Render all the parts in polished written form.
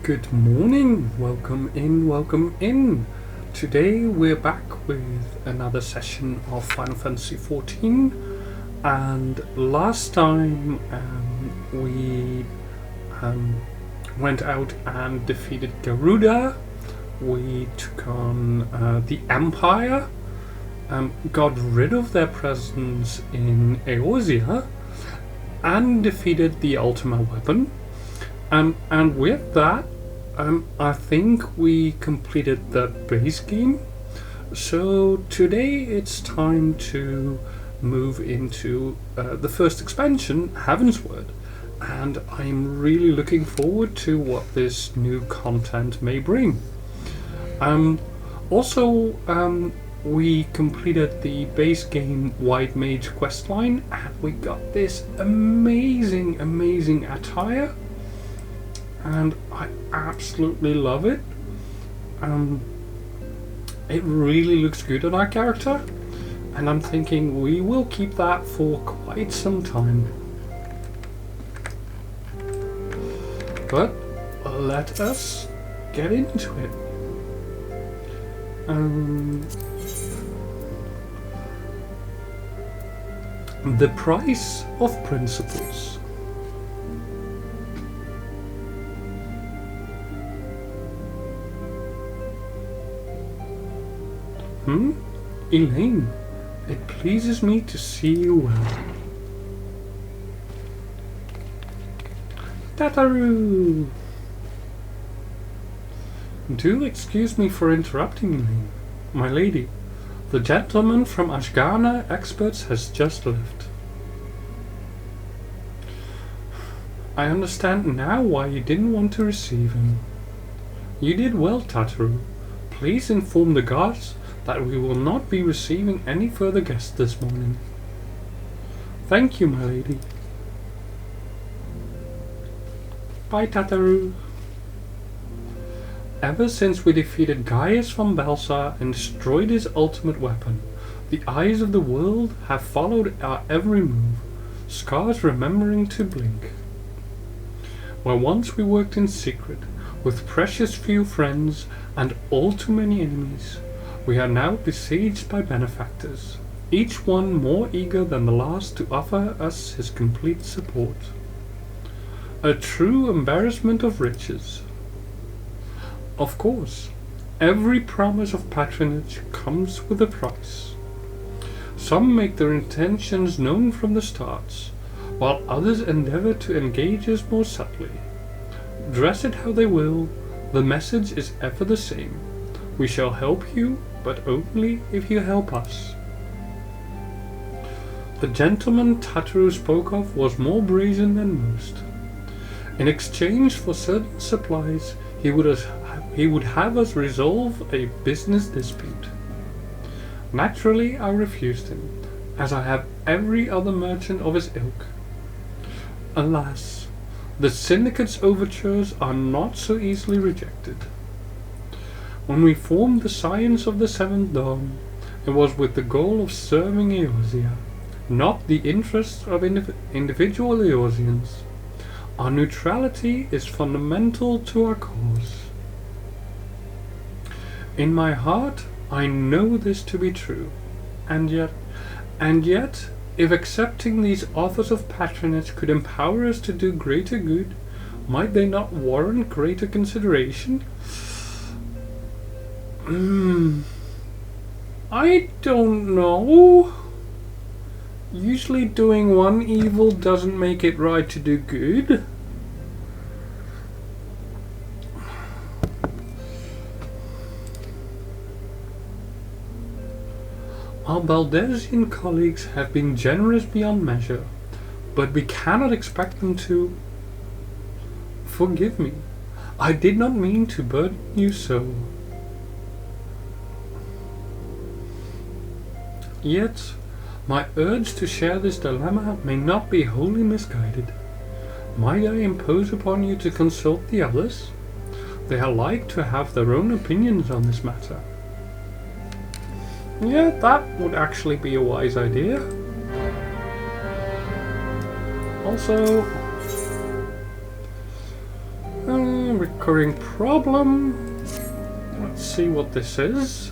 Good morning, welcome in. Today we're back with another session of Final Fantasy XIV, and last time we went out and defeated Garuda. We took on the Empire, got rid of their presence in Eorzea, and defeated the Ultima weapon. And with that, I think we completed the base game. So today it's time to move into the first expansion, Heavensward. And I'm really looking forward to what this new content may bring. We completed the base game White Mage questline, and we got this amazing attire. And I absolutely love it. It really looks good on our character, and I'm thinking we will keep that for quite some time. But let us get into it. The price of principles. Elaine, it pleases me to see you well. Tataru! Do excuse me for interrupting, Elaine. My lady, the gentleman from Ashgana Experts has just left. I understand now why you didn't want to receive him. You did well, Tataru. Please inform the guards that we will not be receiving any further guests this morning. Thank you, my lady. Bye, Tataru. Ever since we defeated Gaius von Belsa and destroyed his ultimate weapon, the eyes of the world have followed our every move, scars remembering to blink. Where once we worked in secret, with precious few friends and all too many enemies, we are now besieged by benefactors, each one more eager than the last to offer us his complete support. A true embarrassment of riches. Of course, every promise of patronage comes with a price. Some make their intentions known from the start, while others endeavor to engage us more subtly. Dress it how they will, the message is ever the same. We shall help you, but only if you help us. The gentleman Tataru spoke of was more brazen than most. In exchange for certain supplies, he would have us resolve a business dispute. Naturally, I refused him, as I have every other merchant of his ilk. Alas, the syndicate's overtures are not so easily rejected. When we formed the Science of the Seventh Dawn, it was with the goal of serving Eorzea, not the interests of individual Eorzeans. Our neutrality is fundamental to our cause. In my heart, I know this to be true, and yet, if accepting these offers of patronage could empower us to do greater good, might they not warrant greater consideration? I don't know. Usually doing one evil doesn't make it right to do good. Our Baldezian colleagues have been generous beyond measure, but we cannot expect them to. Forgive me. I did not mean to burden you so. Yet, my urge to share this dilemma may not be wholly misguided. Might I impose upon you to consult the others? They are like to have their own opinions on this matter. Yeah, that would actually be a wise idea. Also, recurring problem. Let's see what this is.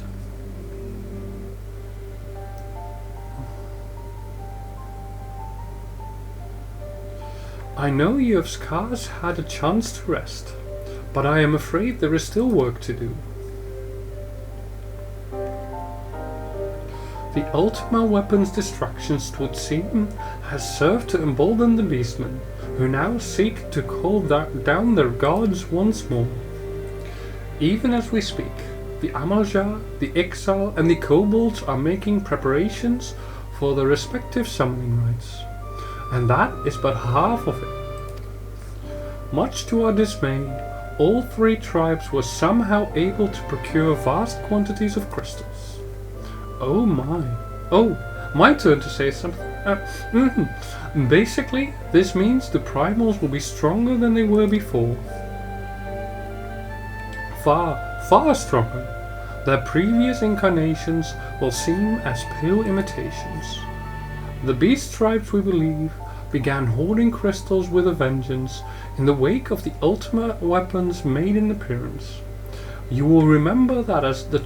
I know you have scarce had a chance to rest, but I am afraid there is still work to do. The Ultima weapon's distractions, 'twould seem, has served to embolden the beastmen, who now seek to call down their gods once more. Even as we speak, the Amalja, the Ixal, and the Kobolds are making preparations for their respective summoning rites, and that is but half of it. Much to our dismay, all three tribes were somehow able to procure vast quantities of crystals. Oh my. Oh, my turn to say something. Basically, this means the primals will be stronger than they were before. Far stronger. Their previous incarnations will seem as pale imitations. The beast tribes, we believe, began hoarding crystals with a vengeance in the wake of the Ultima weapon's maiden appearance. You will remember that at the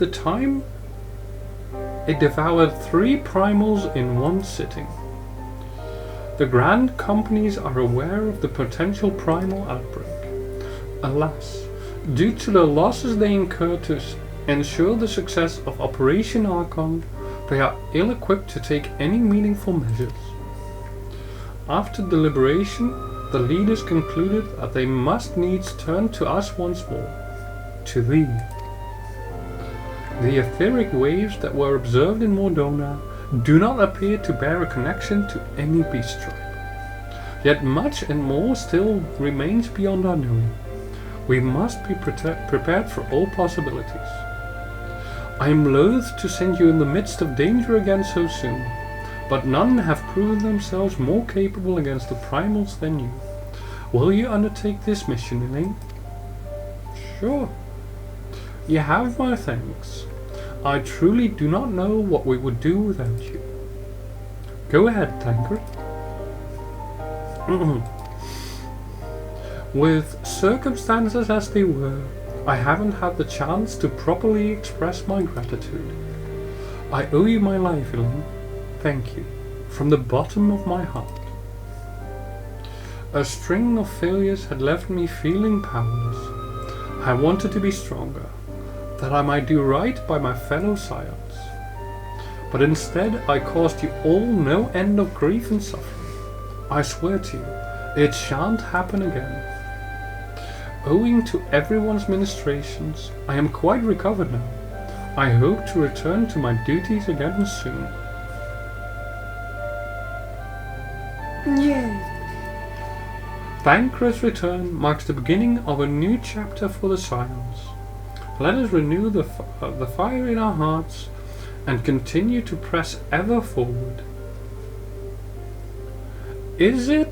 time it devoured 3 primals in one sitting. The Grand Companies are aware of the potential primal outbreak. Alas, due to the losses they incurred to ensure the success of Operation Archon, they are ill-equipped to take any meaningful measures. After deliberation, the leaders concluded that they must needs turn to us once more. To thee. The etheric waves that were observed in Mordona do not appear to bear a connection to any beast tribe. Yet much and more still remains beyond our knowing. We must be prepared for all possibilities. I am loath to send you in the midst of danger again so soon, but none have proven themselves more capable against the primals than you. Will you undertake this mission, Elaine? Sure. You have my thanks. I truly do not know what we would do without you. Go ahead, Tancred. With circumstances as they were, I haven't had the chance to properly express my gratitude. I owe you my life, Elaine. Thank you, from the bottom of my heart. A string of failures had left me feeling powerless. I wanted to be stronger, that I might do right by my fellow scions. But instead I caused you all no end of grief and suffering. I swear to you, it shan't happen again. Owing to everyone's ministrations, I am quite recovered now. I hope to return to my duties again soon. Yay! Tancred's return marks the beginning of a new chapter for the Scions. Let us renew the fire in our hearts and continue to press ever forward. Is it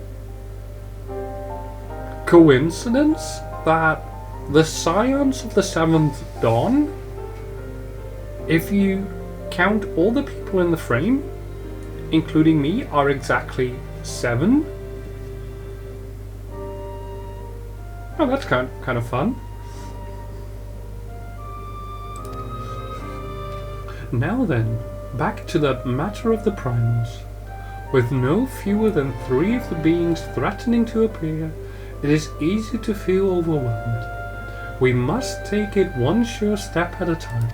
coincidence that the Scions of the Seventh Dawn, if you count all the people in the frame, including me, are exactly 7? Oh, that's kind of fun. Now then, back to the matter of the primals. With no fewer than 3 of the beings threatening to appear, it is easy to feel overwhelmed. We must take it one sure step at a time.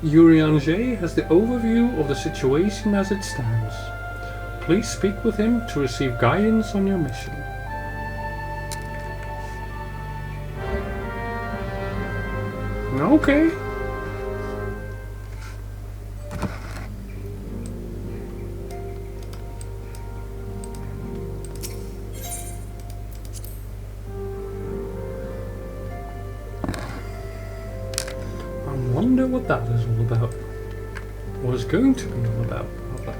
Urianger has the overview of the situation as it stands. Please speak with him to receive guidance on your mission. Okay. I wonder what that is all about. Or is going to be all about, rather.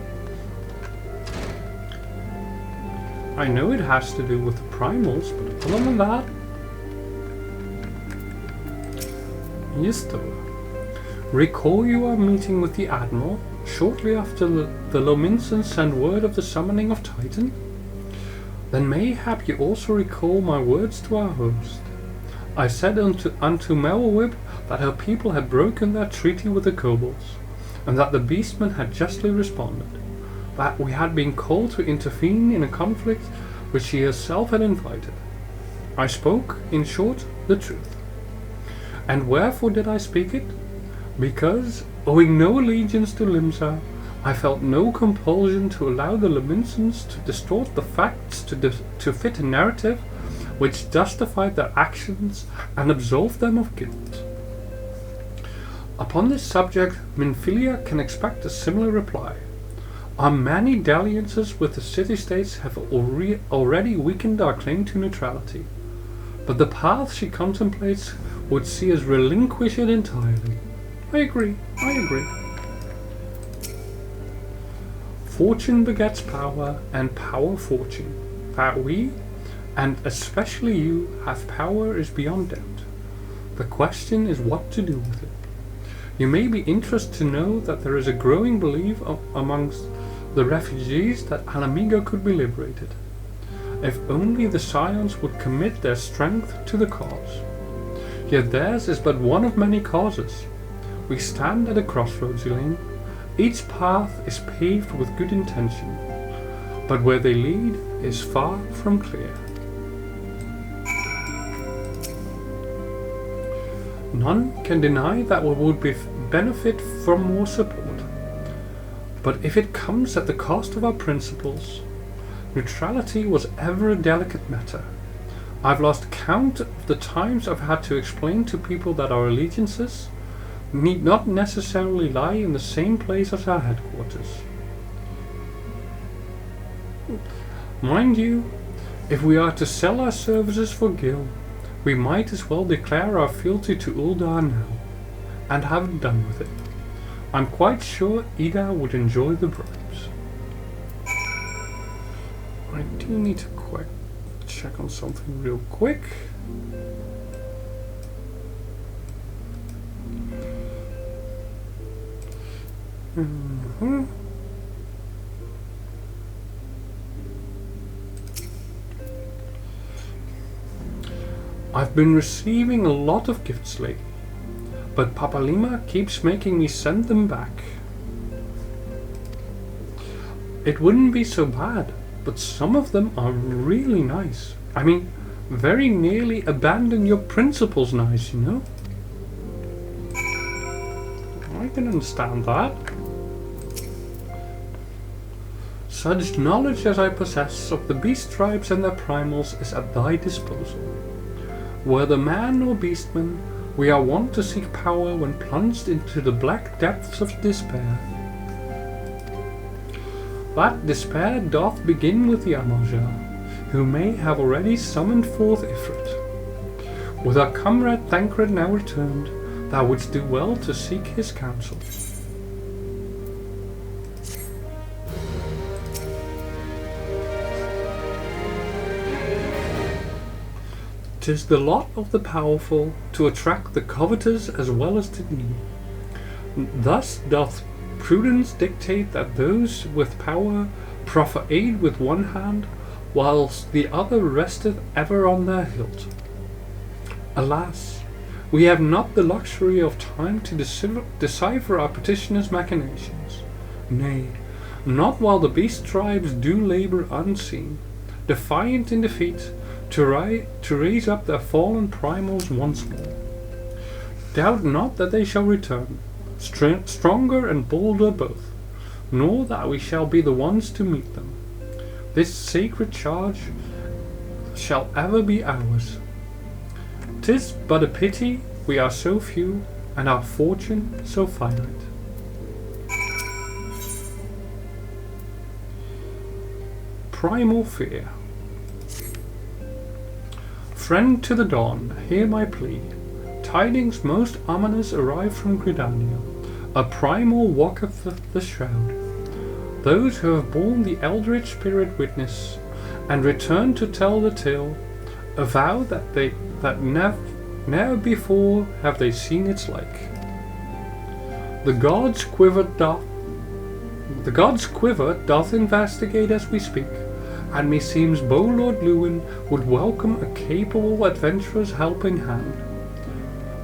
I know it has to do with the primals, but other than that... Yisto. Recall you are meeting with the Admiral shortly after the Lominsons send word of the summoning of Titan? Then mayhap you also recall my words to our host. I said unto Melwib that her people had broken their treaty with the kobolds, and that the beastman had justly responded, that we had been called to intervene in a conflict which she herself had invited. I spoke, in short, the truth. And wherefore did I speak it? Because, owing no allegiance to Limsa, I felt no compulsion to allow the Laminsons to distort the facts to fit a narrative which justified their actions and absolved them of guilt. Upon this subject, Minfilia can expect a similar reply. Our many dalliances with the city-states have already weakened our claim to neutrality, but the path she contemplates would see us relinquish it entirely. I agree. Fortune begets power, and power fortune. That we, and especially you, have power is beyond doubt. The question is what to do with it. You may be interested to know that there is a growing belief amongst the refugees that Alamigo could be liberated, if only the Scions would commit their strength to the cause. Yet theirs is but one of many causes. We stand at a crossroads, Elaine. Each path is paved with good intention, but where they lead is far from clear. None can deny that we would benefit from more support. But if it comes at the cost of our principles, neutrality was ever a delicate matter. I've lost count of the times I've had to explain to people that our allegiances need not necessarily lie in the same place as our headquarters. Mind you, if we are to sell our services for Gil, we might as well declare our fealty to Uldar now, and have done with it. I'm quite sure Ida would enjoy the bribes. I do need to check on something real quick. I've been receiving a lot of gifts lately, but Papalima keeps making me send them back. It wouldn't be so bad, but some of them are really nice. I mean, very nearly abandon your principles nice, you know? I can understand that. Such knowledge as I possess of the beast tribes and their primals is at thy disposal. Whether man or beastman, we are wont to seek power when plunged into the black depths of despair. That despair doth begin with the Amarja, who may have already summoned forth Ifrit. With our comrade Thancred now returned, thou wouldst do well to seek his counsel. 'Tis the lot of the powerful to attract the covetous as well as the needy. Thus doth prudence dictate that those with power proffer aid with one hand, whilst the other resteth ever on their hilt. Alas, we have not the luxury of time to decipher our petitioner's machinations. Nay, not while the beast tribes do labour unseen, defiant in defeat, to raise up their fallen primals once more. Doubt not that they shall return, stronger and bolder both, nor that we shall be the ones to meet them. This sacred charge shall ever be ours. 'Tis but a pity we are so few, and our fortune so finite. Primal Fear. Friend to the dawn, hear my plea. Tidings most ominous arrive from Gridania. A primal walketh the shroud. Those who have borne the eldritch spirit witness, and return to tell the tale, avow that ne'er before have they seen its like. The god's quiver doth investigate as we speak, and meseems Lord Lewin would welcome a capable adventurer's helping hand.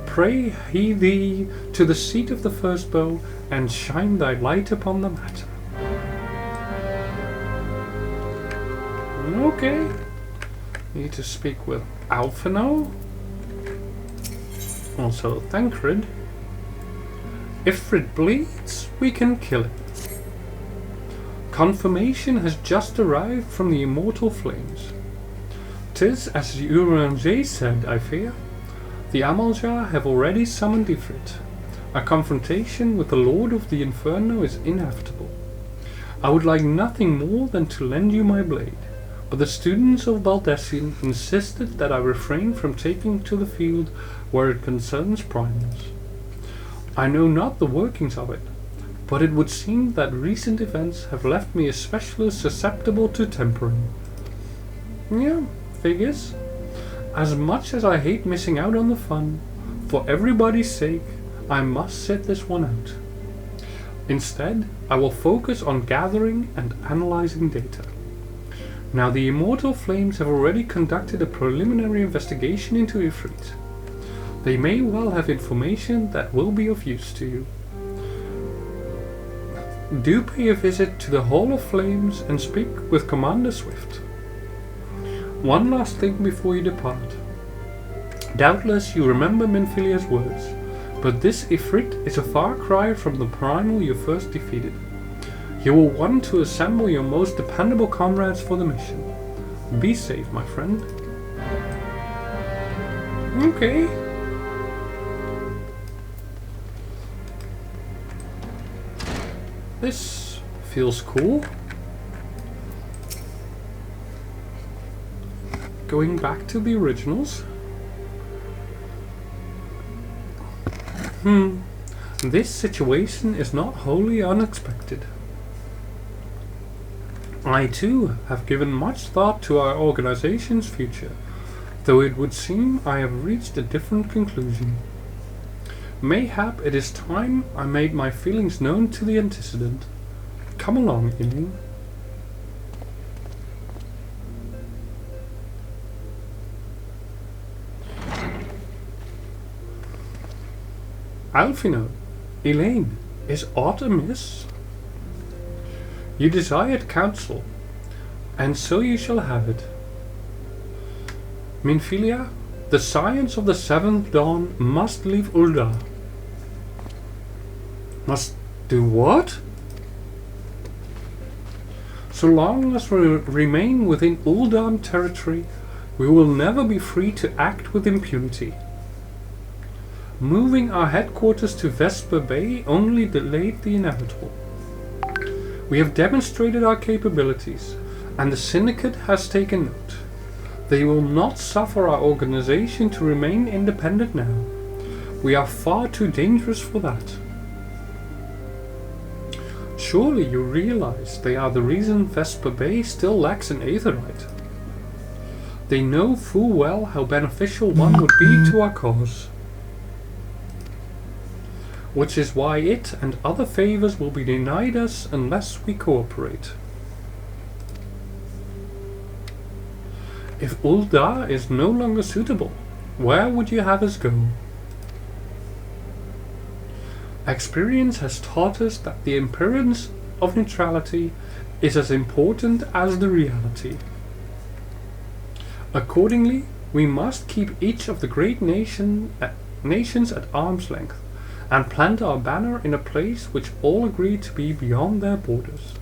Pray he thee to the seat of the first bow, and shine thy light upon the matter. Okay. Need to speak with Alphino. Also Thancred. If Frid bleeds, we can kill it. Confirmation has just arrived from the immortal flames. 'Tis as Uranger said, I fear. The Amalja have already summoned Ifrit. A confrontation with the Lord of the Inferno is inevitable. I would like nothing more than to lend you my blade, but the students of Baldessian insisted that I refrain from taking to the field where it concerns primals. I know not the workings of it, but it would seem that recent events have left me especially susceptible to tempering. Yeah, figures. As much as I hate missing out on the fun, for everybody's sake, I must sit this one out. Instead, I will focus on gathering and analyzing data. Now, the Immortal Flames have already conducted a preliminary investigation into Ifrit. They may well have information that will be of use to you. Do pay a visit to the Hall of Flames and speak with Commander Swift. One last thing before you depart. Doubtless you remember Minfilia's words, but this Ifrit is a far cry from the primal you first defeated. You will want to assemble your most dependable comrades for the mission. Be safe, my friend. Okay. This feels cool. Going back to the originals. This situation is not wholly unexpected. I too have given much thought to our organization's future, though it would seem I have reached a different conclusion. Mayhap it is time I made my feelings known to the antecedent. Come along, Elaine. Alphino, Elaine, is aught amiss? You desired counsel, and so you shall have it. Minfilia, the science of the seventh dawn must leave Ul'dah. Must do what? So long as we remain within Ul'dah territory, we will never be free to act with impunity. Moving our headquarters to Vesper Bay only delayed the inevitable. We have demonstrated our capabilities, and the Syndicate has taken note. They will not suffer our organization to remain independent now. We are far too dangerous for that. Surely you realize they are the reason Vesper Bay still lacks an Aetherite. They know full well how beneficial one would be to our cause. Which is why it and other favors will be denied us unless we cooperate. If Ul'dah is no longer suitable, where would you have us go? Experience has taught us that the appearance of neutrality is as important as the reality. Accordingly, we must keep each of the great nations at arm's length, and plant our banner in a place which all agree to be beyond their borders.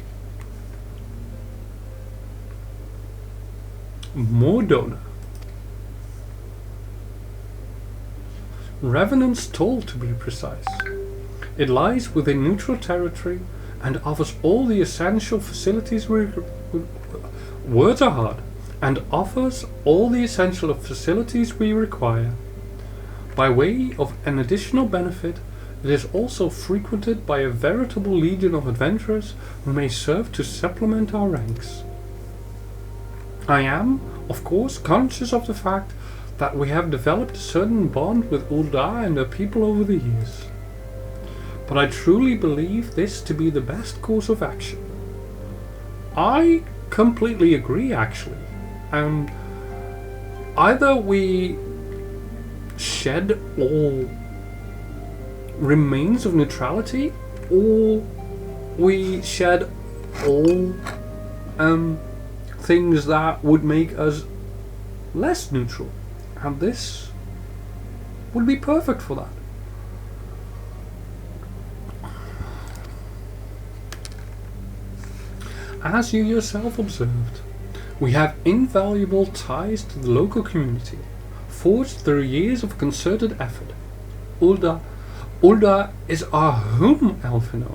Mordona. Revenant's Toll, to be precise. It lies within neutral territory and offers all the essential facilities words are hard. And offers all the essential facilities we require. By way of an additional benefit, it is also frequented by a veritable legion of adventurers who may serve to supplement our ranks. I am, of course, conscious of the fact that we have developed a certain bond with Ul'dah and her people over the years. But I truly believe this to be the best course of action. I completely agree, actually. Either we shed all remains of neutrality, or we shed all things that would make us less neutral, and this would be perfect for that. As you yourself observed, we have invaluable ties to the local community, forged through years of concerted effort. Ulda is our home, Elfino.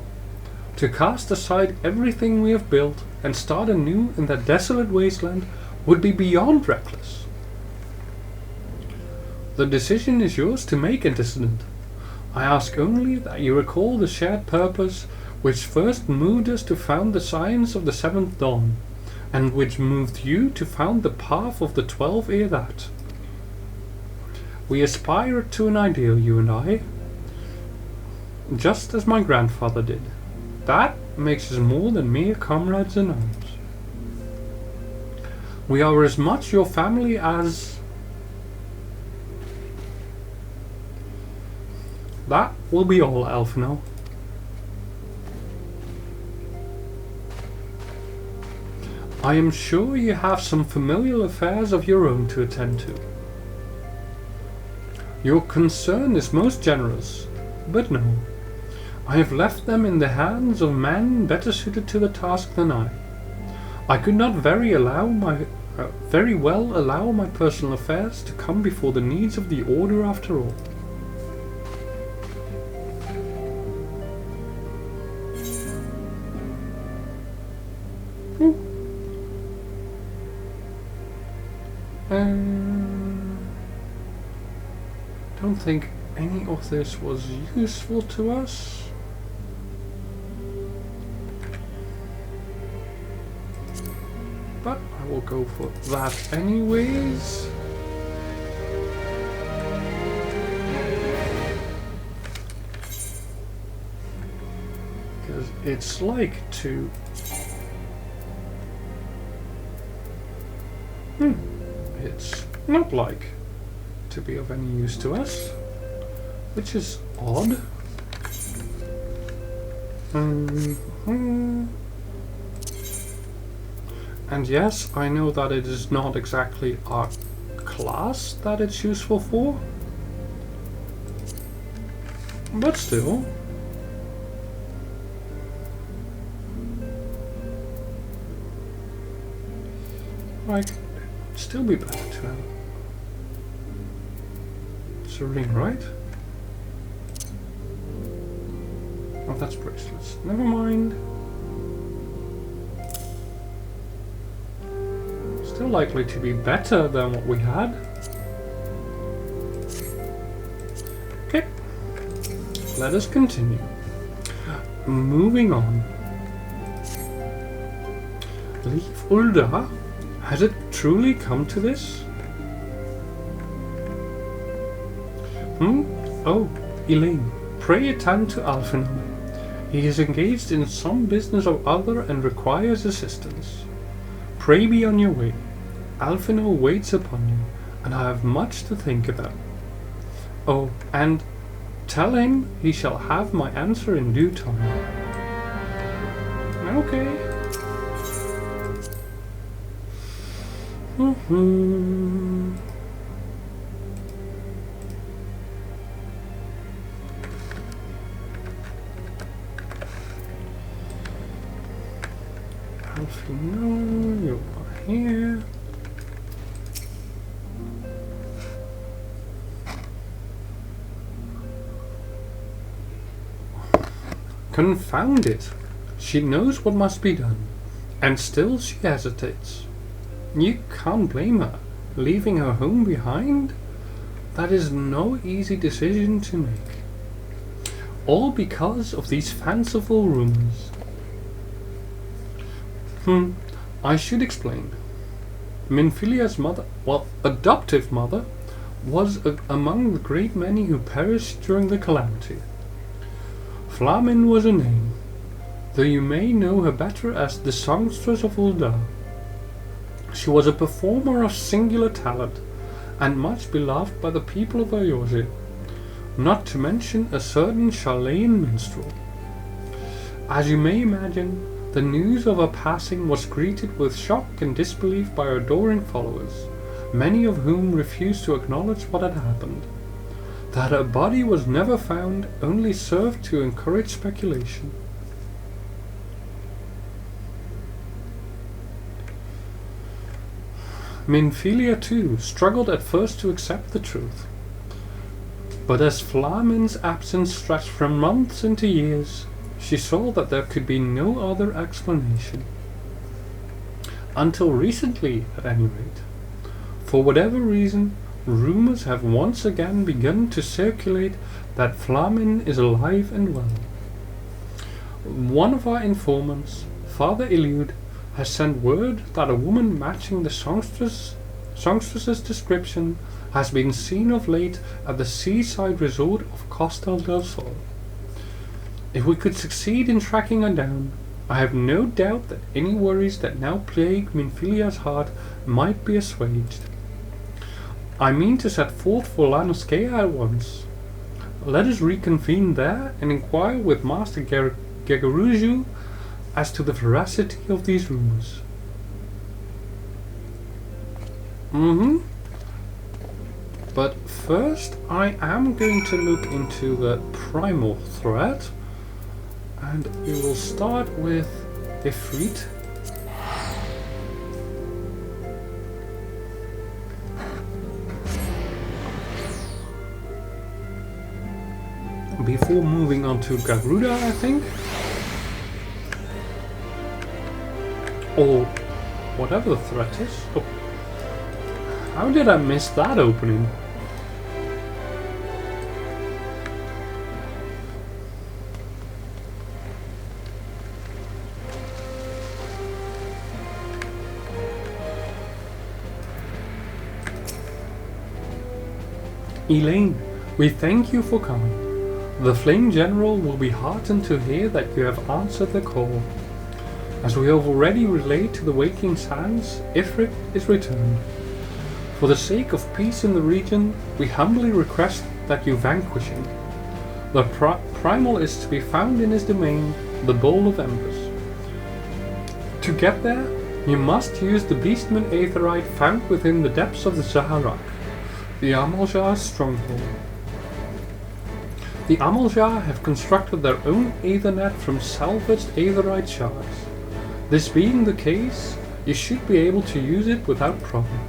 To cast aside everything we have built and start anew in that desolate wasteland would be beyond reckless. The decision is yours to make, Antecedent. I ask only that you recall the shared purpose which first moved us to found the science of the Seventh Dawn, and which moved you to found the path of the 12 ere that. We aspire to an ideal, you and I, just as my grandfather did. That makes us more than mere comrades in arms. We are as much your family as... That will be all, Elfino. I am sure you have some familial affairs of your own to attend to. Your concern is most generous, but no. I have left them in the hands of men better suited to the task than I. I could not very well allow my personal affairs to come before the needs of the Order after all. Don't think any of this was useful to us. But I will go for that anyways. Because it's like to... It's not like to be of any use to us, which is odd. And yes, I know that it is not exactly our class that it's useful for, but still. Like, it'd still be better to have. It's a ring, right? Oh, that's bracelets. Never mind. Still likely to be better than what we had. Okay. Let us continue. Moving on. Leave Ulda? Has it truly come to this? Oh, Elaine, pray attend to Alfino. He is engaged in some business of other and requires assistance. Pray be on your way. Alfino waits upon you, and I have much to think about. Oh, and tell him he shall have my answer in due time. Okay. Alfino, you are here. Confound it! She knows what must be done, and still she hesitates. You can't blame her. Leaving her home behind? That is no easy decision to make. All because of these fanciful rumors. I should explain. Minfilia's mother, adoptive mother, was among the great many who perished during the calamity. Flamin was her name, though you may know her better as the songstress of Ulda. She was a performer of singular talent, and much beloved by the people of Eorzea, not to mention a certain Chilean minstrel. As you may imagine, the news of her passing was greeted with shock and disbelief by her adoring followers, many of whom refused to acknowledge what had happened. That her body was never found only served to encourage speculation. Minfilia too struggled at first to accept the truth. But as Flamin's absence stretched from months into years, she saw that there could be no other explanation. Until recently, at any rate. For whatever reason, rumors have once again begun to circulate that Flamin is alive and well. One of our informants, Father Eliud, has sent word that a woman matching the songstress's description has been seen of late at the seaside resort of Costel del Sol. If we could succeed in tracking her down, I have no doubt that any worries that now plague Minfilia's heart might be assuaged. I mean to set forth for Lanoskea at once. Let us reconvene there and inquire with Master Gegaruju as to the veracity of these rumors. But first, I am going to look into the primal threat, and we will start with Ifrit. Before moving on to Garuda, I think. Or whatever the threat is. Oh. How did I miss that opening? Elaine, we thank you for coming. The Flame General will be heartened to hear that you have answered the call. As we have already relayed to the Waking Sands, Ifrit is returned. For the sake of peace in the region, we humbly request that you vanquish him. The primal is to be found in his domain, the Bowl of Embers. To get there, you must use the Beastman Aetherite found within the depths of the Zaharak, the Amaljar's stronghold. The Amaljar have constructed their own Aethernet from salvaged Aetherite shards. This being the case, you should be able to use it without problem.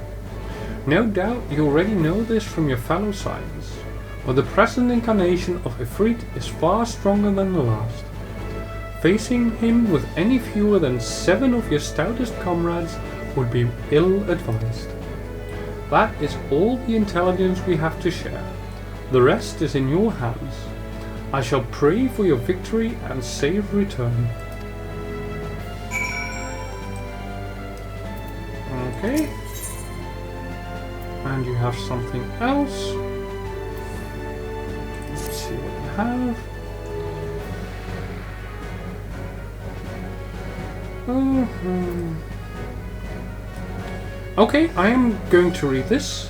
No doubt you already know this from your fellow Silence, but the present incarnation of Ifrit is far stronger than the last. Facing him with any fewer than 7 of your stoutest comrades would be ill-advised. That is all the intelligence we have to share. The rest is in your hands. I shall pray for your victory and safe return. Okay. And you have something else. Let's see what you have. Okay, I am going to read this.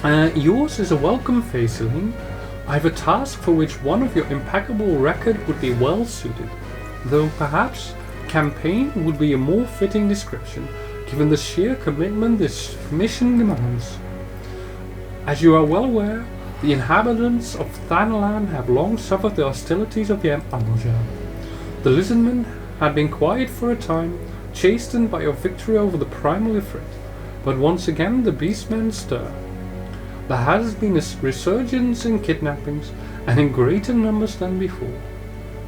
Yours is a welcome face, Elaine. I have a task for which one of your impeccable record would be well suited, though perhaps campaign would be a more fitting description, given the sheer commitment this mission demands. As you are well aware, the inhabitants of Thanalan have long suffered the hostilities of the Amaljar. The Lizardmen had been quiet for a time, chastened by your victory over the primal Ifrit, but once again the beastmen stir. There has been a resurgence in kidnappings, and in greater numbers than before.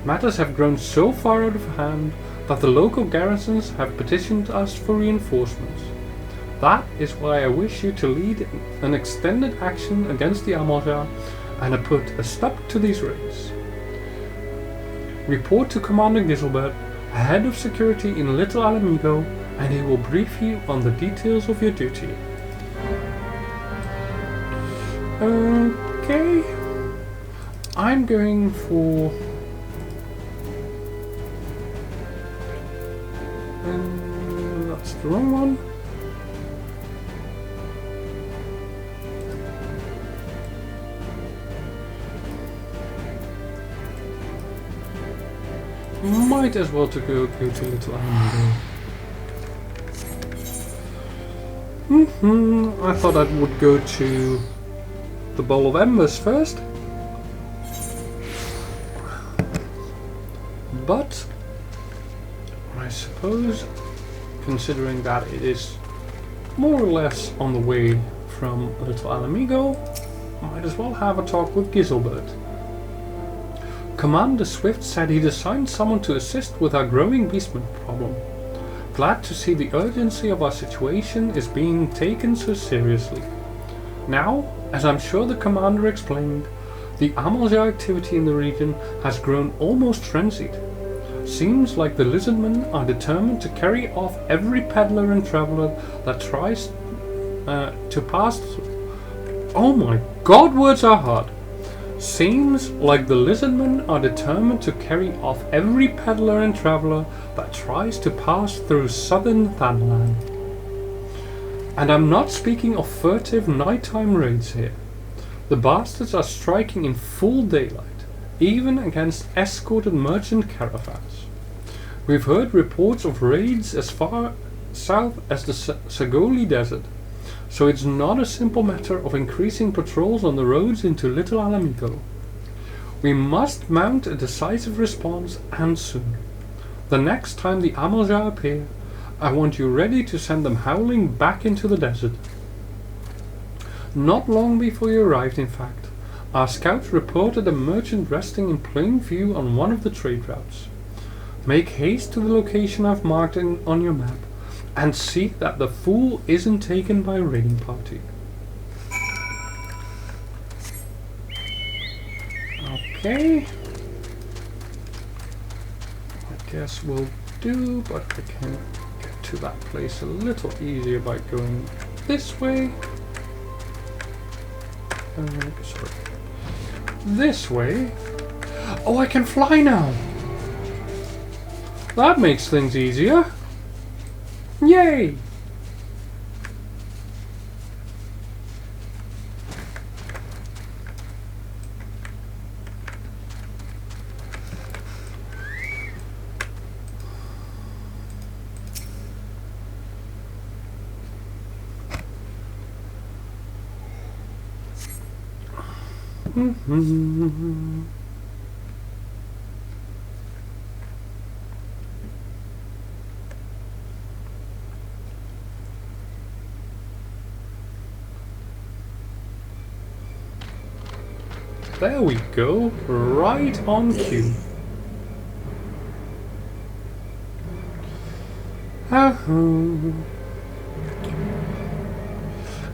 Matters have grown so far out of hand that the local garrisons have petitioned us for reinforcements. That is why I wish you to lead an extended action against the Amaljar and put a stop to these raids. Report to Commander Giselbert, head of security in Little Alamigo, and he will brief you on the details of your duty. Okay. I'm going for... that's the wrong one. might as well to go to Little Alamo. I thought I would go to the Bowl of Embers first. But I suppose, considering that it is more or less on the way from Little Alamigo, might as well have a talk with Giselbert. Commander Swift said he'd assigned someone to assist with our growing beastman problem. Glad to see the urgency of our situation is being taken so seriously. Now, as I'm sure the commander explained, the Amalja activity in the region has grown almost frenzied. Seems like the lizardmen are determined to carry off every peddler and traveler that tries to pass through. Oh my god, words are hard. Seems like the lizardmen are determined to carry off every peddler and traveler that tries to pass through southern Thanlan. And I'm not speaking of furtive nighttime raids here. The bastards are striking in full daylight, even against escorted merchant caravans. We've heard reports of raids as far south as the Sagoli Desert, so it's not a simple matter of increasing patrols on the roads into Little Alamigo. We must mount a decisive response, and soon. The next time the Amalja appear, I want you ready to send them howling back into the desert. Not long before you arrived, in fact, our scouts reported a merchant resting in plain view on one of the trade routes. Make haste to the location I've marked on your map, and see that the fool isn't taken by a raiding party. Okay. I guess we'll do, but I can get to that place a little easier by going this way. Sorry. This way. Oh, I can fly now! That makes things easier. Yay! There we go, right on cue.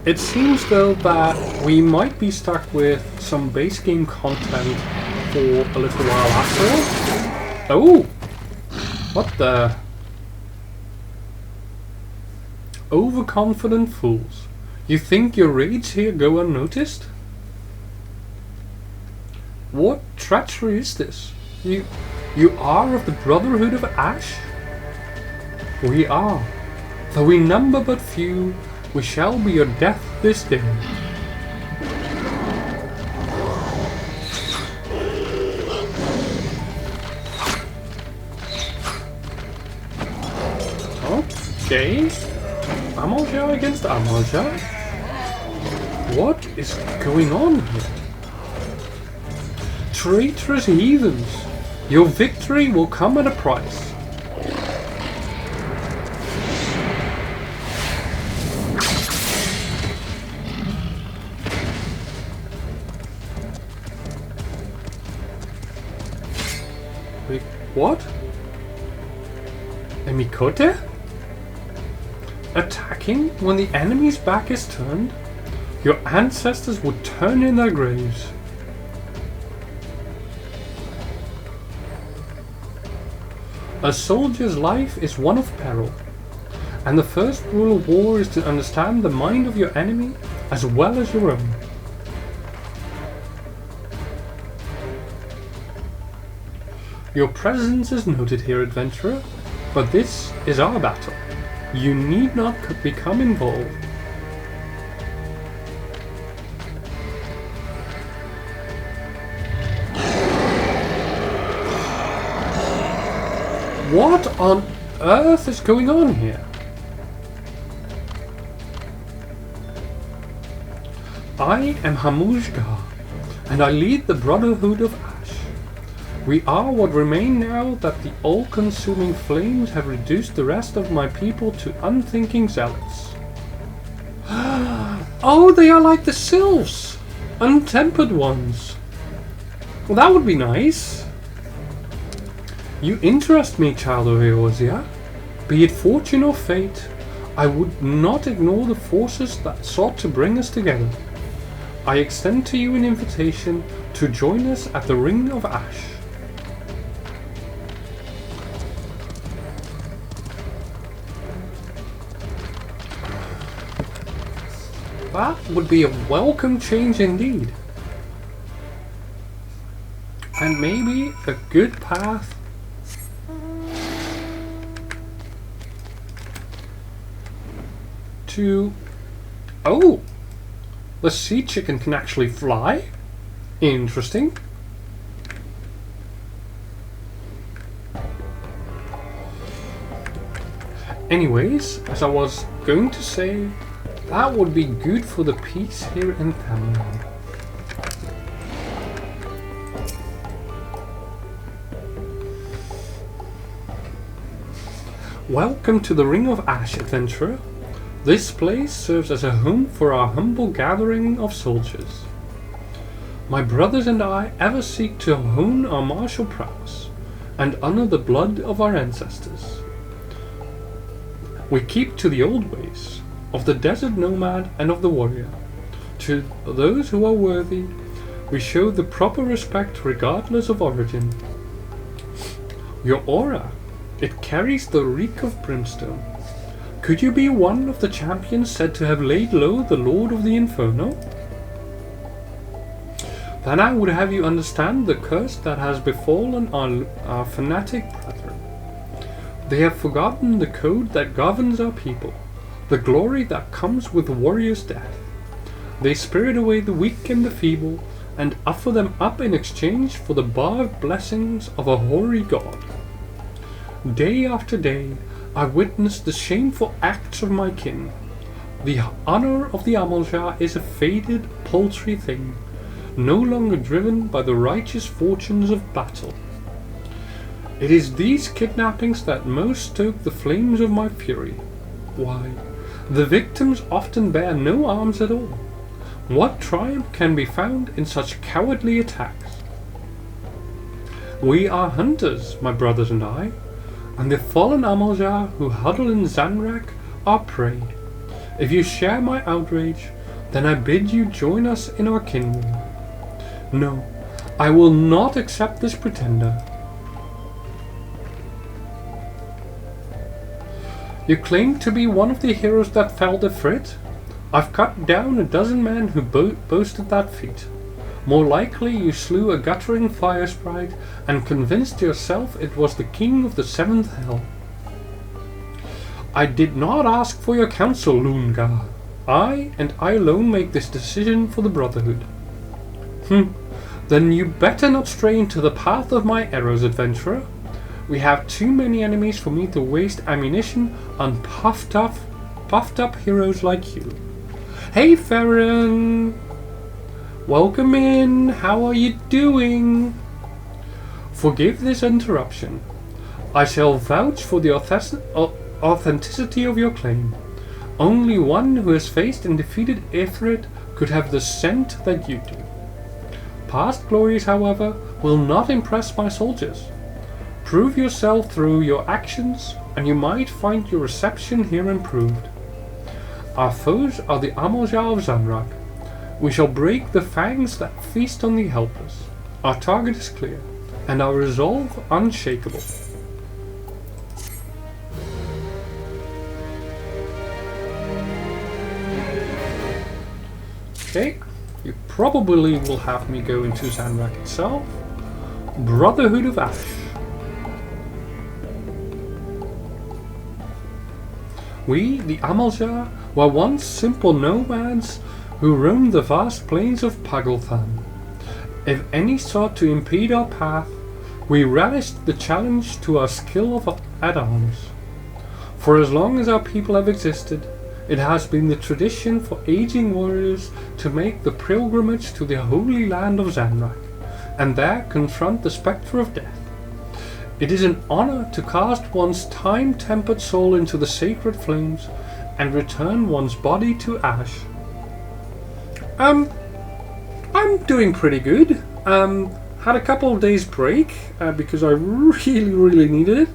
It seems though that we might be stuck with some base game content for a little while after all. Oh! What the? Overconfident fools. You think your raids here go unnoticed? What treachery is this? You are of the Brotherhood of Ash? We are. Though we number but few, we shall be your death this day. Okay. Amalja against Amalja? What is going on here? Traitorous heathens! Your victory will come at a price. Wait, what? Emikote? Attacking when the enemy's back is turned? Your ancestors would turn in their graves. A soldier's life is one of peril, and the first rule of war is to understand the mind of your enemy as well as your own. Your presence is noted here, adventurer, but this is our battle. You need not become involved. What on earth is going on here? I am Hamujgar, and I lead the Brotherhood of Ash. We are what remain now that the all-consuming flames have reduced the rest of my people to unthinking zealots. Oh, they are like the sylphs! Untempered ones. Well, that would be nice. You interest me, child of Eorzea. Be it fortune or fate, I would not ignore the forces that sought to bring us together. I extend to you an invitation to join us at the Ring of Ash. That would be a welcome change indeed. And maybe a good path to... Oh! The sea chicken can actually fly? Interesting. Anyways, as I was going to say, that would be good for the peace here in Themland. Welcome to the Ring of Ash, adventurer. This place serves as a home for our humble gathering of soldiers. My brothers and I ever seek to hone our martial prowess and honor the blood of our ancestors. We keep to the old ways of the desert nomad and of the warrior. To those who are worthy, we show the proper respect regardless of origin. Your aura, it carries the reek of brimstone. Could you be one of the champions said to have laid low the Lord of the Inferno? Then I would have you understand the curse that has befallen our fanatic brethren. They have forgotten the code that governs our people, the glory that comes with the warrior's death. They spirit away the weak and the feeble, and offer them up in exchange for the barbed blessings of a hoary god. Day after day, I witness the shameful acts of my kin. The honor of the Amaljar is a faded, paltry thing, no longer driven by the righteous fortunes of battle. It is these kidnappings that most stoke the flames of my fury. Why, the victims often bear no arms at all. What triumph can be found in such cowardly attacks? We are hunters, my brothers and I, and the fallen Amaljar who huddle in Zanrak are prey. If you share my outrage, then I bid you join us in our kin war. No, I will not accept this pretender. You claim to be one of the heroes that felled Ifrit? I've cut down a dozen men who boasted that feat. More likely you slew a guttering fire sprite and convinced yourself it was the king of the seventh hell. I did not ask for your counsel, Lungar. I and I alone make this decision for the Brotherhood. Then you better not stray into the path of my arrows, adventurer. We have too many enemies for me to waste ammunition on puffed up heroes like you. Hey, Farron! Welcome in, how are you doing? Forgive this interruption. I shall vouch for the authenticity of your claim. Only one who has faced and defeated Ifrit could have the scent that you do. Past glories, however, will not impress my soldiers. Prove yourself through your actions, and you might find your reception here improved. Our foes are the Amaljar of Zanrak. We shall break the fangs that feast on the helpless. Our target is clear, and our resolve unshakable. Okay, you probably will have me go into Zanrak itself. Brotherhood of Ash. We, the Amaljar, were once simple nomads who roamed the vast plains of Pagalthan. If any sought to impede our path, We relished the challenge to our skill at arms. For as long as our people have existed, it has been the tradition for aging warriors to make the pilgrimage to the holy land of Zanrak, and there confront the spectre of death. It is an honor to cast one's time-tempered soul into the sacred flames and return one's body to ash. I'm doing pretty good. Had a couple of days break because I really needed it.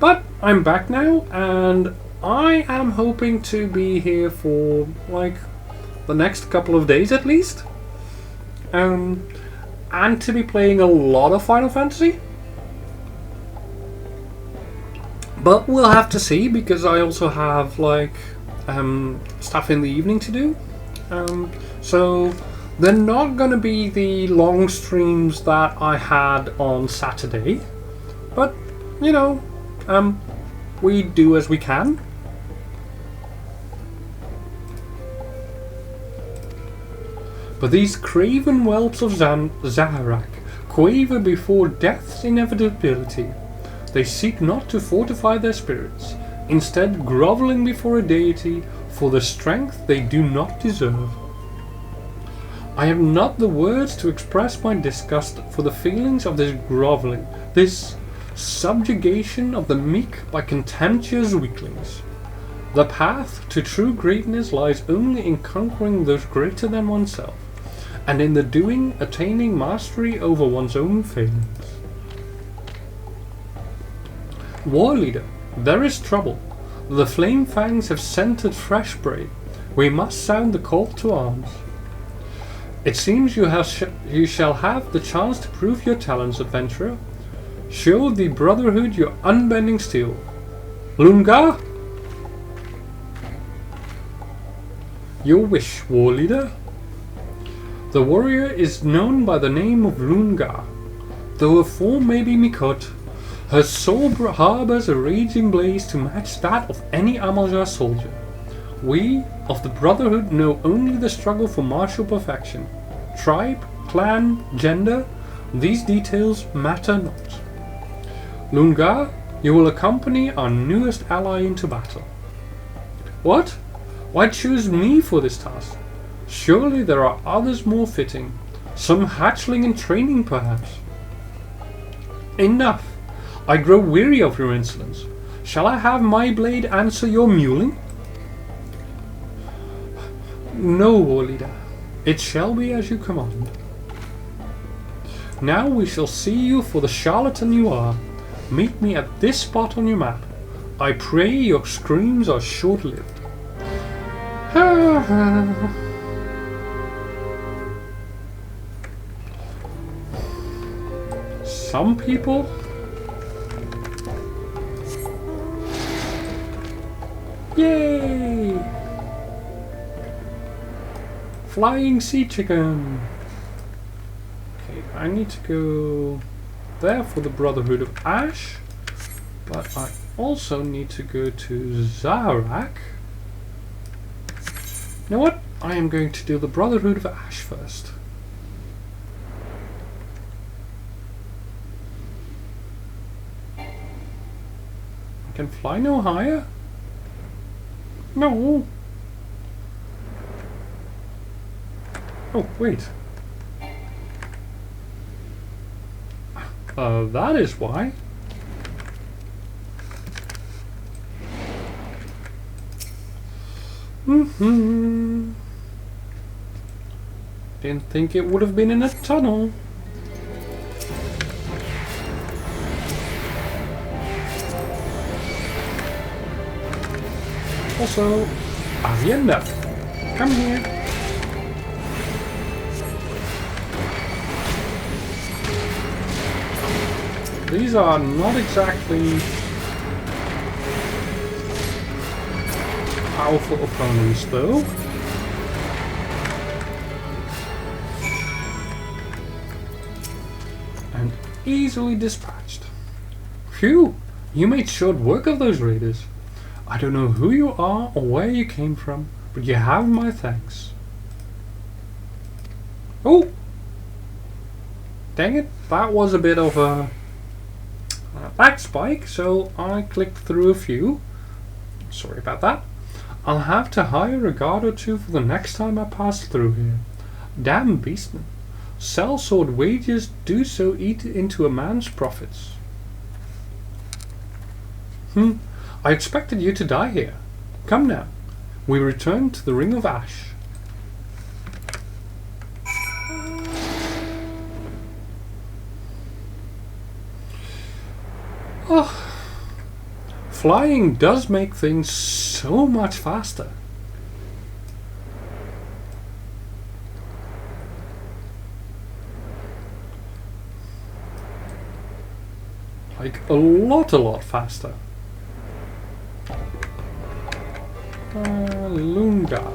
But I'm back now, and I am hoping to be here for like the next couple of days at least. And to be playing a lot of Final Fantasy. But we'll have to see, because I also have like stuff in the evening to do. So they're not going to be the long streams that I had on Saturday. But, you know, we do as we can. But these craven whelps of Zaharak quaver before death's inevitability. They seek not to fortify their spirits, instead grovelling before a deity for the strength they do not deserve. I have not the words to express my disgust for the feelings of this grovelling, this subjugation of the meek by contemptuous weaklings. The path to true greatness lies only in conquering those greater than oneself, and in the doing attaining mastery over one's own failings. War leader, there is trouble. The flame fangs have scented fresh prey. We must sound the call to arms. It seems you shall have the chance to prove your talents, adventurer. Show the Brotherhood your unbending steel. Lunga? Your wish, war leader. The warrior is known by the name of Lunga. Though her form may be Mikot, her soul harbours a raging blaze to match that of any Amaljar soldier. We of the Brotherhood know only the struggle for martial perfection. Tribe, clan, gender, these details matter not. Lunga, you will accompany our newest ally into battle. What? Why choose me for this task? Surely there are others more fitting. Some hatchling in training, perhaps. Enough! I grow weary of your insolence. Shall I have my blade answer your mewling? No, war leader. It shall be as you command. Now we shall see you for the charlatan you are. Meet me at this spot on your map. I pray your screams are short-lived. Ha ha. Some people... Yay! Flying sea chicken! Okay, I need to go there for the Brotherhood of Ash, but I also need to go to Zaharak. You know what? I am going to do the Brotherhood of Ash first. I can fly no higher? No. Oh, wait. That is why. Didn't think it would have been in a tunnel. Also, Avienda, come here. These are not exactly powerful opponents, though. And easily dispatched. Phew! You made short work of those raiders. I don't know who you are or where you came from, but you have my thanks. Oh! dang it, that was a bit of a lag spike, so I clicked through a few. Sorry about that. I'll have to hire a guard or two for the next time I pass through here. Damn beastmen. Sellsword wages do so eat into a man's profits. I expected you to die here. Come now. We return to the Ring of Ash. Oh, flying does make things so much faster. Like a lot faster. Lunga.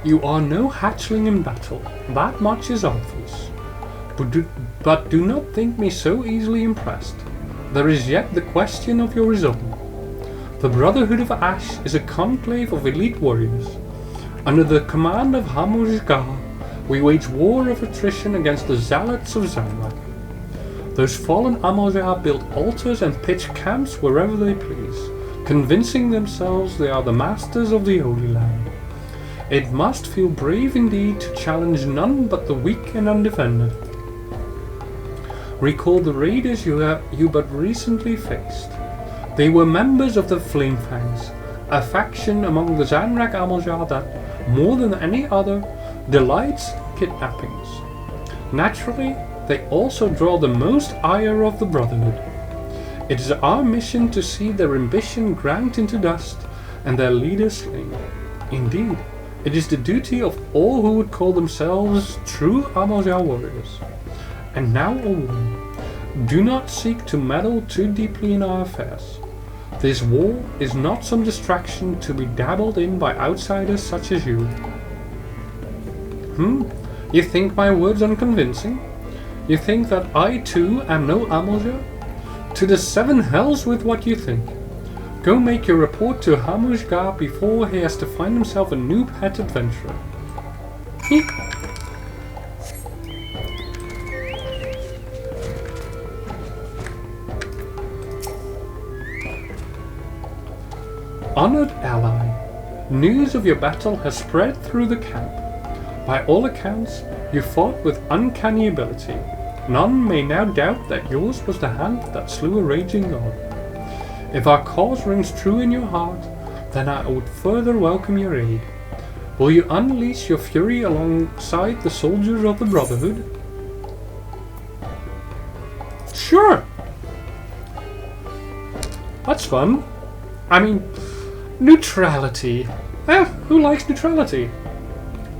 You are no hatchling in battle, that much is obvious. But do not think me so easily impressed. There is yet the question of your resolve. The Brotherhood of Ash is a conclave of elite warriors. Under the command of Hamur'Zgar, we wage war of attrition against the Zealots of Zanrak. Those fallen Amazar build altars and pitch camps wherever they please, convincing themselves they are the masters of the Holy Land. It must feel brave indeed to challenge none but the weak and undefended. Recall the raiders you but recently faced. They were members of the Flamefangs, a faction among the Zanrak Amazar that, more than any other, delights in kidnappings. Naturally, they also draw the most ire of the Brotherhood. It is our mission to see their ambition ground into dust and their leaders slain. Indeed, it is the duty of all who would call themselves true Amazar warriors. And now a warning. Do not seek to meddle too deeply in our affairs. This war is not some distraction to be dabbled in by outsiders such as you. You think my words unconvincing? You think that I too am no Amazar? To the seven hells with what you think. Go make your report to Hamur'Zgar before he has to find himself a new pet adventurer. Honored ally, news of your battle has spread through the camp. By all accounts, you fought with uncanny ability. None may now doubt that yours was the hand that slew a raging god. If our cause rings true in your heart, then I would further welcome your aid. Will you unleash your fury alongside the soldiers of the Brotherhood? Sure! That's fun. I mean, neutrality. Who likes neutrality?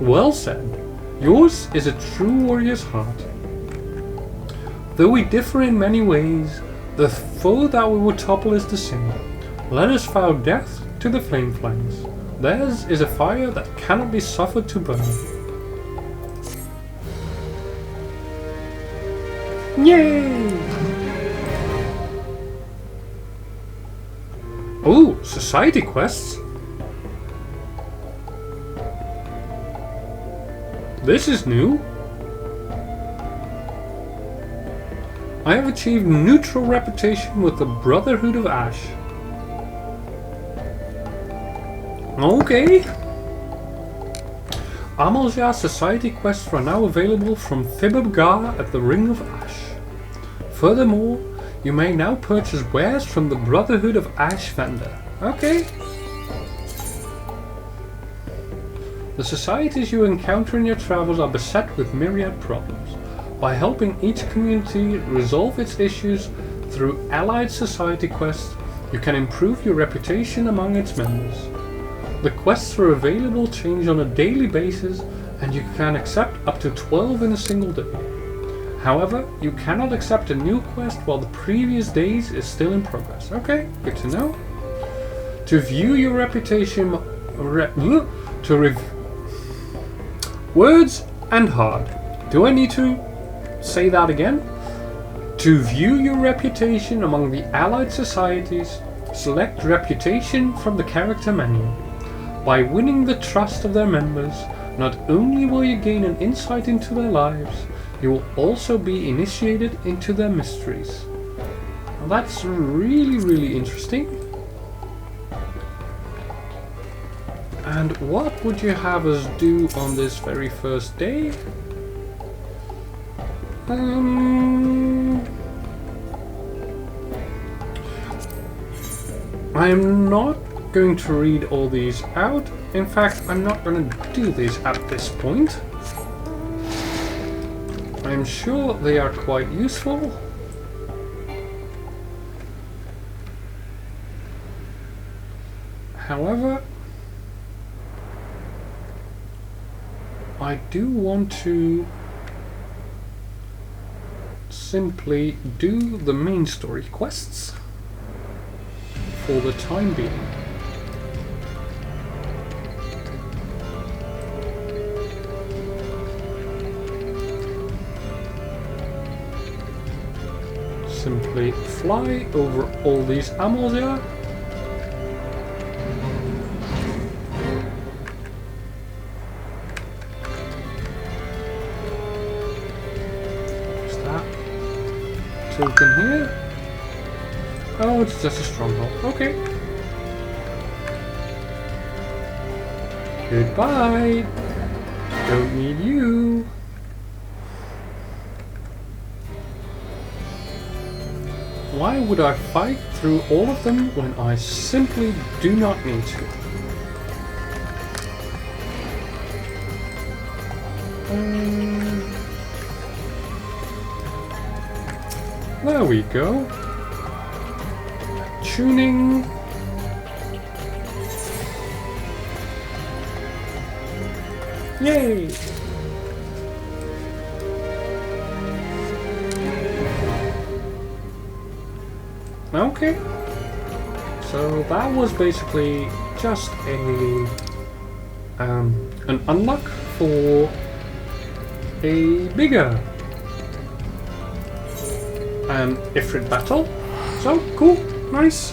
Well said. Yours is a true warrior's heart. Though we differ in many ways, the foe that we would topple is the same. Let us vow death to the Flamefangs. Theirs is a fire that cannot be suffered to burn. Yay! Oh, society quests. This is new. I have achieved neutral reputation with the Brotherhood of Ash. Okay. Amazar society quests are now available from Thibabgar at the Ring of Ash. Furthermore, you may now purchase wares from the Brotherhood of Ash vendor. Okay. The societies you encounter in your travels are beset with myriad problems. By helping each community resolve its issues through allied society quests, you can improve your reputation among its members. The quests are available change on a daily basis, and you can accept up to 12 in a single day. However, you cannot accept a new quest while the previous days is still in progress. Okay, good to know. To view your reputation, words and hard. Do I need to say that again? To view your reputation among the allied societies, select Reputation from the character menu. By winning the trust of their members, not only will you gain an insight into their lives, you will also be initiated into their mysteries. Now that's really, really interesting. And what would you have us do on this very first day? I'm not going to read all these out. In fact, I'm not going to do this at this point. I'm sure they are quite useful. However, I do want to simply do the main story quests for the time being. Simply fly over all these animals here. Token here. Oh, it's just a stronghold. Okay. Goodbye. Don't need you. Why would I fight through all of them when I simply do not need to? There we go. Tuning. Yay! Okay. So that was basically just an unlock for a bigger Ifrit battle. So cool, nice.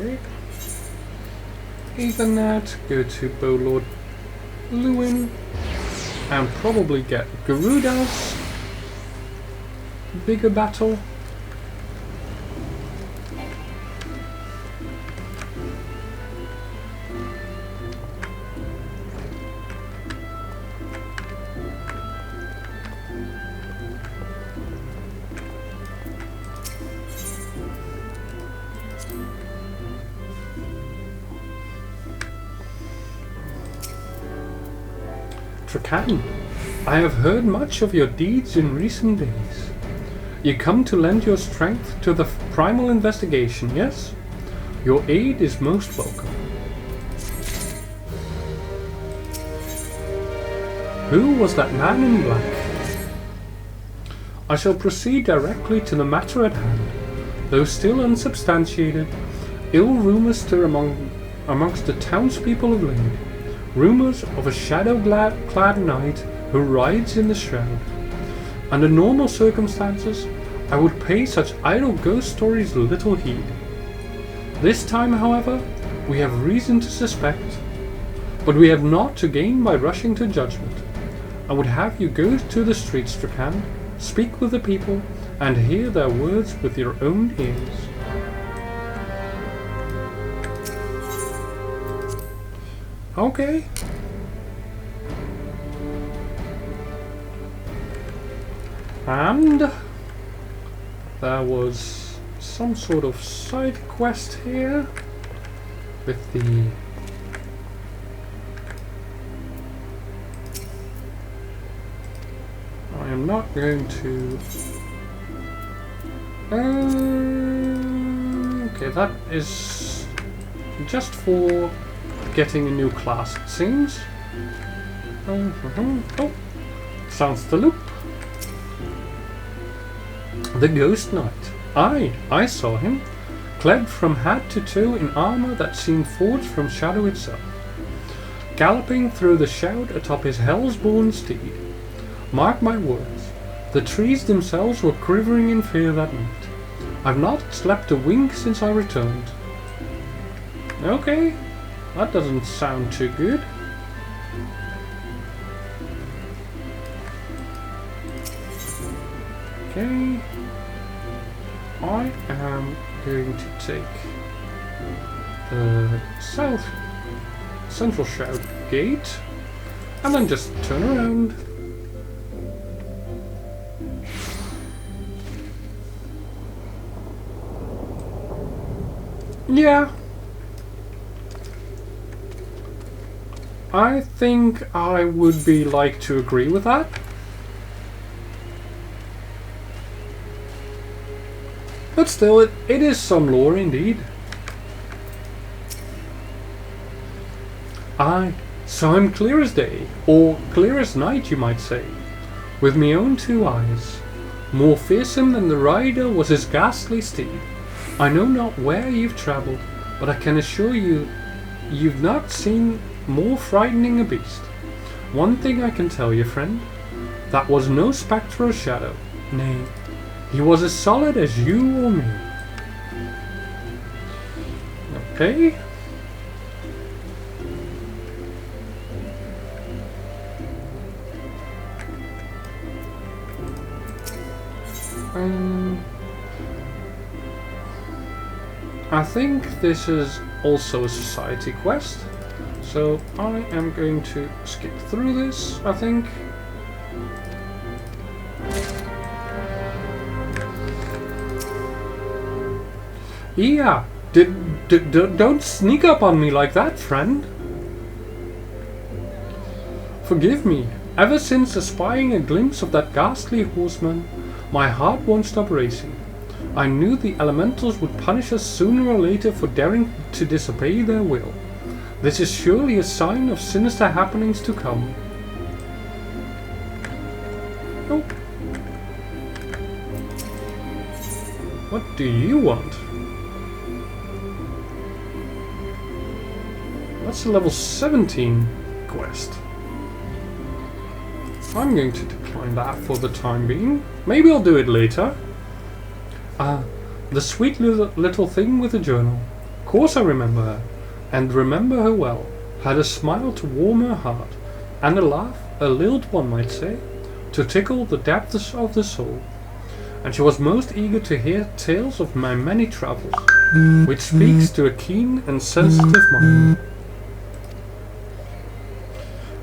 Okay. Even that, go to Bowlord Lewin and probably get Garuda's bigger battle. Trakan, I have heard much of your deeds in recent days. You come to lend your strength to the primal investigation, yes? Your aid is most welcome. Who was that man in black? I shall proceed directly to the matter at hand. Though still unsubstantiated, ill rumours stir amongst the townspeople of Lade. Rumours of a shadow-clad knight who rides in the shroud. Under normal circumstances, I would pay such idle ghost stories little heed. This time, however, we have reason to suspect, but we have naught to gain by rushing to judgment. I would have you go to the streets, Trakan, speak with the people, and hear their words with your own ears. Okay. And there was some sort of side quest here with the I am not going to okay, that is just for getting a new class, it seems. Oh, sounds the loop. The Ghost Knight. I saw him. clad from head to toe in armor that seemed forged from shadow itself, galloping through the shout atop his hell's-born steed. Mark my words, the trees themselves were quivering in fear that night. I've not slept a wink since I returned. Okay, that doesn't sound too good. Okay, I am going to take the south central shout gate and then just turn around. Yeah, I think I would be like to agree with that. But still, it is some lore indeed. Aye, so I'm clear as day, or clear as night you might say, with me own two eyes. More fearsome than the rider was his ghastly steed. I know not where you've travelled, but I can assure you, you've not seen more frightening a beast. One thing I can tell you, friend, that was no spectre or shadow. Nay, he was as solid as you or me. Okay. I think this is also a society quest, so I am going to skip through this, I think. Yeah, don't sneak up on me like that, friend. Forgive me, ever since espying a glimpse of that ghastly horseman, my heart won't stop racing. I knew the elementals would punish us sooner or later for daring to disobey their will. This is surely a sign of sinister happenings to come. Oh. What do you want? That's a level 17 quest. I'm going to decline that for the time being. Maybe I'll do it later. The sweet little thing with the journal. Of course I remember her, and remember her well. Had a smile to warm her heart, and a laugh, a lilt one might say, to tickle the depths of the soul. And she was most eager to hear tales of my many travels, which speaks to a keen and sensitive mind.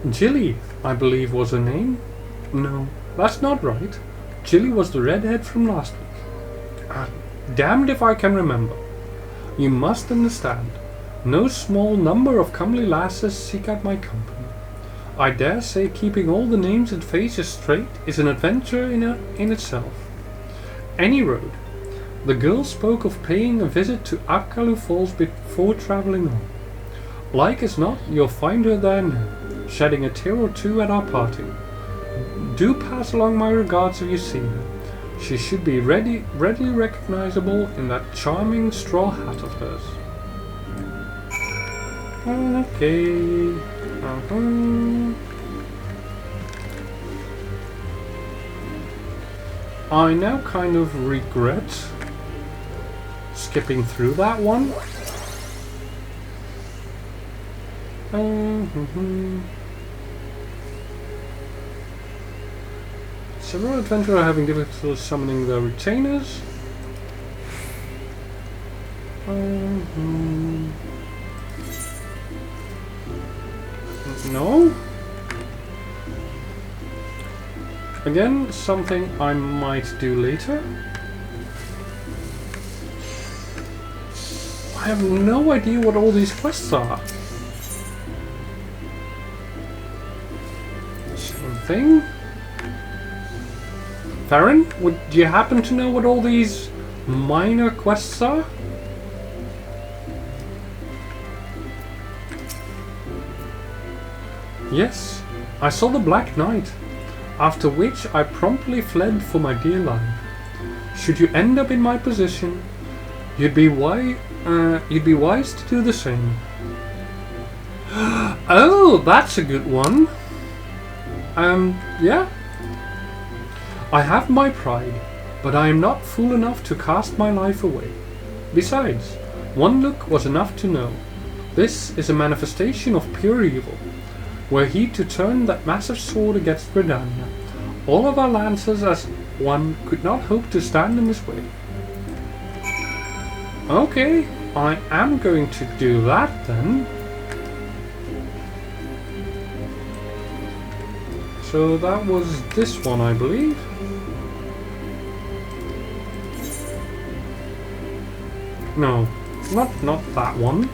Jilly, I believe was her name. No, that's not right. Jilly was the redhead from last week. Damned if I can remember. You must understand, no small number of comely lasses seek out my company. I dare say keeping all the names and faces straight is an adventure in itself. Any road. The girl spoke of paying a visit to Akalu Falls before travelling on. Like as not, you'll find her there now, shedding a tear or two at our parting. Do pass along my regards if you see her. She should be readily recognizable in that charming straw hat of hers. Okay. I now kind of regret skipping through that one. Several adventurers are having difficulty summoning their retainers. No? Again, something I might do later. I have no idea what all these quests are. Same thing. Farron, would you happen to know what all these minor quests are? Yes, I saw the Black Knight, after which I promptly fled for my dear life. Should you end up in my position, You'd be wise to do the same. Oh, that's a good one. Yeah. I have my pride, but I am not fool enough to cast my life away. Besides, one look was enough to know. This is a manifestation of pure evil. Were he to turn that massive sword against Gridania, all of our lancers as one could not hope to stand in his way. Okay, I am going to do that then. So that was this one, I believe. No, not that one.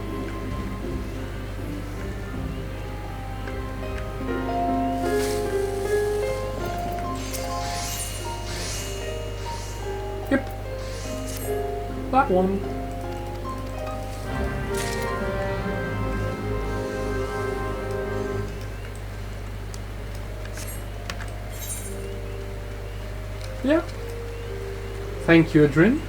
Yep, that one. Yeah. Thank you, Adrin.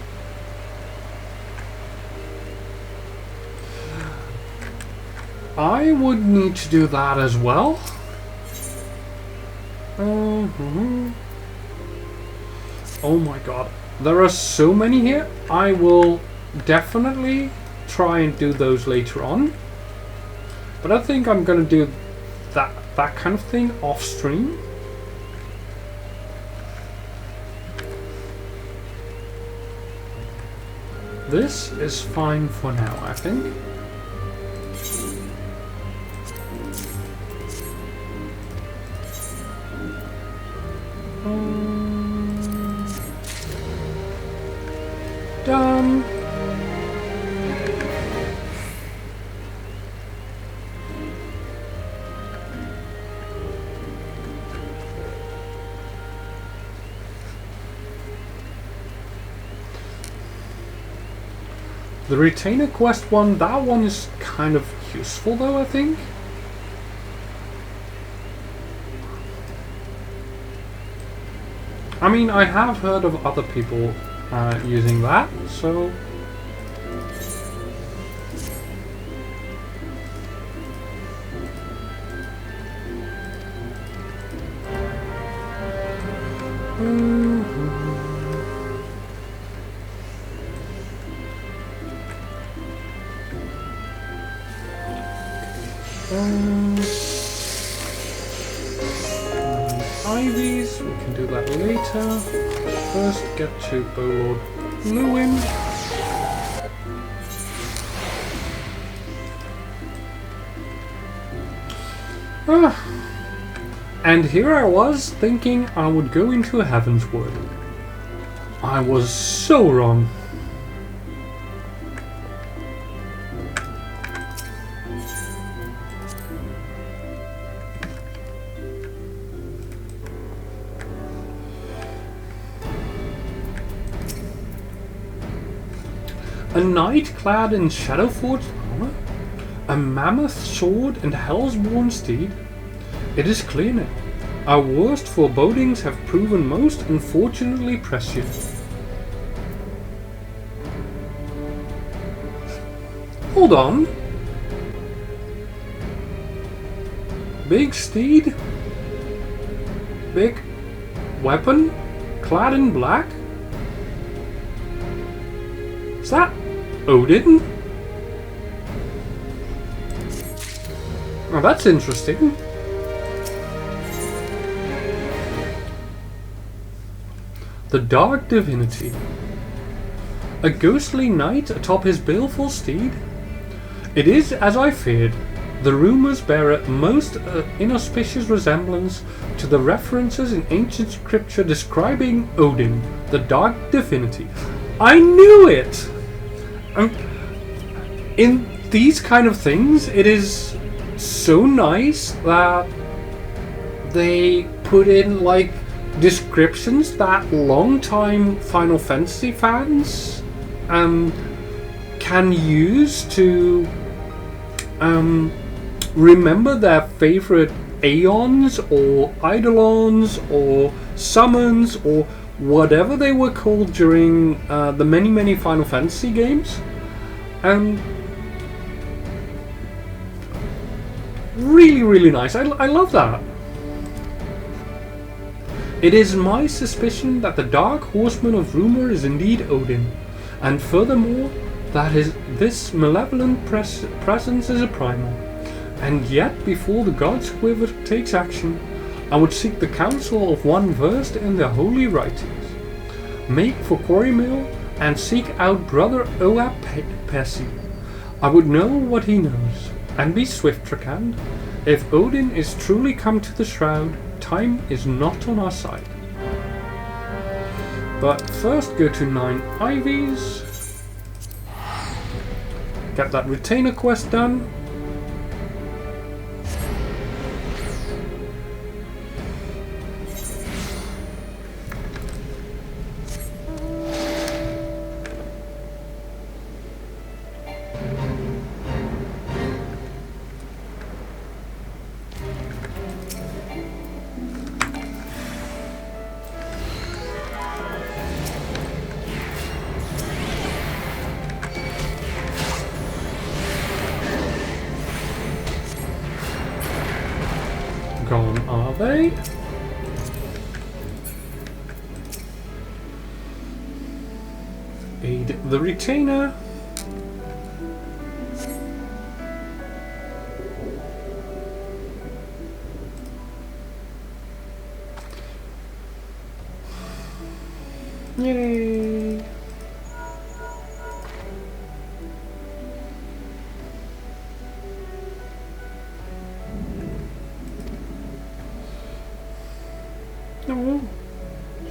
I would need to do that as well. Oh my god. There are so many here. I will definitely try and do those later on. But I think I'm going to do that kind of thing off stream. This is fine for now, I think. Done. The retainer quest one, that one is kind of useful though, I think. I mean, I have heard of other people using that, so... Ivies, we can do that later. First, get to Bowlord Lewin. And here I was thinking I would go into Heaven's Wood. I was so wrong. A knight clad in Shadowforged armor, a mammoth sword and Hellsborn steed. It is clear now. Our worst forebodings have proven most unfortunately prescient. Hold on. Big steed? Big weapon? Clad in black? Is that Odin? Oh, that's interesting. The Dark Divinity. A ghostly knight atop his baleful steed? It is as I feared. The rumours bear a most inauspicious resemblance to the references in ancient scripture describing Odin, the Dark Divinity. I knew it! In these kind of things, it is so nice that they put in like descriptions that long-time Final Fantasy fans can use to remember their favorite Aeons or Eidolons or summons or whatever they were called during the many Final Fantasy games. Really nice. I love that. It is my suspicion that the Dark Horseman of Rumor is indeed Odin, and furthermore, that this malevolent presence is a primal. And yet, before the God's Quiver takes action, I would seek the counsel of one versed in the holy writings. Make for Quarrymill and seek out Brother Oa Pessi. I would know what he knows, and be swift, Trakand. If Odin is truly come to the Shroud, time is not on our side. But first go to 9 Ivies. Get that retainer quest done. Gone are they? Aid the retainer. Yay! Oh,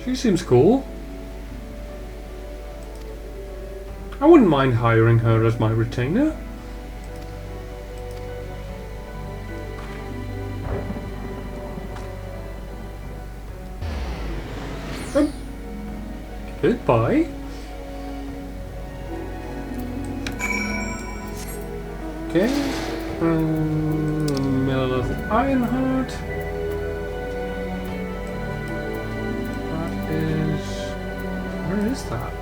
she seems cool. I wouldn't mind hiring her as my retainer. Goodbye. Okay. Middle of Ironheart. Where is that?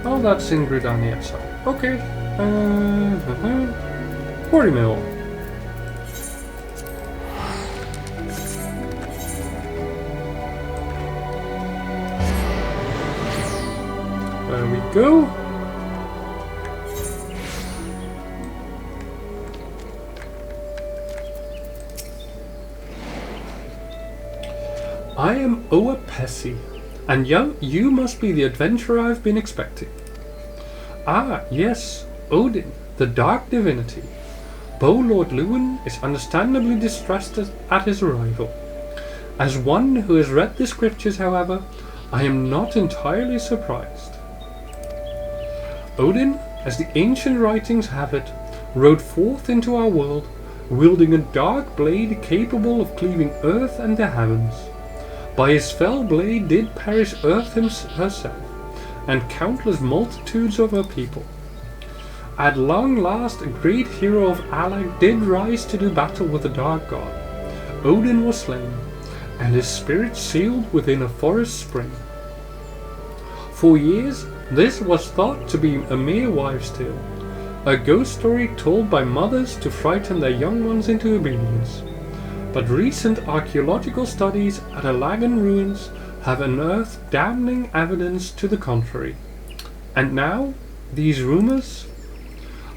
Oh, that's in Gridania, so okay. Quarrymill. There we go. I am Oa Pessi, and you must be the adventurer I've been expecting. Ah, yes, Odin, the dark divinity. Lord Lewin is understandably distressed at his arrival. As one who has read the scriptures, however, I am not entirely surprised. Odin, as the ancient writings have it, rode forth into our world, wielding a dark blade capable of cleaving earth and the heavens. By his fell blade did perish Earth herself, and countless multitudes of her people. At long last a great hero of Alag did rise to do battle with the dark god. Odin was slain, and his spirit sealed within a forest spring. For years this was thought to be a mere wives' tale, a ghost story told by mothers to frighten their young ones into obedience. But recent archaeological studies at Alagan ruins have unearthed damning evidence to the contrary. And now, these rumors?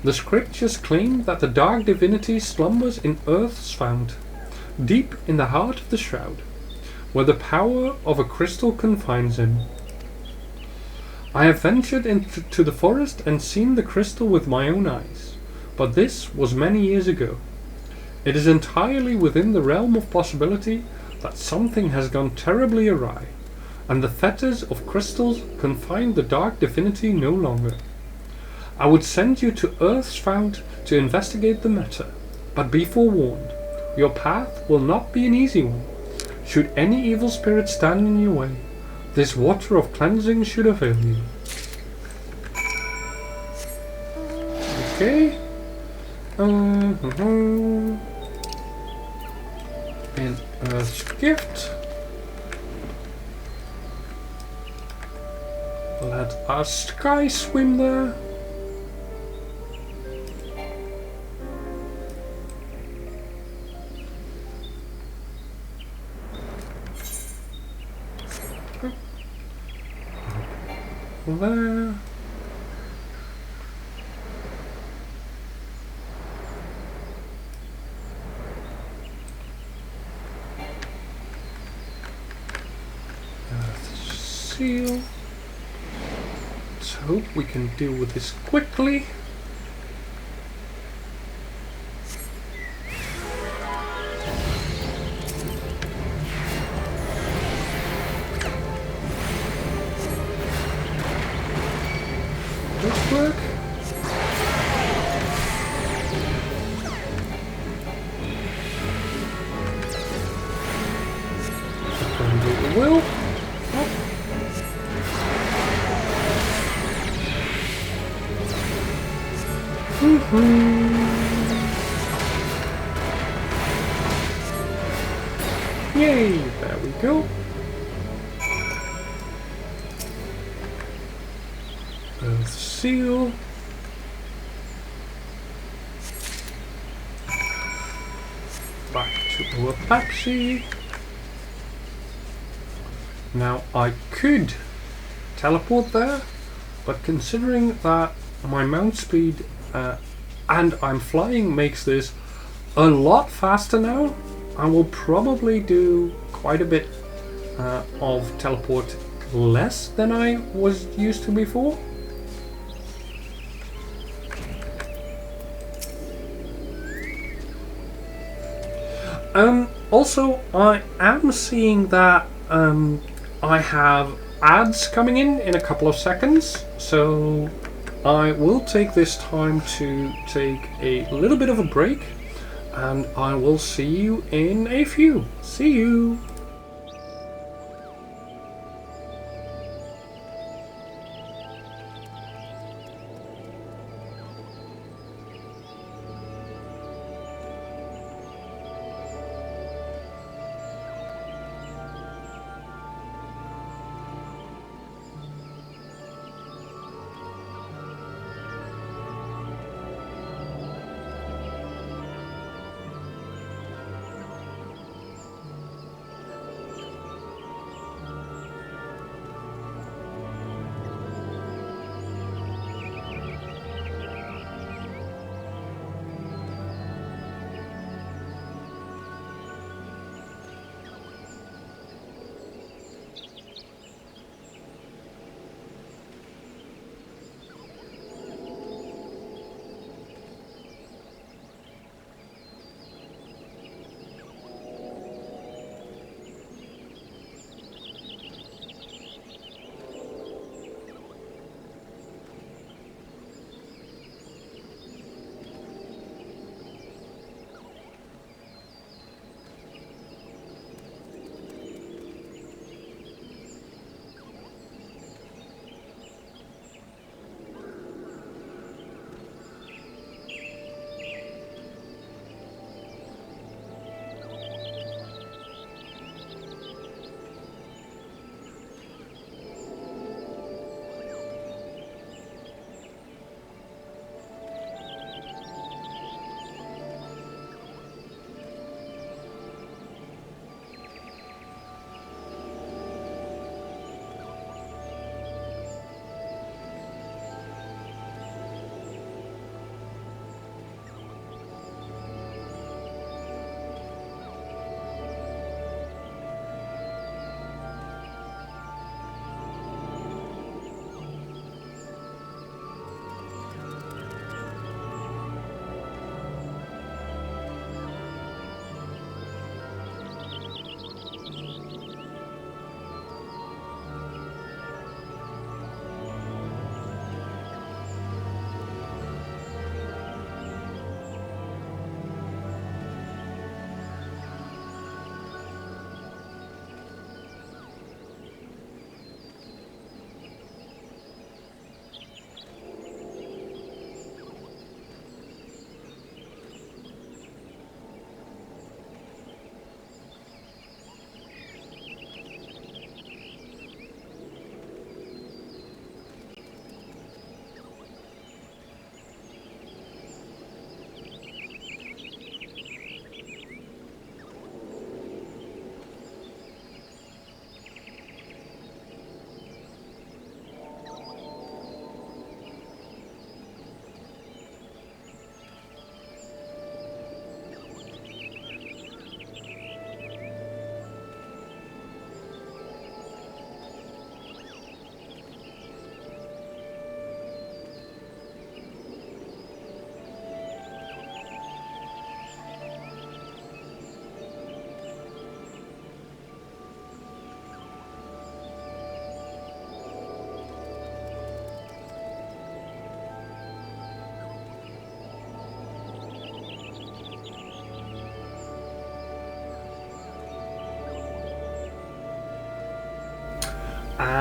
The scriptures claim that the dark divinity slumbers in Earth's fount, deep in the heart of the Shroud, where the power of a crystal confines him. I have ventured into the forest and seen the crystal with my own eyes, but this was many years ago. It is entirely within the realm of possibility that something has gone terribly awry, and the fetters of crystals confine the dark divinity no longer. I would send you to Earth's fount to investigate the matter, but be forewarned, your path will not be an easy one. Should any evil spirit stand in your way, this water of cleansing should avail you. Okay. In Earth's gift. Let us sky swim there. There. Seal. Let's hope we can deal with this quickly. This work? According to the will. Yay! There we go. Earth seal. Back to our Pepsi. Now I could teleport there, but considering that my mount speed and I'm flying makes this a lot faster now, I will probably do quite a bit of teleport less than I was used to before. Also, I am seeing that I have ads coming in a couple of seconds, so I will take this time to take a little bit of a break, and I will see you in a few. See you!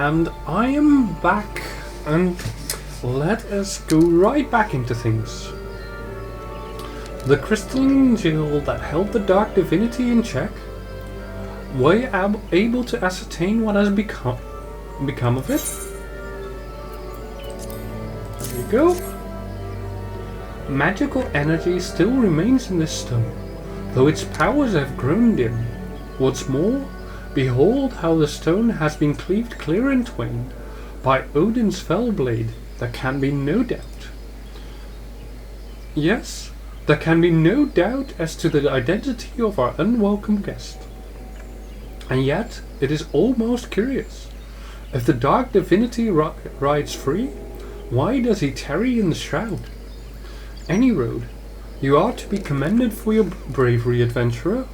And I am back, and let us go right back into things. The crystalline jewel that held the dark divinity in check. Were you able to ascertain what has become of it? There you go. Magical energy still remains in this stone, though its powers have grown dim. What's more, behold how the stone has been cleaved clear in twain by Odin's fell blade. There can be no doubt. Yes, there can be no doubt as to the identity of our unwelcome guest. And yet, it is almost curious. If the dark divinity rides free, why does he tarry in the shroud? Any road, you are to be commended for your bravery, adventurer.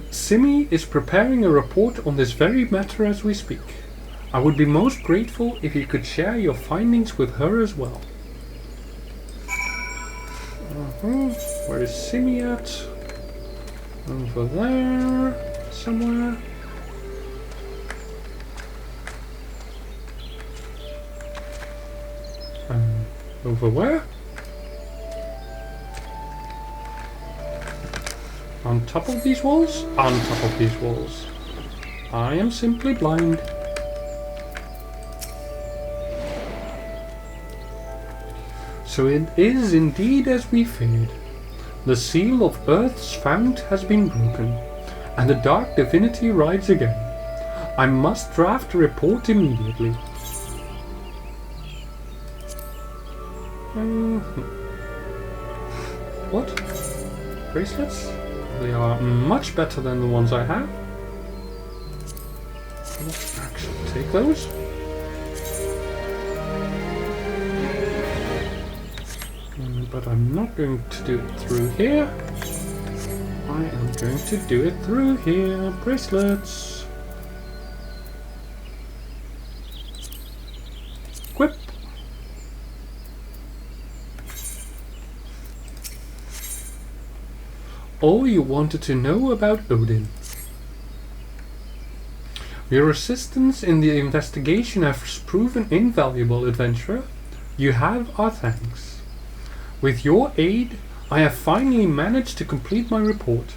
Simi is preparing a report on this very matter as we speak. I would be most grateful if you could share your findings with her as well. Where is Simi at? Over there, somewhere. Over where? On top of these walls? On top of these walls. I am simply blind. So it is indeed as we feared. The seal of Earth's fount has been broken, and the dark divinity rides again. I must draft a report immediately. What? Bracelets? They are much better than the ones I have. Let's actually take those. But I'm not going to do it through here. I am going to do it through here. Bracelets. Equip. All you wanted to know about Odin. Your assistance in the investigation has proven invaluable, adventurer. You have our thanks. With your aid, I have finally managed to complete my report.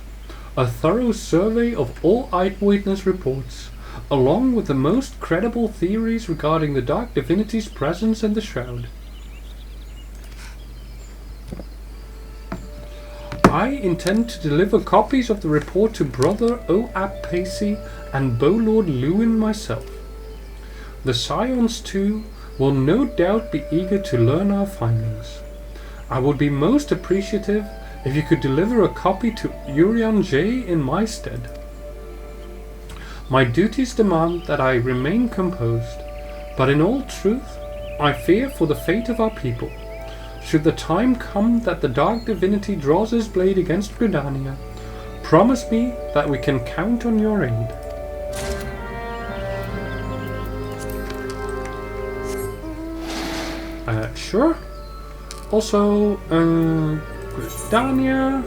A thorough survey of all eyewitness reports, along with the most credible theories regarding the dark divinity's presence in the shroud. I intend to deliver copies of the report to Brother Oap Pacey and Bowlord Lewin myself. The Scions, too, will no doubt be eager to learn our findings. I would be most appreciative if you could deliver a copy to Urian J in my stead. My duties demand that I remain composed, but in all truth, I fear for the fate of our people. Should the time come that the dark divinity draws his blade against Gridania, promise me that we can count on your aid. Sure. Also, Gridania.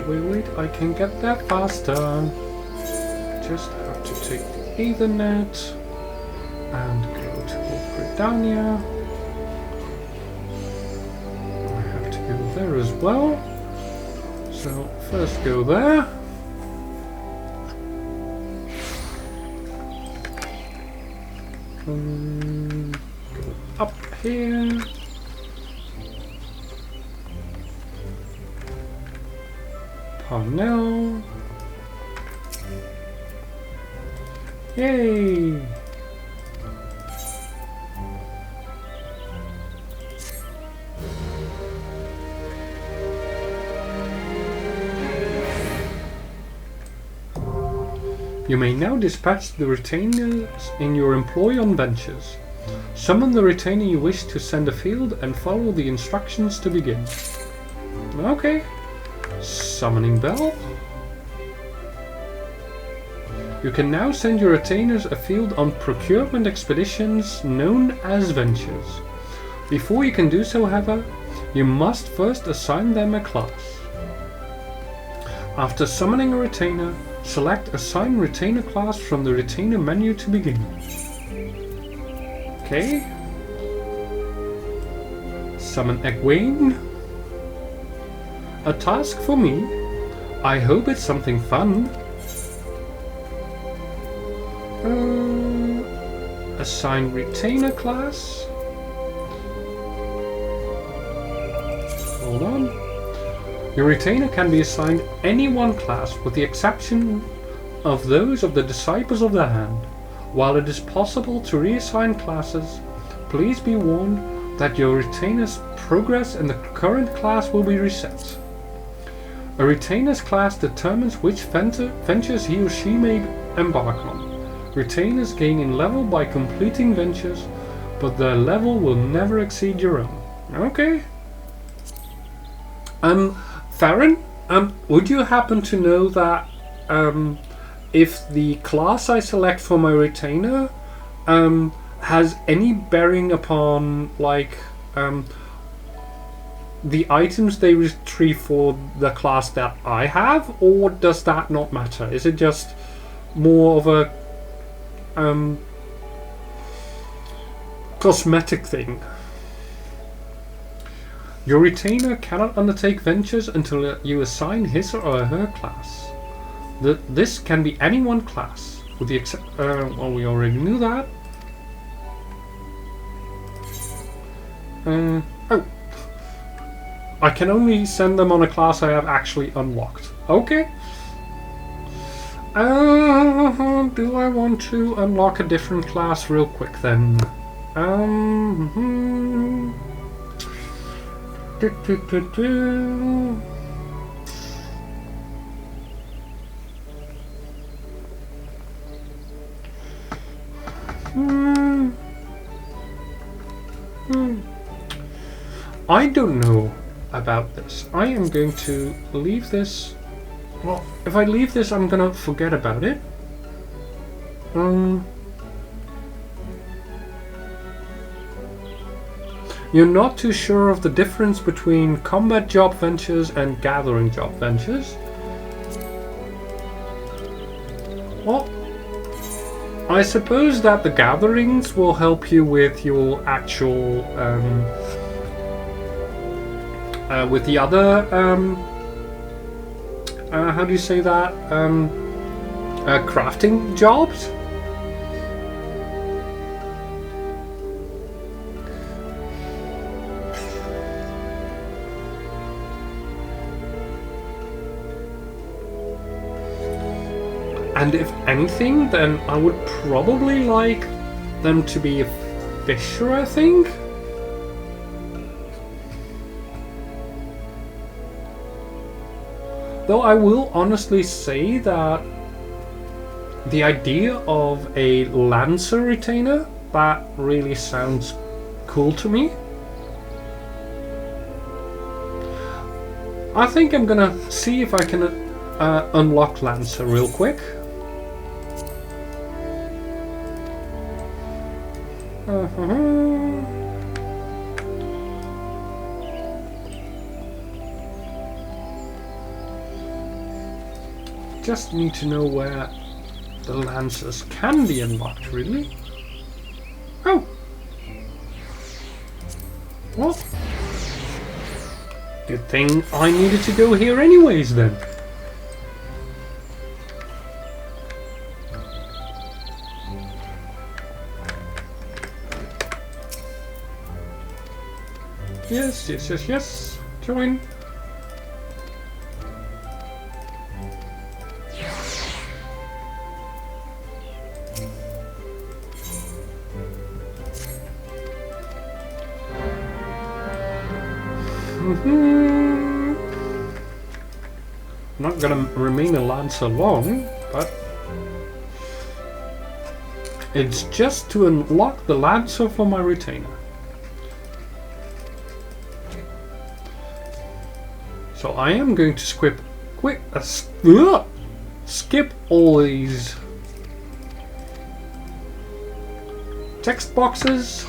Wait, I can get there faster. Just have to take the Ethernet and go to Gridania. I have to go there as well. So first go there. Go up here. Parnell. Yay! You may now dispatch the retainers in your employ on benches. Summon the retainer you wish to send afield and follow the instructions to begin. Okay. Summoning Bell. You can now send your retainers afield on procurement expeditions known as ventures. Before you can do so, however, you must first assign them a class. After summoning a retainer, select Assign Retainer Class from the Retainer menu to begin. Okay. Summon Egwene. A task for me. I hope it's something fun. Assign Retainer Class. Hold on. Your retainer can be assigned any one class with the exception of those of the Disciples of the Hand. While it is possible to reassign classes, please be warned that your retainer's progress in the current class will be reset. A retainer's class determines which ventures he or she may embark on. Retainers gain in level by completing ventures, but their level will never exceed your own. Okay. Farron, would you happen to know that if the class I select for my retainer has any bearing upon like the items they retrieve for the class that I have, or does that not matter? Is it just more of a cosmetic thing? Your retainer cannot undertake ventures until you assign his or her class. This can be any one class, with the well, we already knew that. Oh, I can only send them on a class I have actually unlocked. Okay. Do I want to unlock a different class real quick then? I don't know about this. I am going to leave this. Well, if I leave this, I'm gonna forget about it. You're not too sure of the difference between combat job ventures and gathering job ventures. Well, I suppose that the gatherings will help you with your actual, with the other, how do you say that, crafting jobs? And if anything, then I would probably like them to be a fisher, I think. Though I will honestly say that the idea of a Lancer retainer, that really sounds cool to me. I think I'm gonna see if I can unlock Lancer real quick. Just need to know where the Lancers can be unlocked, really. Oh! Well, good thing I needed to go here anyways then. Yes, yes, yes, yes. Join. Not gonna remain a Lancer long, but it's just to unlock the Lancer for my retainer. So I am going to skip all these text boxes.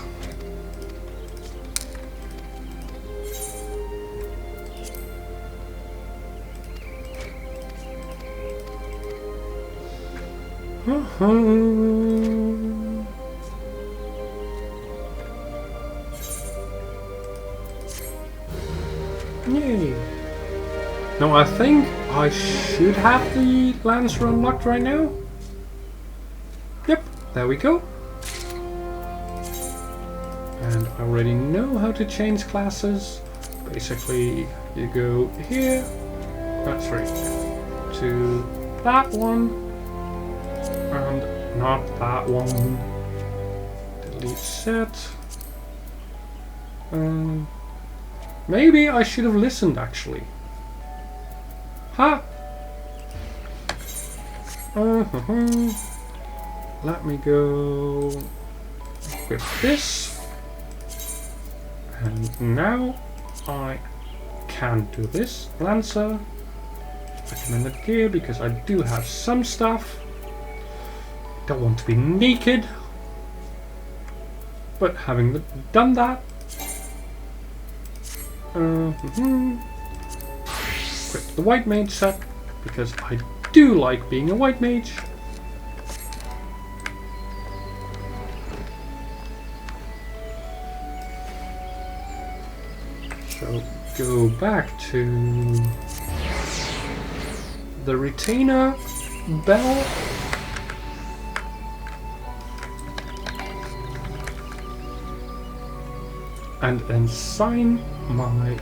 Yay. Now I think I should have the Lancer unlocked right now. Yep, there we go. And I already know how to change classes. Basically, you go here, that's right, to that one, and not that one. Delete set. Maybe I should have listened actually. Ha! Let me go with this. And now I can do this. Lancer. Recommended gear because I do have some stuff. Don't want to be naked. But having done that. Equip the white mage set because I do like being a white mage. So go back to the retainer bell. And assign my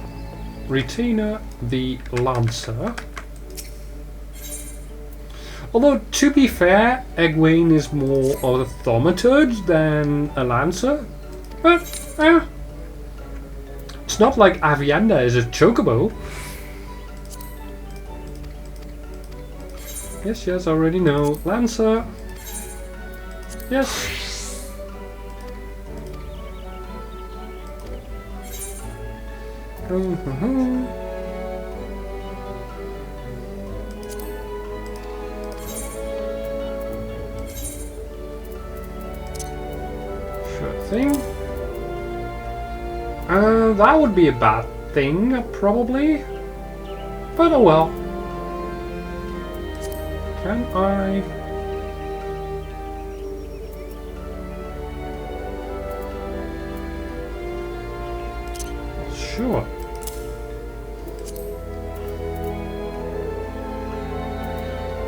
retainer the Lancer. Although, to be fair, Egwene is more of a thaumaturge than a Lancer. But, it's not like Avienda is a chocobo. Yes, I already know. Lancer. Yes. Sure thing. That would be a bad thing, probably. But oh well. Can I... Sure.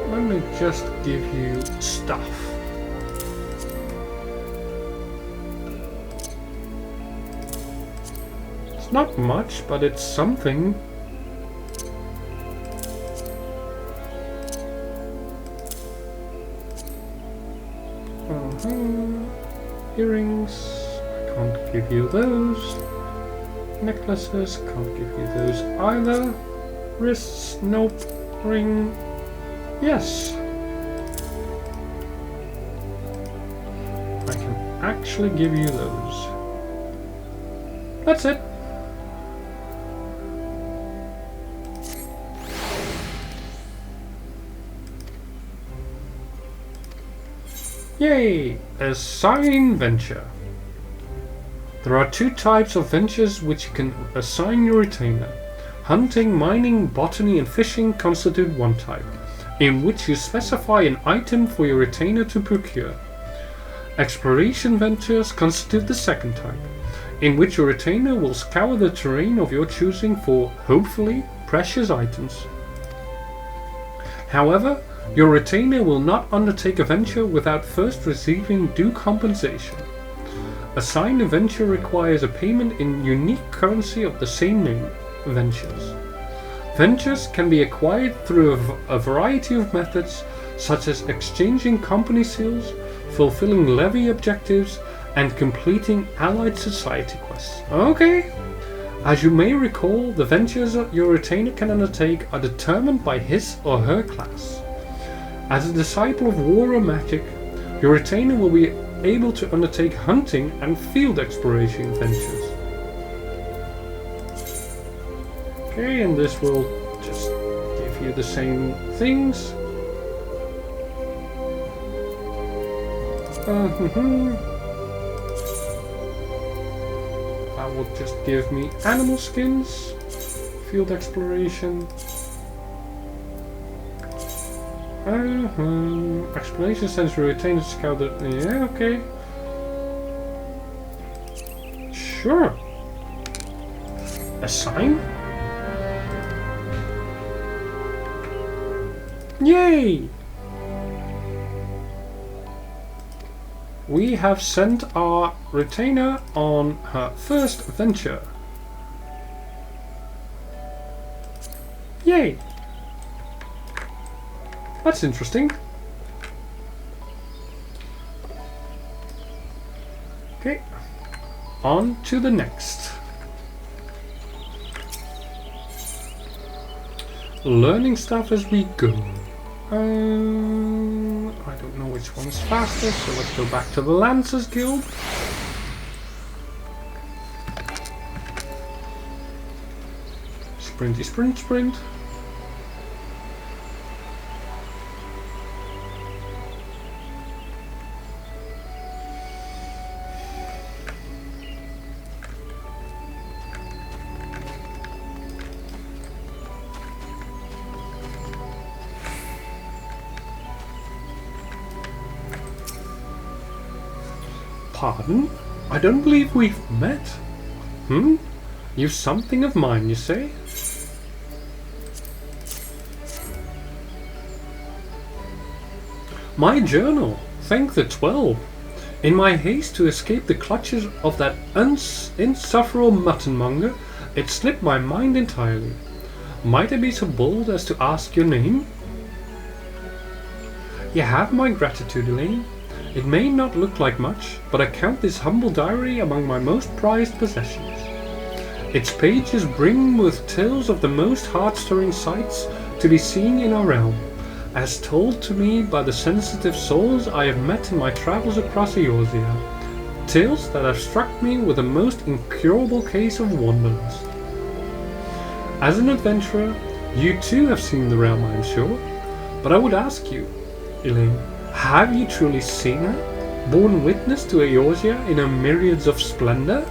Let me just give you stuff. It's not much, but it's something. Earrings, I can't give you those. Necklaces, can't give you those either. Wrists, nope. Ring, yes. I can actually give you those. That's it. Yay! Assign venture. There are two types of ventures which you can assign your retainer. Hunting, mining, botany and fishing constitute one type, in which you specify an item for your retainer to procure. Exploration ventures constitute the second type, in which your retainer will scour the terrain of your choosing for, hopefully, precious items. However, your retainer will not undertake a venture without first receiving due compensation. Assign a venture requires a payment in unique currency of the same name, ventures. Ventures can be acquired through a variety of methods, such as exchanging company seals, fulfilling levy objectives, and completing allied society quests. Okay. As you may recall, the ventures your retainer can undertake are determined by his or her class. As a disciple of war or magic, your retainer will be able to undertake hunting and field exploration ventures. Okay, and this will just give you the same things. That will just give me animal skins, field exploration, exploration century retains a scout. Yeah, okay, sure. A sign? Yay! We have sent our retainer on her first venture. Yay! That's interesting. Okay, on to the next. Learning stuff as we go. I don't know which one is faster, so let's go back to the Lancers Guild. Sprinty, sprint, sprint. Pardon? I don't believe we've met. You've something of mine, you say? My journal, thank the 12. In my haste to escape the clutches of that insufferable muttonmonger, it slipped my mind entirely. Might I be so bold as to ask your name? You have my gratitude, Elaine. It may not look like much, but I count this humble diary among my most prized possessions. Its pages brim with tales of the most heart-stirring sights to be seen in our realm, as told to me by the sensitive souls I have met in my travels across Eorzea. Tales that have struck me with a most incurable case of wanderlust. As an adventurer, you too have seen the realm, I am sure, but I would ask you, Elaine, have you truly seen her, borne witness to Eorzea in her myriads of splendor?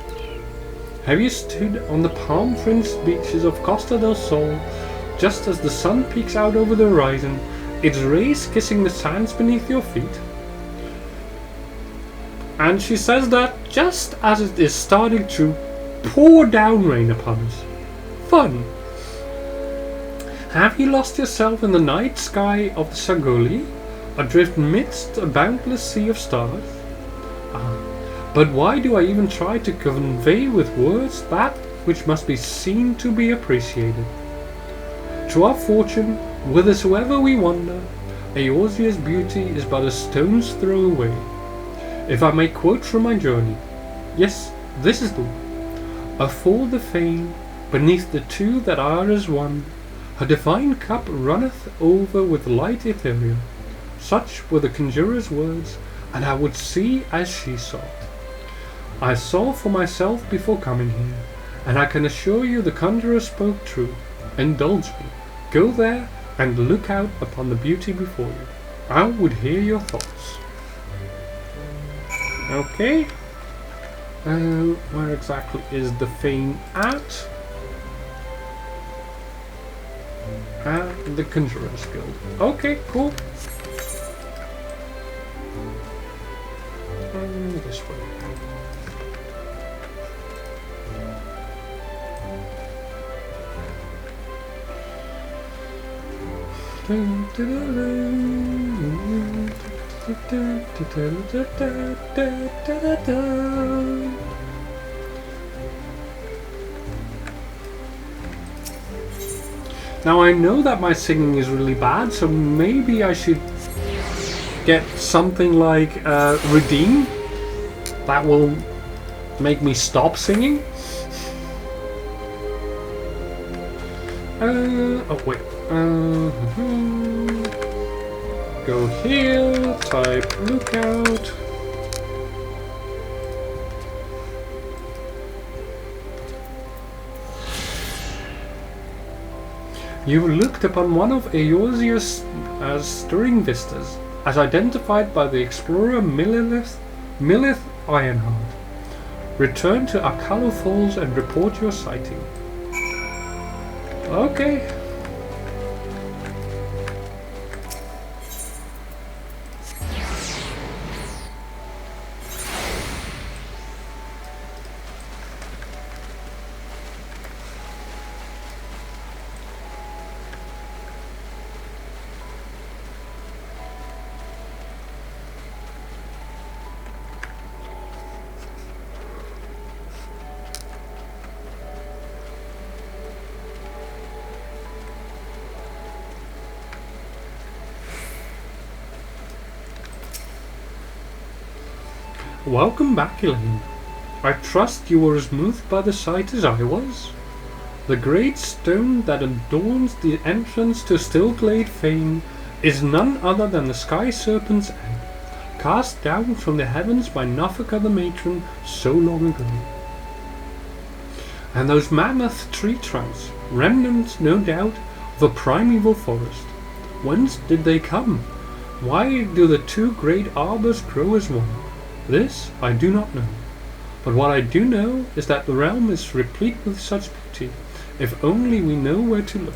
Have you stood on the palm-fringed beaches of Costa del Sol, just as the sun peeks out over the horizon, its rays kissing the sands beneath your feet? And she says that just as it is starting to pour down rain upon us. Fun! Have you lost yourself in the night sky of the Sagoli, adrift midst a boundless sea of stars? But why do I even try to convey with words that which must be seen to be appreciated? To our fortune, whithersoever we wander, Eorzea's beauty is but a stone's throw away. If I may quote from my journey, yes, this is the one. Afore the fane, beneath the two that are as one, her divine cup runneth over with light ethereal. Such were the conjurer's words, and I would see as she saw. I saw for myself before coming here, and I can assure you the conjurer spoke true. Indulge me. Go there and look out upon the beauty before you. I would hear your thoughts. Okay. Where exactly is the fane at? At the Conjurer's Guild. Okay, cool. This way. Now I know that my singing is really bad, so maybe I should get something like Redeem that will make me stop singing. Oh wait. Go here, type lookout. You looked upon one of Eorzea's stirring vistas, as identified by the explorer Millith Ironheart. Return to Akalo Falls and report your sighting. Okay. Welcome back, Elaine. I trust you were as moved by the sight as I was. The great stone that adorns the entrance to Stillglade Fane is none other than the Sky Serpent's egg, cast down from the heavens by Nafaka the Matron so long ago. And those mammoth tree trunks, remnants no doubt of a primeval forest. Whence did they come? Why do the two great arbors grow as one? This I do not know, but what I do know is that the realm is replete with such beauty, if only we know where to look.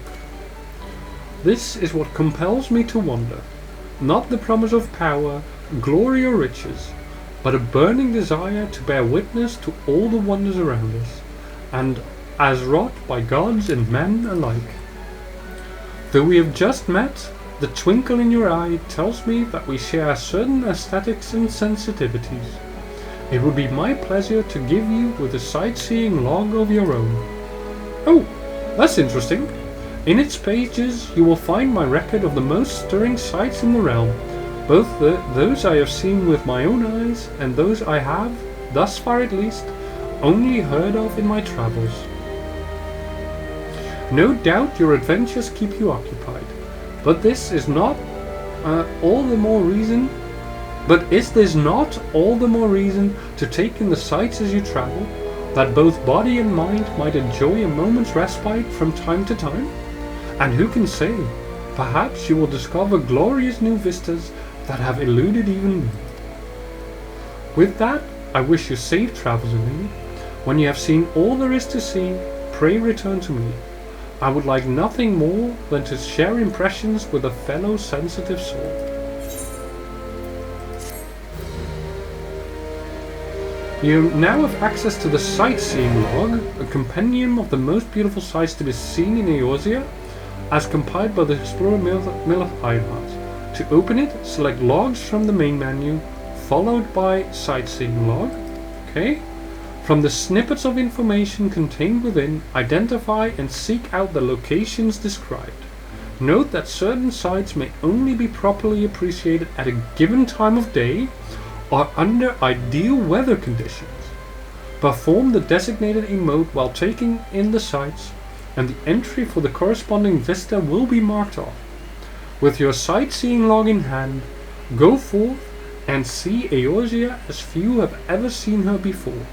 This is what compels me to wander, not the promise of power, glory or riches, but a burning desire to bear witness to all the wonders around us, and as wrought by gods and men alike. Though we have just met, the twinkle in your eye tells me that we share certain aesthetics and sensitivities. It would be my pleasure to give you with a sightseeing log of your own. Oh, that's interesting. In its pages you will find my record of the most stirring sights in the realm, both those I have seen with my own eyes and those I have, thus far at least, only heard of in my travels. No doubt your adventures keep you occupied. But this is not all the more reason. But is this not all the more reason to take in the sights as you travel, that both body and mind might enjoy a moment's respite from time to time? And who can say? Perhaps you will discover glorious new vistas that have eluded even me. With that, I wish you safe travels, Elaine. When you have seen all there is to see, pray return to me. I would like nothing more than to share impressions with a fellow sensitive soul. You now have access to the Sightseeing Log, a compendium of the most beautiful sights to be seen in Eorzea, as compiled by the explorer Millith Ironheart. To open it, select Logs from the main menu, followed by Sightseeing Log. Okay. From the snippets of information contained within, identify and seek out the locations described. Note that certain sites may only be properly appreciated at a given time of day or under ideal weather conditions. Perform the designated emote while taking in the sights, and the entry for the corresponding vista will be marked off. With your sightseeing log in hand, go forth and see Eorzea as few have ever seen her before.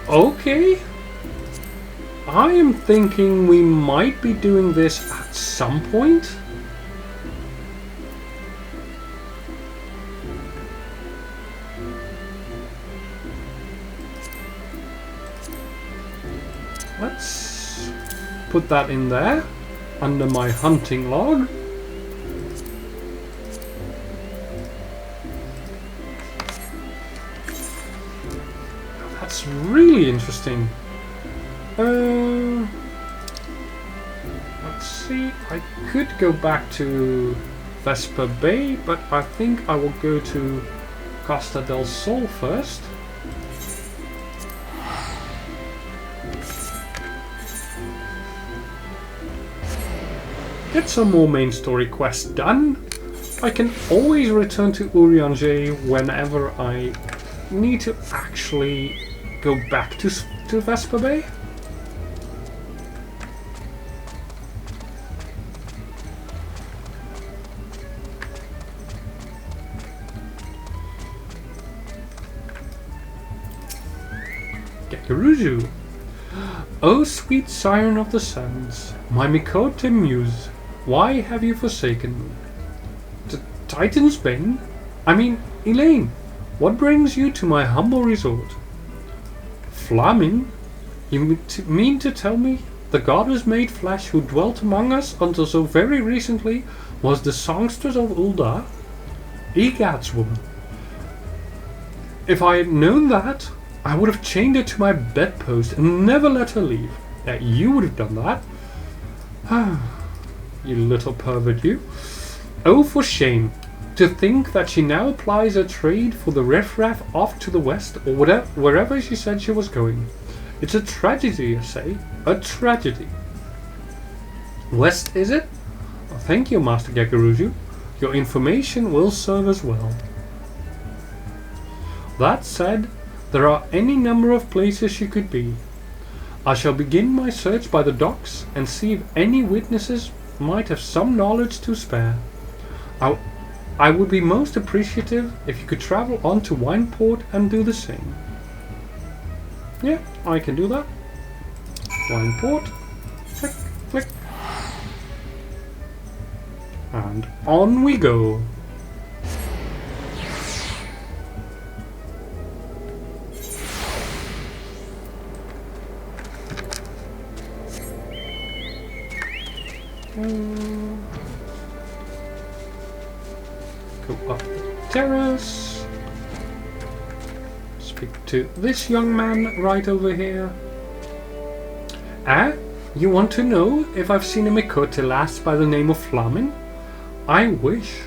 Okay, I am thinking we might be doing this at some point. Let's put that in there under my hunting log. That's really interesting. Let's see, I could go back to Vesper Bay, but I think I will go to Costa del Sol first. Get some more main story quests done. I can always return to Urianger whenever I need to actually go back to Vesper Bay. Gekuruju. O sweet siren of the sands, my Mikote muse, why have you forsaken me? Titan's Bane? I mean, Elaine, what brings you to my humble resort? Flamin? You mean to tell me the goddess made flesh who dwelt among us until so very recently was the songstress of Ul'dah? Egad's woman. If I had known that, I would have chained her to my bedpost and never let her leave. Yeah, you would have done that. You little pervert, you. Oh, for shame. To think that she now applies her trade for the riffraff off to the west, or wherever she said she was going. It's a tragedy, I say. A tragedy. West, is it? Oh, thank you, Master Gekuruju. Your information will serve us well. That said, there are any number of places she could be. I shall begin my search by the docks and see if any witnesses might have some knowledge to spare. I would be most appreciative if you could travel on to Wineport and do the same. Yeah, I can do that. Wineport. Click, click. And on we go. Go up the terrace. Speak to this young man right over here. Ah, you want to know if I've seen a Mikote lass by the name of Flamin? I wish.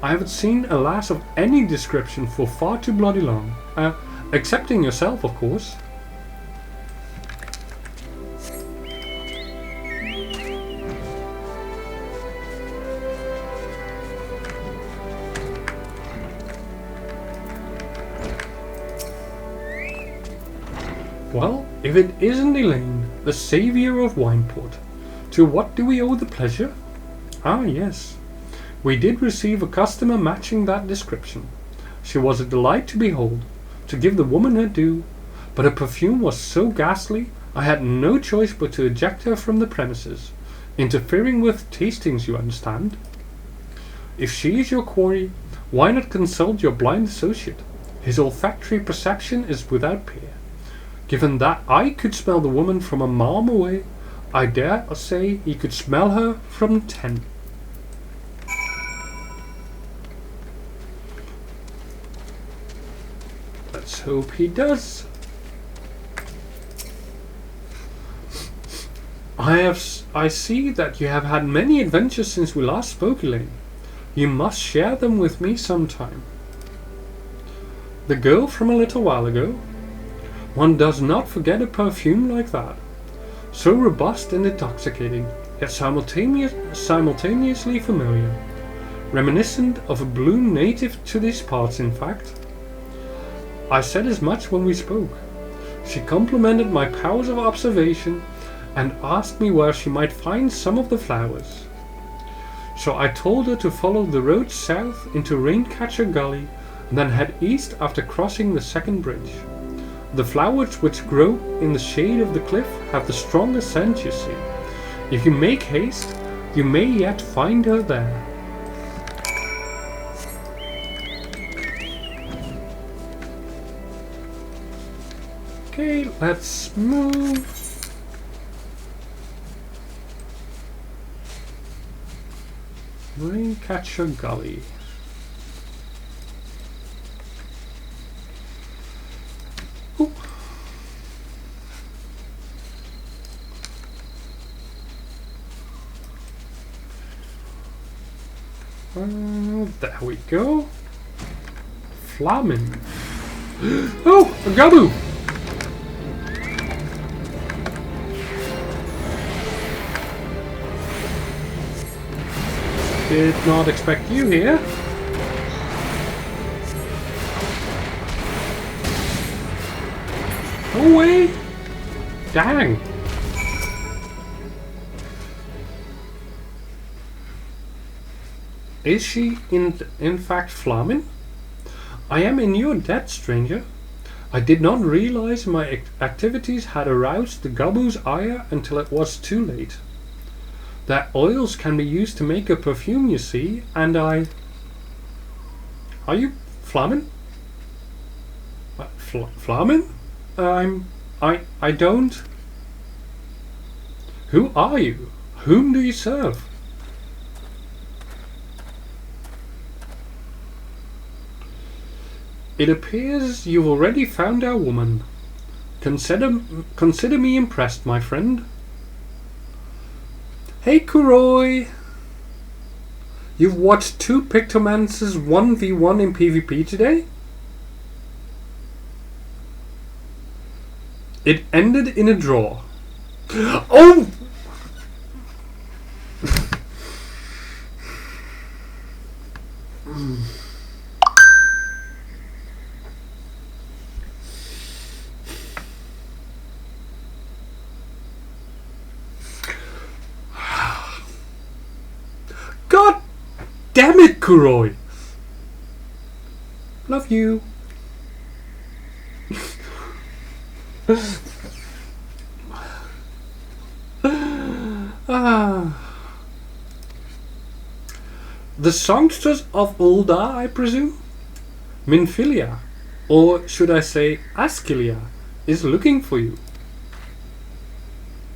I haven't seen a lass of any description for far too bloody long. Excepting yourself, of course. Well, if it isn't Elaine, the saviour of Wineport, to what do we owe the pleasure? Ah, yes. We did receive a customer matching that description. She was a delight to behold, to give the woman her due, but her perfume was so ghastly I had no choice but to eject her from the premises, interfering with tastings, you understand. If she is your quarry, why not consult your blind associate? His olfactory perception is without peer. Given that I could smell the woman from a mile away, I dare say he could smell her from 10. Let's hope he does. I see that you have had many adventures since we last spoke, Elaine. You must share them with me sometime. The girl from a little while ago? One does not forget a perfume like that. So robust and intoxicating, yet simultaneously familiar. Reminiscent of a bloom native to these parts, in fact. I said as much when we spoke. She complimented my powers of observation and asked me where she might find some of the flowers. So I told her to follow the road south into Raincatcher Gully and then head east after crossing the second bridge. The flowers which grow in the shade of the cliff have the strongest scent, you see. If you make haste, you may yet find her there. Okay, let's move. Raincatcher Gully. Ooh. There we go. Flamin. Oh, a Gabu! Did not expect you here. No way! Dang! Is she in fact Flamin? I am in your debt, stranger. I did not realize my activities had aroused the Gabu's ire until it was too late. Their oils can be used to make a perfume, you see, and I... Are you Flamin? Flamin? I don't... Who are you? Whom do you serve? It appears you've already found our woman. Consider me impressed, my friend. Hey, Kuroi! You've watched two Pictomancers 1v1 in PvP today? It ended in a draw. Oh! God damn it, Kuroi! Love you. The songstress of Ulda, I presume? Minfilia, or should I say Ascilia, is looking for you.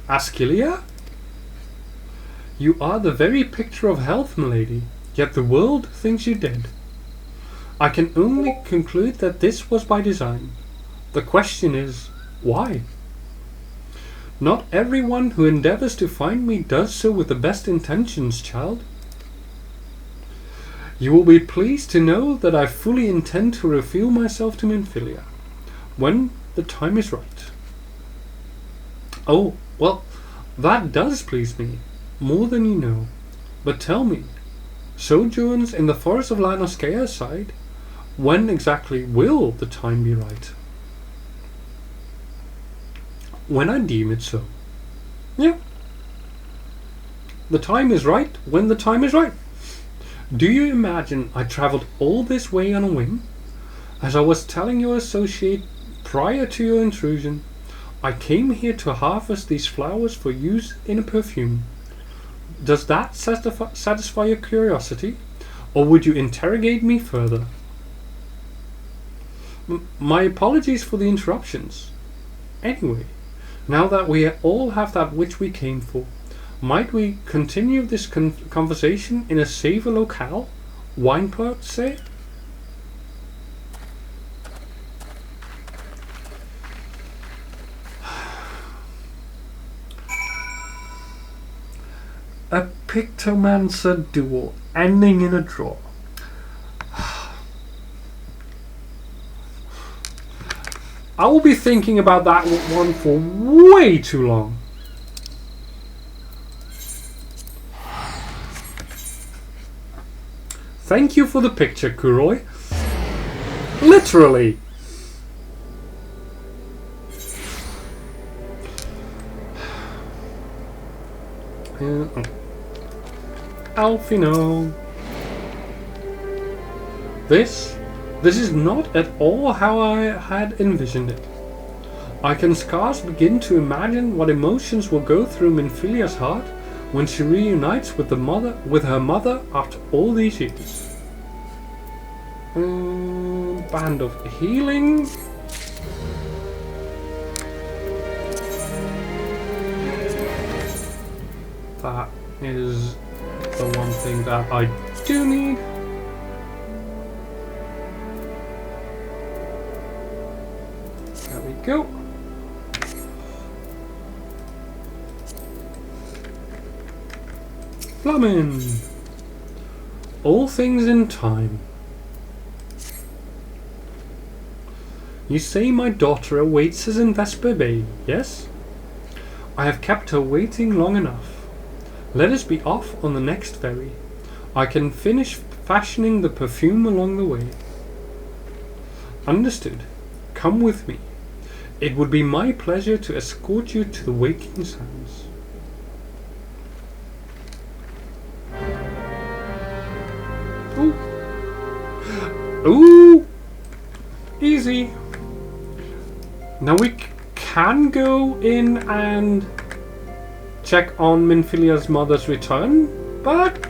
Ascilia? You are the very picture of health, milady, yet the world thinks you dead. I can only conclude that this was by design. The question is, why? Not everyone who endeavors to find me does so with the best intentions, child. You will be pleased to know that I fully intend to reveal myself to Minfilia, when the time is right. Oh, well, that does please me, more than you know. But tell me, sojourns in the forest of Lanoskea aside, when exactly will the time be right? When I deem it so. Yeah. The time is right when the time is right. Do you imagine I travelled all this way on a whim? As I was telling your associate prior to your intrusion, I came here to harvest these flowers for use in a perfume. Does that satisfy your curiosity, or would you interrogate me further? My apologies for the interruptions. Anyway, now that we all have that which we came for, might we continue this conversation in a safer locale? Wineport, say? A Pictomancer duel ending in a draw. I will be thinking about that one for way too long. Thank you for the picture, Kuroi. Literally. Alfino. This is not at all how I had envisioned it. I can scarce begin to imagine what emotions will go through Minfilia's heart when she reunites with her mother after all these years. Band of healing. That is the one thing that I do need. There we go. Flamin. All things in time. You say my daughter awaits us in Vesper Bay, yes? I have kept her waiting long enough. Let us be off on the next ferry. I can finish fashioning the perfume along the way. Understood. Come with me. It would be my pleasure to escort you to the Waking Sands. Ooh. Ooh! Easy. Now we can go in and check on Minfilia's mother's return, but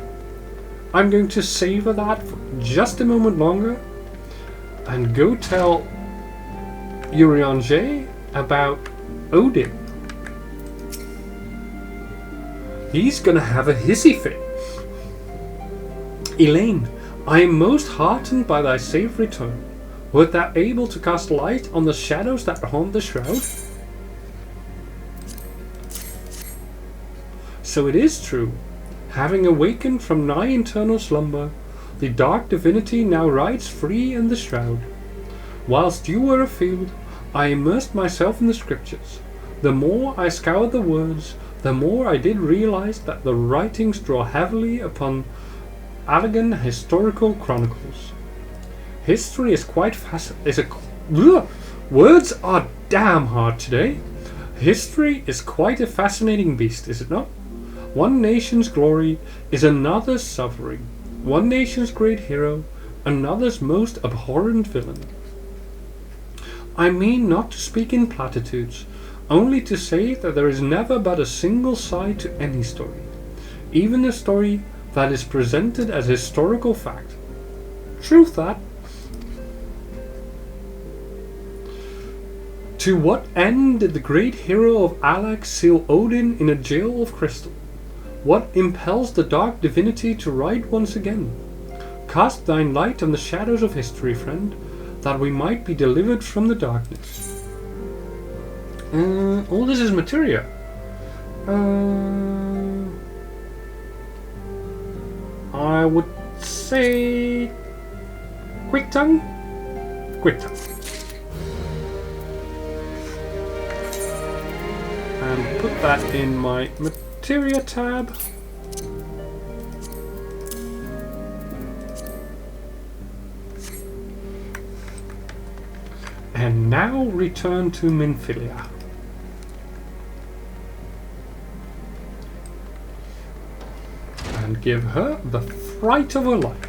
I'm going to savor that for just a moment longer and go tell Urianger about Odin. He's gonna have a hissy fit. Elaine, I am most heartened by thy safe return. Wert thou able to cast light on the shadows that haunt the shroud? So it is true. Having awakened from nigh eternal slumber, the dark divinity now rides free in the shroud. Whilst you were afield, I immersed myself in the scriptures. The more I scoured the words, the more I did realize that the writings draw heavily upon Allegan historical chronicles. History is quite words are damn hard today. History is quite a fascinating beast, is it not? One nation's glory is another's suffering. One nation's great hero, another's most abhorrent villain. I mean not to speak in platitudes, only to say that there is never but a single side to any story, even a story that is presented as historical fact. Truth that. To what end did the great hero of Alak seal Odin in a jail of crystal? What impels the dark divinity to ride once again? Cast thine light on the shadows of history, friend, that we might be delivered from the darkness. All this is materia. I would say quick tongue. And put that in my materia tab. And now return to Minfilia. And give her the fright of her life.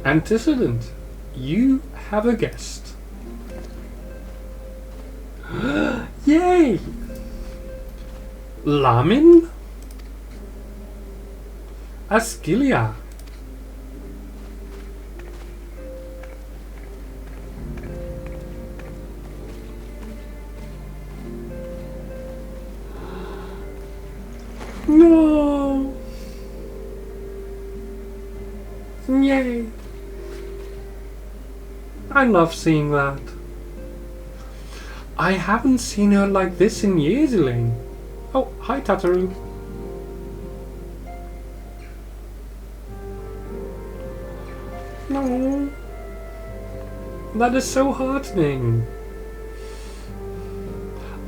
Antecedent, you have a guest. Yay! Lamin? Ascilia. No! Yay! I love seeing that. I haven't seen her like this in years, Elaine. Oh, hi, Tataru. No. That is so heartening.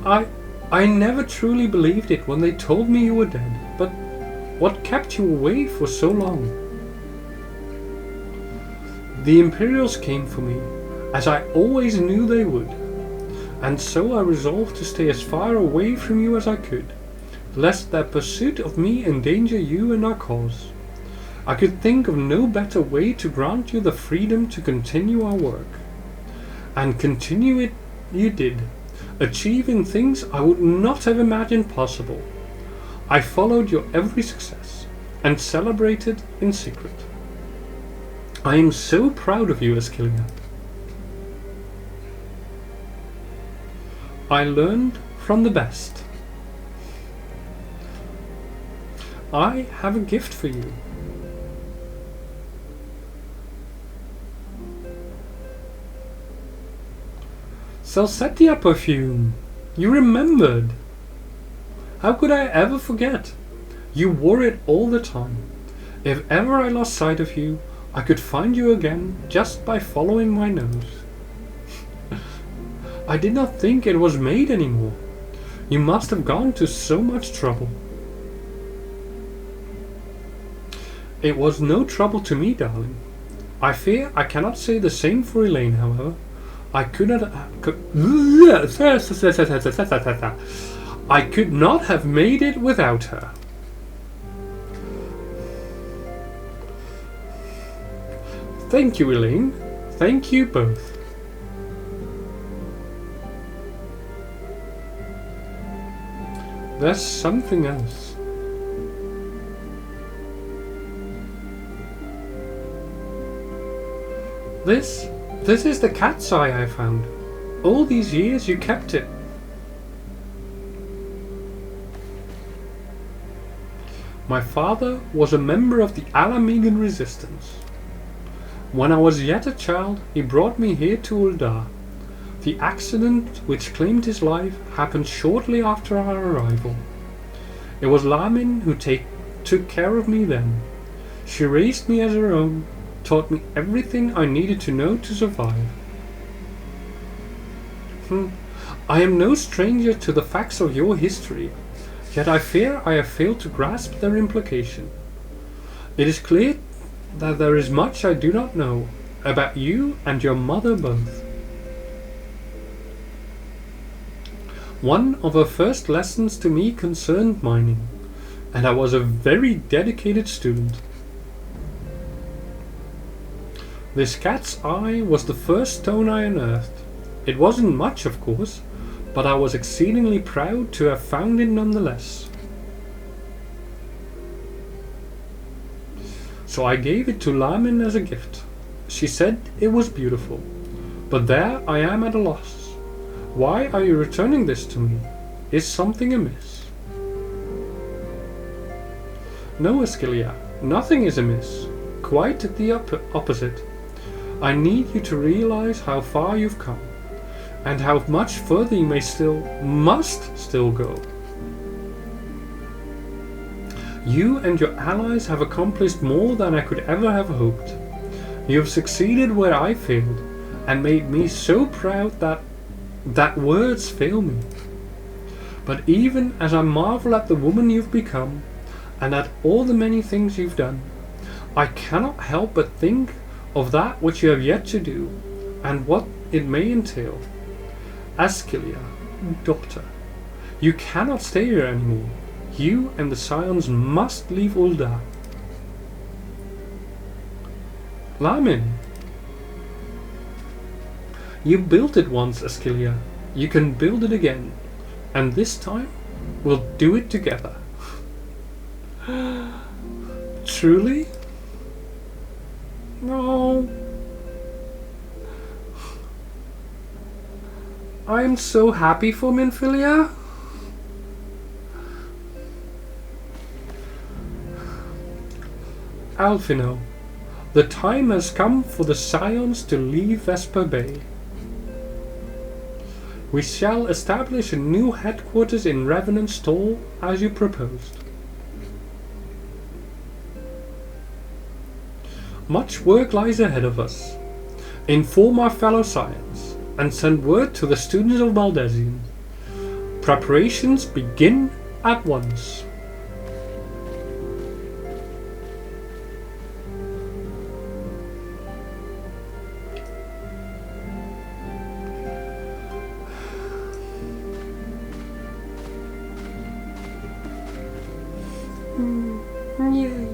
I never truly believed it when they told me you were dead, but what kept you away for so long? The Imperials came for me, as I always knew they would, and so I resolved to stay as far away from you as I could, lest their pursuit of me endanger you and our cause. I could think of no better way to grant you the freedom to continue our work. And continue it you did, achieving things I would not have imagined possible. I followed your every success, and celebrated in secret. I am so proud of you, Ascilia. I learned from the best. I have a gift for you. Salsettia perfume. You remembered. How could I ever forget? You wore it all the time. If ever I lost sight of you, I could find you again just by following my nose. I did not think it was made anymore. You must have gone to so much trouble. It was no trouble to me, darling. I fear I cannot say the same for Elaine, however. I could not have made it without her. Thank you, Elaine. Thank you both. There's something else. This is the cat's eye I found. All these years you kept it. My father was a member of the Alamegan resistance. When I was yet a child, he brought me here to Uldar. The accident which claimed his life happened shortly after our arrival. It was Lamin who took care of me then. She raised me as her own, taught me everything I needed to know to survive. I am no stranger to the facts of your history, yet I fear I have failed to grasp their implication. It is clear that there is much I do not know about you and your mother both. One of her first lessons to me concerned mining, and I was a very dedicated student. This cat's eye was the first stone I unearthed. It wasn't much, of course, but I was exceedingly proud to have found it nonetheless. So I gave it to Lamin as a gift. She said it was beautiful, but there I am at a loss. Why are you returning this to me? Is something amiss? No, Ascilia, nothing is amiss. Quite the opposite. I need you to realize how far you've come, and how much further you must still go. You and your allies have accomplished more than I could ever have hoped. You have succeeded where I failed, and made me so proud that words fail me. But even as I marvel at the woman you've become, and at all the many things you've done, I cannot help but think of that which you have yet to do, and what it may entail. Ascilia, daughter, you cannot stay here anymore. You and the Scions must leave Uldar. Lamin, you built it once, Ascilia. You can build it again, and this time we'll do it together. Truly? No. I'm so happy for Minfilia. Alphino, the time has come for the Scions to leave Vesper Bay. We shall establish a new headquarters in Revenant Stall as you proposed. Much work lies ahead of us. Inform our fellow Scions and send word to the students of Maldesion. Preparations begin at once. Yay.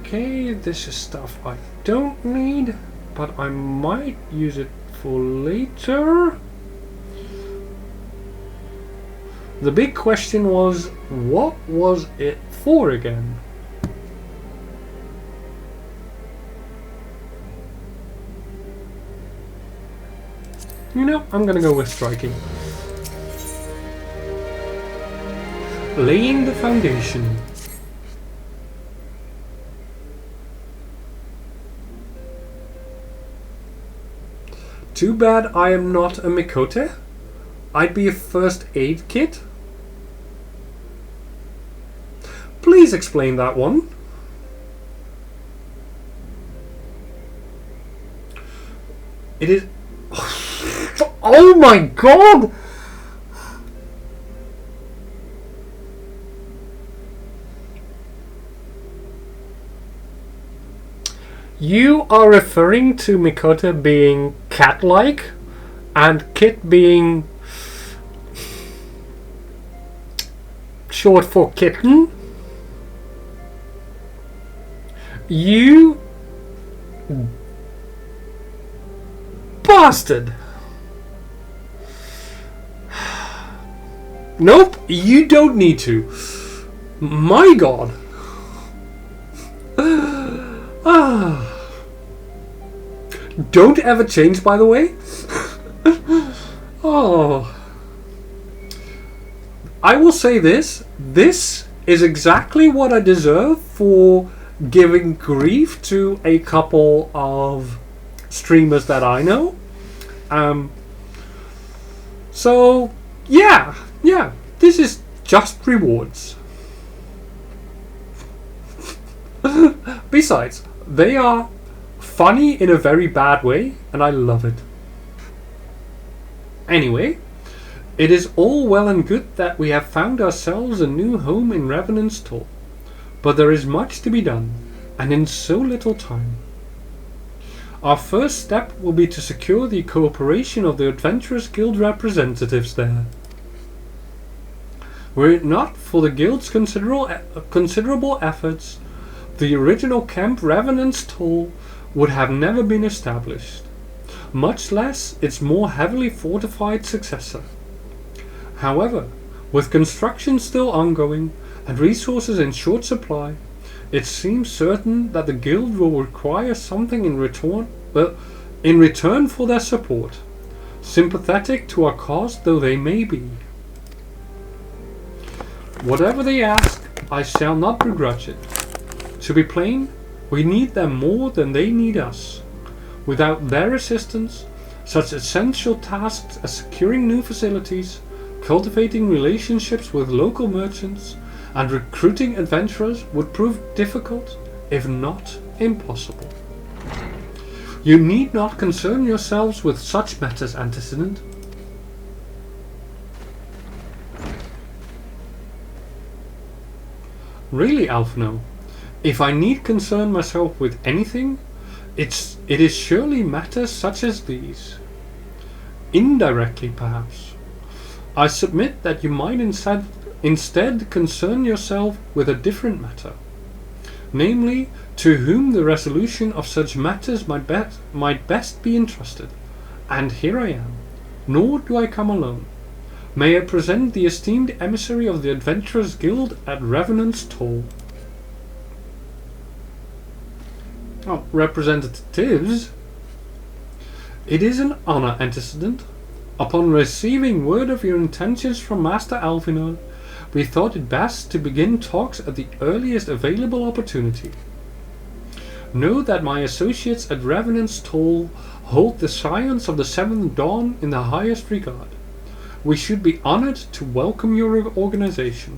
Okay, this is stuff I don't need, but I might use it for later. The big question was, what was it for again? You know, I'm gonna go with striking. Laying the foundation. Too bad I am not a Mikote. I'd be a first aid kit. Please explain that one. It is... Oh my god! You are referring to Mikota being cat-like and Kit being short for kitten? You bastard! Nope, you don't need to. My god. Don't ever change, by the way. Oh. I will say this. This is exactly what I deserve for giving grief to a couple of streamers that I know. So, yeah, this is just rewards. Besides, they are funny in a very bad way, and I love it. Anyway, it is all well and good that we have found ourselves a new home in Revenant's Toll, but there is much to be done, and in so little time. Our first step will be to secure the cooperation of the Adventurers Guild representatives there. Were it not for the Guild's considerable efforts, the original camp Revenant's Toll would have never been established, much less its more heavily fortified successor. However, with construction still ongoing and resources in short supply, it seems certain that the Guild will require something in return for their support, sympathetic to our cause though they may be. Whatever they ask, I shall not begrudge it. To be plain, we need them more than they need us. Without their assistance, such essential tasks as securing new facilities, cultivating relationships with local merchants, and recruiting adventurers would prove difficult, if not impossible. You need not concern yourselves with such matters, Antecedent. Really, Alphino, if I need concern myself with anything, it is surely matters such as these. Indirectly, perhaps. I submit that you might instead concern yourself with a different matter, namely, to whom the resolution of such matters might best be entrusted. And here I am, nor do I come alone. May I present the esteemed emissary of the Adventurers Guild at Revenant's Toll. Oh, representatives? It is an honor, Antecedent. Upon receiving word of your intentions from Master Alphino, we thought it best to begin talks at the earliest available opportunity. Know that my associates at Revenant's Toll hold the science of the Seventh Dawn in the highest regard. We should be honored to welcome your organization.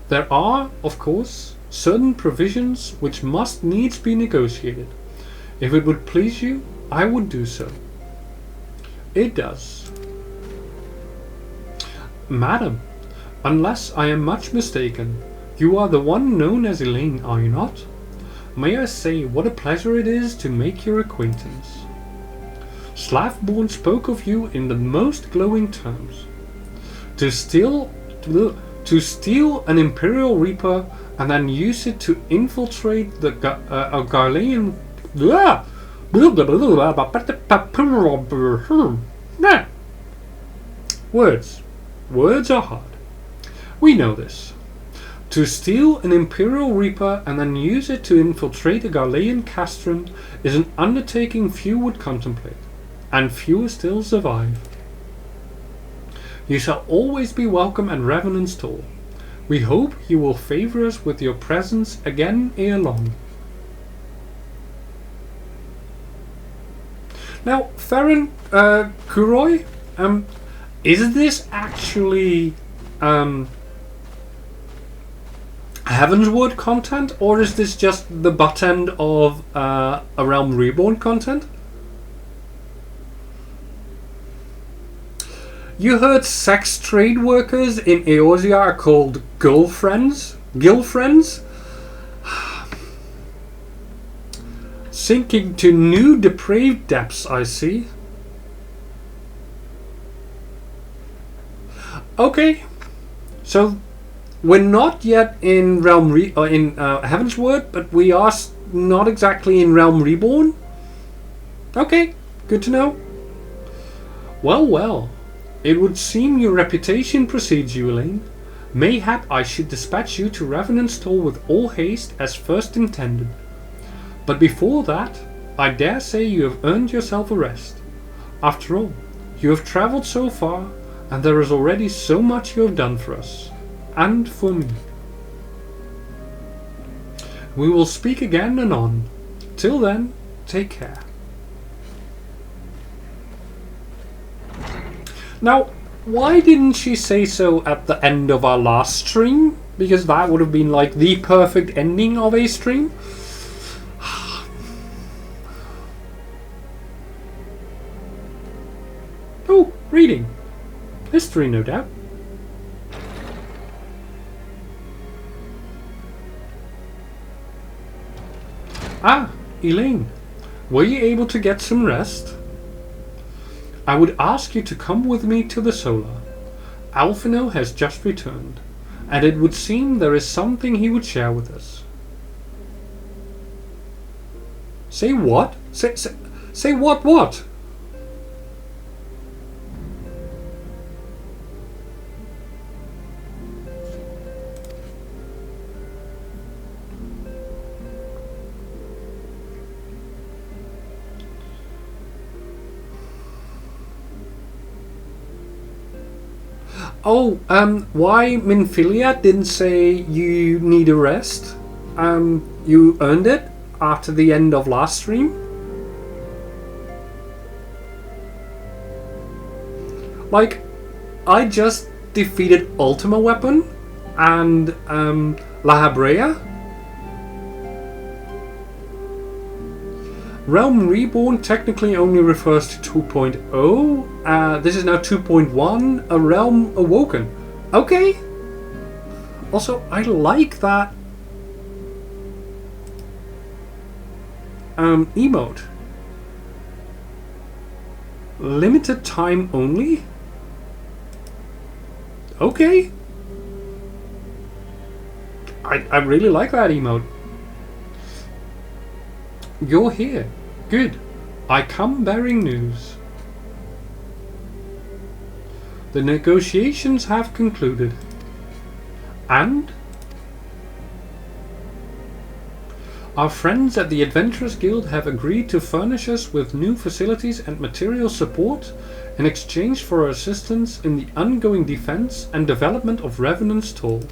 There are, of course, certain provisions which must needs be negotiated. If it would please you, I would do so. It does. Madam, unless I am much mistaken, you are the one known as Elaine, are you not? May I say what a pleasure it is to make your acquaintance. Slavborn spoke of you in the most glowing terms. To steal an Imperial Reaper and then use it to infiltrate the Garlean... Words are hard. We know this. To steal an Imperial Reaper and then use it to infiltrate a Garlean castrum is an undertaking few would contemplate, and fewer still survive. You shall always be welcome at Revenant's Toll. We hope you will favour us with your presence again ere long. Now, Farron Kuroi, is this actually Heavensward content, or is this just the butt end of A Realm Reborn content? You heard sex trade workers in Eorzea are called girlfriends? Gilfriends? Sinking to new depraved depths, I see. Okay, so we're not yet in Heaven's Word, but we are not exactly in Realm Reborn. Okay, good to know. Well, well, it would seem your reputation precedes you, Elaine. Mayhap I should dispatch you to Revenant's Toll with all haste as first intended. But before that, I dare say you have earned yourself a rest. After all, you have travelled so far, and there is already so much you have done for us, and for me. We will speak again anon. Till then, take care. Now, why didn't she say so at the end of our last stream? Because that would have been like the perfect ending of a stream. Oh, reading. History, no doubt. Ah, Elaine. Were you able to get some rest? I would ask you to come with me to the Solar. Alphino has just returned, and it would seem there is something he would share with us. Say what? Say what? Oh, why Minfilia didn't say you need a rest? You earned it after the end of last stream? Like, I just defeated Ultima Weapon and La Habrea. Realm Reborn technically only refers to 2.0. This is now 2.1, a Realm Awoken. Okay. Also, I like that emote. Limited time only? Okay. I really like that emote. You're here. Good. I come bearing news. The negotiations have concluded. And? Our friends at the Adventurers Guild have agreed to furnish us with new facilities and material support in exchange for our assistance in the ongoing defense and development of Revenant's Toll.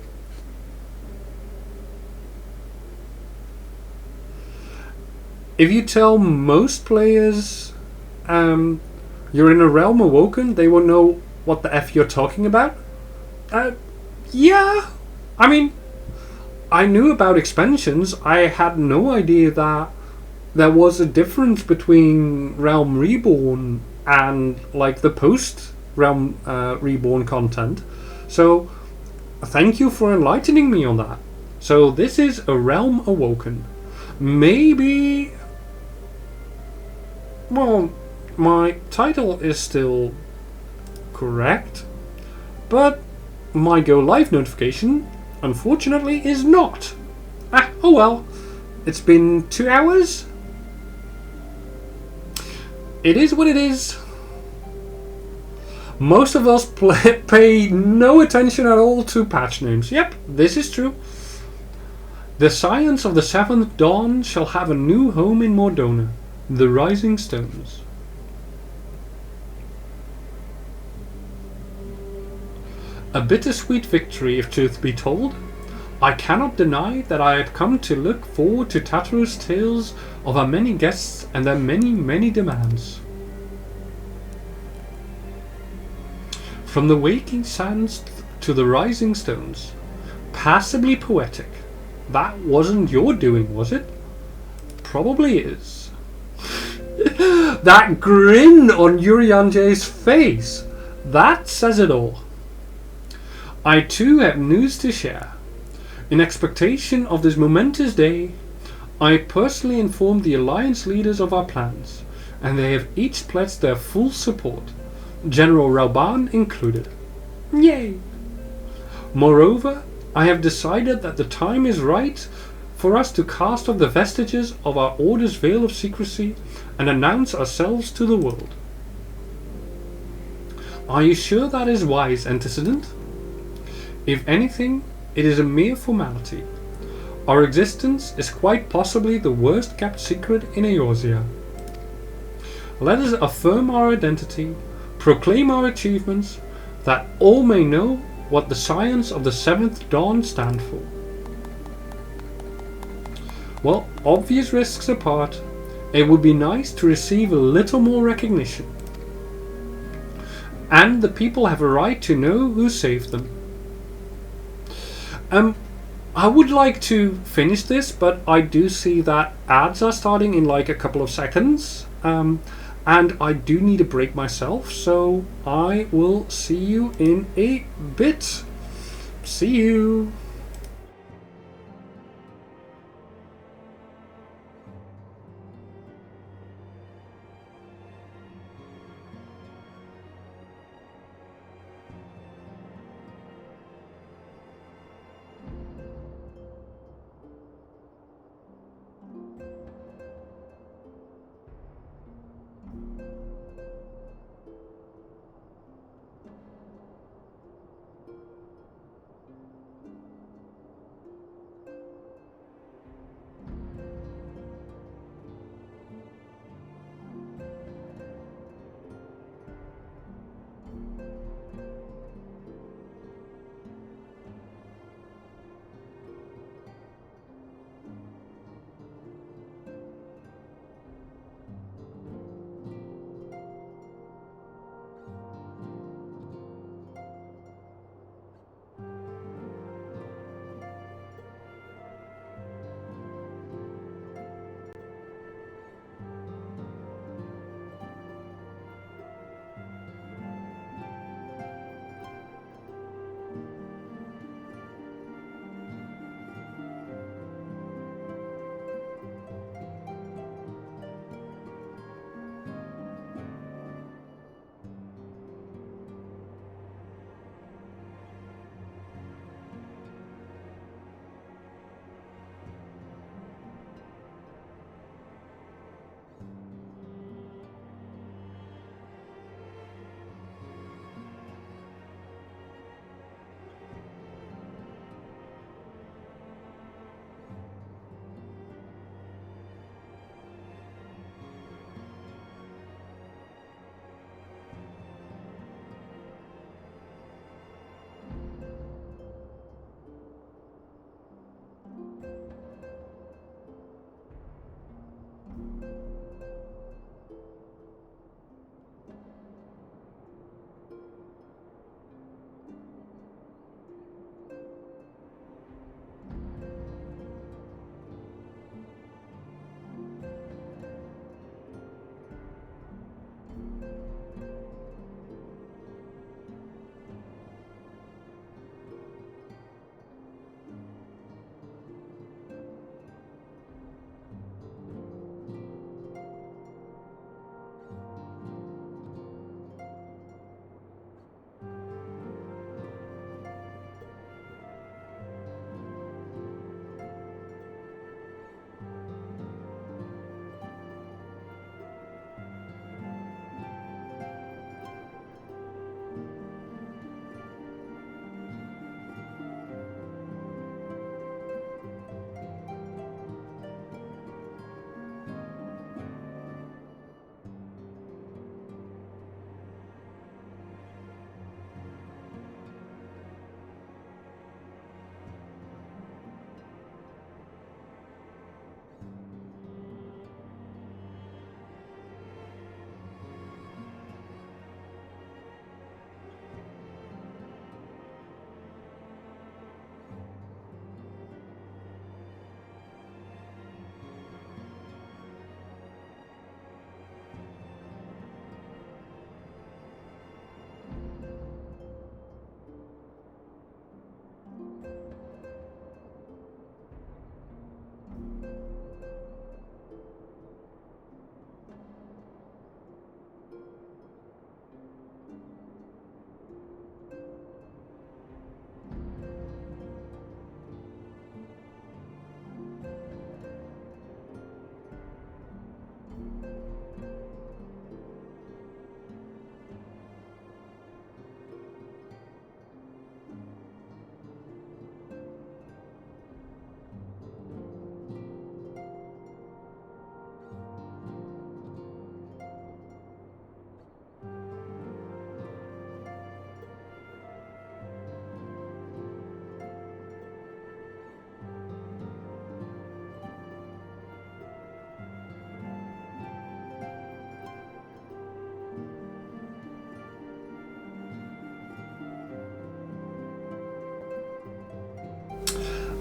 If you tell most players you're in a Realm Awoken, they won't know what the F you're talking about. Yeah. I mean, I knew about expansions. I had no idea that there was a difference between Realm Reborn and like the post Realm Reborn content. So thank you for enlightening me on that. So this is a Realm Awoken. Maybe... Well, my title is still correct, but my Go Live notification, unfortunately, is not. Oh well. It's been 2 hours. It is what it is. Most of us pay no attention at all to patch names. Yep, this is true. The Science of the Seventh Dawn shall have a new home in Mordona, the Rising Stones. A bittersweet victory, if truth be told. I cannot deny that I had come to look forward to Tataru's tales of our many guests and their many, many demands. From the waking sands to the rising stones. Passably poetic. That wasn't your doing, was it? Probably is. That grin on Urianje's face. That says it all. I too have news to share. In expectation of this momentous day, I personally informed the Alliance leaders of our plans, and they have each pledged their full support, General Rauban included. Yay! Moreover, I have decided that the time is right for us to cast off the vestiges of our Order's veil of secrecy and announce ourselves to the world. Are you sure that is wise, Antecedent? If anything, it is a mere formality. Our existence is quite possibly the worst kept secret in Eorzea. Let us affirm our identity, proclaim our achievements, that all may know what the scions of the Seventh Dawn stand for. Well, obvious risks apart, it would be nice to receive a little more recognition. And the people have a right to know who saved them. I would like to finish this, but I do see that ads are starting in like a couple of seconds. And I do need a break myself, so I will see you in a bit. See you.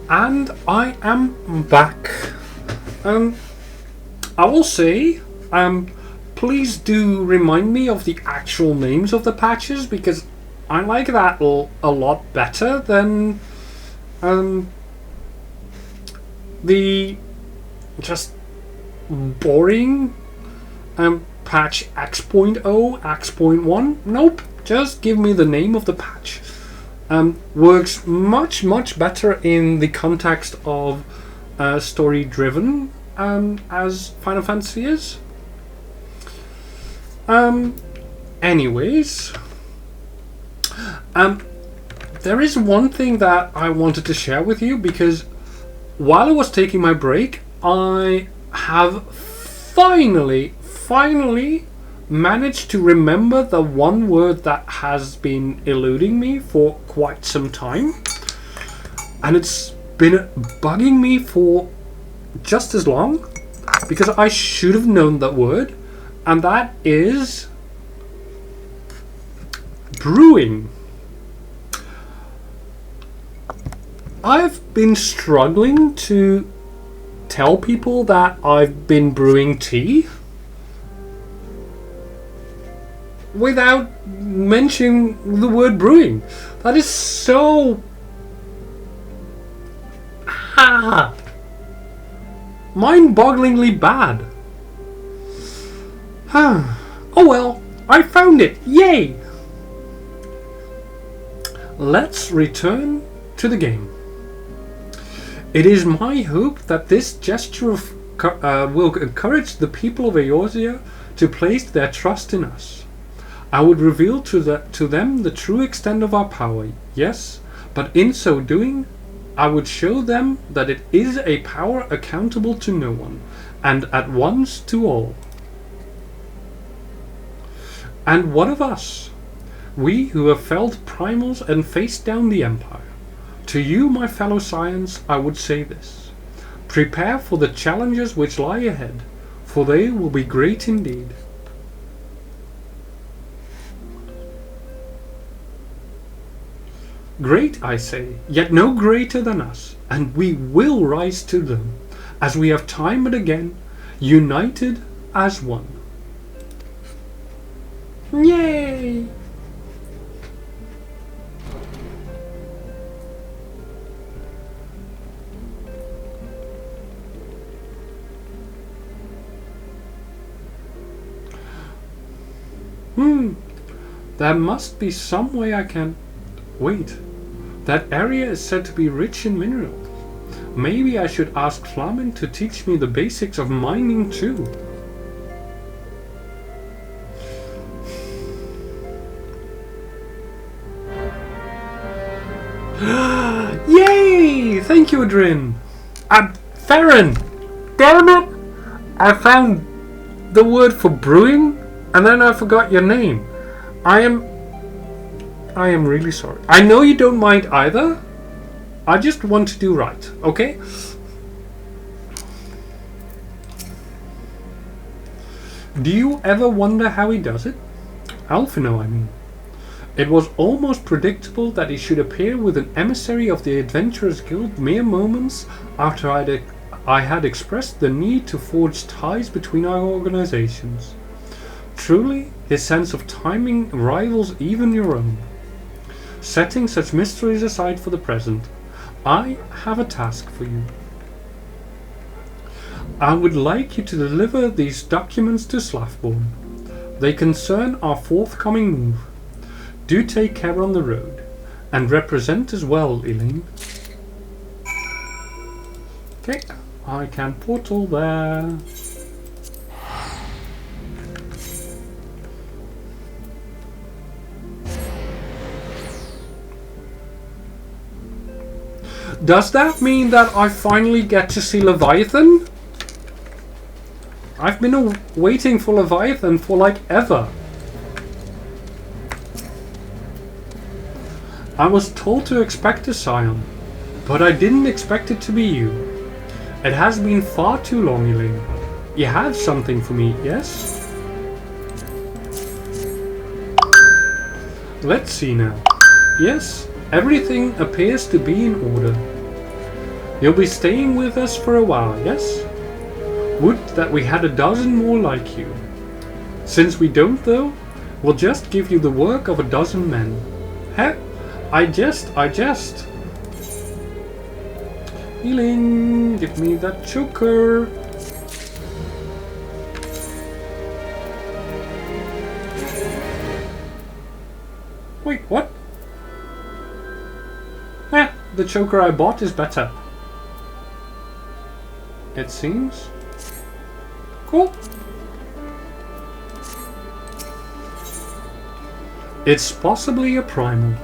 And I am back. I will say, please do remind me of the actual names of the patches, because I like that a lot better than the just boring patch X.0, X.1. Nope, just give me the name of the patch. Works much better in the context of story driven as Final Fantasy is. Anyways, there is one thing that I wanted to share with you, because while I was taking my break, I have finally managed to remember the one word that has been eluding me for quite some time, and it's been bugging me for just as long, because I should have known that word, and that is brewing. I've been struggling to tell people that I've been brewing tea without mentioning the word brewing. That is so mind-bogglingly bad. Oh well, I found it. Yay! Let's return to the game. It is my hope that this gesture will encourage the people of Eorzea to place their trust in us. I would reveal to them the true extent of our power, yes, but in so doing, I would show them that it is a power accountable to no one, and at once to all. And what of us? We who have felled primals and faced down the Empire. To you, my fellow Scions, I would say this. Prepare for the challenges which lie ahead, for they will be great indeed. Great, I say, yet no greater than us, and we will rise to them, as we have time and again, united as one. Yay! There must be some way I can... Wait. That area is said to be rich in minerals. Maybe I should ask Flamen to teach me the basics of mining too. Yay! Thank you, Adrin. Farron! Damn it! I found the word for brewing, and then I forgot your name. I am really sorry. I know you don't mind either. I just want to do right, okay? Do you ever wonder how he does it? Alphino, I mean. It was almost predictable that he should appear with an emissary of the Adventurers Guild mere moments after I had expressed the need to forge ties between our organizations. Truly, his sense of timing rivals even your own. Setting such mysteries aside for the present, I have a task for you. I would like you to deliver these documents to Slathborn. They concern our forthcoming move. Do take care on the road, and represent as well, Elaine. Okay, I can portal there. Does that mean that I finally get to see Leviathan? I've been waiting for Leviathan for like ever. I was told to expect a Scion, but I didn't expect it to be you. It has been far too long, Elaine. You have something for me, yes? Let's see now. Yes, everything appears to be in order. You'll be staying with us for a while, yes? Would that we had a dozen more like you. Since we don't though, we'll just give you the work of a dozen men. Heh? I jest. Healing, give me that choker. Wait, what? The choker I bought is better. It seems. Cool. It's possibly a primal.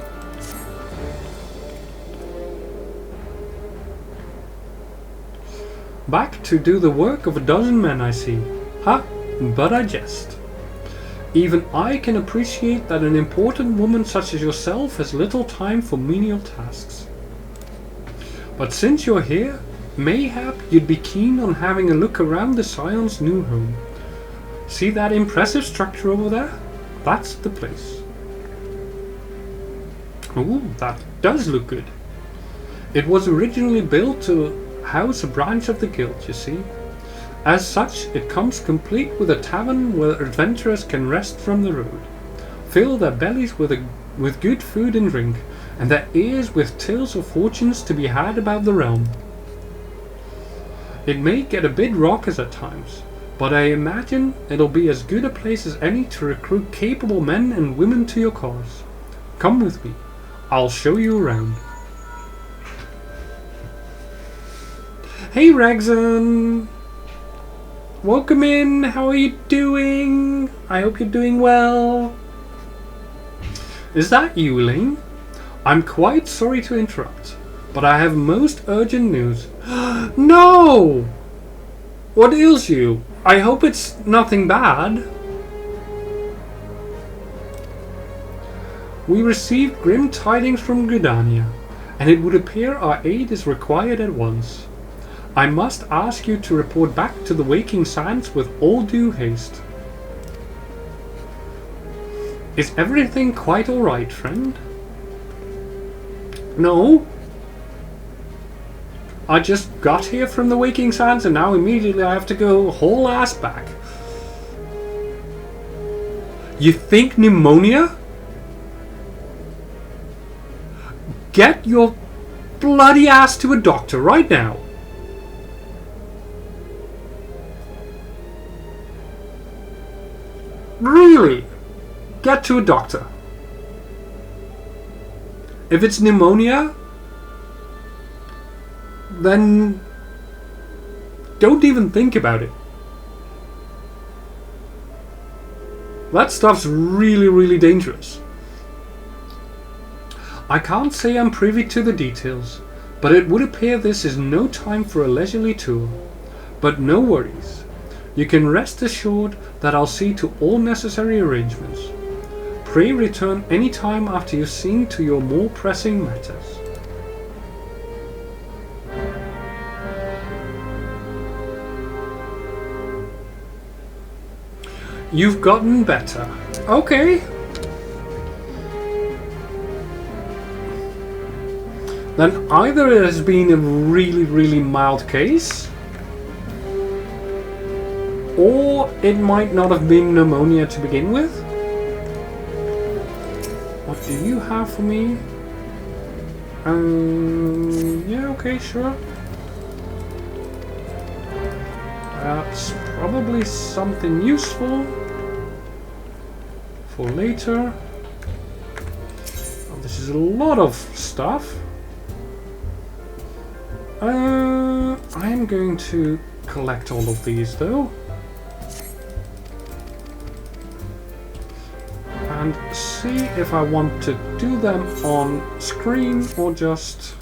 Back to do the work of a dozen men, I see. Ha, but I jest. Even I can appreciate that an important woman such as yourself has little time for menial tasks. But since you're here, mayhap you'd be keen on having a look around the Scion's new home. See that impressive structure over there? That's the place. Ooh, that does look good. It was originally built to house a branch of the guild, you see. As such, it comes complete with a tavern where adventurers can rest from the road, fill their bellies with good food and drink, and their ears with tales of fortunes to be had about the realm. It may get a bit raucous at times, but I imagine it'll be as good a place as any to recruit capable men and women to your cause. Come with me. I'll show you around. Hey Regzon! Welcome in, how are you doing? I hope you're doing well. Is that you, Elaine? I'm quite sorry to interrupt, but I have most urgent news. No! What ails you? I hope it's nothing bad. We received grim tidings from Gridania, and it would appear our aid is required at once. I must ask you to report back to the Waking Sands with all due haste. Is everything quite alright, friend? No. I just got here from the Waking Sands and now immediately I have to go whole ass back. You think pneumonia? Get your bloody ass to a doctor right now. Really? Get to a doctor. If it's pneumonia, then don't even think about it. That stuff's really dangerous. I can't say I'm privy to the details, but it would appear this is no time for a leisurely tour. But no worries. You can rest assured that I'll see to all necessary arrangements. Pray return any time after you've seen to your more pressing matters. You've gotten better. Okay. Then either it has been a really mild case, or it might not have been pneumonia to begin with. What do you have for me? Yeah, okay, sure. That's probably something useful for later. Oh, this is a lot of stuff. I'm going to collect all of these though. And see if I want to do them on screen or just...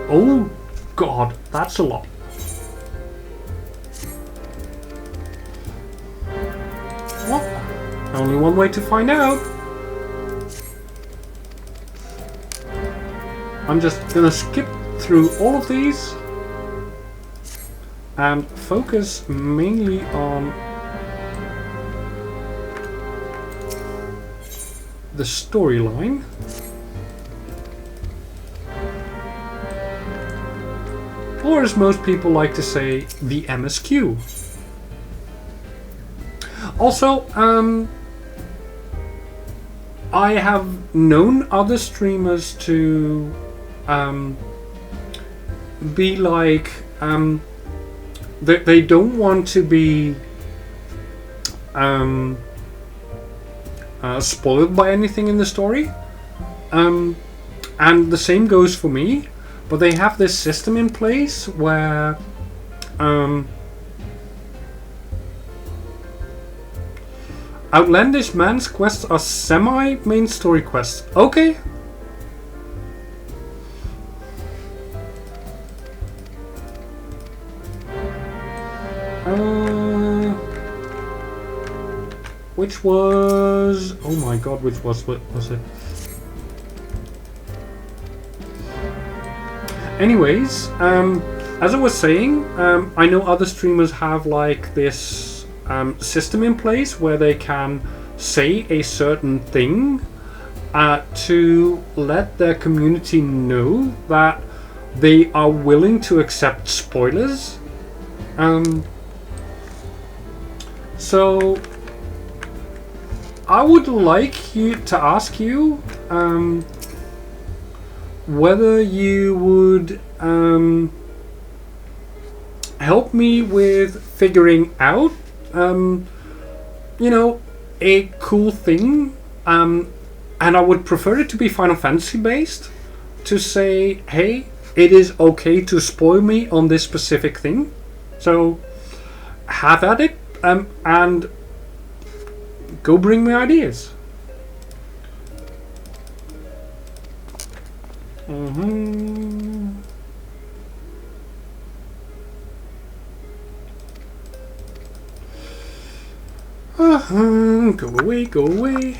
Oh god, that's a lot. What? Only one way to find out. I'm just gonna skip through all of these and focus mainly on the storyline. or as most people like to say, the MSQ. Also, I have known other streamers to be like, they don't want to be spoiled by anything in the story, and the same goes for me. But they have this system in place where Outlandish Man's quests are semi-main story quests. Okay. Which was... Oh my god, which was it? Anyways, as I was saying, I know other streamers have like this system in place where they can say a certain thing to let their community know that they are willing to accept spoilers. So I would like to ask you whether you would help me with figuring out, a cool thing, and I would prefer it to be Final Fantasy based, to say, hey, it is okay to spoil me on this specific thing. So have at it, and go bring me ideas. Go away, go away.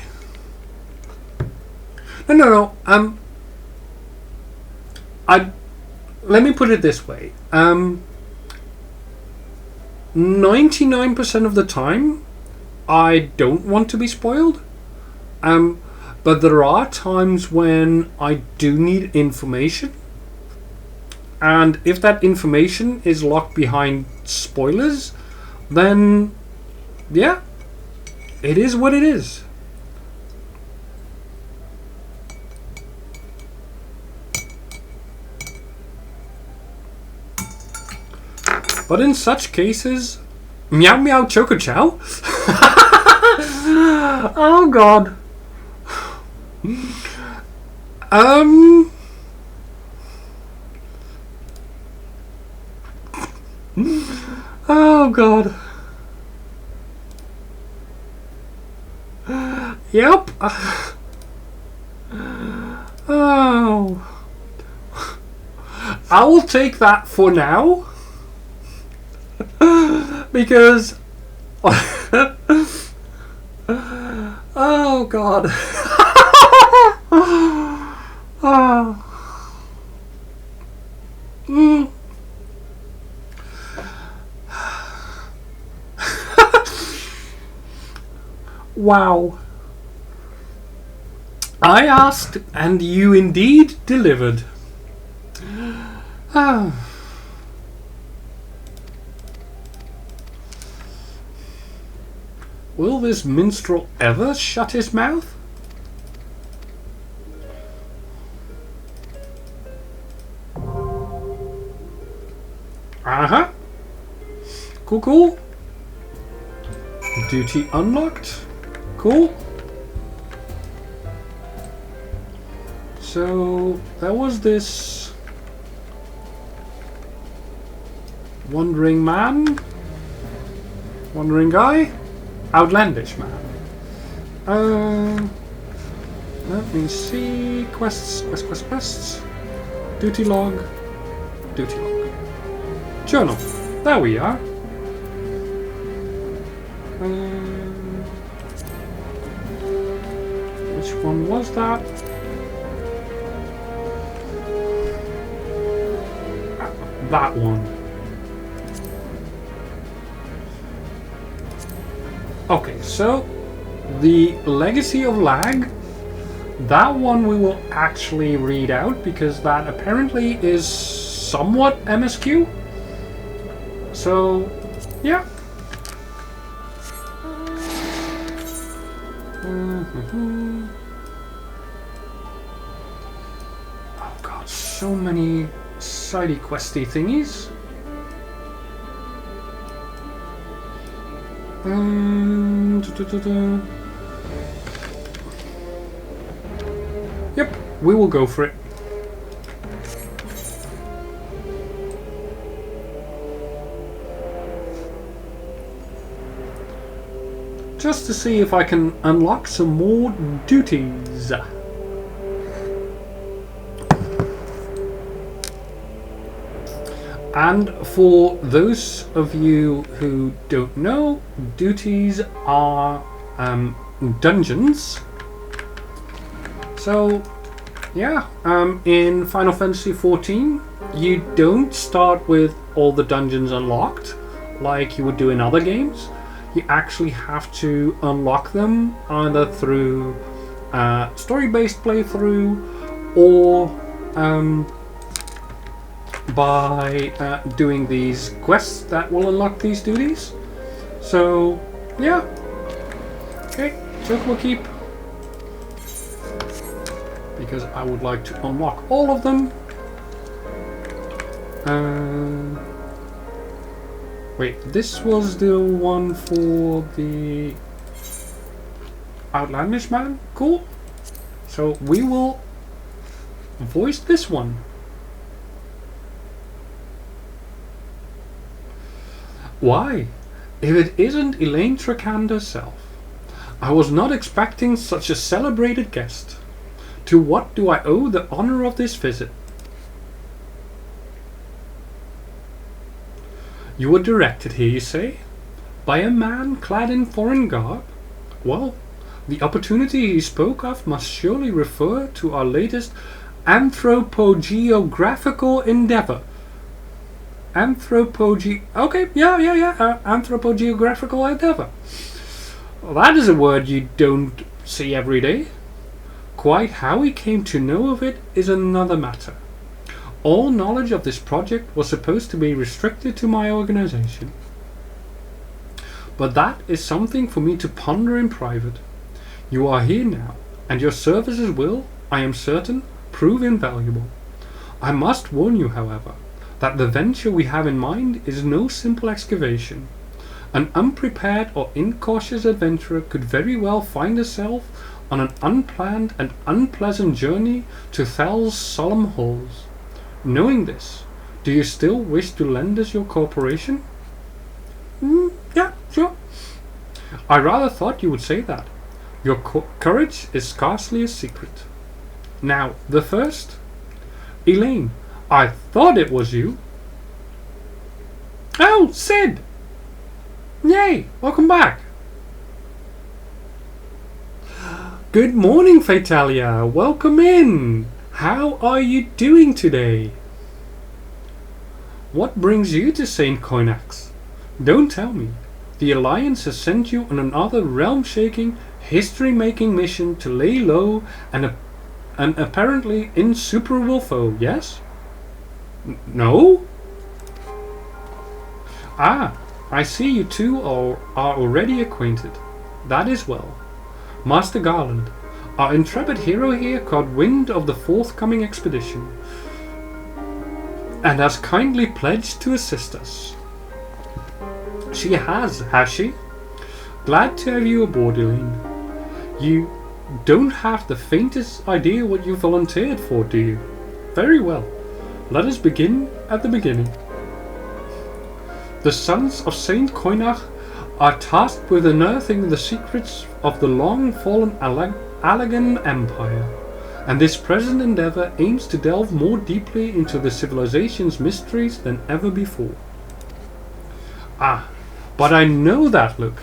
No. Let me put it this way. 99% of the time, I don't want to be spoiled. But there are times when I do need information. And if that information is locked behind spoilers, then yeah, it is what it is. But in such cases, meow meow choco chow. Oh god. Oh god. Yep. Oh. I will take that for now. Because oh god. Oh. Wow. I asked and you indeed delivered. Ah. Will this minstrel ever shut his mouth? Uh-huh. Cool. Duty unlocked. Cool. So, there was this wandering guy. Outlandish man. Let me see. Quests. Duty log. Journal. There we are. Which one was that? That one. Okay, so the Legacy of Lag, that one we will actually read out because that apparently is somewhat MSQ. So, yeah. Oh god, so many sidey questy thingies. Yep, we will go for it. Just to see if I can unlock some more duties. And for those of you who don't know, duties are dungeons. So, yeah, in Final Fantasy XIV, you don't start with all the dungeons unlocked like you would do in other games. You actually have to unlock them either through story-based playthrough or by doing these quests that will unlock these duties. So, yeah. Okay, Chocobo Keep. Because I would like to unlock all of them. Wait, this was the one for the Outlandish man? Cool. So we will voice this one. Why? If it isn't Elaine Tracand herself. I was not expecting such a celebrated guest. To what do I owe the honor of this visit? You were directed here, you say? By a man clad in foreign garb? Well, the opportunity he spoke of must surely refer to our latest anthropogeographical endeavor. Anthropogeographical endeavor. Well, that is a word you don't see every day. Quite how he came to know of it is another matter. All knowledge of this project was supposed to be restricted to my organization. But that is something for me to ponder in private. You are here now, and your services will, I am certain, prove invaluable. I must warn you, however, that the venture we have in mind is no simple excavation. An unprepared or incautious adventurer could very well find herself on an unplanned and unpleasant journey to Thal's solemn halls. Knowing this, do you still wish to lend us your cooperation? Yeah, sure. I rather thought you would say that. Your courage is scarcely a secret. Now, the first. Elaine, I thought it was you. Oh, Sid! Yay, welcome back. Good morning, Fatalia. Welcome in. How are you doing today? What brings you to St. Koinax? Don't tell me. The Alliance has sent you on another realm-shaking, history-making mission to lay low an apparently insuperable foe, yes? No? Ah, I see you two are already acquainted. That is well. Master Garland, our intrepid hero here caught wind of the forthcoming expedition and has kindly pledged to assist us. She has she? Glad to have you aboard, Elaine. You don't have the faintest idea what you volunteered for, do you? Very well. Let us begin at the beginning. The sons of Saint Koinach are tasked with unearthing the secrets of the long-fallen Allagan Empire, and this present endeavor aims to delve more deeply into the civilization's mysteries than ever before. Ah, but I know that look.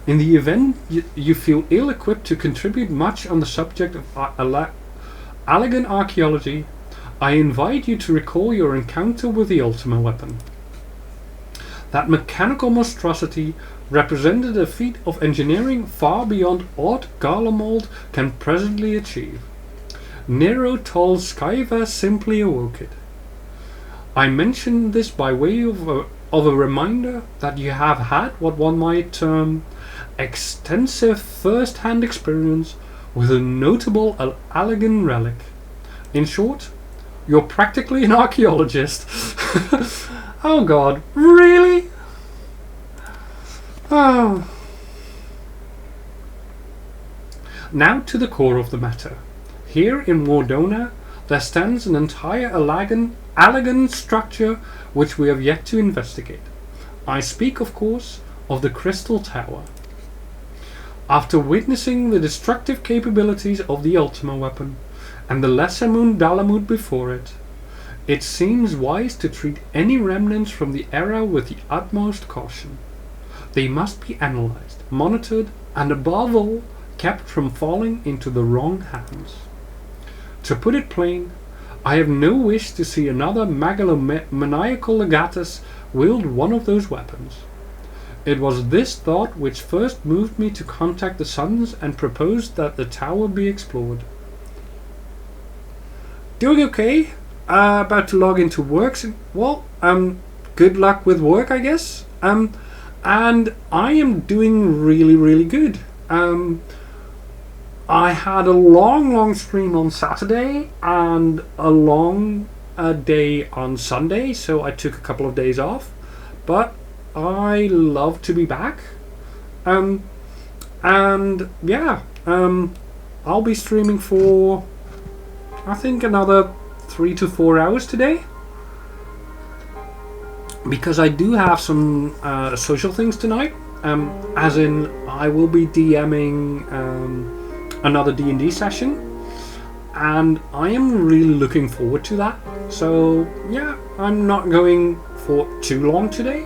In the event you feel ill-equipped to contribute much on the subject of Allagan archaeology, I invite you to recall your encounter with the Ultima weapon. That mechanical monstrosity represented a feat of engineering far beyond aught Garlemald can presently achieve. Nero Tol Skyva simply awoke it. I mention this by way of a reminder that you have had what one might term extensive first-hand experience with a notable Allegan relic. In short, you're practically an archaeologist. Oh god, really? Oh. Now to the core of the matter. Here in Wardona, there stands an entire Allegan structure which we have yet to investigate. I speak, of course, of the Crystal Tower. After witnessing the destructive capabilities of the Ultima weapon, and the Lesser Moon Dalamud before it, it seems wise to treat any remnants from the era with the utmost caution. They must be analyzed, monitored, and above all, kept from falling into the wrong hands. To put it plain, I have no wish to see another megalomaniacal legatus wield one of those weapons. It was this thought which first moved me to contact the Sons and propose that the tower be explored. Doing okay. About to log into work. Well, good luck with work, I guess. And I am doing really, really good. I had a long stream on Saturday and a long day on Sunday, so I took a couple of days off. But I love to be back. And yeah, I'll be streaming for, I think, another 3 to 4 hours today, because I do have some social things tonight, as in I will be DMing another D&D session, and I am really looking forward to that. So yeah, I'm not going for too long today,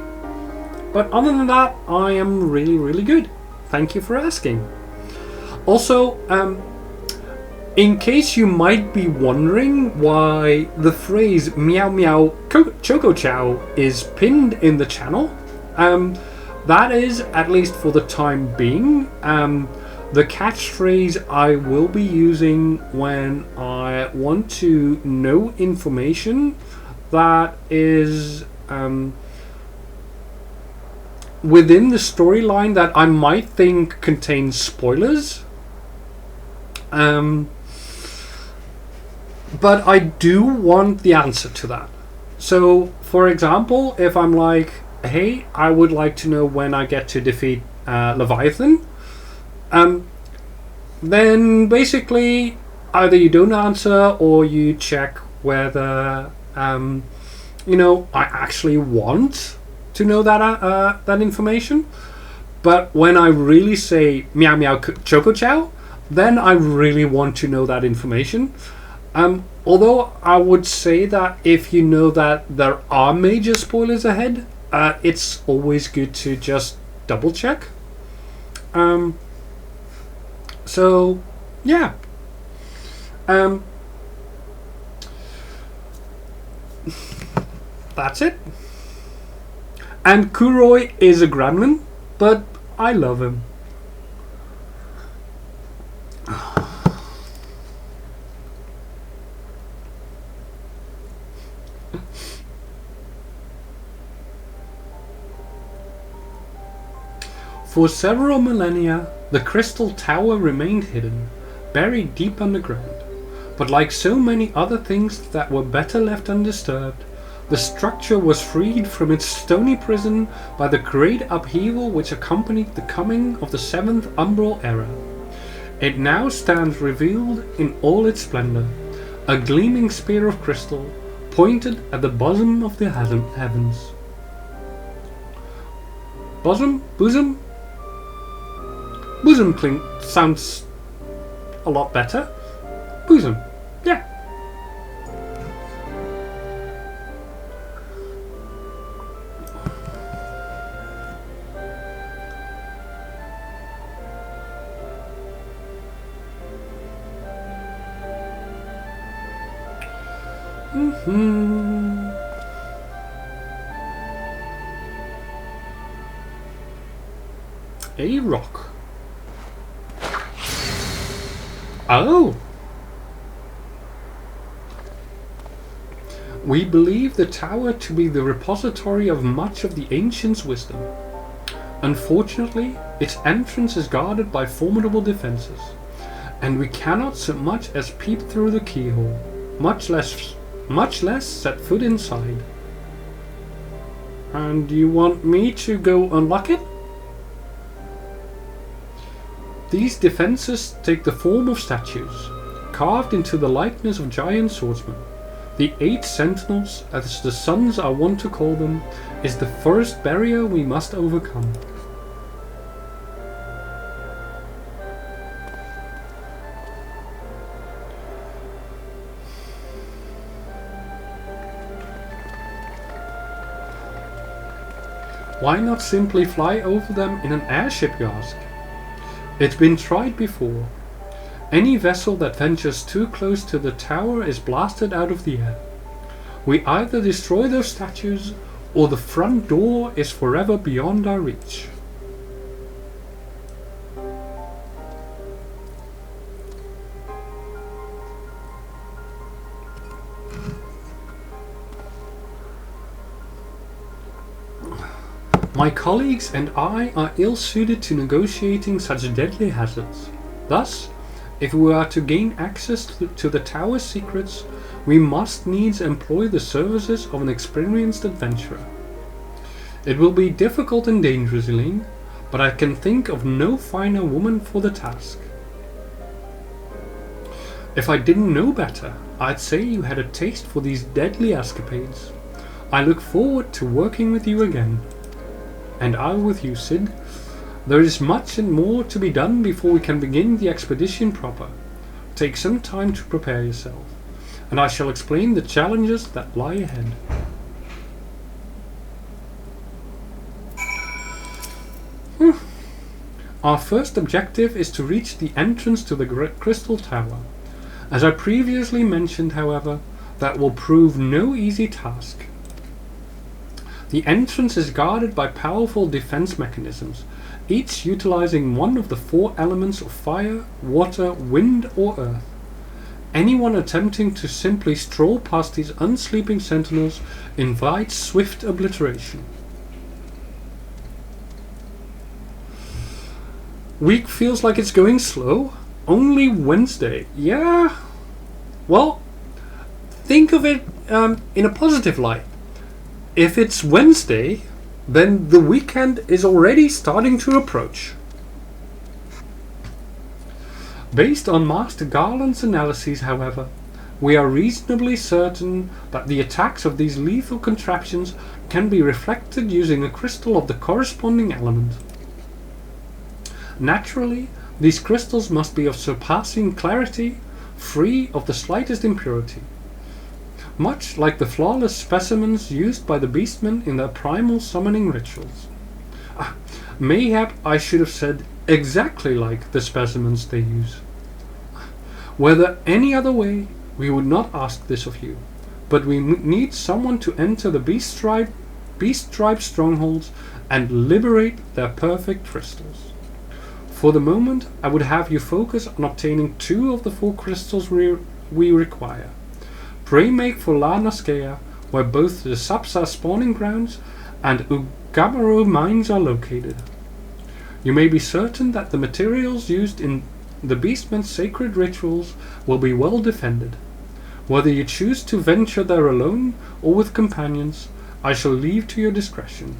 but other than that, I am really, really good. Thank you for asking. Also, in case you might be wondering why the phrase meow meow choco chow is pinned in the channel, that is, at least for the time being, the catchphrase I will be using when I want to know information that is within the storyline that I might think contains spoilers. But I do want the answer to that. So, for example, if I'm like, hey, I would like to know when I get to defeat Leviathan, then basically either you don't answer or you check whether I actually want to know that that information. But when I really say meow meow choco chow, then I really want to know that information. Although I would say that if you know that there are major spoilers ahead, it's always good to just double check. So yeah. That's it. And Kuroi is a gremlin, but I love him. For several millennia, the Crystal Tower remained hidden, buried deep underground. But like so many other things that were better left undisturbed, the structure was freed from its stony prison by the great upheaval which accompanied the coming of the 7th Umbral Era. It now stands revealed in all its splendor, a gleaming spear of crystal, pointed at the bosom of the heavens. Bosom? Bosom? Bosom sounds a lot better. Bosom. Yeah. A rock. Oh! We believe the tower to be the repository of much of the ancients' wisdom. Unfortunately, its entrance is guarded by formidable defenses, and we cannot so much as peep through the keyhole, much less set foot inside. And you want me to go unlock it? These defenses take the form of statues, carved into the likeness of giant swordsmen. The 8 sentinels, as the sons are wont to call them, is the first barrier we must overcome. Why not simply fly over them in an airship, you ask? It's been tried before. Any vessel that ventures too close to the tower is blasted out of the air. We either destroy those statues, or the front door is forever beyond our reach. My colleagues and I are ill-suited to negotiating such deadly hazards. Thus, if we are to gain access to the tower's secrets, we must needs employ the services of an experienced adventurer. It will be difficult and dangerous, Elaine, but I can think of no finer woman for the task. If I didn't know better, I'd say you had a taste for these deadly escapades. I look forward to working with you again. And I with you, Sid. There is much and more to be done before we can begin the expedition proper. Take some time to prepare yourself, and I shall explain the challenges that lie ahead. Our first objective is to reach the entrance to the Crystal Tower. As I previously mentioned, however, that will prove no easy task. The entrance is guarded by powerful defense mechanisms, each utilizing one of the 4 elements of fire, water, wind, or earth. Anyone attempting to simply stroll past these unsleeping sentinels invites swift obliteration. Week feels like it's going slow. Only Wednesday. Yeah. Well, think of it in a positive light. If it's Wednesday, then the weekend is already starting to approach. Based on Master Garland's analyses, however, we are reasonably certain that the attacks of these lethal contraptions can be reflected using a crystal of the corresponding element. Naturally, these crystals must be of surpassing clarity, free of the slightest impurity. Much like the flawless specimens used by the beastmen in their primal summoning rituals. Mayhap I should have said exactly like the specimens they use. Were there any other way, we would not ask this of you, but we need someone to enter the beast tribe strongholds and liberate their perfect crystals. For the moment, I would have you focus on obtaining 2 of the 4 crystals we require. Pray make for La Nascea, where both the Sapsa spawning grounds and Ugamaru mines are located. You may be certain that the materials used in the Beastmen's sacred rituals will be well defended. Whether you choose to venture there alone or with companions, I shall leave to your discretion.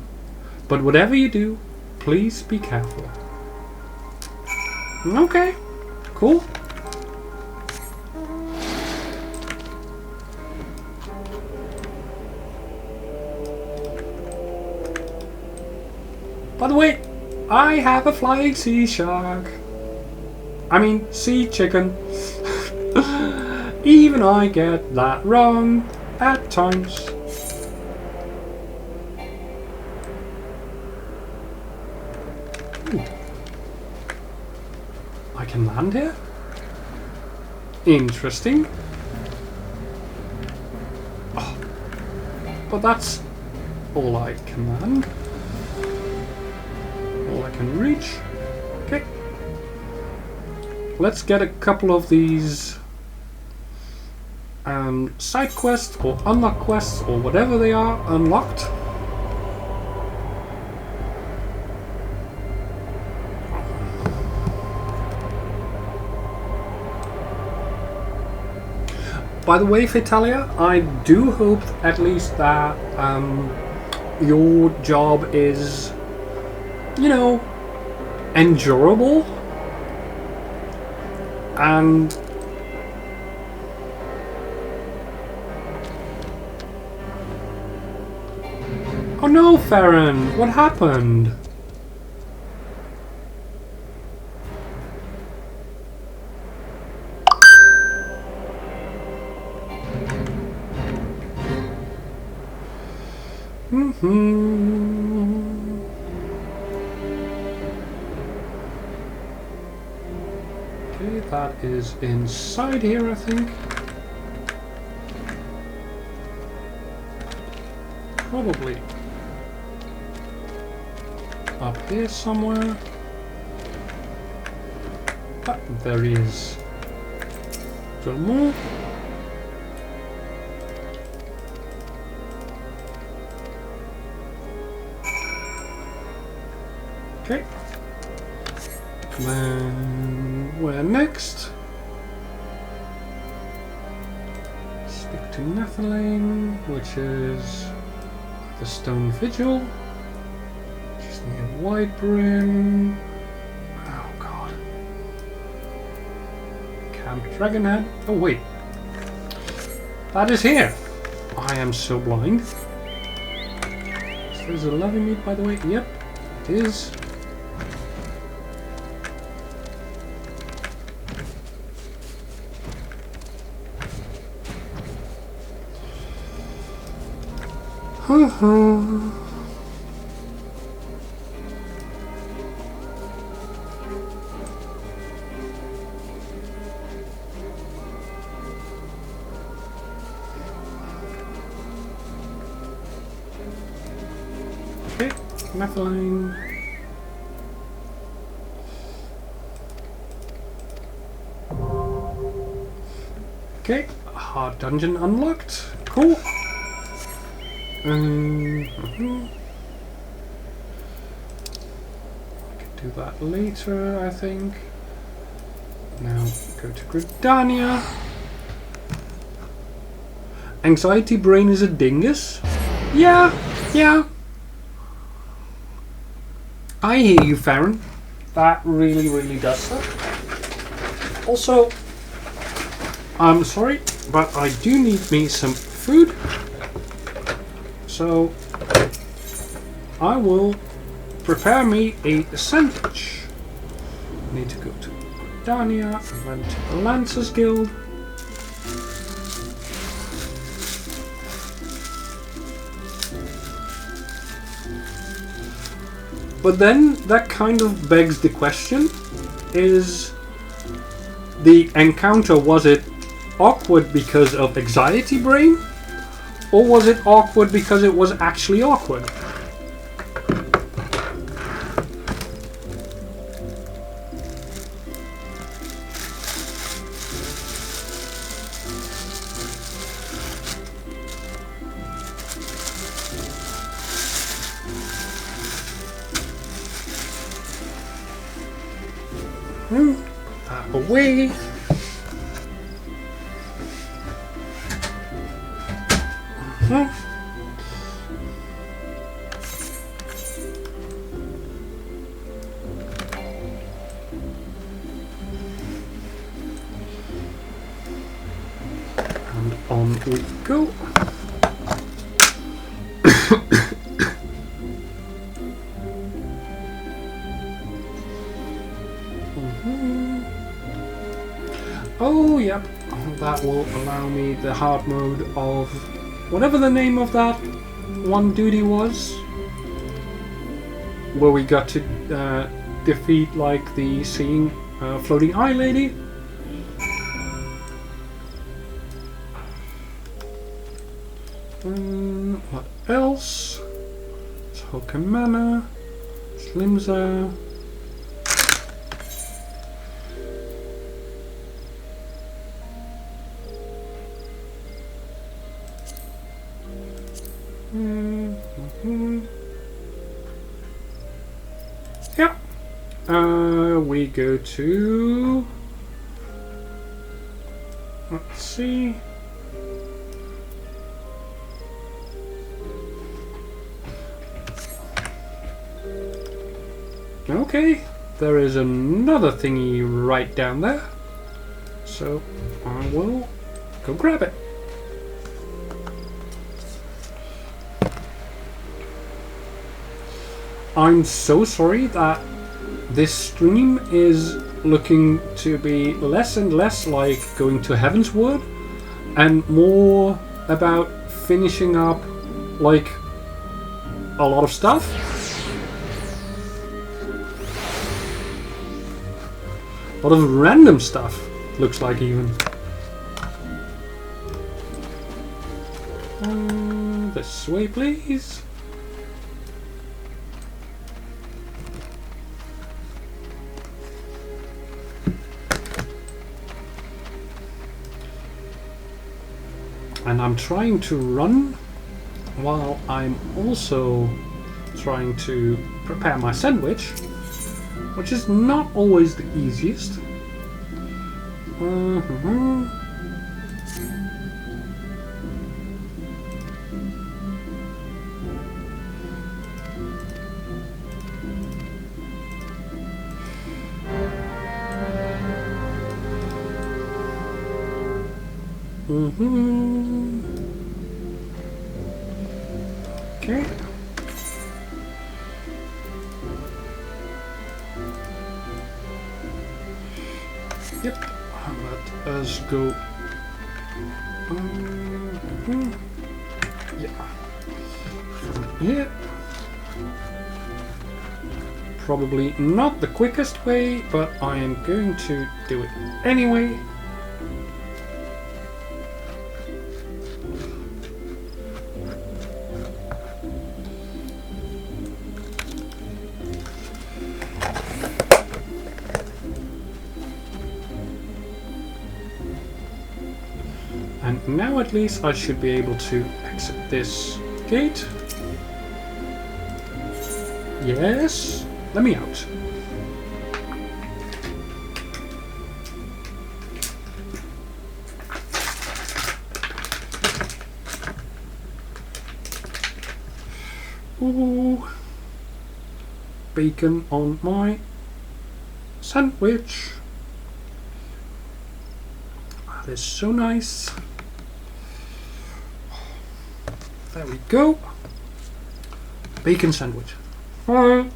But whatever you do, please be careful. Okay, cool. By the way, I have a flying sea shark. I mean, sea chicken. Even I get that wrong at times. Ooh. I can land here? Interesting. Oh. But that's all I can land. All I can reach. Okay. Let's get a couple of these side quests or unlock quests or whatever they are unlocked. By the way, Vitalia, I do hope at least that your job is, you know, endurable and oh no, Farron, what happened? Okay, that is inside here, I think. Probably up here somewhere. Ah, there he is. A little more. Okay. Then where next? Stick to Nephilim, which is the Stone Vigil, which is near White Brim. Oh god. Camp Dragonhead. Oh wait. That is here. I am so blind. Is there a levy meat, by the way? Yep, it is. Okay, Nephilim. Okay, hard dungeon unlocked. Cool. I can do that later, I think. Now go to Gridania. Anxiety Brain is a dingus? Yeah. I hear you, Farron. That really does stuff. Also, I'm sorry, but I do need me some food. So I will prepare me a sandwich. I need to go to Dania and then to the Lancers Guild. But then that kind of begs the question, is the encounter, was it awkward because of Anxiety Brain? Or was it awkward because it was actually awkward? Away. And on we go. Oh, yep. That will allow me the hard mode of whatever the name of that one duty was, where we got to defeat like the seeing floating eye lady. What else? Hokamana, Slimza. Yeah. We go to... Let's see. Okay, there is another thingy right down there. So I will go grab it. I'm so sorry that this stream is looking to be less and less like going to Heaven's Word and more about finishing up like a lot of stuff. A lot of random stuff, looks like even. This way, please. And I'm trying to run while I'm also trying to prepare my sandwich, which is not always the easiest. Okay. Yep. Let us go. Yeah. From here. Probably not the quickest way, but I am going to do it anyway. And now at least I should be able to exit this gate. Yes, let me out. Ooh, bacon on my sandwich. That is so nice. There we go. Bacon sandwich. Hi.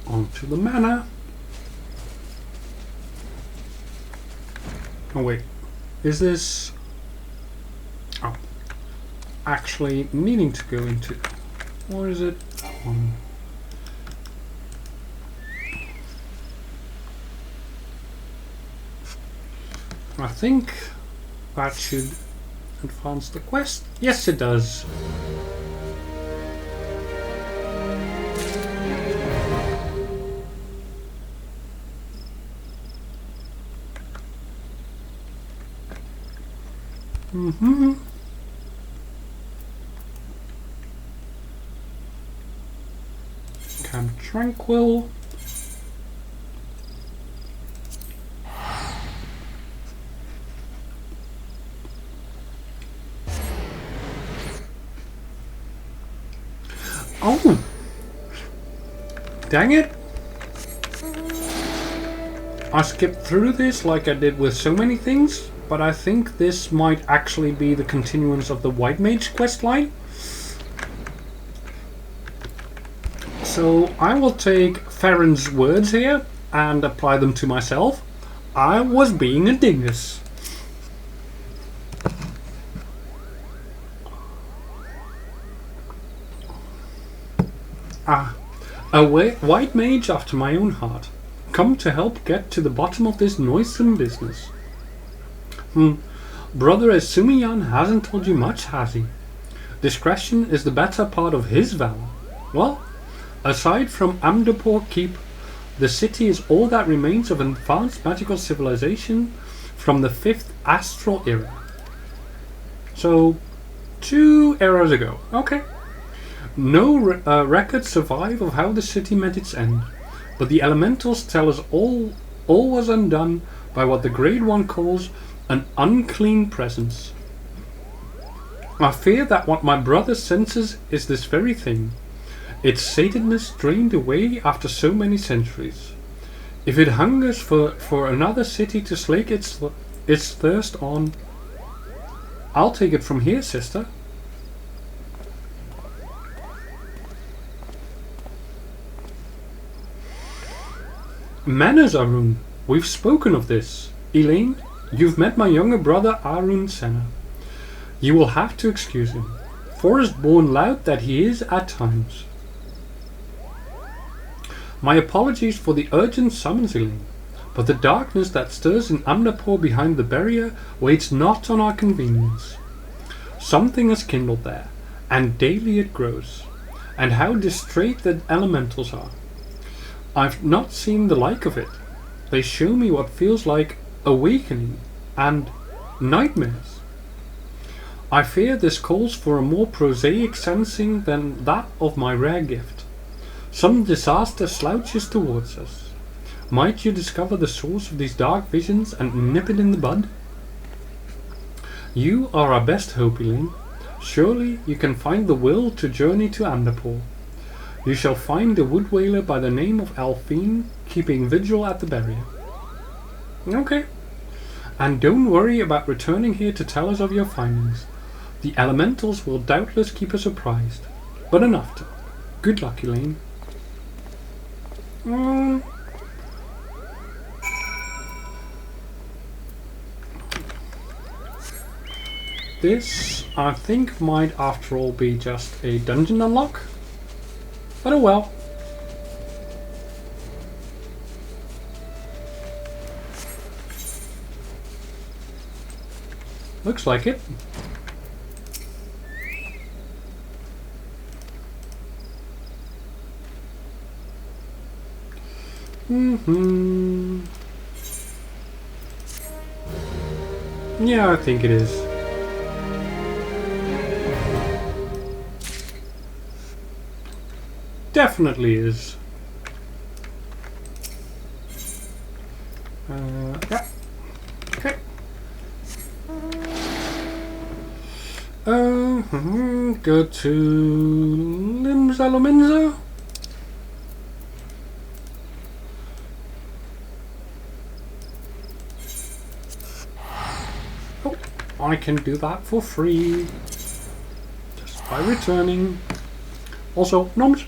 Onto the manor. Oh wait, is this... Oh, actually needing to go into... Or is it that one? I think that should advance the quest. Yes, it does. Camp Tranquil. Oh! Dang it! I skipped through this like I did with so many things. But I think this might actually be the continuance of the White Mage questline. So I will take Farron's words here and apply them to myself. I was being a dingus. white mage after my own heart. Come to help get to the bottom of this noisome business. Brother Esumiyan hasn't told you much, has he? Discretion is the better part of his valor. Well, aside from Amdapur Keep, the city is all that remains of advanced magical civilization from the 5th Astral Era. So, 2 eras ago. Okay. No records survive of how the city met its end, but the elementals tell us all was undone by what the Grade 1 calls an unclean presence. I fear that what my brother senses is this very thing, its satedness drained away after so many centuries. If it hungers for another city to slake its thirst on, I'll take it from here, sister. Manners, Arun. We've spoken of this. Elaine, you've met my younger brother Arun Senna. You will have to excuse him, forest-born lout that he is at times. My apologies for the urgent summons, Elaine, but the darkness that stirs in Amdapur behind the barrier waits not on our convenience. Something has kindled there, and daily it grows. And how distrait the elementals are. I've not seen the like of it. They show me what feels like awakening and nightmares. I fear this calls for a more prosaic sensing than that of my rare gift. Some disaster slouches towards us. Might you discover the source of these dark visions and nip it in the bud? You are our best hope, Elaine. Surely you can find the will to journey to Amdapur. You shall find a wood whaler by the name of Alphine keeping vigil at the barrier. Okay. And don't worry about returning here to tell us of your findings. The elementals will doubtless keep us apprised. But enough talk. Good luck, Elaine. This, I think, might after all be just a dungeon unlock. But oh well. Looks like it. Yeah, I think it is. Definitely is. Yeah. Okay. Go to Limsa Lominza. Oh, I can do that for free. Just by returning. Also, noms.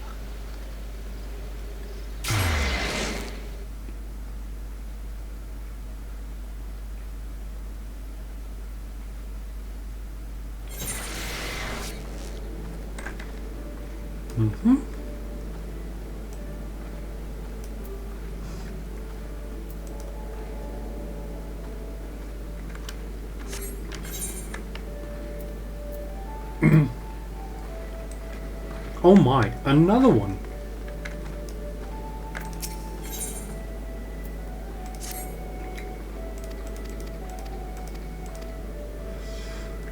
Oh my, another one.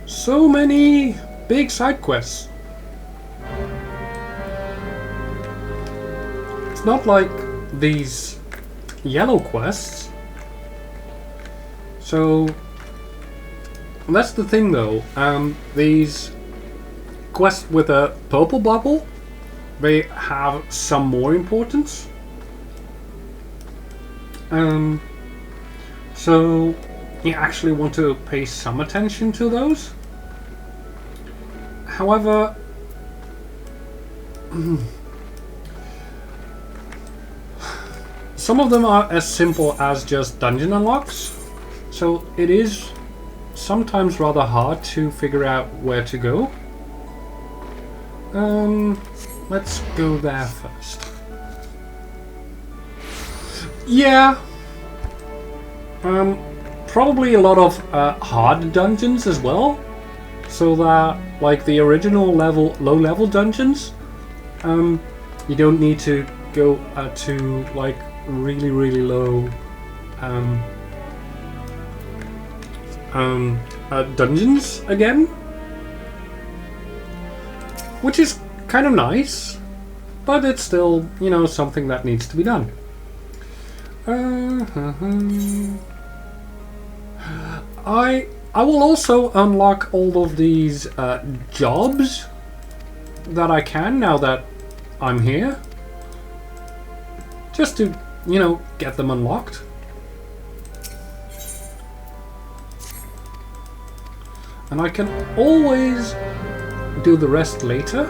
So many big side quests. It's not like these yellow quests. So that's the thing though. These quests with a purple bubble, they have some more importance. So you actually want to pay some attention to those. However, some of them are as simple as just dungeon unlocks, so it is sometimes rather hard to figure out where to go. Let's go there first. Yeah. Probably a lot of hard dungeons as well. So that, like the original low-level dungeons, you don't need to go to like really, really low dungeons again, which is kind of nice, but it's still, you know, something that needs to be done. I will also unlock all of these jobs that I can now that I'm here, just to, you know, get them unlocked. And I can always do the rest later.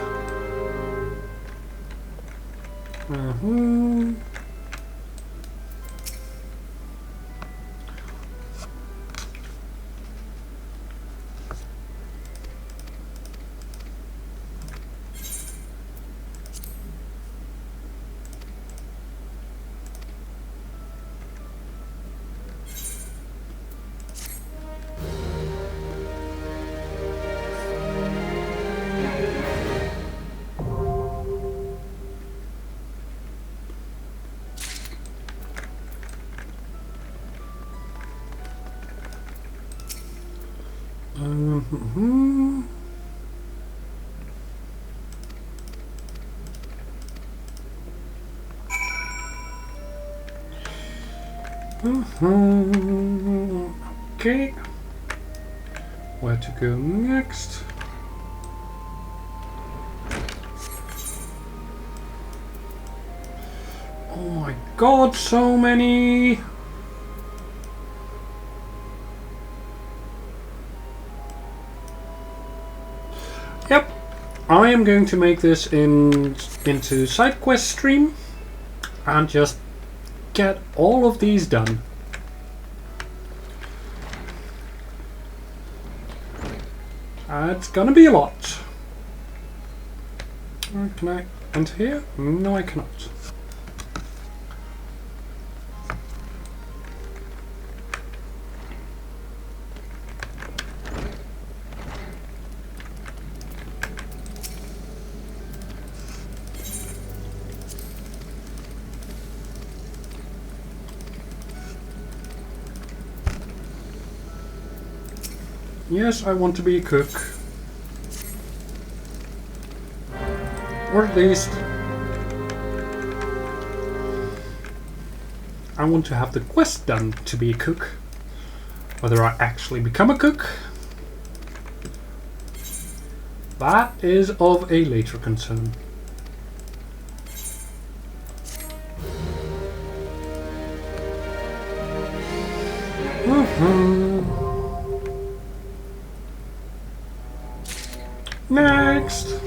Okay, where to go next? Oh my god, so many! Yep, I am going to make this into Sidequest stream and just get all of these done. It's gonna be a lot. Can I enter here? No, I cannot. Yes, I want to be a cook. Or at least I want to have the quest done to be a cook. Whether I actually become a cook, that is of a later concern. Next!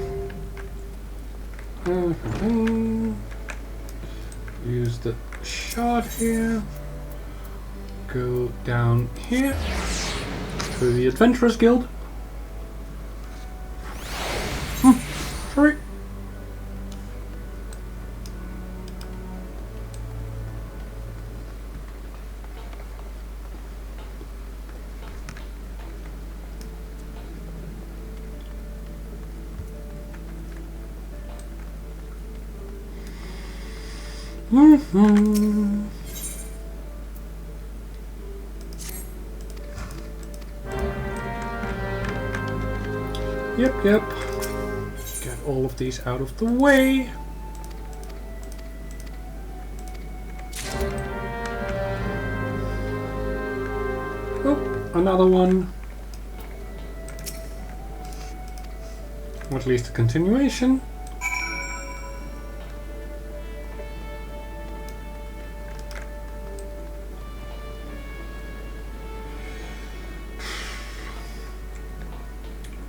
Use the shard here. Go down here to the Adventurers Guild. Sorry. Yep. Get all of these out of the way. Oh, another one. Or at least a continuation.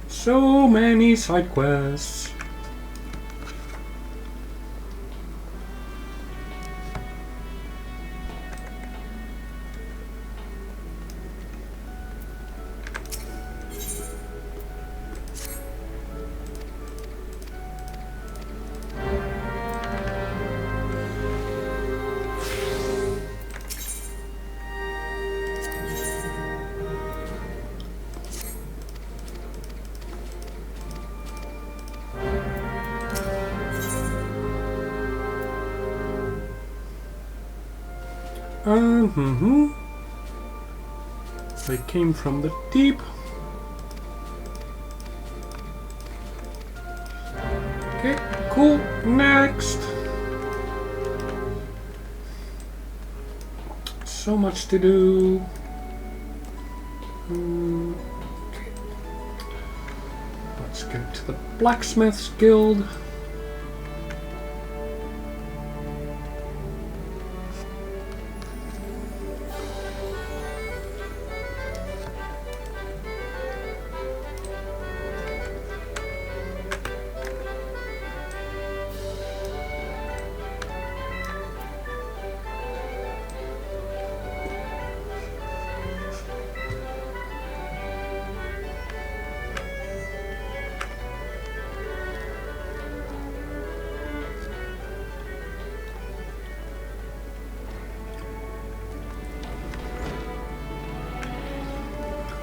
So many side quests. They came from the deep. Okay, cool. Next. So much to do. Okay. Let's go to the Blacksmith's Guild.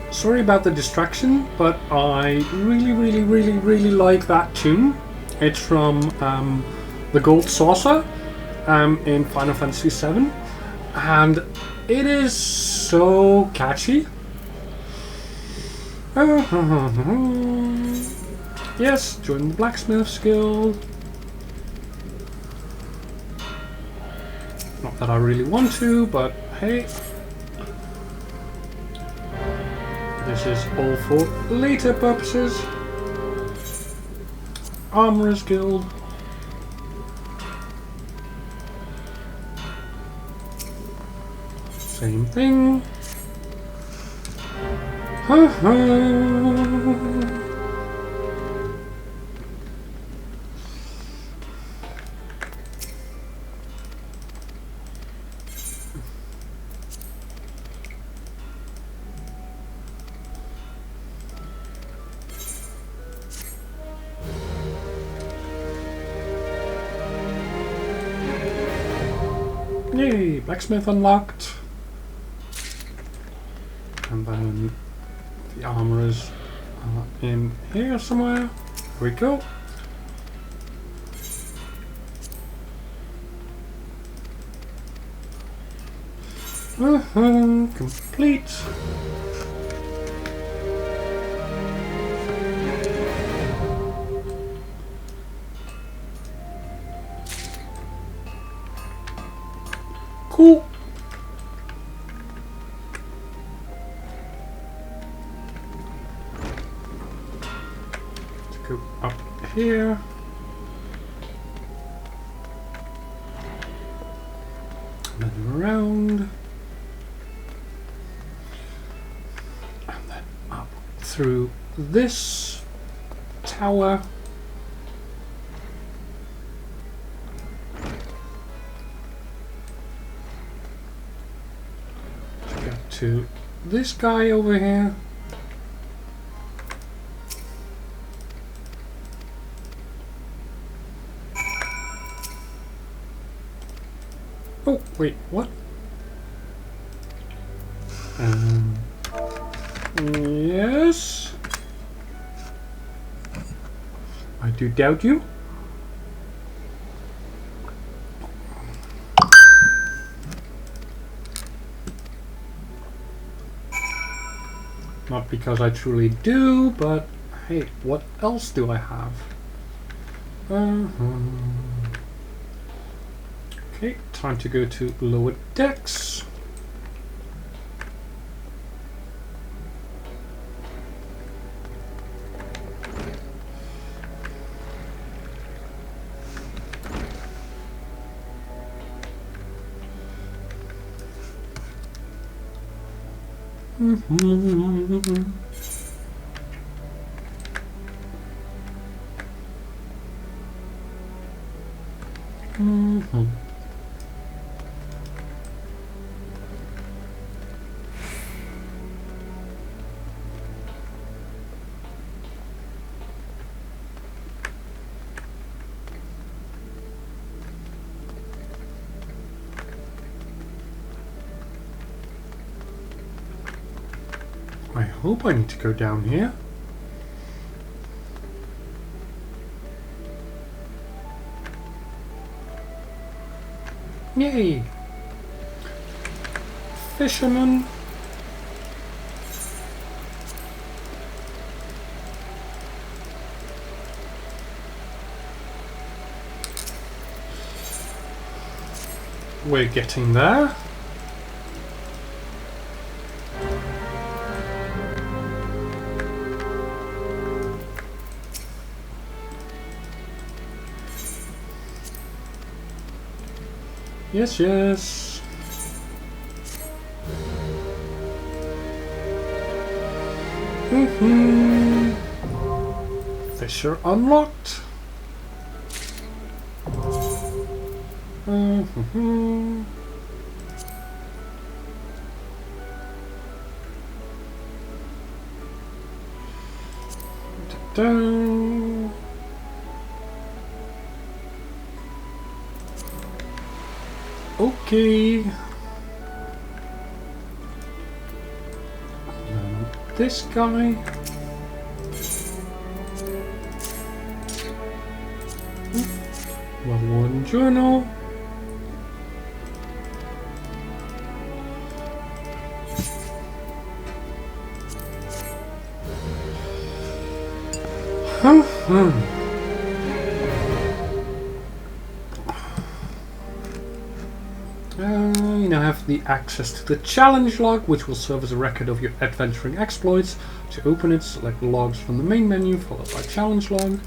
Sorry about the distraction, but I really like that tune. It's from the Gold Saucer in Final Fantasy XIV, and it is so catchy. Yes, join the Blacksmith's Guild. Not that I really want to, but hey. This is all for later purposes. Armorer's Guild. Same thing. Yay, blacksmith unlocked. And then the armorers are in here somewhere. Here we go. Complete. Cool. Let's go up here. And then around. And then up through this tower. To this guy over here. Oh, wait, what? Yes. I do doubt you. Not because I truly do, but hey, what else do I have? Okay, time to go to lower decks. I hope I need to go down here. Yay! fisherman. We're getting there. Yes, yes. Fisher unlocked. Okay. This guy. Level 1 journal. You now have the access to the challenge log, which will serve as a record of your adventuring exploits. To open it, select logs from the main menu, followed by challenge log.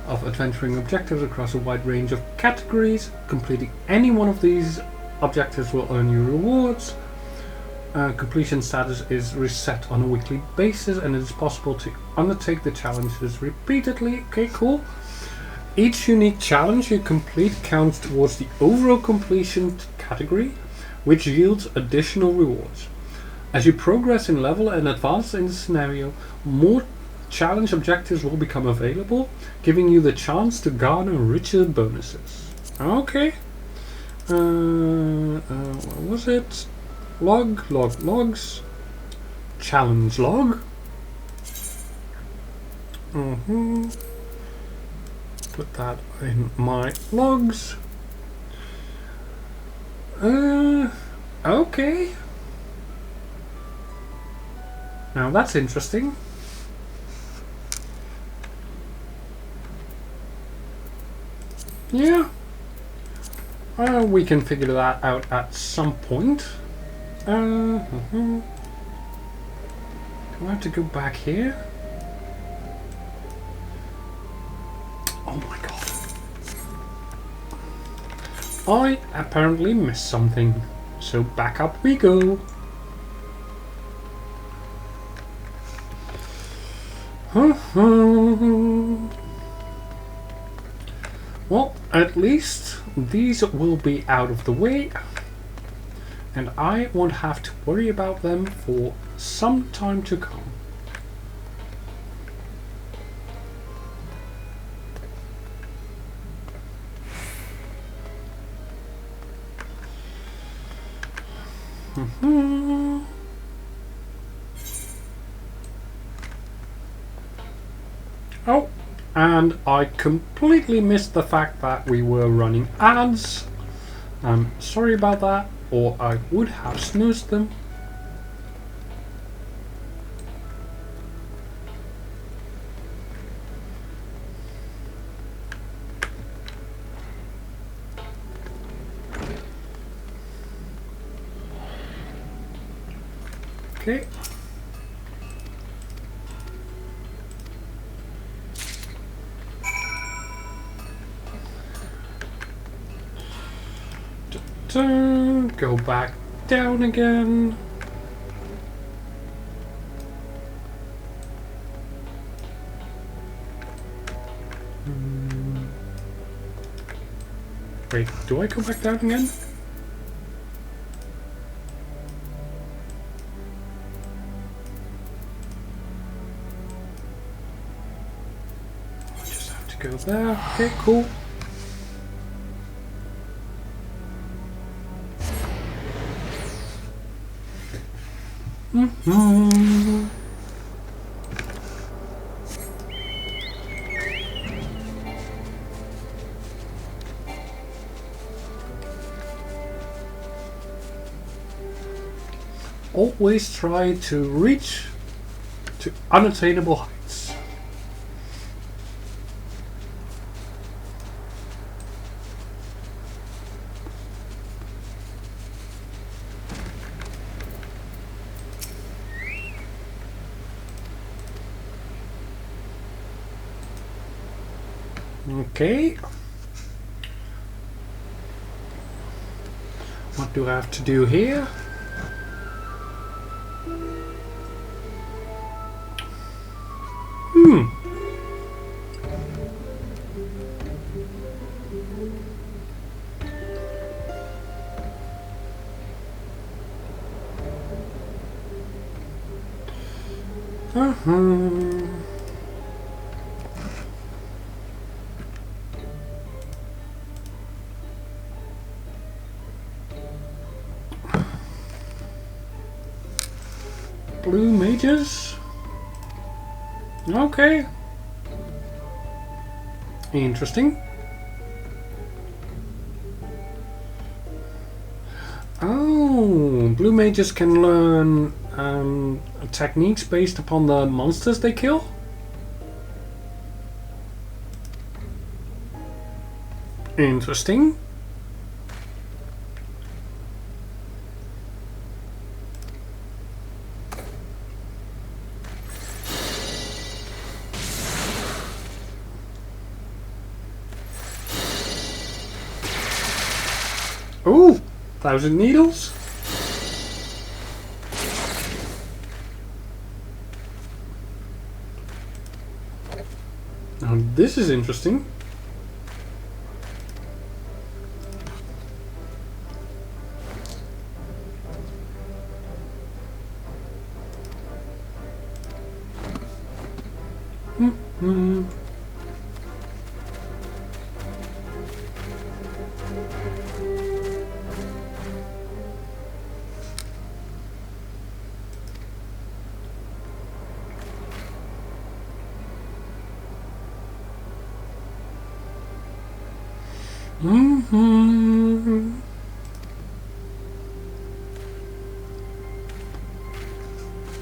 Of adventuring objectives across a wide range of categories. Completing any one of these objectives will earn you rewards. Completion status is reset on a weekly basis, and it is possible to undertake the challenges repeatedly. Okay, cool. Each unique challenge you complete counts towards the overall completion category, which yields additional rewards. As you progress in level and advance in the scenario, more challenge objectives will become available, giving you the chance to garner richer bonuses. Okay. What was it? Logs. Challenge log. Put that in my logs. Okay. Now that's interesting. Yeah. We can figure that out at some point. Do I have to go back here? Oh my god. I apparently missed something. So back up we go. Well, at least these will be out of the way, and I won't have to worry about them for some time to come. Oh, and I completely missed the fact that we were running ads. I'm sorry about that, or I would have snoozed them. Okay. Go back down again. Wait, do I go back down again? I just have to go there. Okay, cool. always try to reach to unattainable heights. Okay. What do I have to do here? Blue mages? Okay. Interesting. Oh, blue mages can learn techniques based upon the monsters they kill? Interesting. Ooh, 1,000 needles. Now this is interesting.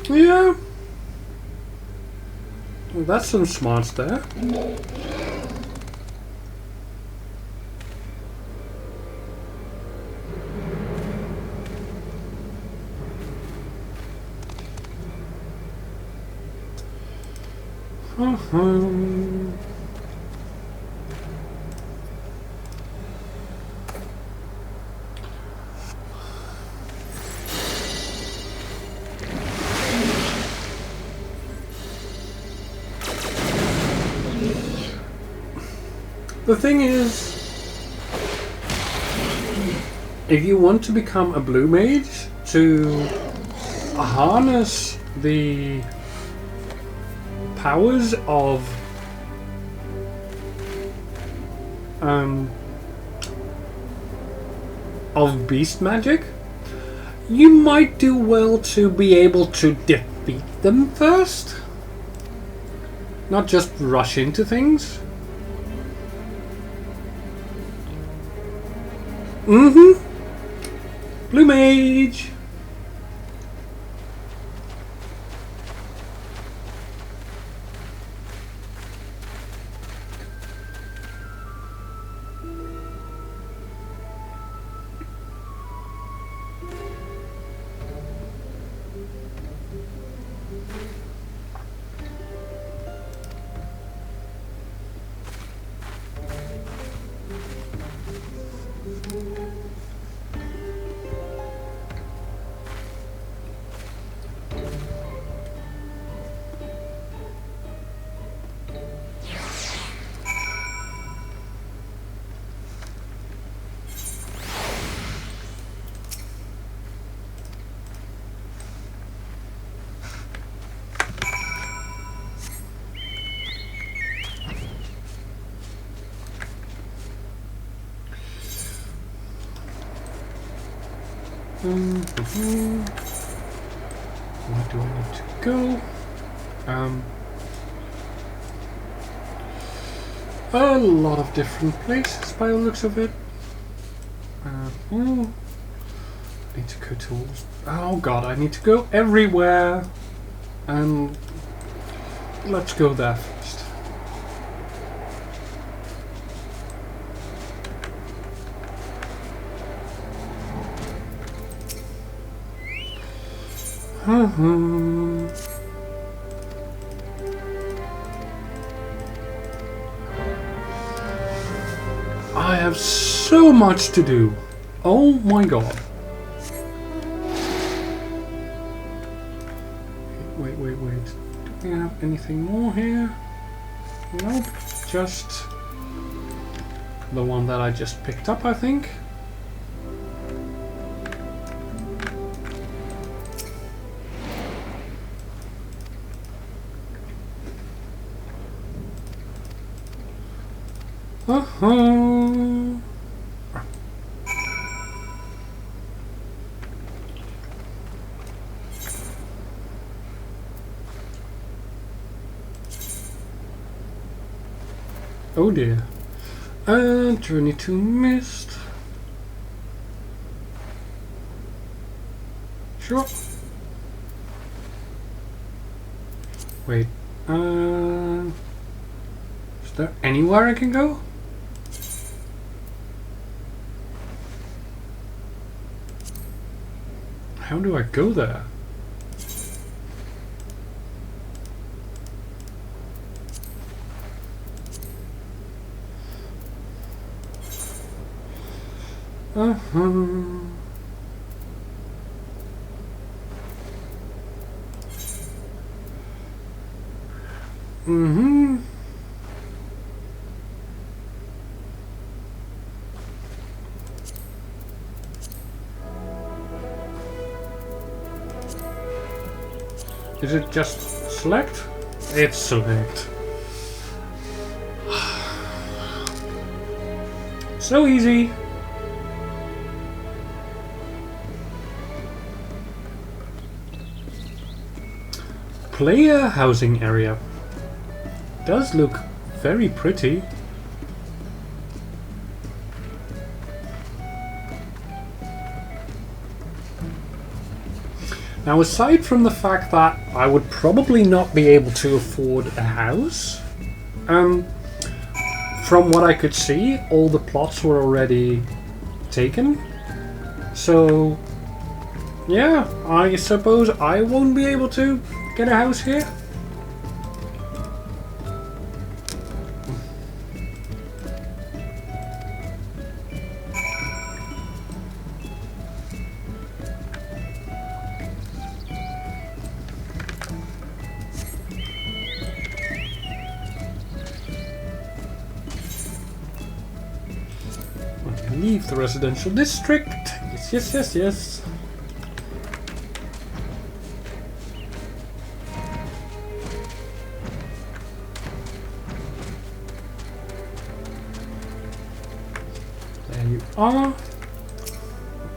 Yeah. Well, that's some smarts there. The thing is, if you want to become a blue mage, to harness the powers of beast magic, you might do well to be able to defeat them first, not just rush into things. Blue mage. Where do I need to go? A lot of different places by the looks of it. Need to go to... Oh god, I need to go everywhere. And let's go there first. I have so much to do. Oh my god. Wait. Do we have anything more here? Nope. Just the one that I just picked up, I think. Oh dear. Journey to Mist. Sure. Wait. Is there anywhere I can go? How do I go there? Is it just select? It's select. So easy. Player housing area. Does look very pretty. Now, aside from the fact that I would probably not be able to afford a house, from what I could see, all the plots were already taken. So, yeah, I suppose I won't be able to get a house here. Leave the residential district. Yes. There you are.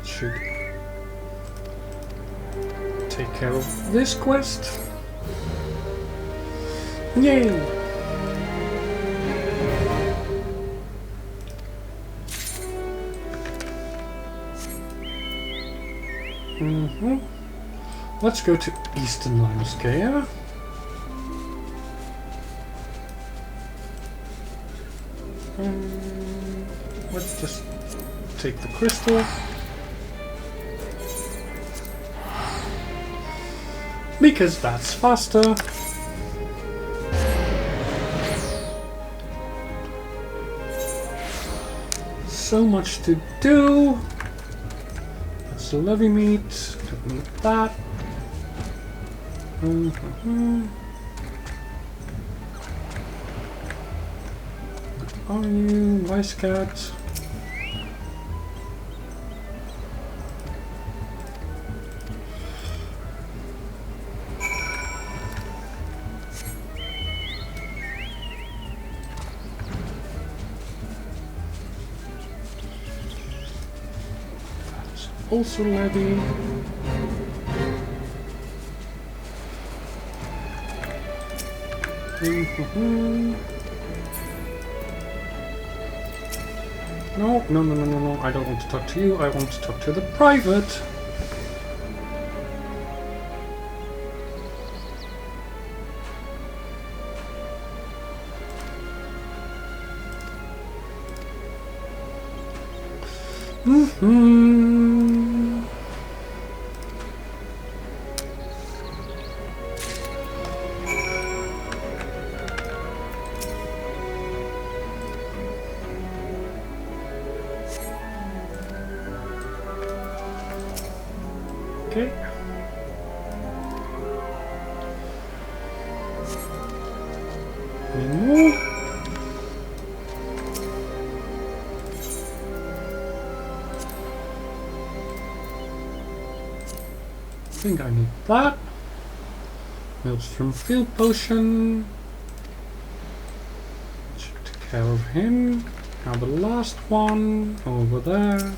Should take care of this quest. Yay! Let's go to Eastern Limescale. Let's just take the crystal. Because that's faster. So much to do. That's the levy meat. Don't need that. Are you Vice Cat? That's also levy. No, I don't want to talk to you. I want to talk to the private. Mm-hmm. Okay. Any more? I think I need that. Maelstrom Field Potion. Should take care of him. Now the last one over there.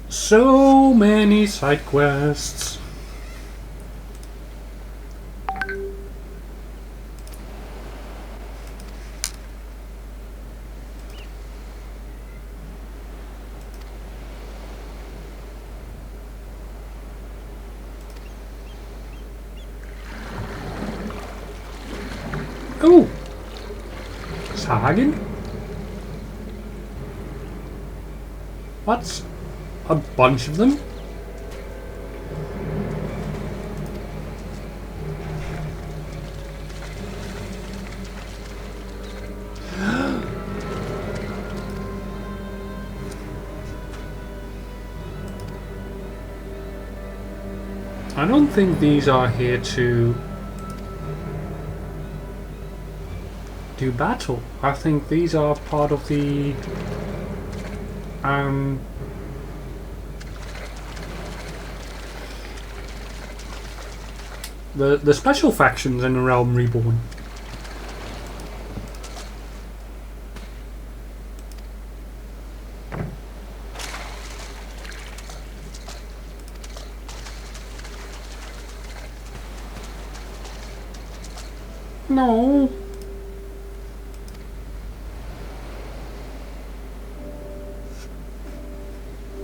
So many side quests. Oh, Sagen? What's a bunch of them? I don't think these are here to do battle. I think these are part of the the special factions in the Realm Reborn. No.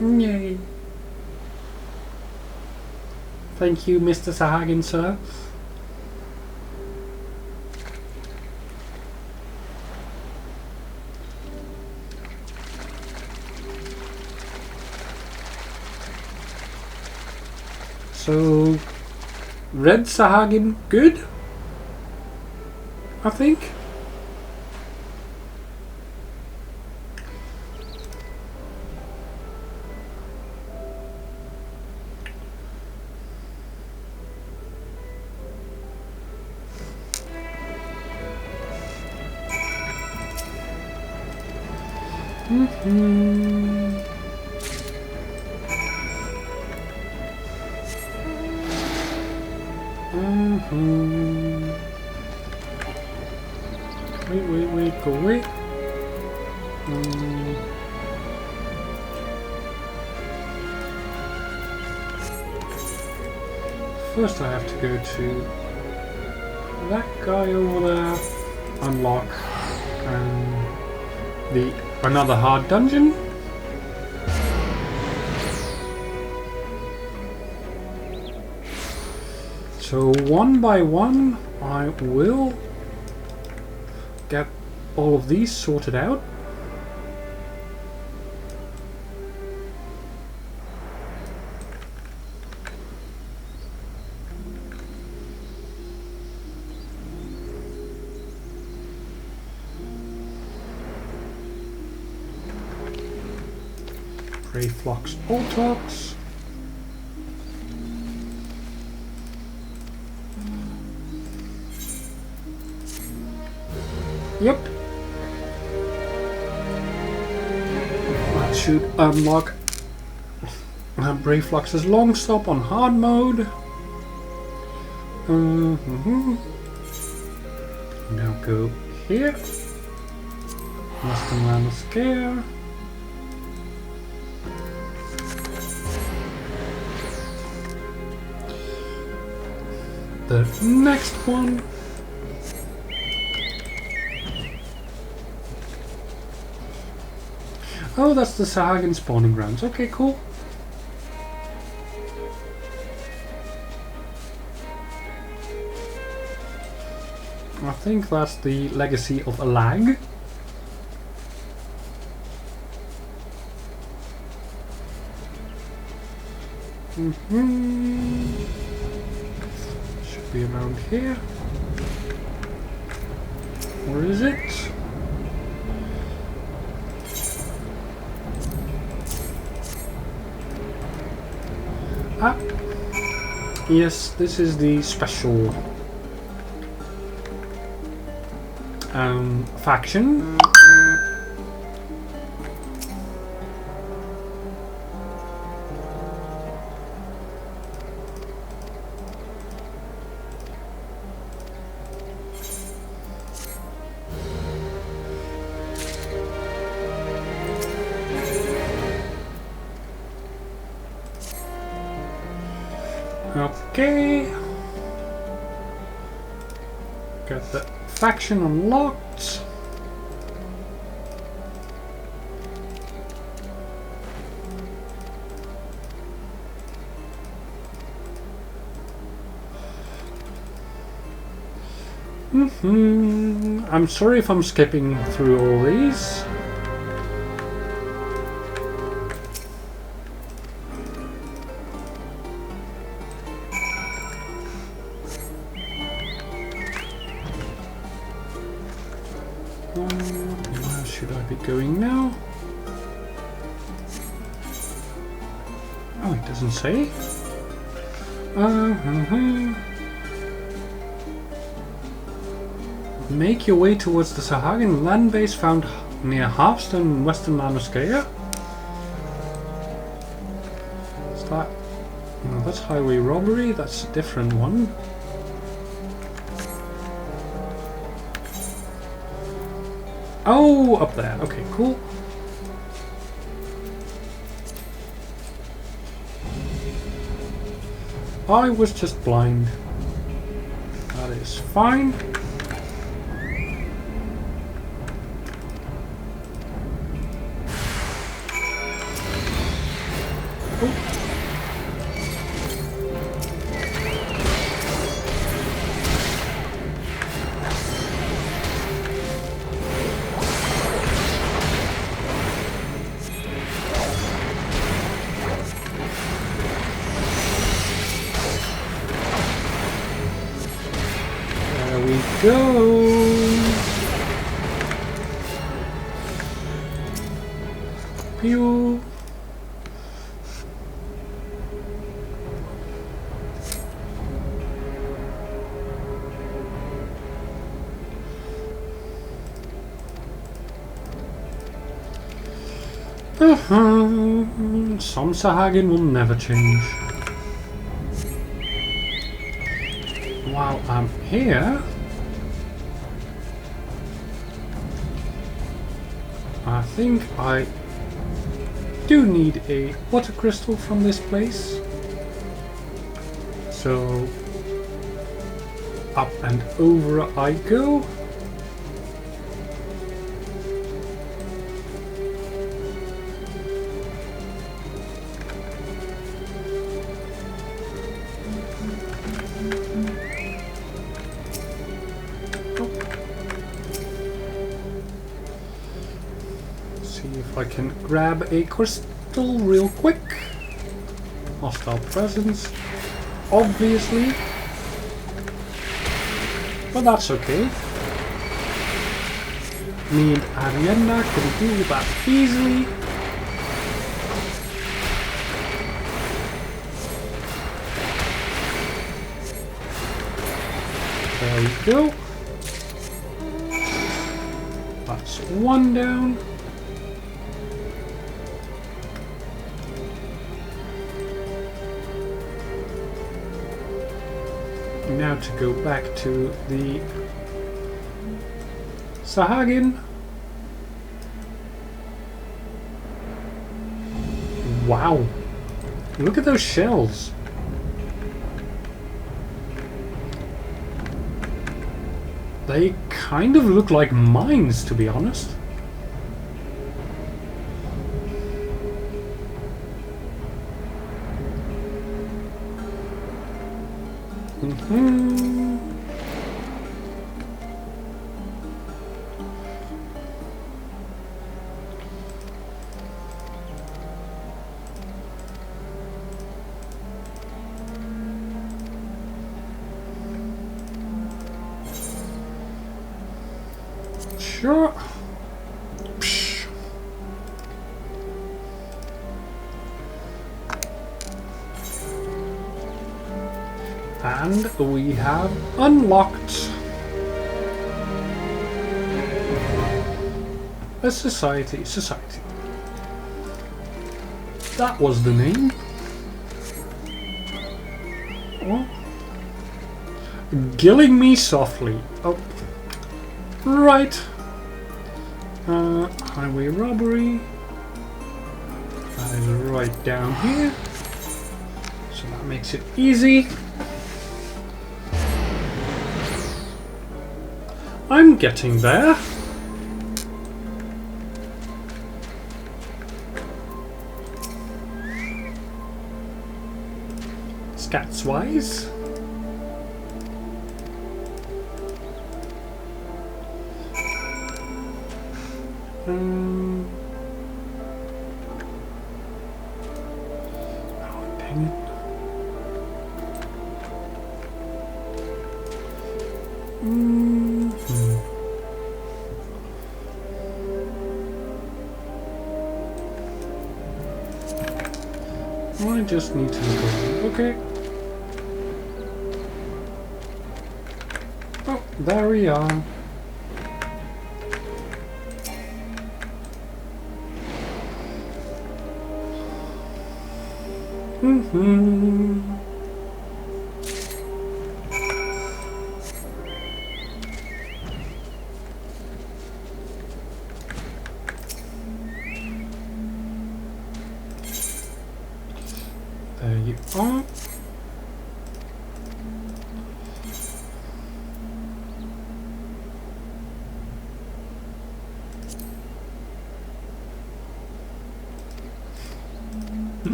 Yay. Thank you, Mr. Sahagin, sir. So, Red Sahagin, good? I think. Wait, go away. First I have to go to that guy over there, unlock another hard dungeon. So one by one I will get all of these sorted out. Greyflox Boltox. Yep. That should unlock Brayflux's long stop on hard mode. Now go here. Western Land Scare. The next one. Oh, that's the Sahagin spawning grounds. Okay, cool. think that's the legacy of a lag. Should be around here. Where is it? Ah! Yes, this is the special faction. Okay. Got the faction unlocked. I'm sorry if I'm skipping through all these. Where should I be going now? Oh, it doesn't say. Make your way towards the Sahagin land base found near Harpstone in western Nanoscaya. Is that... No, that's highway robbery, that's a different one. Oh, up there. Okay, cool. I was just blind. That is fine. Go! Pew! Some Sahagin will never change. While I'm here, I think I do need a water crystal from this place. So up and over I go. I can grab a crystal real quick. Hostile presence, obviously, but that's okay. Me and Arienda can do that easily. There we go. That's one down. Now to go back to the Sahagin. Wow, look at those shells. They kind of look like mines, to be honest. Sure. Psh. And we have unlocked a society. That was the name. Oh. Killing me softly. Oh. Right. Highway robbery. That is right down here. So that makes it easy. I'm getting there. Stats-wise. Oh, dang it. I just need to go. Okay. Oh, there we are. There you are.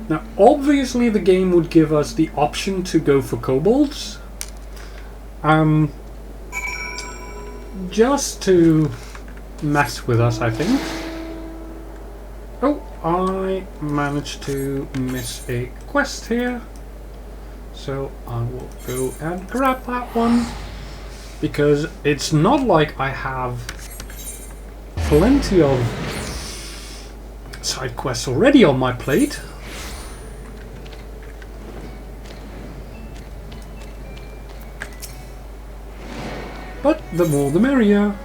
Now, obviously the game would give us the option to go for kobolds. Just to mess with us, I think. Oh, I managed to miss a quest here. So I will go and grab that one. Because it's not like I have plenty of side quests already on my plate. But the more the merrier.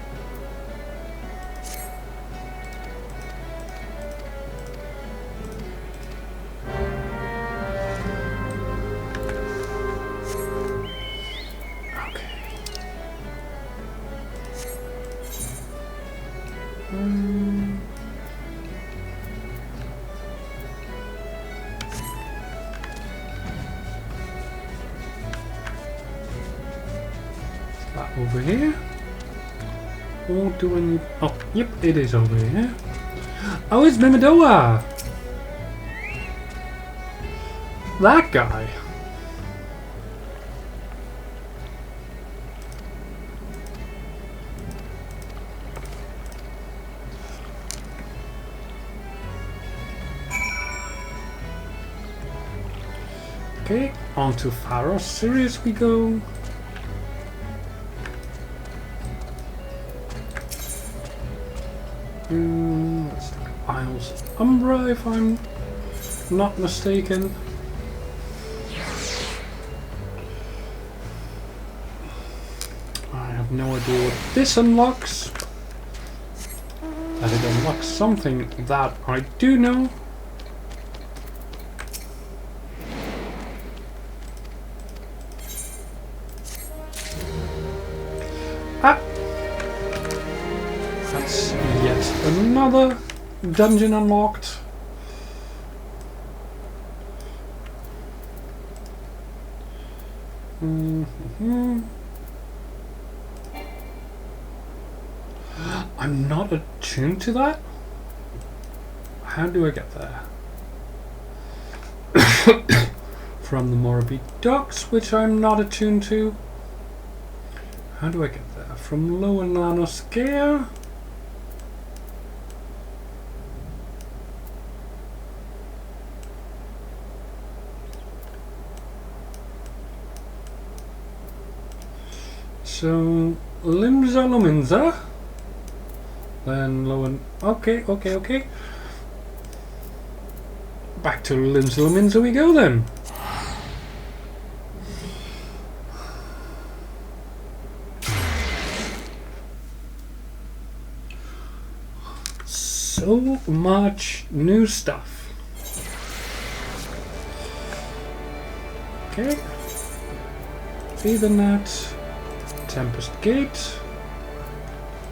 Over here? Or do I need... Oh, yep, it is over here. Oh, it's Mimidoa! That guy. Okay, on to Pharos Sirius we go. Let's look at Isles Umbra if I'm not mistaken. I have no idea what this unlocks. That it unlocks something that I do know. Ah! That's yet another dungeon unlocked. I'm not attuned to that? How do I get there? From the Morabit Docks, which I'm not attuned to. How do I get there? From Lower Nanoscare? So, Limza Lominza. Then Lowen. Okay. Back to Limza Lominza we go then. So much new stuff. Okay. Ethernet. Tempest Gate.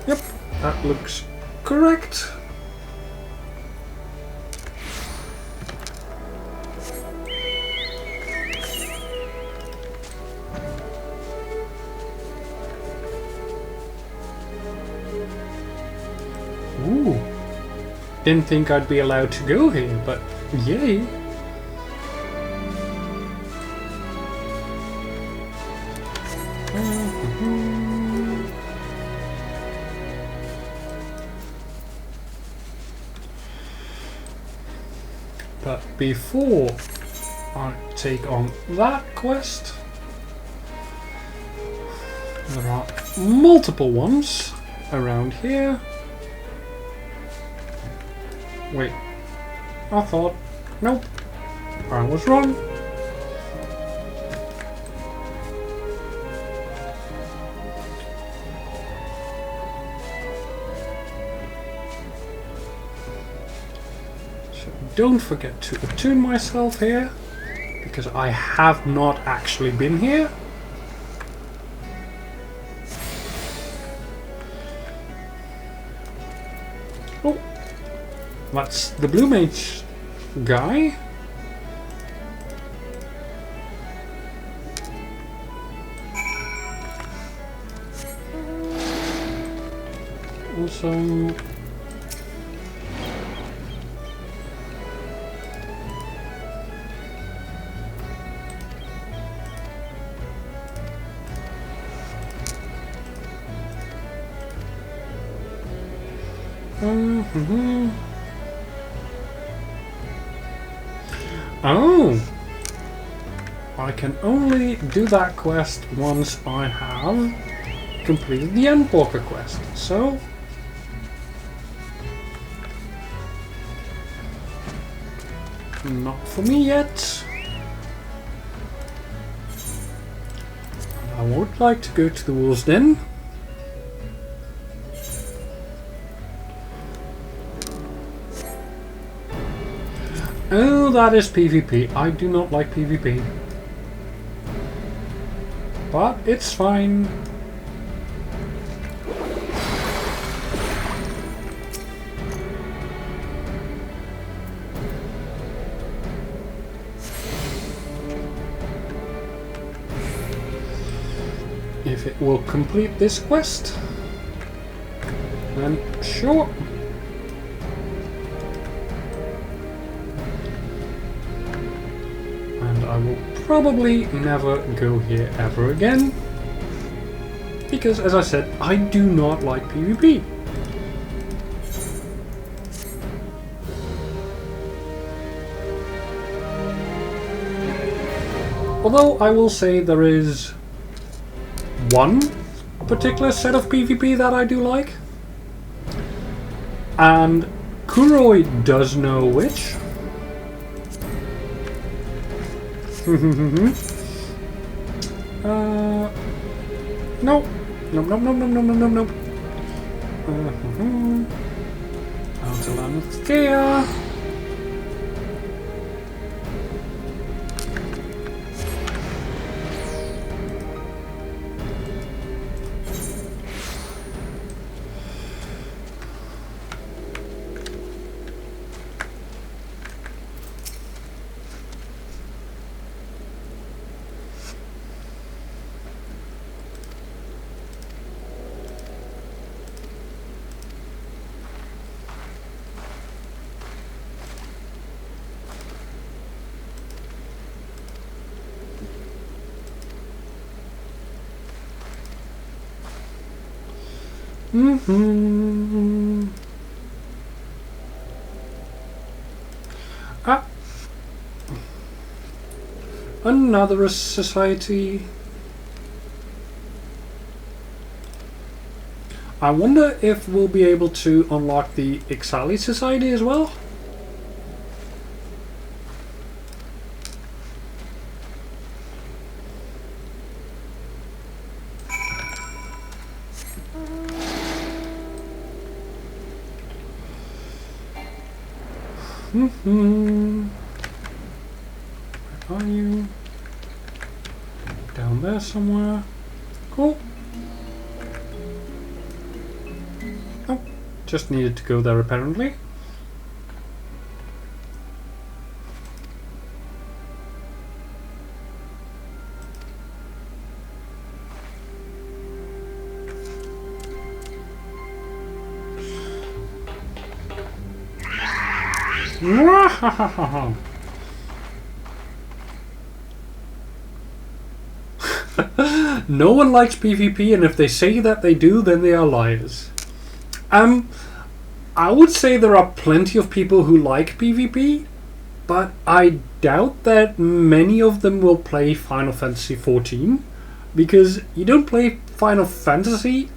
Yep, that looks correct. Ooh. Didn't think I'd be allowed to go here, but yay. But before I take on that quest, there are multiple ones around here. Wait, I thought, nope, I was wrong. So don't forget to attune myself here, because I have not actually been here. Oh. That's the Blue Mage guy. Also, oh, I can only do that quest once I have completed the Endwalker quest, so not for me yet. I would like to go to the Wolves Den. Oh, that is PvP. I do not like PvP. But it's fine. If it will complete this quest, then sure. I will probably never go here ever again, because as I said, I do not like PvP. Although I will say there is one particular set of PvP that I do like, and Kuroi does know which. No. Outer Ah, another society. I wonder if we'll be able to unlock the Ixali Society as well. Where are you? Down there somewhere. Cool. Oh, just needed to go there apparently. No one likes PvP, and if they say that they do, then they are liars. I would say there are plenty of people who like PvP, but I doubt that many of them will play Final Fantasy XIV, because you don't play Final Fantasy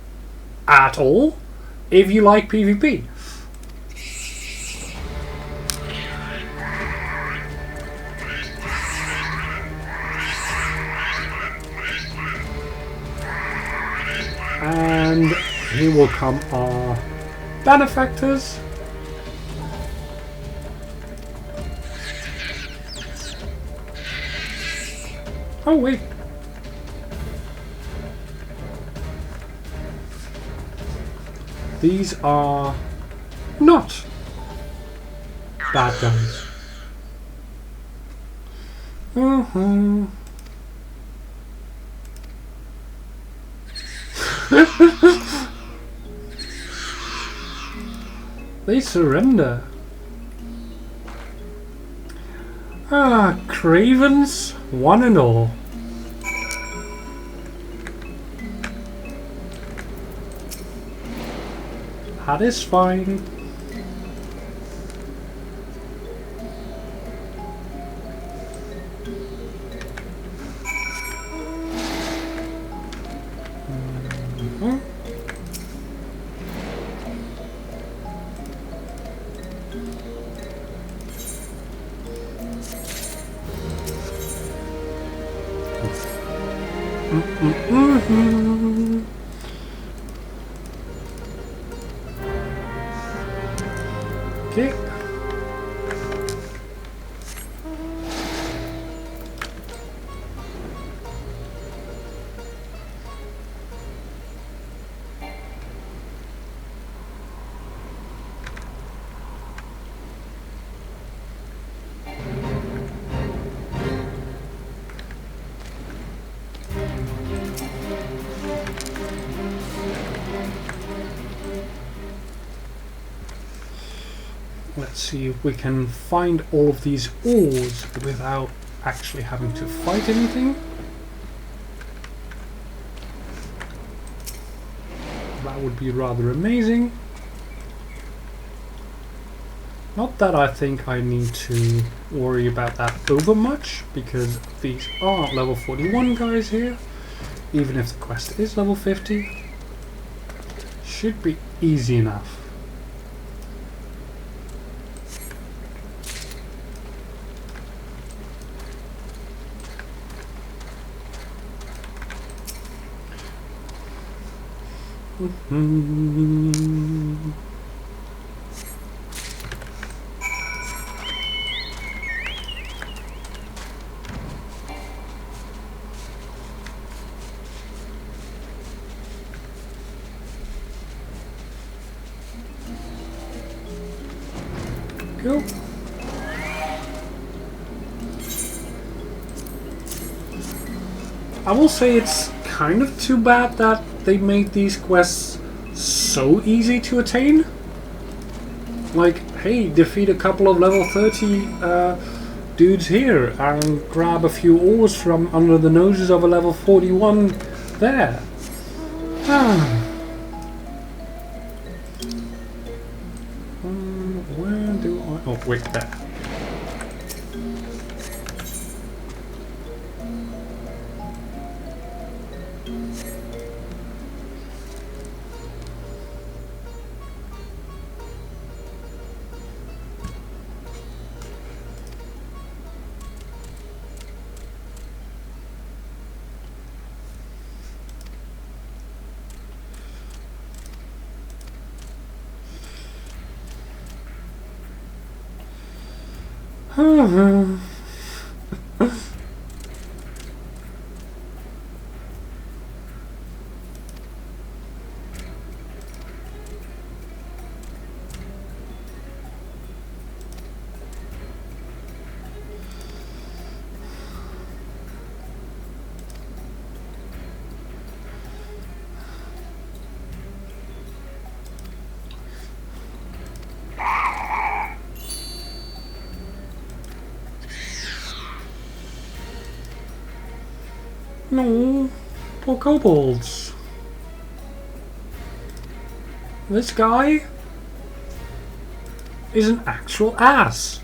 at all if you like PvP. And here will come our benefactors. Oh wait. These are not bad guys. They surrender. Ah, cravens, one and all. That is fine. Okay. Let's see if we can find all of these ores without actually having to fight anything. That would be rather amazing. Not that I think I need to worry about that over much, because these are level 41 guys here. Even if the quest is level 50, should be easy enough. Go. I will say it's kind of too bad that they made these quests so easy to attain. Like, hey, defeat a couple of level 30 dudes here and grab a few ores from under the noses of a level 41 there. Where do I... Oh, wait, there. No, poor kobolds. This guy is an actual ass.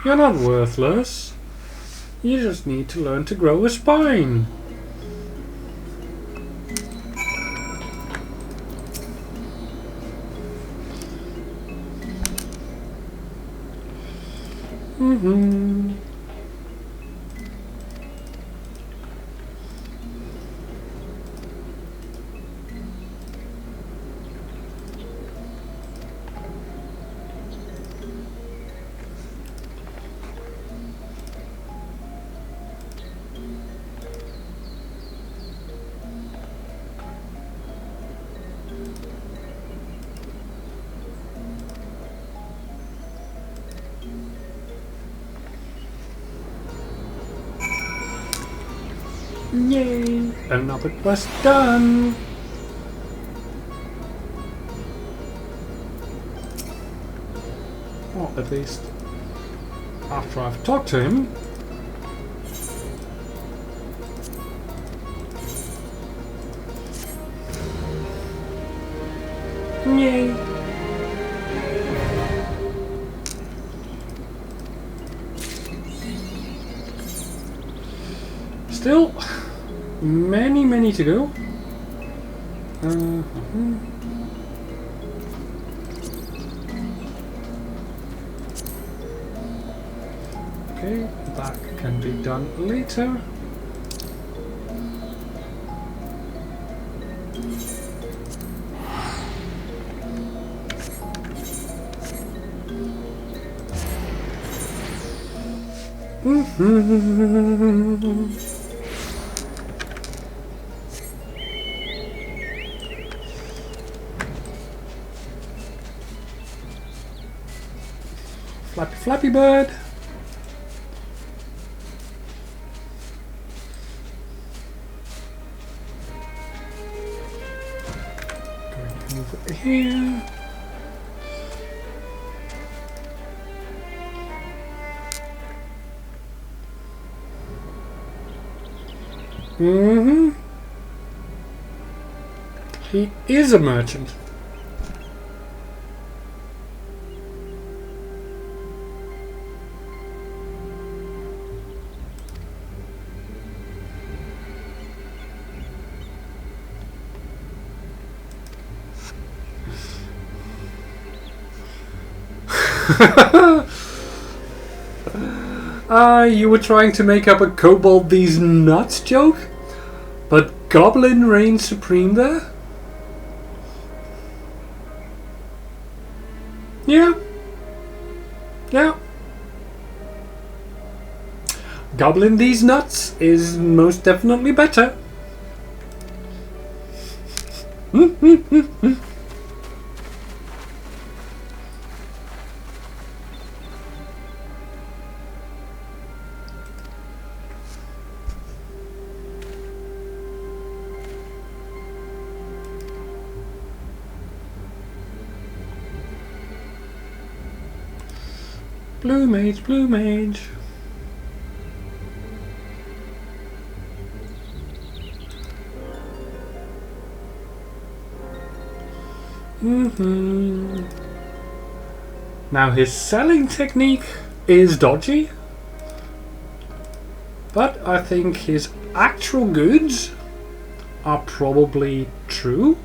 You're not worthless. You just need to learn to grow a spine. Yay! Another quest done! Or at least after I've talked to him. Yay! Still many to go. Okay, that can be done later. Flappy Flappy Bird. Going over here. He is a merchant. You were trying to make up a kobold these nuts joke, but goblin reigns supreme there? Yeah. Goblin these nuts is most definitely better. Blue mage, blue mage. Now his selling technique is dodgy, but I think his actual goods are probably true.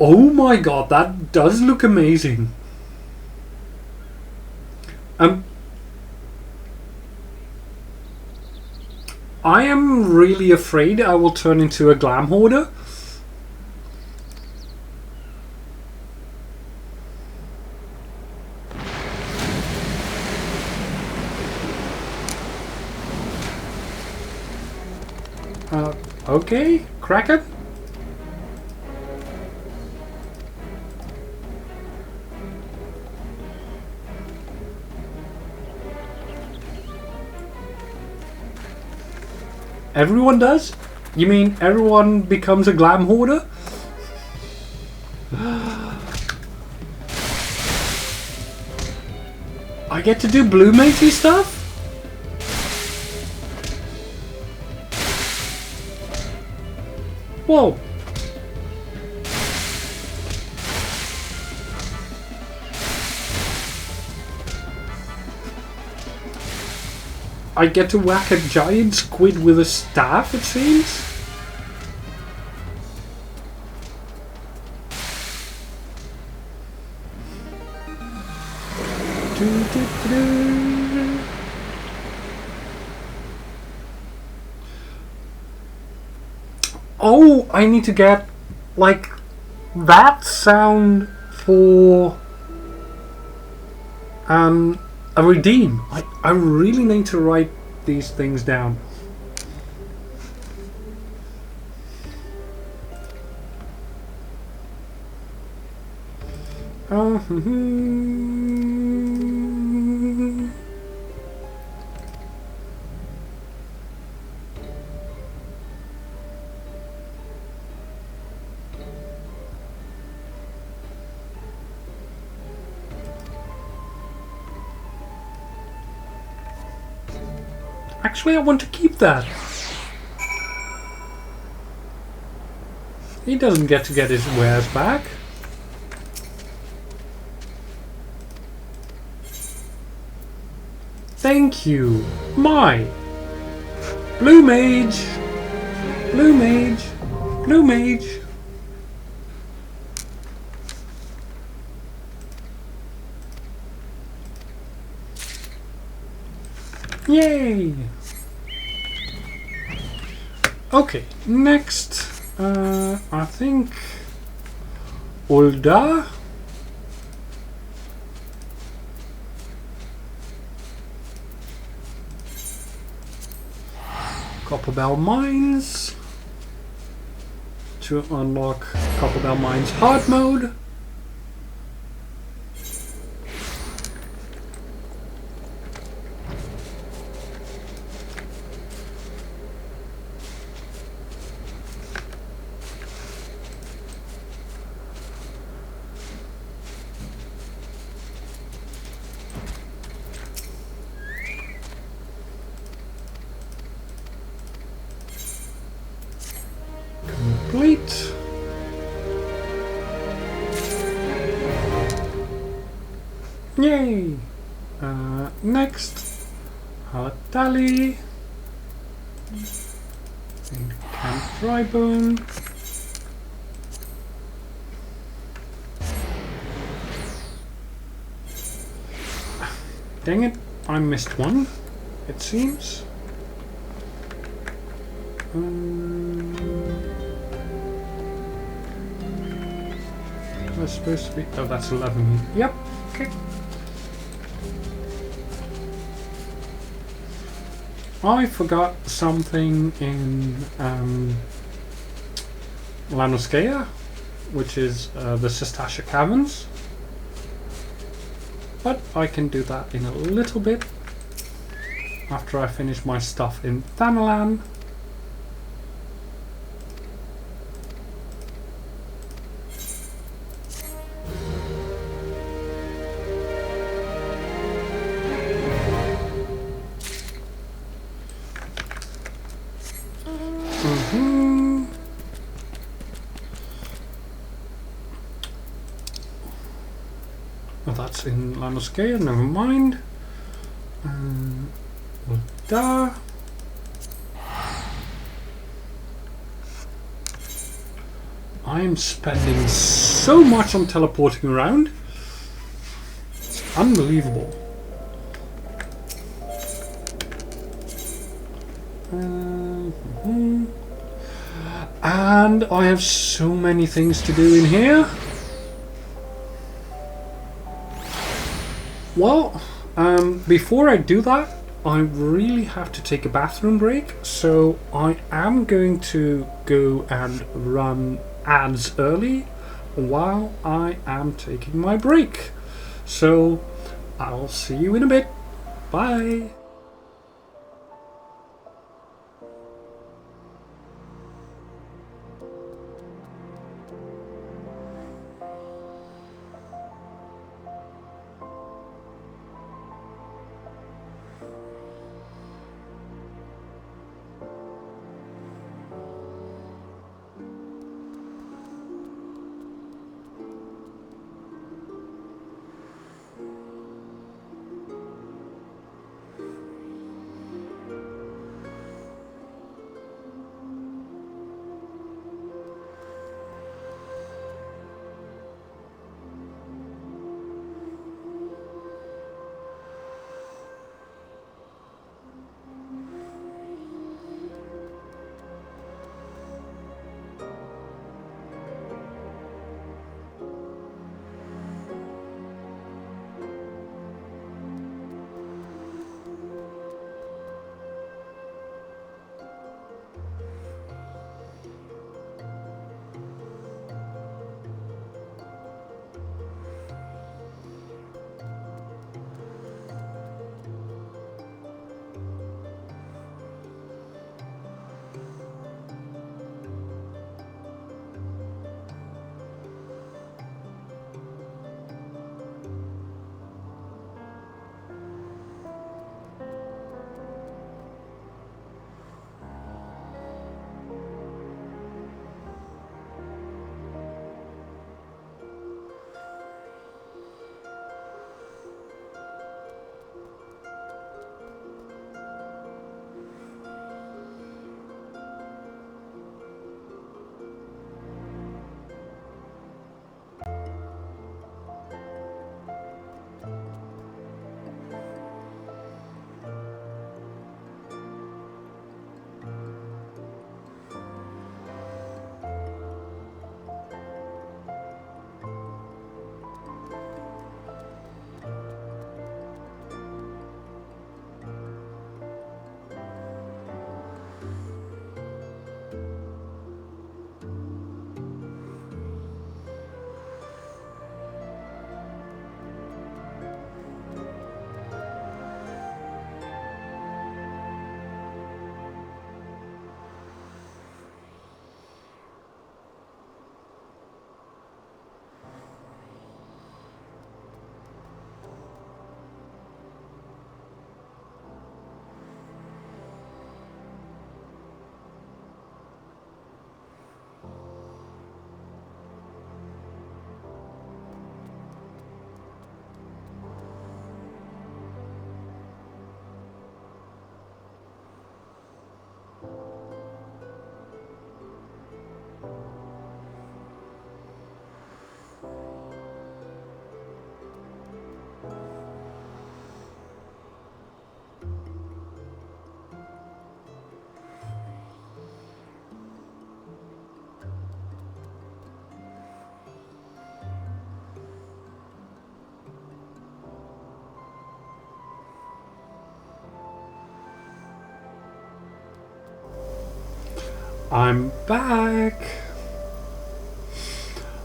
Oh my god, that does look amazing. I am really afraid I will turn into a glam hoarder. Okay, Kraken. Everyone does? You mean everyone becomes a glam hoarder? I get to do blue matey stuff? Whoa. I get to whack a giant squid with a staff, it seems? Oh, I need to get, like, that sound for a redeem. I really need to write these things down. Actually, I want to keep that. He doesn't get to get his wares back. Thank you. My blue mage. Blue mage. Blue mage. Yay! Okay, next, I think Ulda. Copperbell Mines to unlock Copperbell Mines hard mode. Complete. Yay! Next, Halatali and Camp Drybone. Dang it, I missed one, it seems. That's supposed to be... Oh, that's 11. Yep, okay. I forgot something in Lanoscea, which is the Sistasha Caverns. But I can do that in a little bit after I finish my stuff in Thanalan. that's in Lanoscale, never mind. There. I am spending so much on teleporting around. It's unbelievable. And I have so many things to do in here. Well, before I do that, I really have to take a bathroom break, so I am going to go and run ads early while I am taking my break. So I'll see you in a bit. Bye. I'm back.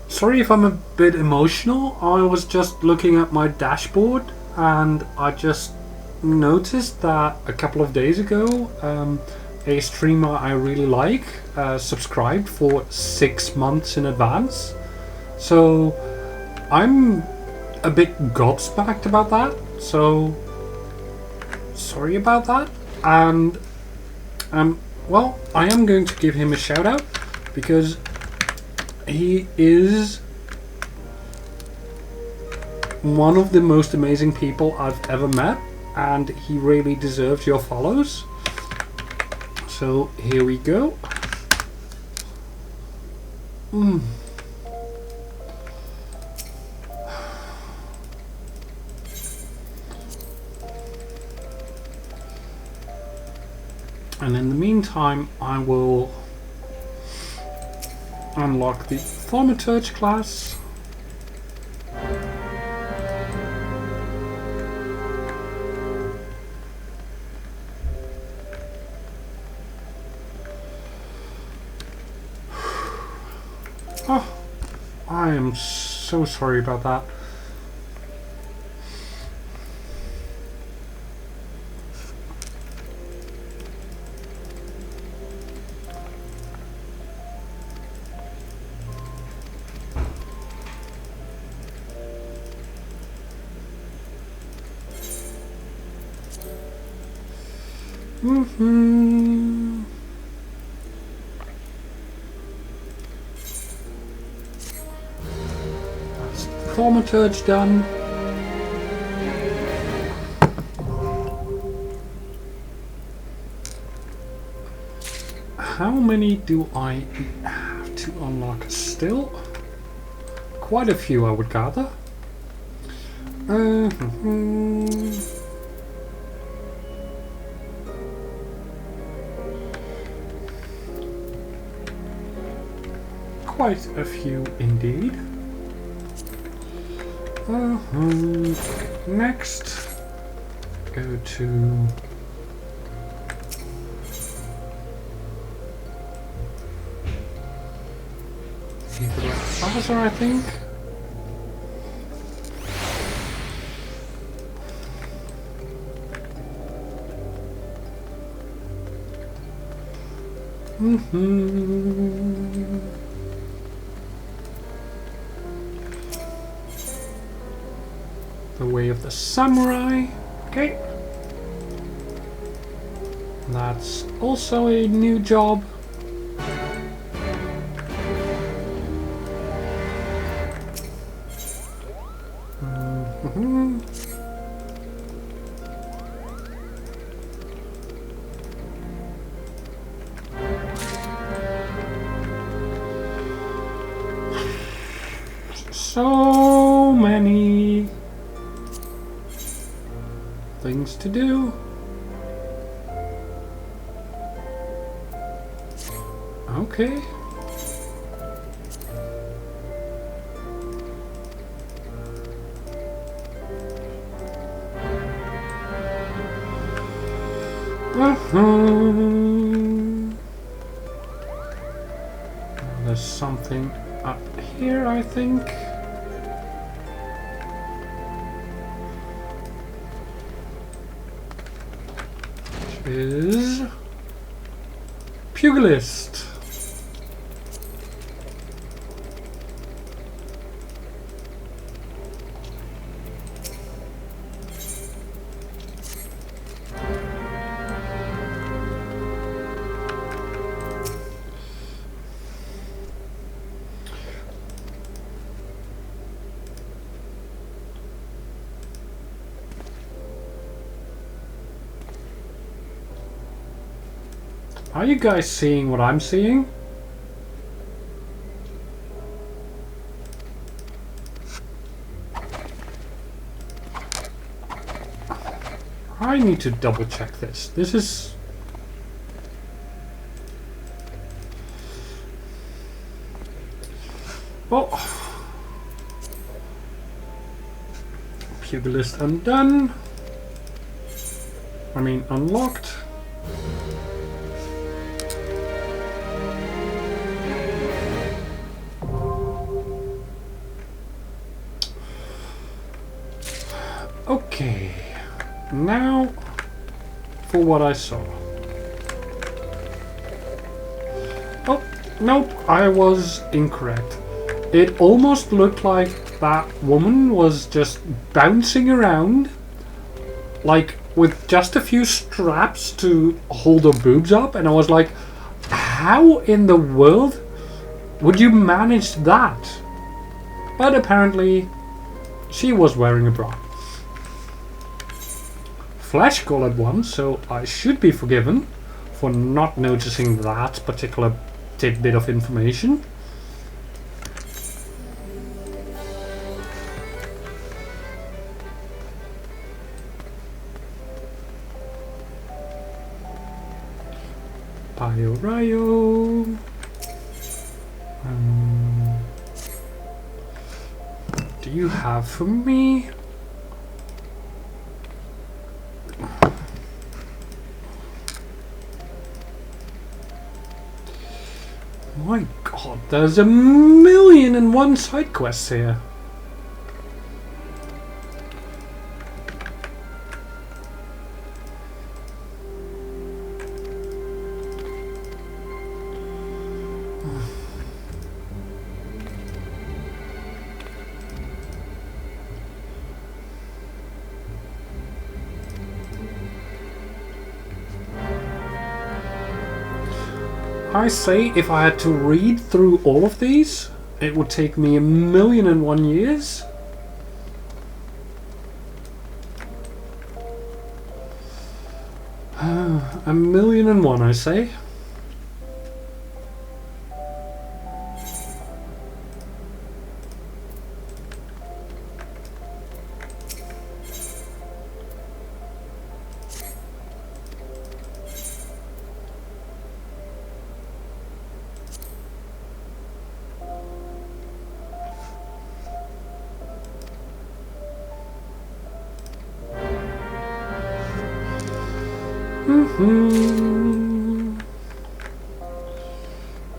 Sorry if I'm a bit emotional. I was just looking at my dashboard and I just noticed that a couple of days ago a streamer I really like subscribed for 6 months in advance. So I'm a bit gobsmacked about that. So sorry about that. And well, I am going to give him a shout out because he is one of the most amazing people I've ever met, and he really deserves your follows. So here we go. And in the meantime, I will unlock the Thaumaturge class. Oh, I am so sorry about that. That's Thaumaturge done. How many do I have to unlock still? Quite a few, I would gather. Quite a few indeed. Next, go to E11 Saucer, I think. The Way of the Samurai. Okay. That's also a new job. So many things to do. Okay. There's something up here, I think. Is Pugilist. Are you guys seeing what I'm seeing? I need to double check this. This is... Oh. Pugilist undone. I mean unlocked. Okay, now for what I saw. Oh, nope, I was incorrect. It almost looked like that woman was just bouncing around, like with just a few straps to hold her boobs up, and I was like, how in the world would you manage that? But apparently She was wearing a bra. Flesh-colored one, so I should be forgiven for not noticing that particular tidbit of information. Payo Rayo. Do you have for me? My god, there's 1,000,001 side quests here. I say if I had to read through all of these, it would take me 1,000,001 years. A 1,000,001, I say.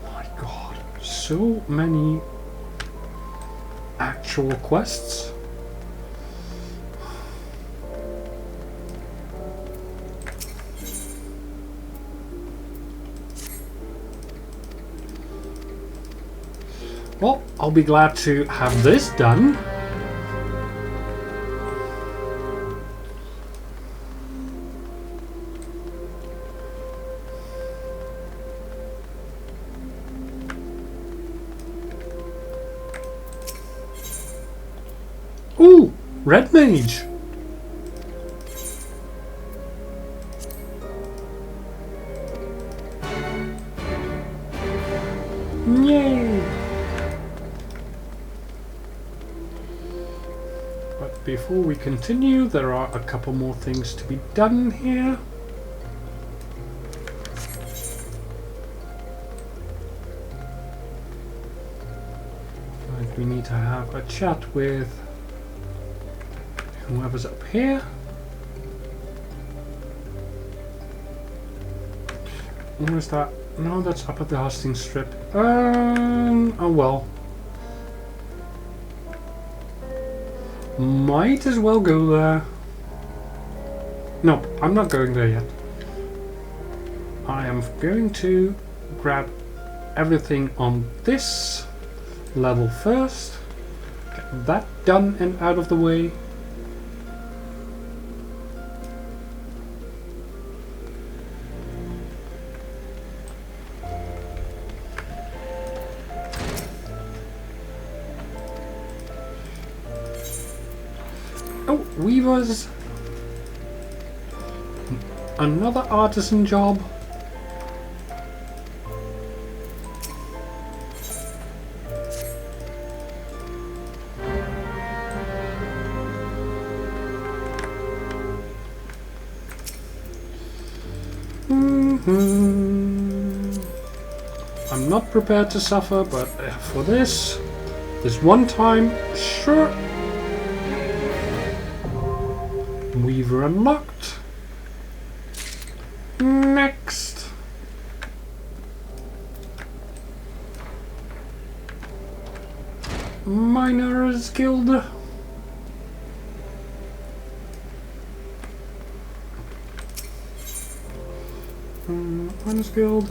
My god, so many actual quests. Well, I'll be glad to have this done. Ooh, Red Mage. Yay! But before we continue, there are a couple more things to be done here. Like we need to have a chat with whoever's up here. Where is that? No, that's up at the Hastings Strip. Oh well. Might as well go there. No, I'm not going there yet. I am going to grab everything on this level first. Get that done and out of the way. Oh, weavers. Another artisan job. I'm not prepared to suffer, but for this one time, sure. Weaver unlocked. Next. Miners Guild. Miners Guild.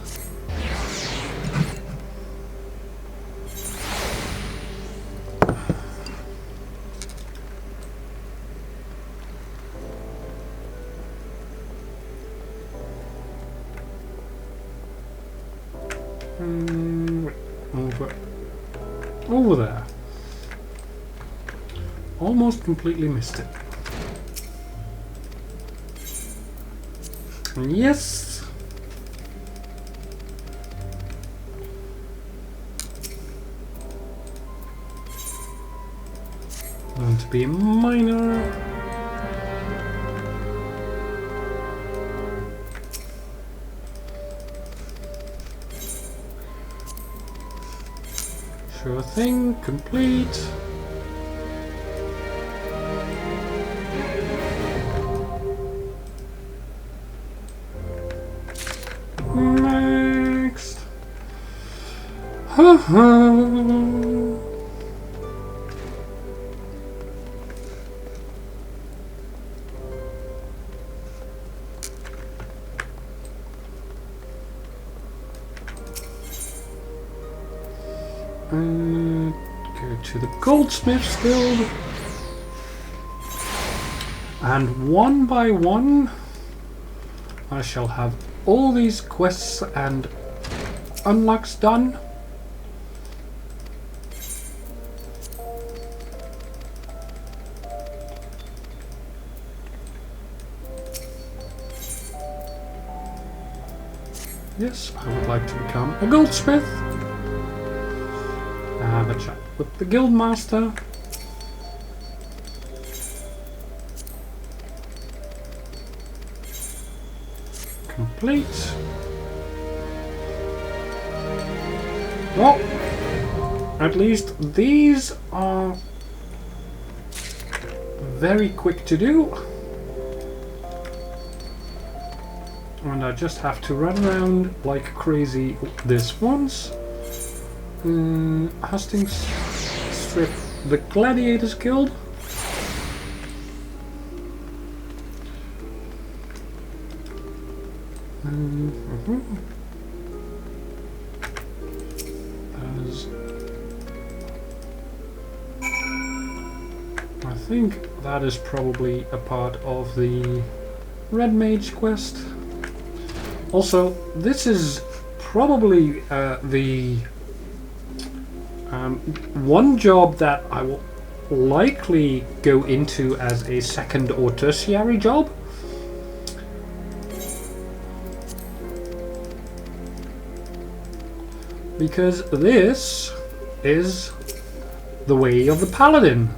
Over there. almost completely missed it. Yes! Going to be a miner. Sure thing, complete. Next. Go to the Goldsmith's Guild, and one by one I shall have all these quests and unlocks done. Yes, I would like to become a goldsmith. Have a chat with the guildmaster. Complete. Well, at least these are very quick to do. And I just have to run around like crazy this once. Hastings Strip, the Gladiators Guild. I think that is probably a part of the Red Mage quest. Also, this is probably the one job that I will likely go into as a second or tertiary job. Because this is the way of the paladin.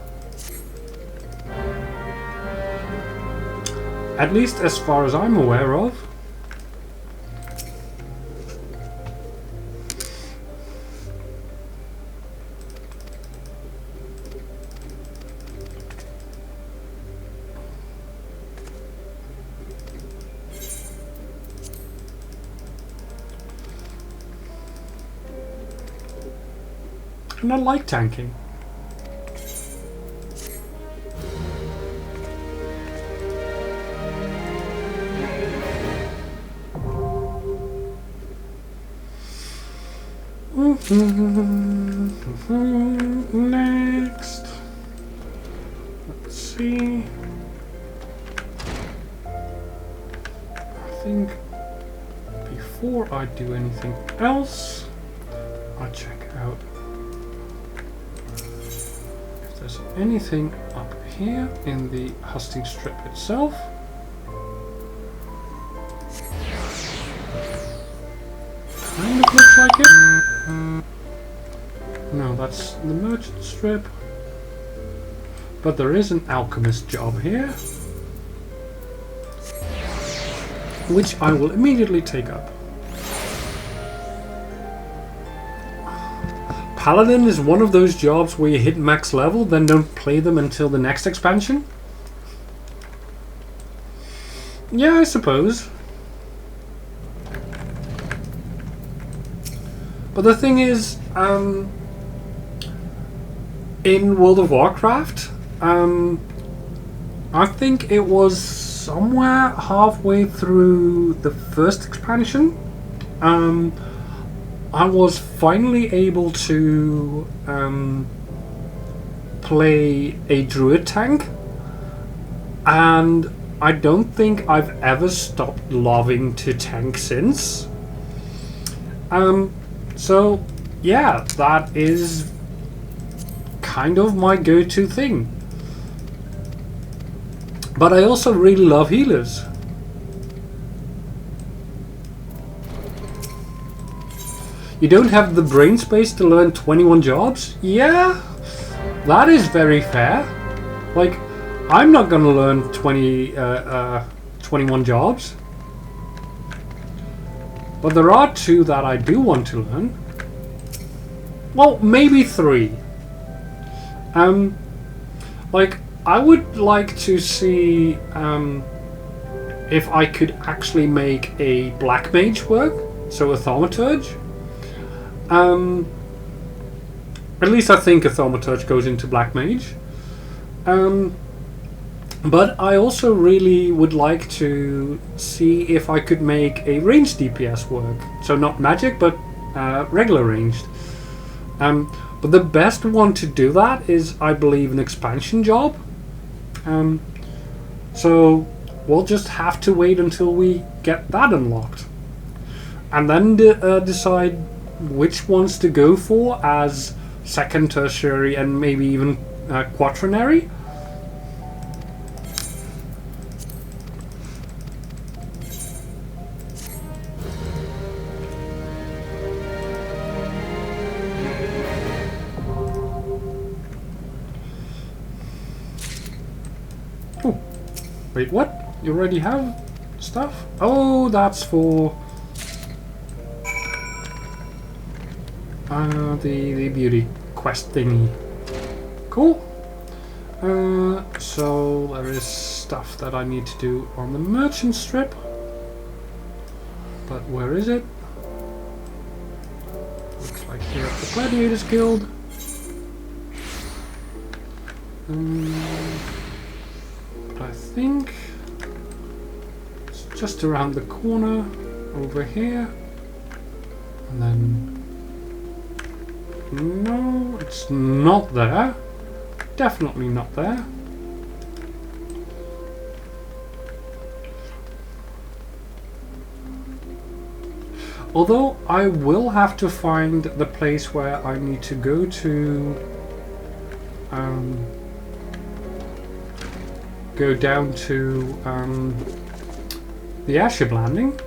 At least as far as I'm aware of. And I like tanking. Next. Let's see. I think before I do anything else, I'll check out if there's anything up here in the Hastings Strip itself. Kind of looks like it. No, that's the Merchant Strip. But there is an alchemist job here, which I will immediately take up. Paladin is one of those jobs where you hit max level, then don't play them until the next expansion. Yeah, I suppose. But the thing is, in World of Warcraft, I think it was somewhere halfway through the first expansion, I was finally able to play a druid tank, and I don't think I've ever stopped loving to tank since. So yeah, that is kind of my go-to thing. But I also really love healers. You don't have the brain space to learn 21 jobs? Yeah, that is very fair. Like, I'm not gonna learn 21 jobs. But there are 2 that I do want to learn. Well, maybe 3. Like, I would like to see if I could actually make a black mage work, so a thaumaturge. At least I think a thaumaturge goes into black mage. But I also really would like to see if I could make a ranged DPS work. So not magic, but regular ranged. But the best one to do that is, I believe, an expansion job. So we'll just have to wait until we get that unlocked. And then decide which ones to go for as second, tertiary, and maybe even quaternary. Wait, what? You already have stuff? Oh, that's for the beauty quest thingy. Cool. So there is stuff that I need to do on the merchant strip. But where is it? Looks like here at the Gladiators Guild. I think it's just around the corner over here, and then no, it's not there, definitely not there. Although I will have to find the place where I need to go to go down to the airship landing.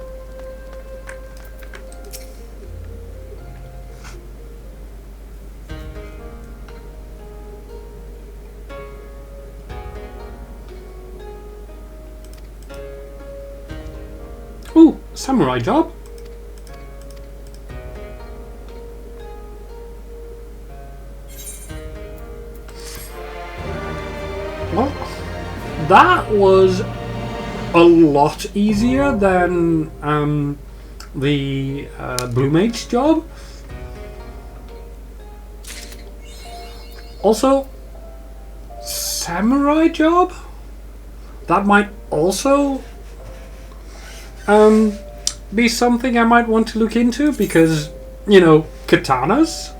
Ooh, samurai job. Well, that was a lot easier than the Blue Mage job. Also, samurai job? That might also be something I might want to look into because, you know, katanas.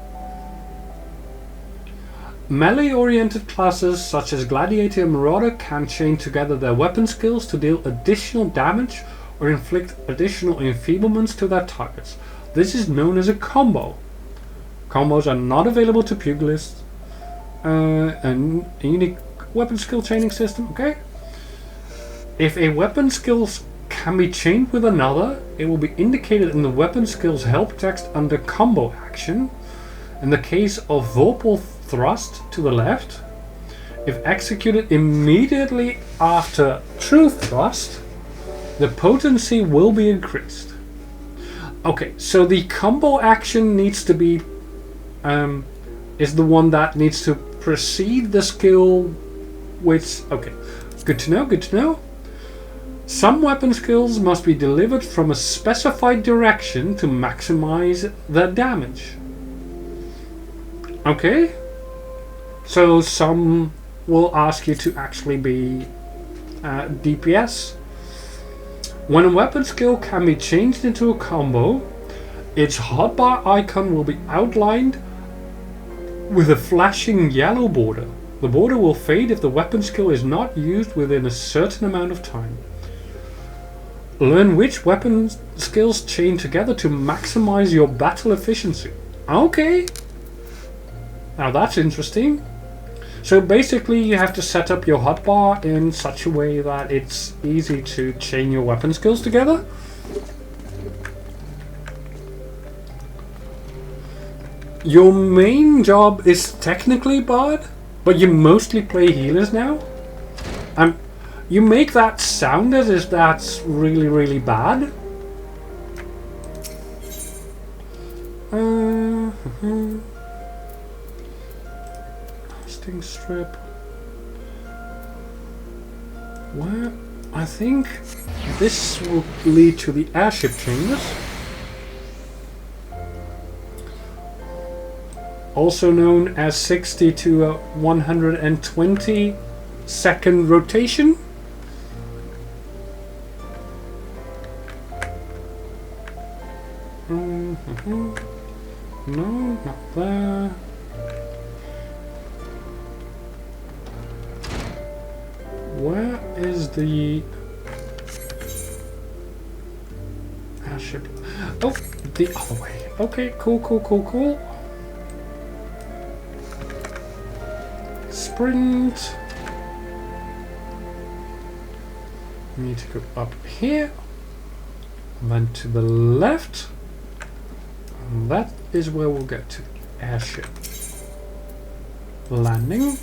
Melee-oriented classes such as Gladiator and Marauder can chain together their weapon skills to deal additional damage or inflict additional enfeeblements to their targets. This is known as a combo. Combos are not available to pugilists. And a unique weapon skill chaining system, okay? If a weapon skills can be chained with another, it will be indicated in the weapon skills help text under combo action. In the case of Vorpal Thrust to the left, if executed immediately after True Thrust, the potency will be increased. Okay, so the combo action needs to be is the one that needs to precede the skill, which, okay, good to know, good to know. Some weapon skills must be delivered from a specified direction to maximize their damage. Okay, so some will ask you to actually be DPS. When a weapon skill can be changed into a combo, its hotbar icon will be outlined with a flashing yellow border. The border will fade if the weapon skill is not used within a certain amount of time. Learn which weapon skills chain together to maximize your battle efficiency. Okay. Now that's interesting. So basically you have to set up your hotbar in such a way that it's easy to chain your weapon skills together. Your main job is technically Bard, but you mostly play healers now. And you make that sound as if that's really, really bad. Casting strip. Where? I think this will lead to the airship chambers. Also known as 60 to 120 second rotation. No, not there. Where is the airship? Oh, the other way. Okay, cool. Sprint. We need to go up here. And then to the left. And that is where we'll get to the airship. Landing.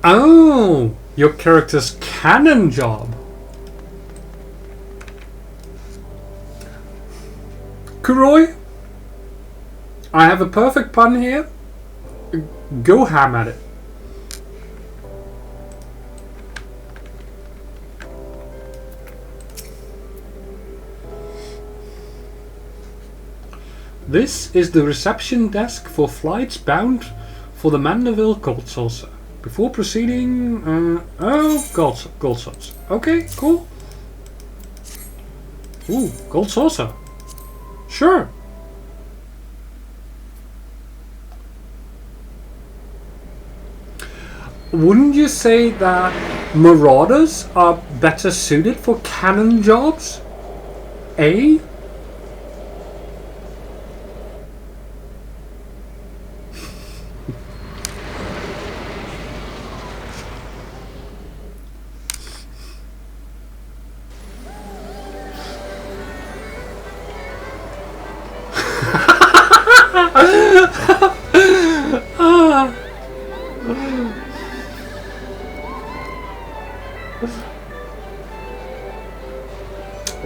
Oh! Your character's cannon job. Kuroi, I have a perfect pun here. Go ham at it. This is the reception desk for flights bound for the Mandeville Gold Saucer. Before proceeding, Gold Saucer. Okay, cool. Ooh, Gold Saucer. Sure. Wouldn't you say that Marauders are better suited for cannon jobs? Eh?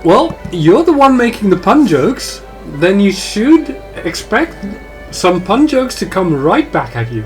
Well, you're the one making the pun jokes. Then you should expect some pun jokes to come right back at you.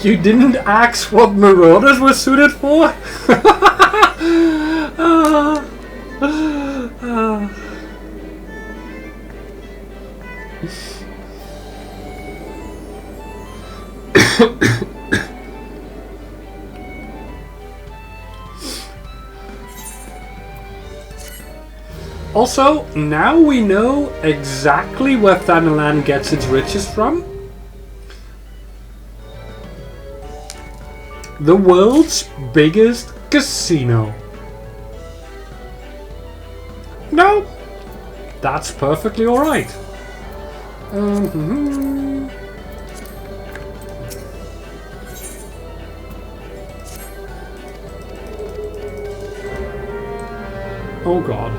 You didn't ask what Marauders were suited for? Also, now we know exactly where Thanalan gets its riches from. The world's biggest casino. No, that's perfectly alright. Oh god.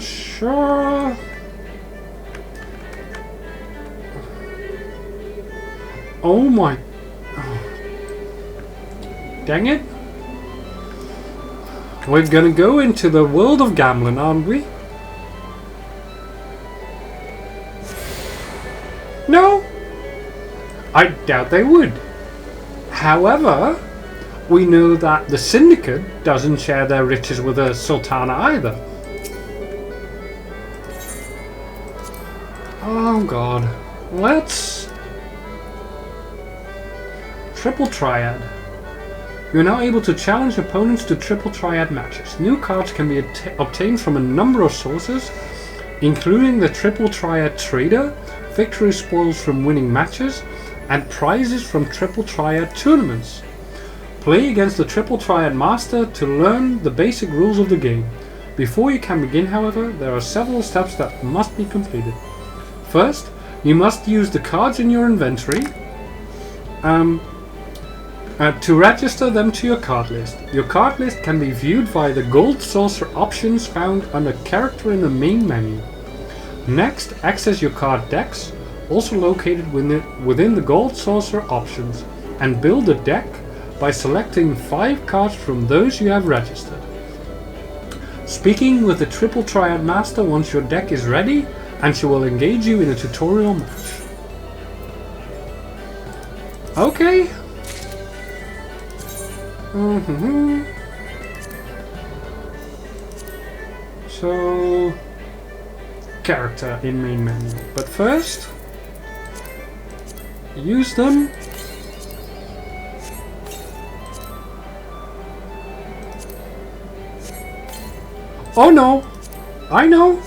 Sure. Oh my... Oh. Dang it. We're gonna go into the world of gambling, aren't we? No. I doubt they would. However, we know that the Syndicate doesn't share their riches with the Sultana either. Oh god. Let's... Triple Triad. You are now able to challenge opponents to Triple Triad matches. New cards can be obtained from a number of sources, including the Triple Triad Trader, victory spoils from winning matches, and prizes from Triple Triad tournaments. Play against the Triple Triad Master to learn the basic rules of the game. Before you can begin, however, there are several steps that must be completed. First, you must use the cards in your inventory to register them to your card list. Your card list can be viewed via the Gold Saucer options found under Character in the main menu. Next, access your card decks, also located within the Gold Saucer options, and build a deck by selecting 5 cards from those you have registered. Speaking with the Triple Triad Master once your deck is ready, and she will engage you in a tutorial match. Okay. So, character in main menu. But first, use them. Oh no! I know!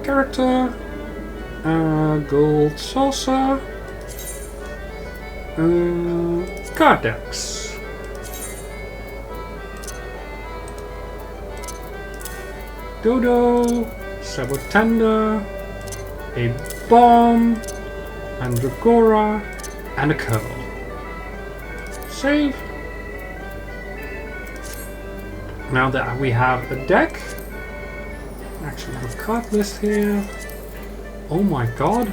Character. Gold Saucer. Card decks. Dodo. Sabotender. A Bomb. Mandragora. And a Curl. Save. Now that we have a deck, actually have a card list here. Oh my god.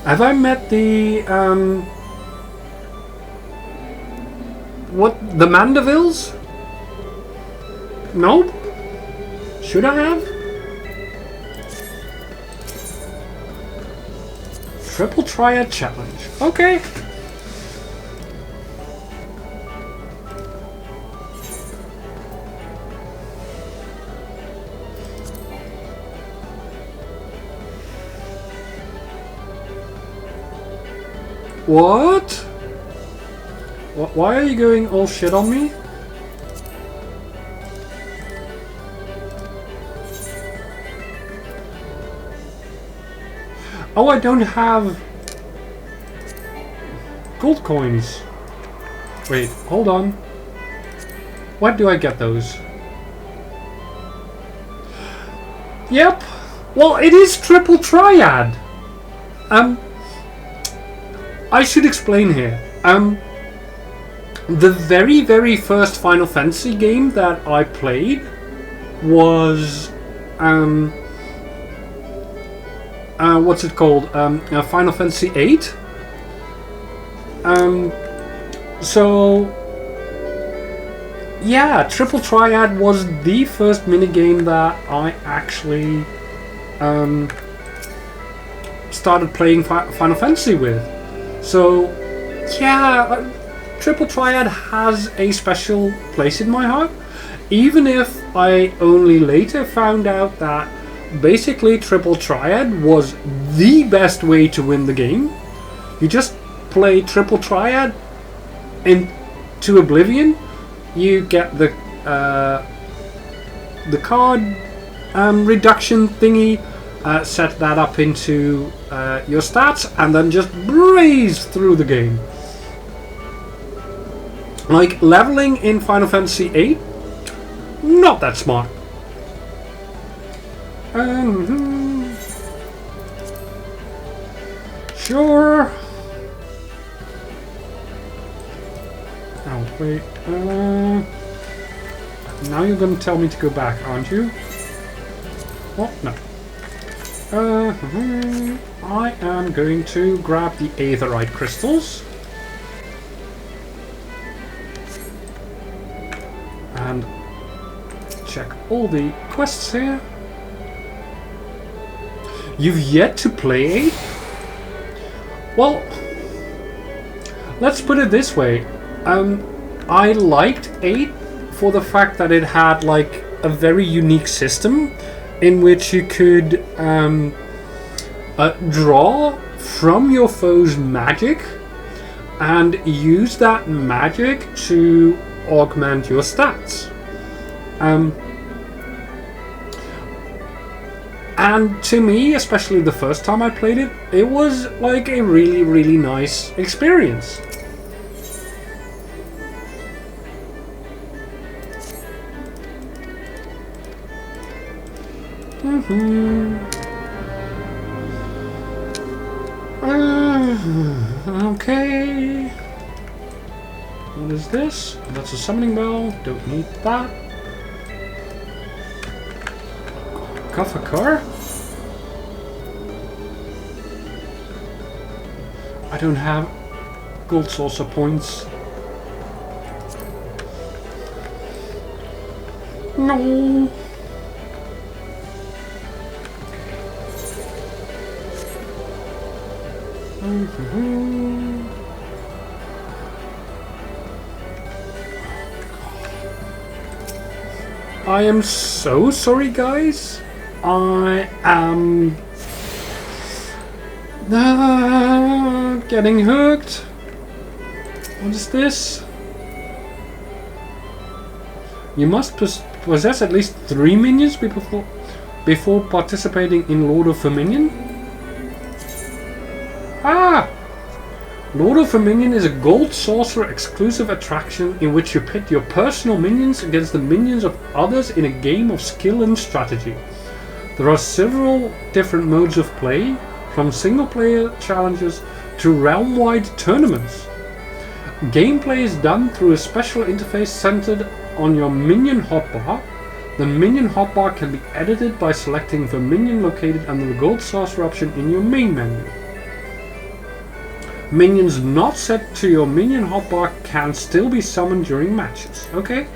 Have I met the the Mandervilles? Nope. Should I have? Triple Triad Challenge. Okay. What? Why are you going all shit on me? Oh, I don't have gold coins. Wait, hold on. Why do I get those? Yep. Well, it is Triple Triad. I should explain here. The very first Final Fantasy game that I played was what's it called? Final Fantasy VIII. So yeah, Triple Triad was the first minigame that I actually started playing Final Fantasy with. So yeah, Triple Triad has a special place in my heart, even if I only later found out that basically Triple Triad was the best way to win the game. You just play Triple Triad into oblivion. You get the card reduction thingy, set that up into your stats, and then just breeze through the game. Like leveling in Final Fantasy VIII, not that smart. Sure. Oh wait. Now you're going to tell me to go back, aren't you? Oh no. I am going to grab the Aetherite crystals and check all the quests here. You've yet to play 8? Well, let's put it this way. I liked 8 for the fact that it had like a very unique system in which you could draw from your foe's magic and use that magic to augment your stats. And to me, especially the first time I played it, it was like a really, really nice experience. Okay. What is this? That's a summoning bell. Don't need that. Coffer car? I don't have gold saucer points. No. I am so sorry, guys. I am getting hooked. What is this? You must possess at least 3 minions before participating in Lord of Verminion. Ah! Lord of Verminion is a Gold Saucer exclusive attraction in which you pit your personal minions against the minions of others in a game of skill and strategy. There are several different modes of play, from single-player challenges to realm-wide tournaments. Gameplay is done through a special interface centered on your minion hotbar. The minion hotbar can be edited by selecting the minion located under the Gold Saucer option in your main menu. Minions not set to your minion hotbar can still be summoned during matches. Okay.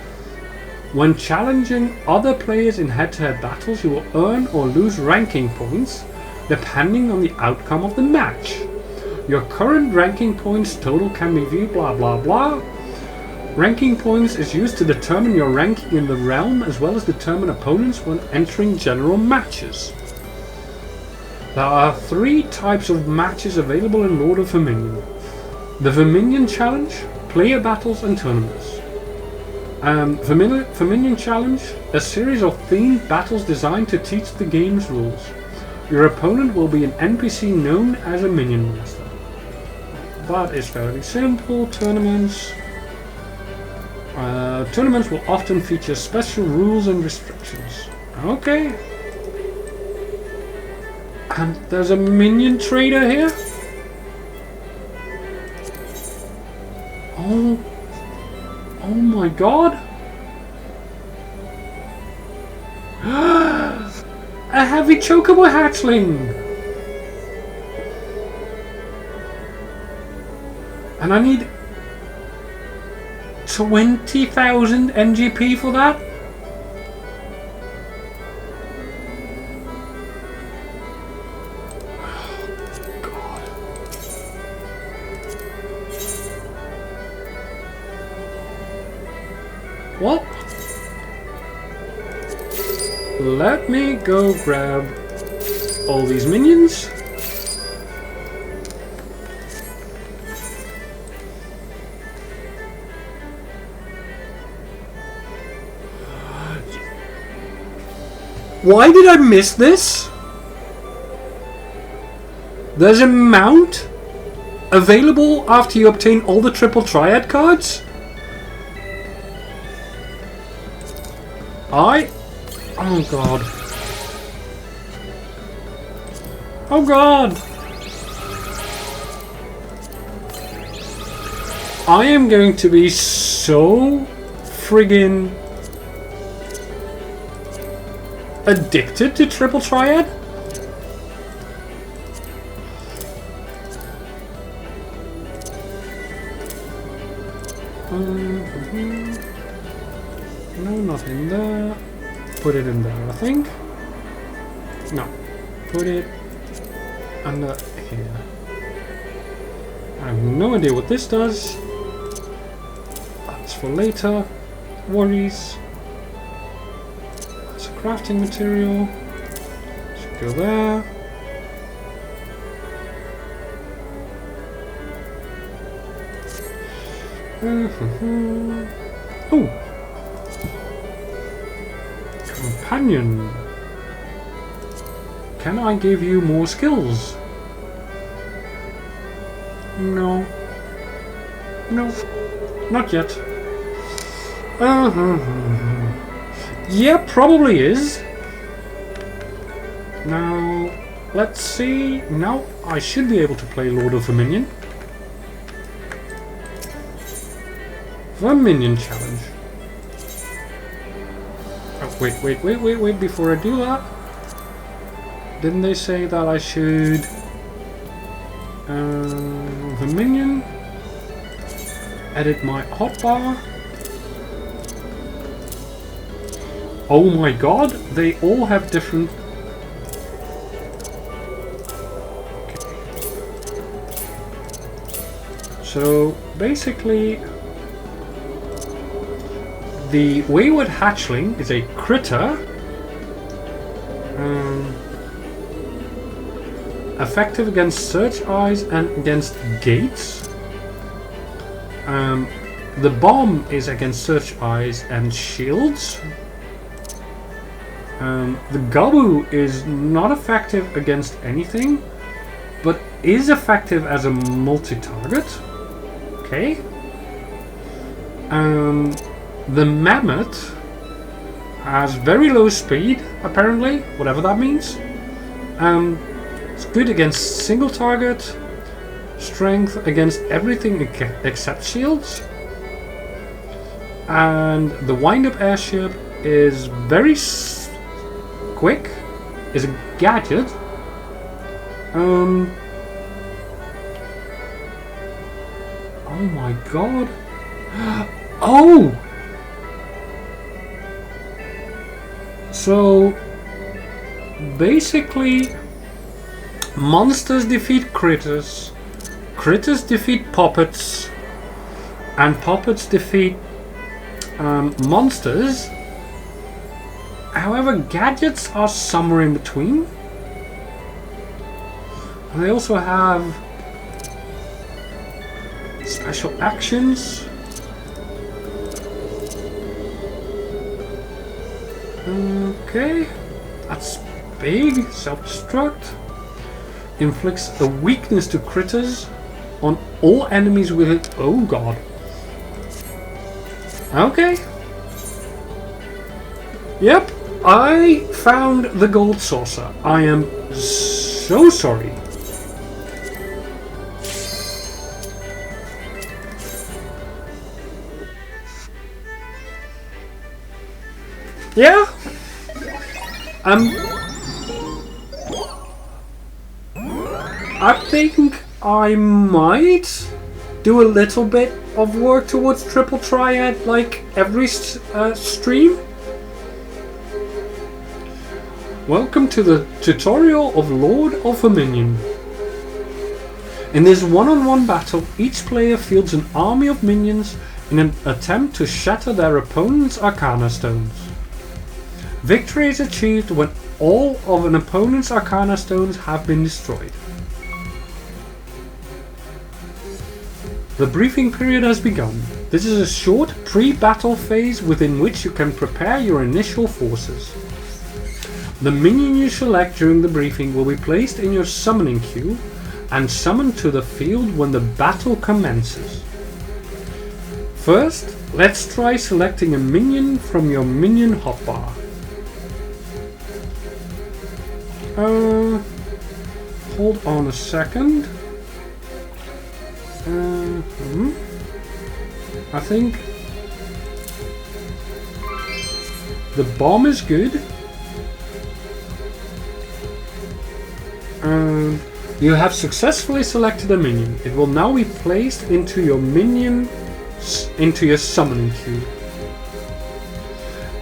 When challenging other players in head-to-head battles, you will earn or lose ranking points depending on the outcome of the match. Your current ranking points total can be viewed blah blah blah. Ranking points is used to determine your ranking in the realm as well as determine opponents when entering general matches. There are 3 types of matches available in Lord of Verminion. The Verminion Challenge, Player Battles and Tournaments. Verminion Challenge, a series of themed battles designed to teach the game's rules. Your opponent will be an NPC known as a Minion Master. That is fairly simple. Tournaments. Tournaments will often feature special rules and restrictions. Okay. And there's a minion trader here? Oh my god! A heavy chocobo hatchling! And I need 20,000 NGP for that? What? Let me go grab all these minions. Why did I miss this? There's a mount available after you obtain all the triple triad cards? Oh god. Oh god. I am going to be so friggin' addicted to triple triad. No, nothing there. Put it in there, I think. No. Put it under here. I have no idea what this does. for later worries. That's a crafting material. Should go there. Oh! Companion. Can I give you more skills? No. No. Not yet. Yeah, probably is. Now, let's see. Now I should be able to play Lord of Verminion. Verminion challenge. Oh, wait, before I do that. Didn't they say that I should... Verminion. Edit my hotbar. Oh my god, they all have different... Okay. So, basically... The Wayward Hatchling is a critter. Effective against search eyes and against gates. The bomb is against search eyes and shields. The Gabu is not effective against anything, but is effective as a multi-target. Okay. The Mammoth has very low speed, apparently, whatever that means. It's good against single target, strength against everything except shields. And the wind-up airship is very quick, is a gadget. Oh my god. Oh! So, basically, monsters defeat critters, critters defeat puppets, and puppets defeat monsters. However, gadgets are somewhere in between. And they also have special actions. Okay, that's big. Self-destruct. Inflicts a weakness to critters on all enemies with it. Oh god. Okay. Yep, I found the gold saucer. I am so sorry. Yeah. I think I might do a little bit of work towards triple triad like every stream. Welcome to the tutorial of Lord of Verminion. In this one-on-one battle, each player fields an army of minions in an attempt to shatter their opponent's Arcana stones. Victory is achieved when all of an opponent's Arcana stones have been destroyed. The briefing period has begun. This is a short pre-battle phase within which you can prepare your initial forces. The minion you select during the briefing will be placed in your summoning queue and summoned to the field when the battle commences. First, let's try selecting a minion from your minion hotbar. Hold on a second. I think the bomb is good. You have successfully selected a minion. It will now be placed into your summoning queue.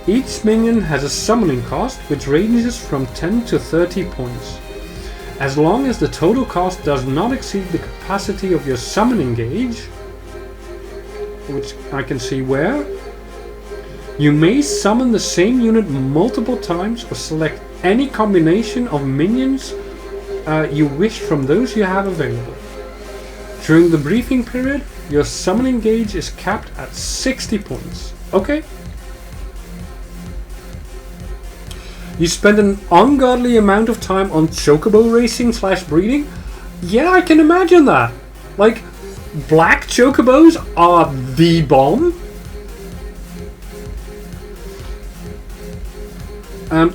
Each minion has a summoning cost which ranges from 10 to 30 points. As long as the total cost does not exceed the capacity of your summoning gauge, which I can see where. You may summon the same unit multiple times or select any combination of minions you wish from those you have available. During the briefing period, your summoning gauge is capped at 60 points. Okay. You spend an ungodly amount of time on chocobo racing / breeding? Yeah, I can imagine that. Like, black chocobos are the bomb.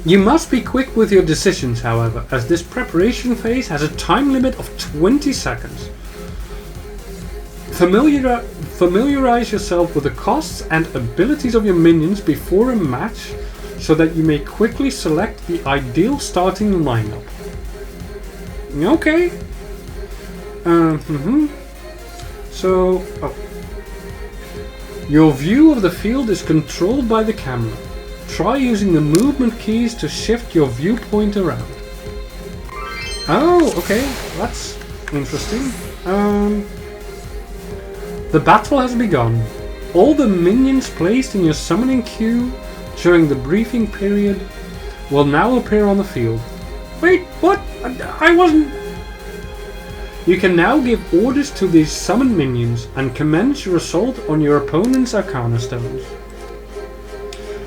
You must be quick with your decisions, however, as this preparation phase has a time limit of 20 seconds. Familiarize yourself with the costs and abilities of your minions before a match so that you may quickly select the ideal starting lineup. Okay. Your view of the field is controlled by the camera. Try using the movement keys to shift your viewpoint around. Oh, okay, that's interesting. The battle has begun. All the minions placed in your summoning queue during the briefing period will now appear on the field. Wait, what? I wasn't... You can now give orders to these summoned minions and commence your assault on your opponent's Arcana Stones.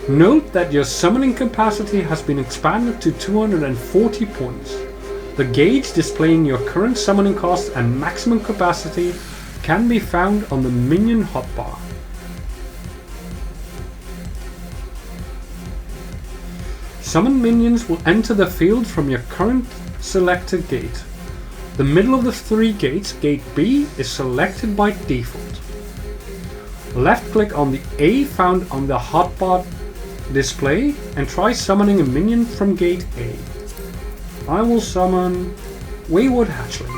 Note that your summoning capacity has been expanded to 240 points. The gauge displaying your current summoning cost and maximum capacity can be found on the minion hotbar. Summoned minions will enter the field from your current selected gate. The middle of the 3 gates, gate B, is selected by default. Left click on the A found on the hotbar display and try summoning a minion from gate A. I will summon Wayward Hatchling.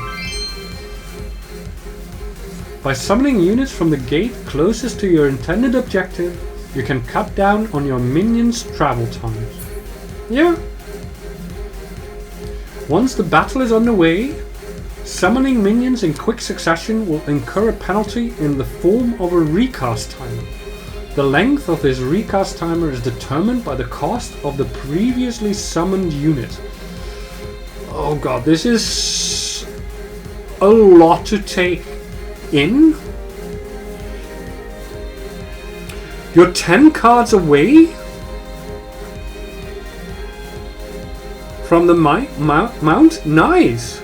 By summoning units from the gate closest to your intended objective, you can cut down on your minions' travel times. Yeah. Once the battle is underway, summoning minions in quick succession will incur a penalty in the form of a recast timer. The length of this recast timer is determined by the cost of the previously summoned unit. Oh god, this is a lot to take in. You're 10 cards away from the mount? Nice!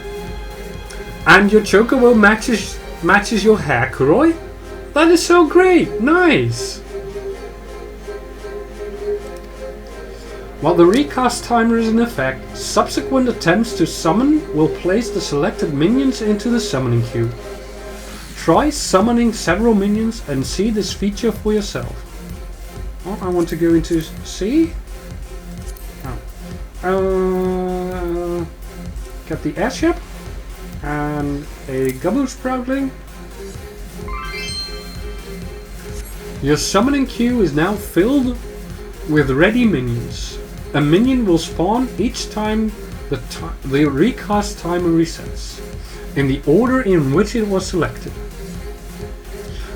And your Chocobo matches your Haircroy? That is so great! Nice! While the recast timer is in effect, subsequent attempts to summon will place the selected minions into the summoning queue. Try summoning several minions and see this feature for yourself. Oh, I want to go into C. Get the airship and a Gobble Sproutling. Your summoning queue is now filled with ready minions. A minion will spawn each time the recast timer resets, in the order in which it was selected.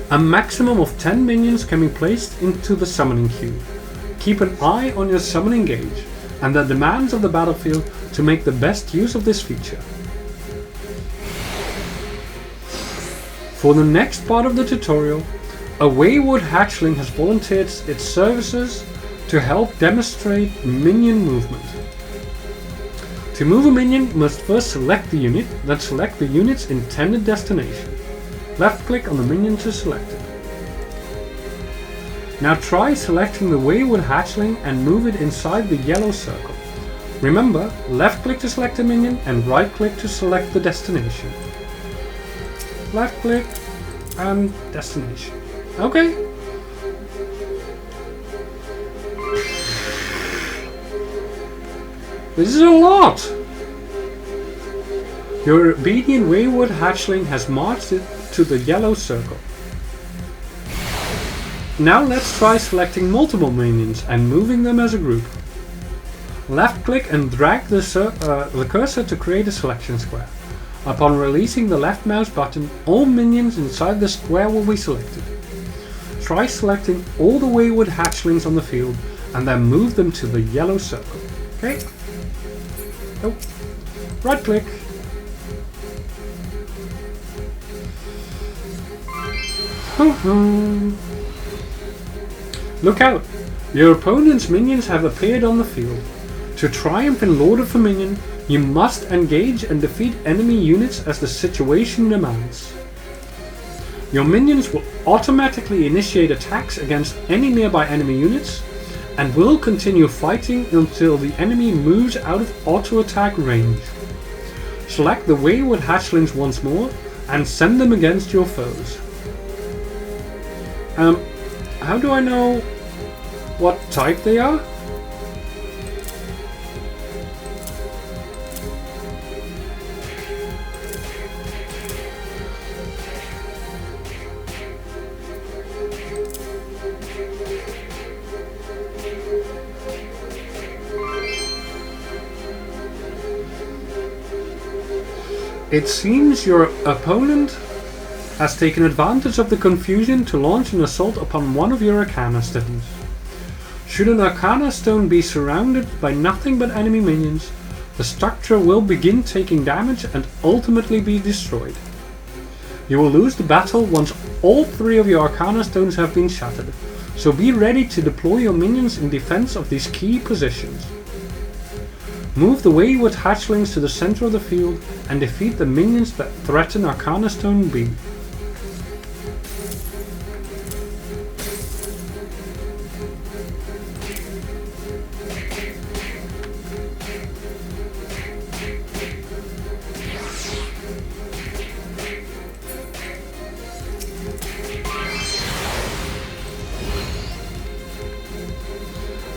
A maximum of 10 minions can be placed into the summoning queue. Keep an eye on your summoning gauge and the demands of the battlefield to make the best use of this feature. For the next part of the tutorial, a Wayward Hatchling has volunteered its services to help demonstrate minion movement. To move a minion, you must first select the unit, then select the unit's intended destination. Left click on the minion to select it. Now try selecting the Wayward Hatchling and move it inside the yellow circle. Remember, left click to select a minion and right click to select the destination. Left click and destination. Okay. This is a lot! Your obedient Wayward Hatchling has marched it to the yellow circle. Now let's try selecting multiple minions and moving them as a group. Left click and drag the cursor to create a selection square. Upon releasing the left mouse button, all minions inside the square will be selected. try selecting all the wayward hatchlings on the field and then move them to the yellow circle. Okay? Oh. Right click. Look out! Your opponent's minions have appeared on the field. To triumph in Lord of Dominion, you must engage and defeat enemy units as the situation demands. Your minions will automatically initiate attacks against any nearby enemy units and will continue fighting until the enemy moves out of auto-attack range. Select the wayward hatchlings once more and send them against your foes. How do I know what type they are? It seems your opponent has taken advantage of the confusion to launch an assault upon one of your Arcana Stones. Should an Arcana Stone be surrounded by nothing but enemy minions, the structure will begin taking damage and ultimately be destroyed. You will lose the battle once all 3 of your Arcana Stones have been shattered, so be ready to deploy your minions in defense of these key positions. Move the wayward hatchlings to the center of the field and defeat the minions that threaten Arcana Stone B.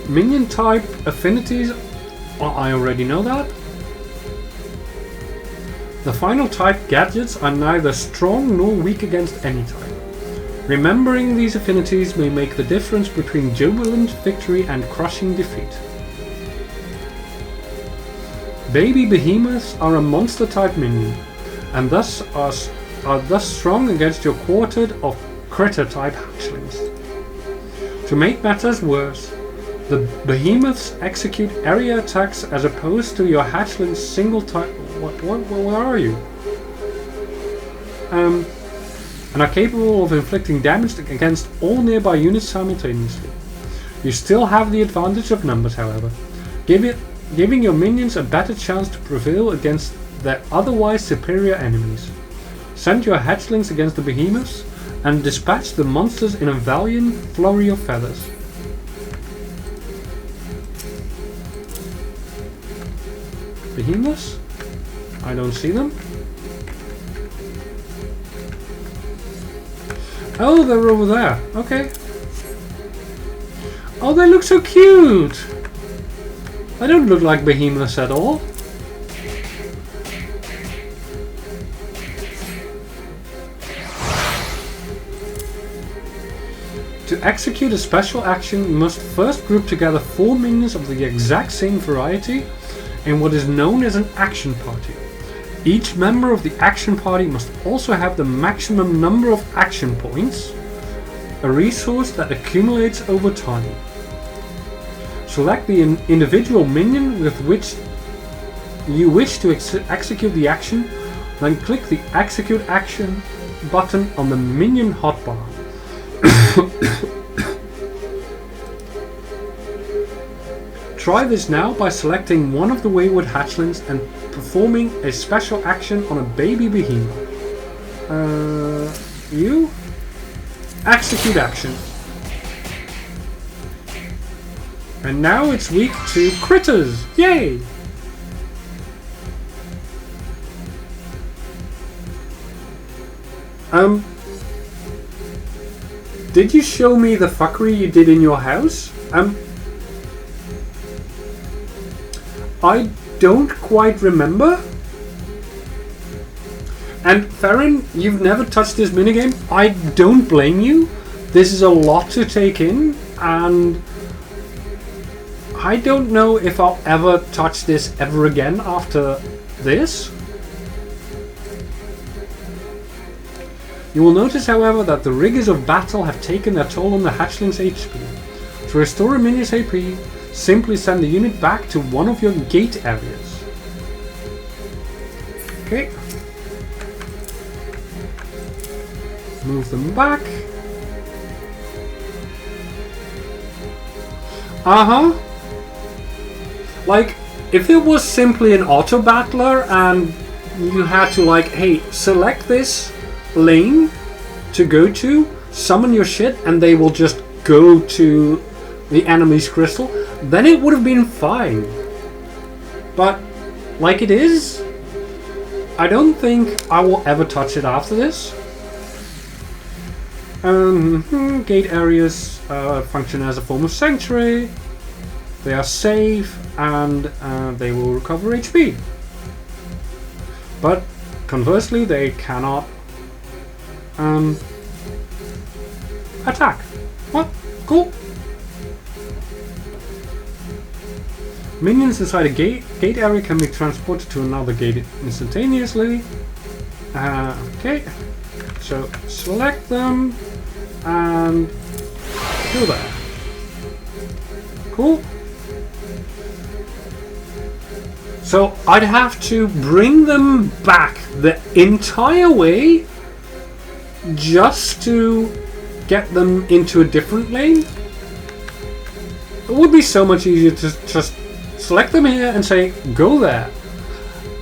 Minion type affinities, well, I already know that. The final type gadgets are neither strong nor weak against any type. Remembering these affinities may make the difference between jubilant victory and crushing defeat. Baby behemoths are a monster type minion, and thus are thus strong against your quartet of critter type hatchlings. To make matters worse, the behemoths execute area attacks as opposed to your hatchling's single type. Where are you? And are capable of inflicting damage against all nearby units simultaneously. You still have the advantage of numbers, however, giving your minions a better chance to prevail against their otherwise superior enemies. Send your hatchlings against the behemoths and dispatch the monsters in a valiant flurry of feathers. Behemoths? I don't see them. Oh, they're over there. Okay. Oh, they look so cute. They don't look like behemoths at all. To execute a special action, you must first group together 4 minions of the exact same variety in what is known as an action party. Each member of the action party must also have the maximum number of action points, a resource that accumulates over time. Select the individual minion with which you wish to execute the action, then click the Execute Action button on the minion hotbar. Try this now by selecting one of the wayward hatchlings and performing a special action on a baby behemoth. You? Execute action. And now it's weak to critters. Yay! Did you show me the fuckery you did in your house? I don't quite remember. And Theron, you've never touched this minigame. I don't blame you. This is a lot to take in, and I don't know if I'll ever touch this ever again after this. You will notice, however, that the rigors of battle have taken their toll on the hatchling's HP. To restore a minion's HP, simply send the unit back to one of your gate areas. Okay. Move them back. Like, if it was simply an auto battler and you had to, like, hey, select this lane to go to, summon your shit, and they will just go to the enemy's crystal, then it would have been fine. But like it is, I don't think I will ever touch it after this. Gate areas function as a form of sanctuary. They are safe and they will recover HP. But conversely, they cannot attack. What? Cool. Minions inside a gate area can be transported to another gate instantaneously. Okay, so select them and do that. Cool. So I'd have to bring them back the entire way just to get them into a different lane. It would be so much easier to just select them here and say, go there.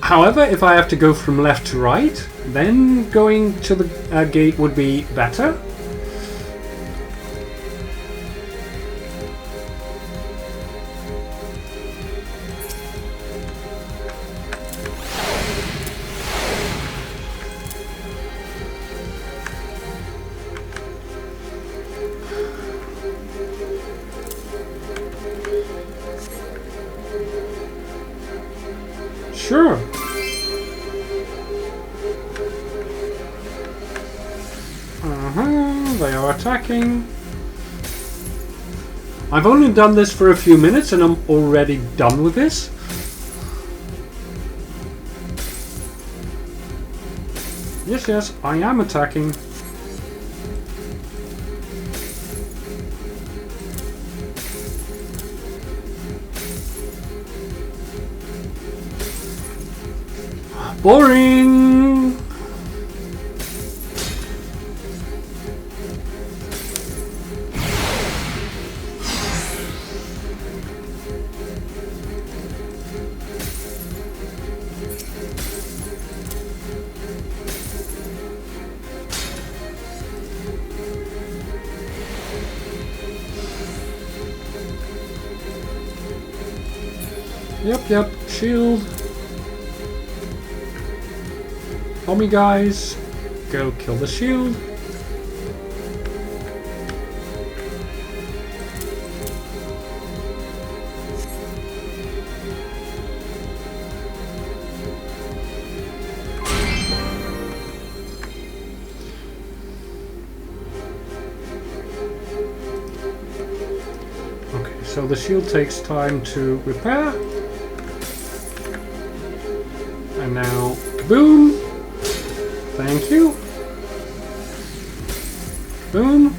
However, if I have to go from left to right, then going to the gate would be better. Sure. They are attacking. I've only done this for a few minutes and I'm already done with this. Yes, I am attacking. Boring! Yep, shield. Help me, guys. Go kill the shield. Okay, so the shield takes time to repair. And now, boom! Thank you. Boom.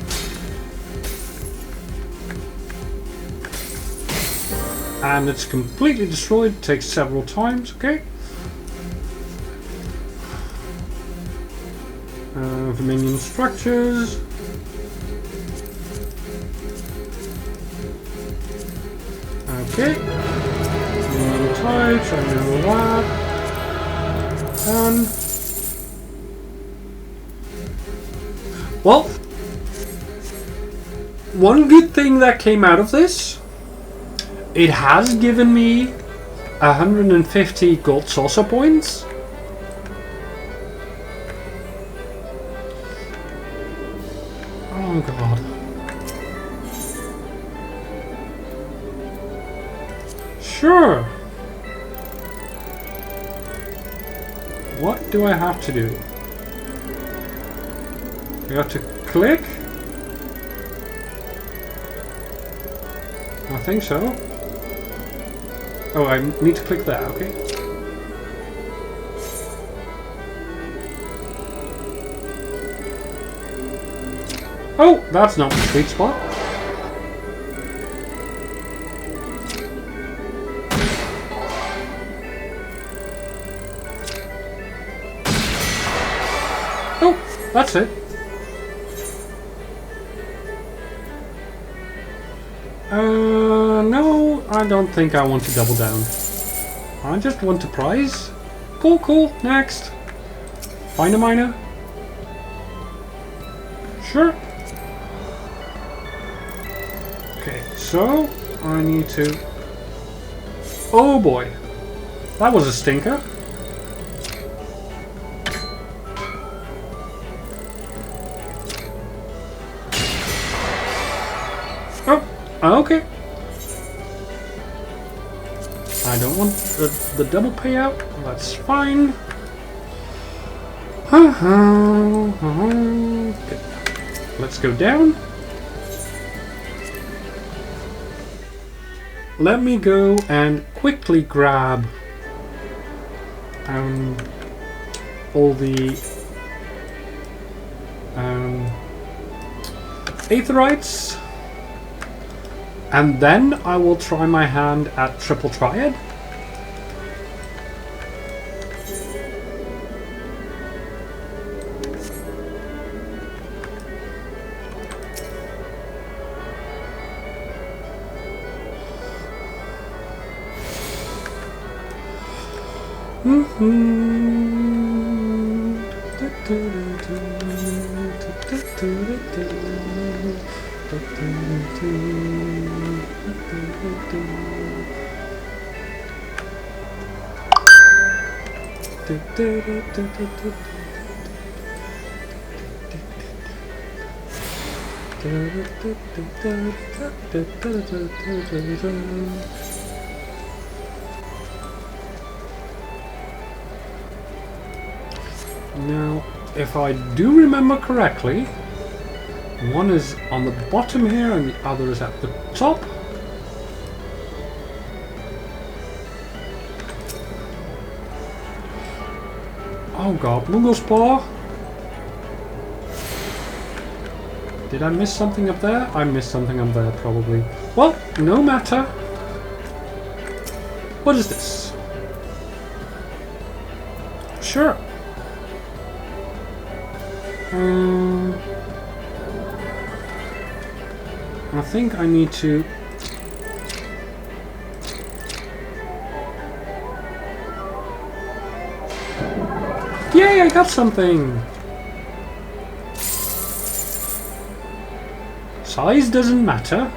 And it's completely destroyed. It takes several times, okay? The minion structures. Okay. Minion types, I know that. Done. Well, one good thing that came out of this, it has given me 150 gold saucer points. Oh god. Sure. What do I have to do? I have to click? I think so. Oh, I need to click that, okay. Oh, that's not the sweet spot. Oh, that's it. No, I don't think I want to double down. I just want a prize. Cool, cool, next. Find a miner. Sure. Okay, so I need to... Oh boy. That was a stinker. Oh, okay. I don't want the double payout. That's fine. Okay. Let's go down. Let me go and quickly grab all the aetherites. And then I will try my hand at Triple Triad. Now, if I do remember correctly, one is on the bottom here and the other is at the top. Oh god, Moogle's Paw. Did I miss something up there? I missed something up there, probably. Well, no matter. What is this? Sure. I think I need to... Yay, I got something! Size doesn't matter.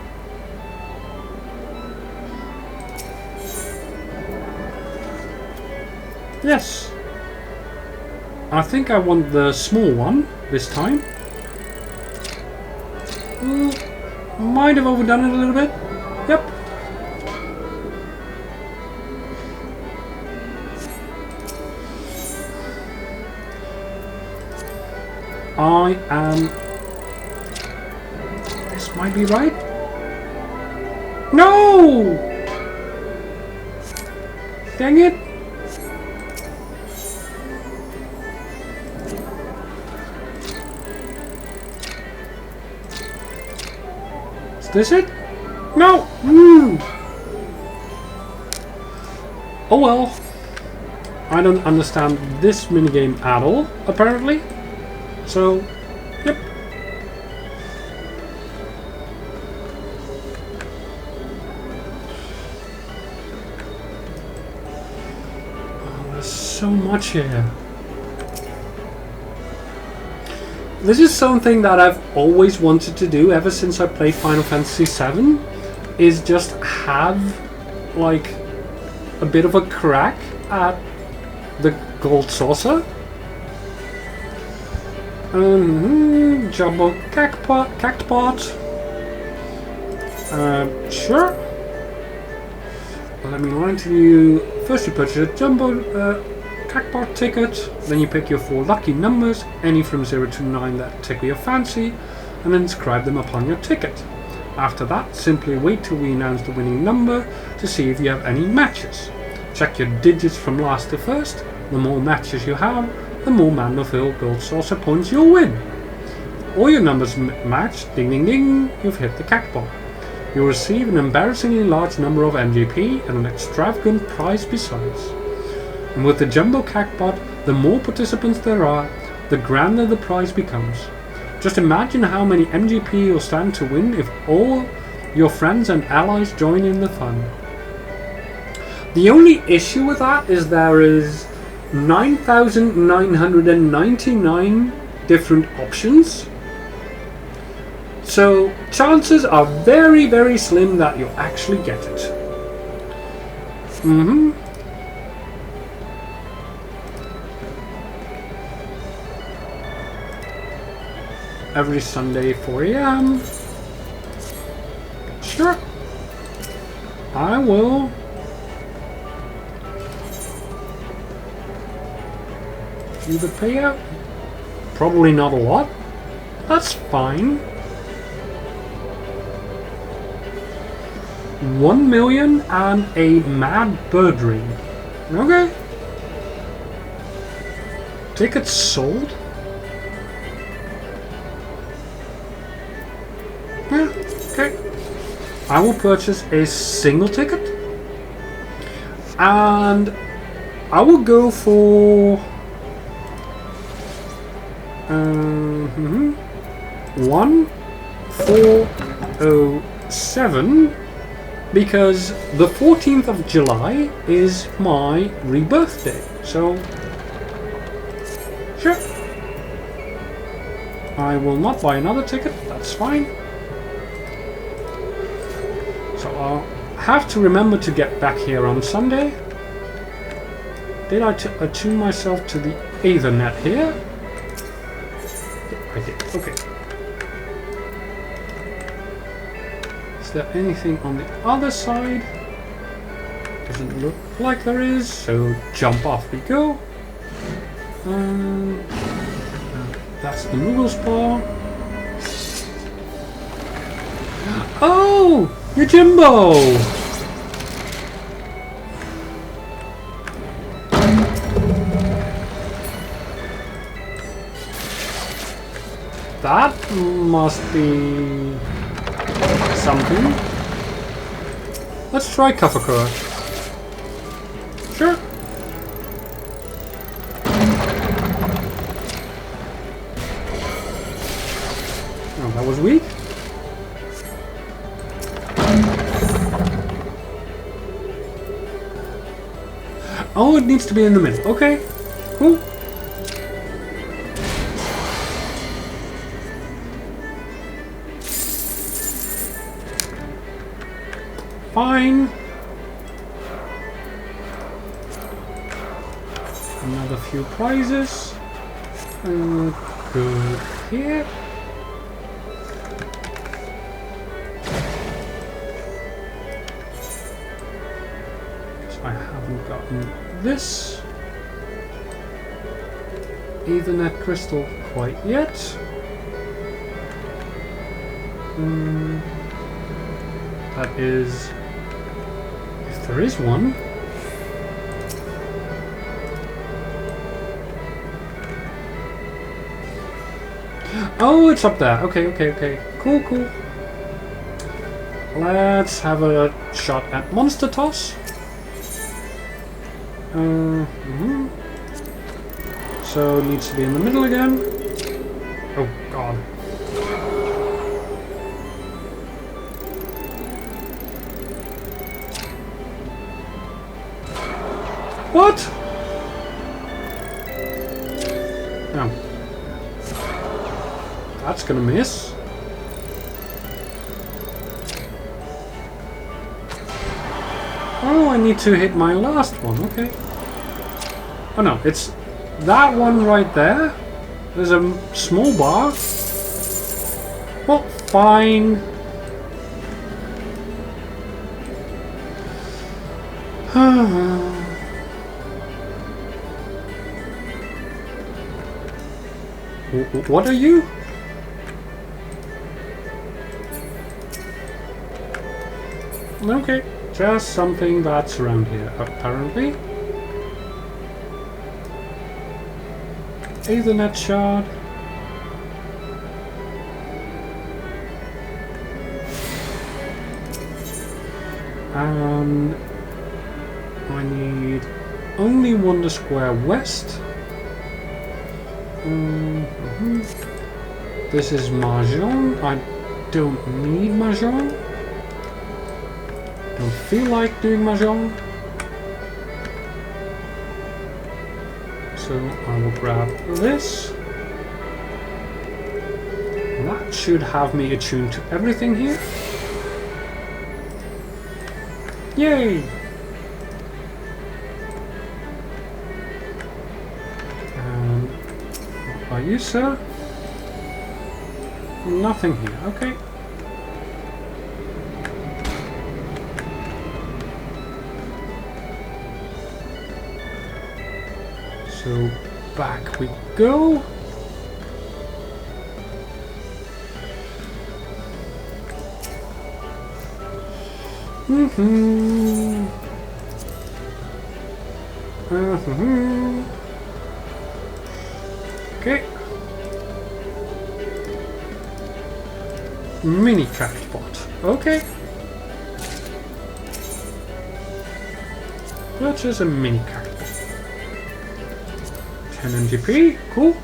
Yes. I think I want the small one this time. Might have overdone it a little bit. Yep. I am... This might be right. No! Dang it! Is this it? No! Oh well. I don't understand this minigame at all, apparently. So, yep. Oh, there's so much here. This is something that I've always wanted to do ever since I played Final Fantasy VII, is just have like a bit of a crack at the Gold Saucer. Jumbo Cactpot. Sure. Let me line to you. First you purchase a Jumbo Cactpot ticket, then you pick your 4 lucky numbers, any from 0 to 9 that tickle your fancy, and then inscribe them upon your ticket. After that, simply wait till we announce the winning number to see if you have any matches. Check your digits from last to first. The more matches you have, the more Mandeville Gold Saucer points you'll win. All your numbers match. Ding ding ding. You've hit the jackpot. You'll receive an embarrassingly large number of MGP and an extravagant prize besides. And with the jumbo jackpot, the more participants there are, the grander the prize becomes. Just imagine how many MGP you'll stand to win if all your friends and allies join in the fun. The only issue with that is there is 9,999 different options. So chances are very, very slim that you'll actually get it. Every Sunday 4 AM. Sure. I will. Do the payout? Probably not a lot. That's fine. 1 million and a mad bird ring. Okay. Tickets sold? Yeah, okay. I will purchase a single ticket. And I will go for 1407 because the 14th of July is my rebirth day. So sure. I will not buy another ticket, that's fine. So I'll have to remember to get back here on Sunday. Did I attune myself to the Ethernet here? I did, okay. Is there anything on the other side? Doesn't look like there is, so jump off we go. That's the Moogle's Paw. Oh! Yojimbo! That must be something. Let's try Kafakura. Sure. Oh, that was weak. Oh, it needs to be in the middle. Okay, cool. Fine. Another few prizes. Good here. So I haven't gotten this Ethernet crystal quite yet. That is, if there is one. Oh, it's up there. Okay, okay, okay. Cool, cool. Let's have a shot at Monster Toss. So it needs to be in the middle again. Oh, God. What? No. That's gonna miss. Oh, I need to hit my last one, okay. Oh no, it's that one right there. There's a small bar. Well, fine. What are you? Okay, just something that's around here, apparently. Ethernet shard. And I need only one square west. This is Mahjong. I don't need Mahjong. Don't feel like doing Mahjong. So I will grab this. That should have me attuned to everything here. Yay! What are you, sir? Nothing here, okay. So back we go. Okay. Mini craftbot. Okay. Purchase a mini craftbot. 10 MGP. Cool.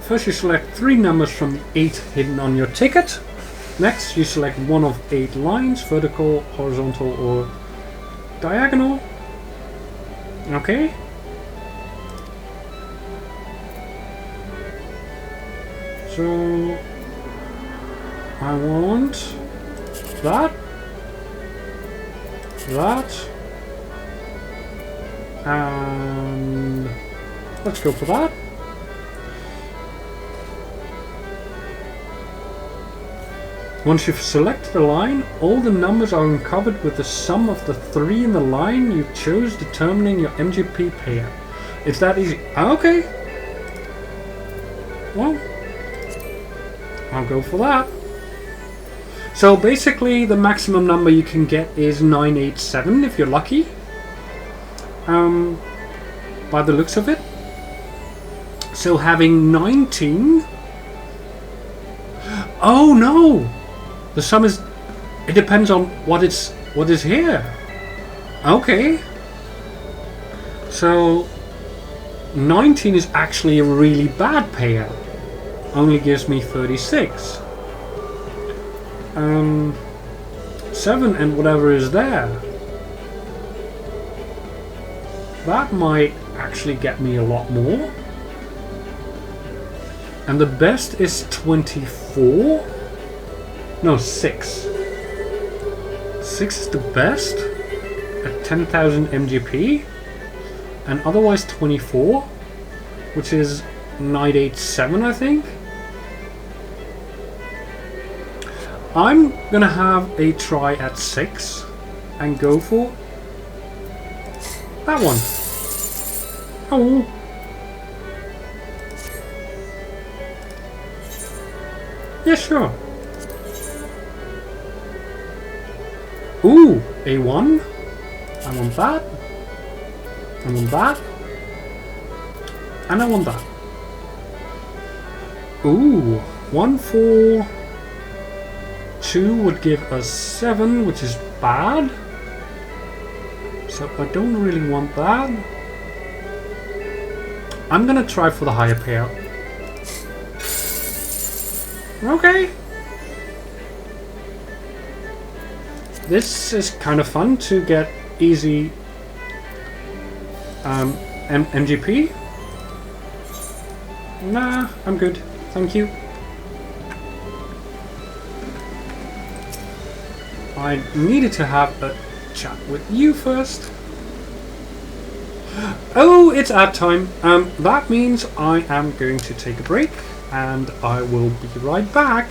First you select 3 numbers from the 8 hidden on your ticket. Next you select one of 8 lines, vertical, horizontal or diagonal. Okay. So I want that, and let's go for that. Once you've selected a line, all the numbers are uncovered with the sum of the 3 in the line you chose, determining your MGP payout. It's that easy. Okay. Well, I'll go for that. So basically the maximum number you can get is 987 if you're lucky. By the looks of it. So having 19... Oh no! The sum is... It depends on what is here. Okay. So 19 is actually a really bad payout. Only gives me 36. 7 and whatever is there. That might actually get me a lot more. And the best is 24. No, 6. 6 is the best at 10,000 MGP. And otherwise 24, which is 987, I think. I'm gonna have a try at 6 and go for that one. Oh. Yeah, sure. Ooh, A1. I want that. I want that. And I want that. Ooh, 1, 4, 2 would give us 7, which is bad. So I don't really want that. I'm gonna try for the higher payout. Okay. This is kind of fun to get easy MGP. Nah, I'm good. Thank you. I needed to have a chat with you first. Oh, it's ad time. That means I am going to take a break and I will be right back.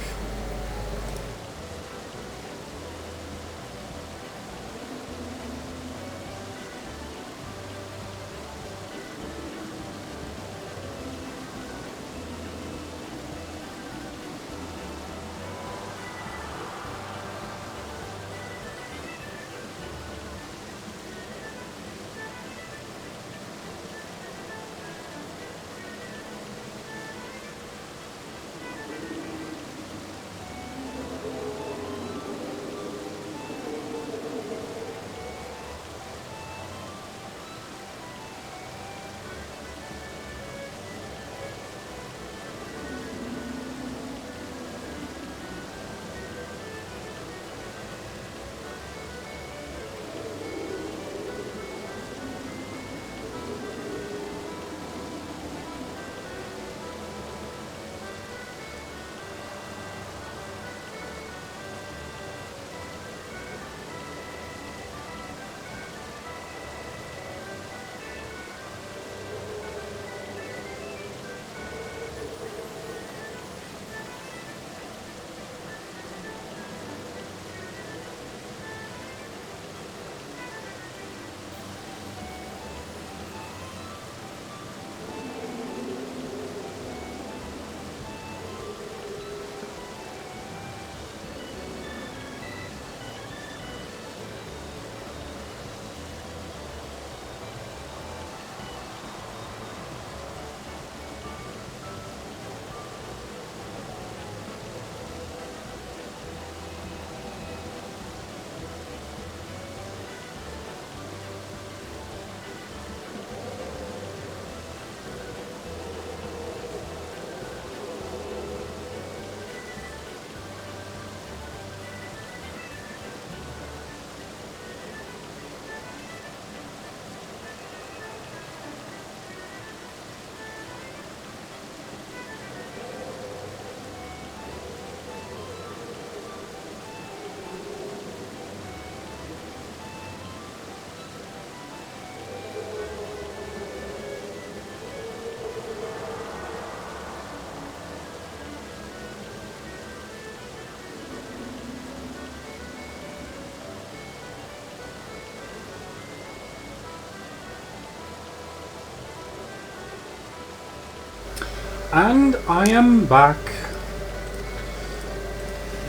And I am back.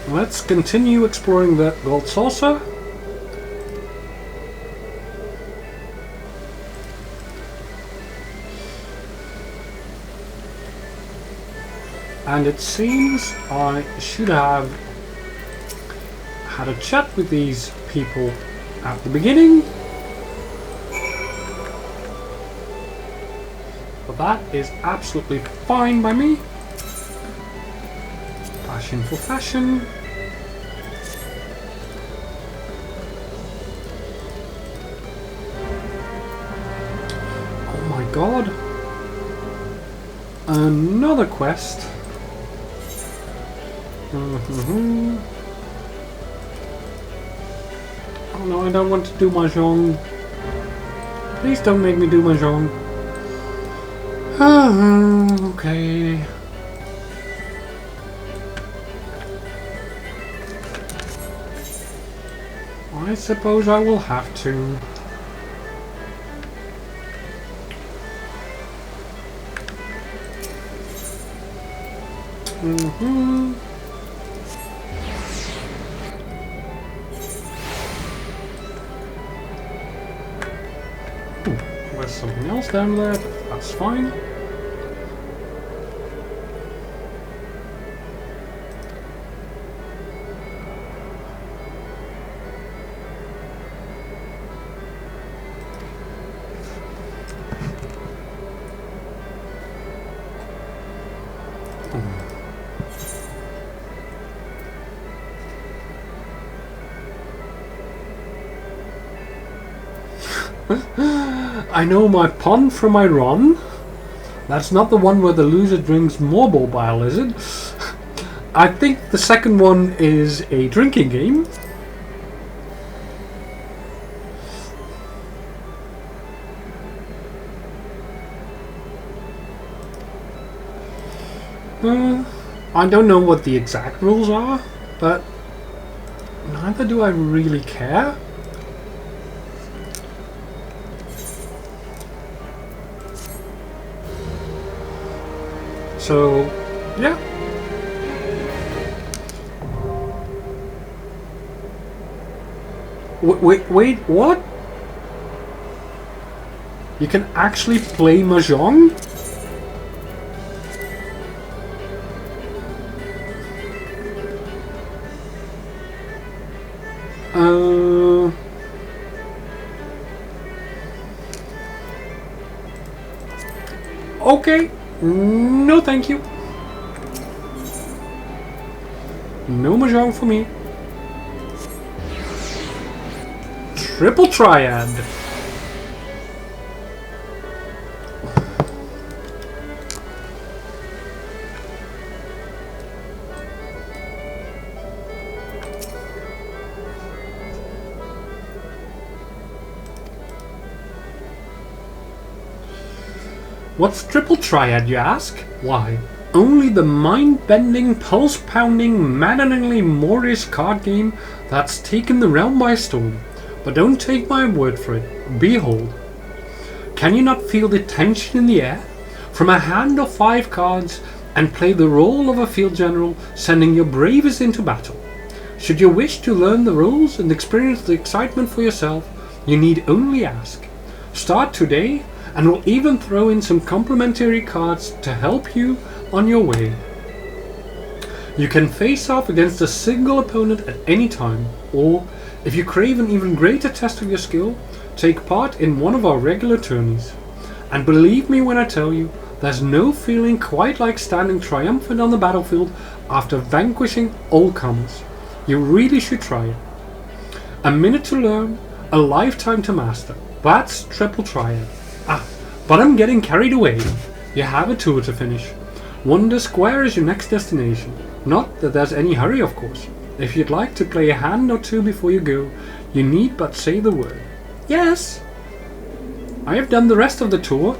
Let's continue exploring the Gold Saucer. And it seems I should have had a chat with these people at the beginning. But that is absolutely fine by me. Fashion for fashion. Oh my god. Another quest. Oh no, I don't want to do mahjong. Please don't make me do mahjong. Okay. I suppose I will have to. There's something else down there, but that's fine. I know my pond from my run. That's not the one where the loser drinks more bile, is it? I think the second one is a drinking game. I don't know what the exact rules are, but neither do I really care. So, yeah. Wait, what? You can actually play mahjong? Okay. No, thank you. No mahjong for me. Triple triad. What's triple triad, you ask? Why, only the mind-bending, pulse-pounding, maddeningly morious card game that's taken the realm by storm. But don't take my word for it. Behold. Can you not feel the tension in the air? From a hand of 5 cards, and play the role of a field general, sending your bravest into battle. Should you wish to learn the rules and experience the excitement for yourself, you need only ask. Start today, and we'll even throw in some complimentary cards to help you on your way. You can face off against a single opponent at any time, or, if you crave an even greater test of your skill, take part in one of our regular tourneys. And believe me when I tell you, there's no feeling quite like standing triumphant on the battlefield after vanquishing all comers. You really should try it. A minute to learn, a lifetime to master. That's triple triad. But I'm getting carried away. You have a tour to finish. Wonder Square is your next destination. Not that there's any hurry, of course. If you'd like to play a hand or two before you go, you need but say the word. Yes! I have done the rest of the tour.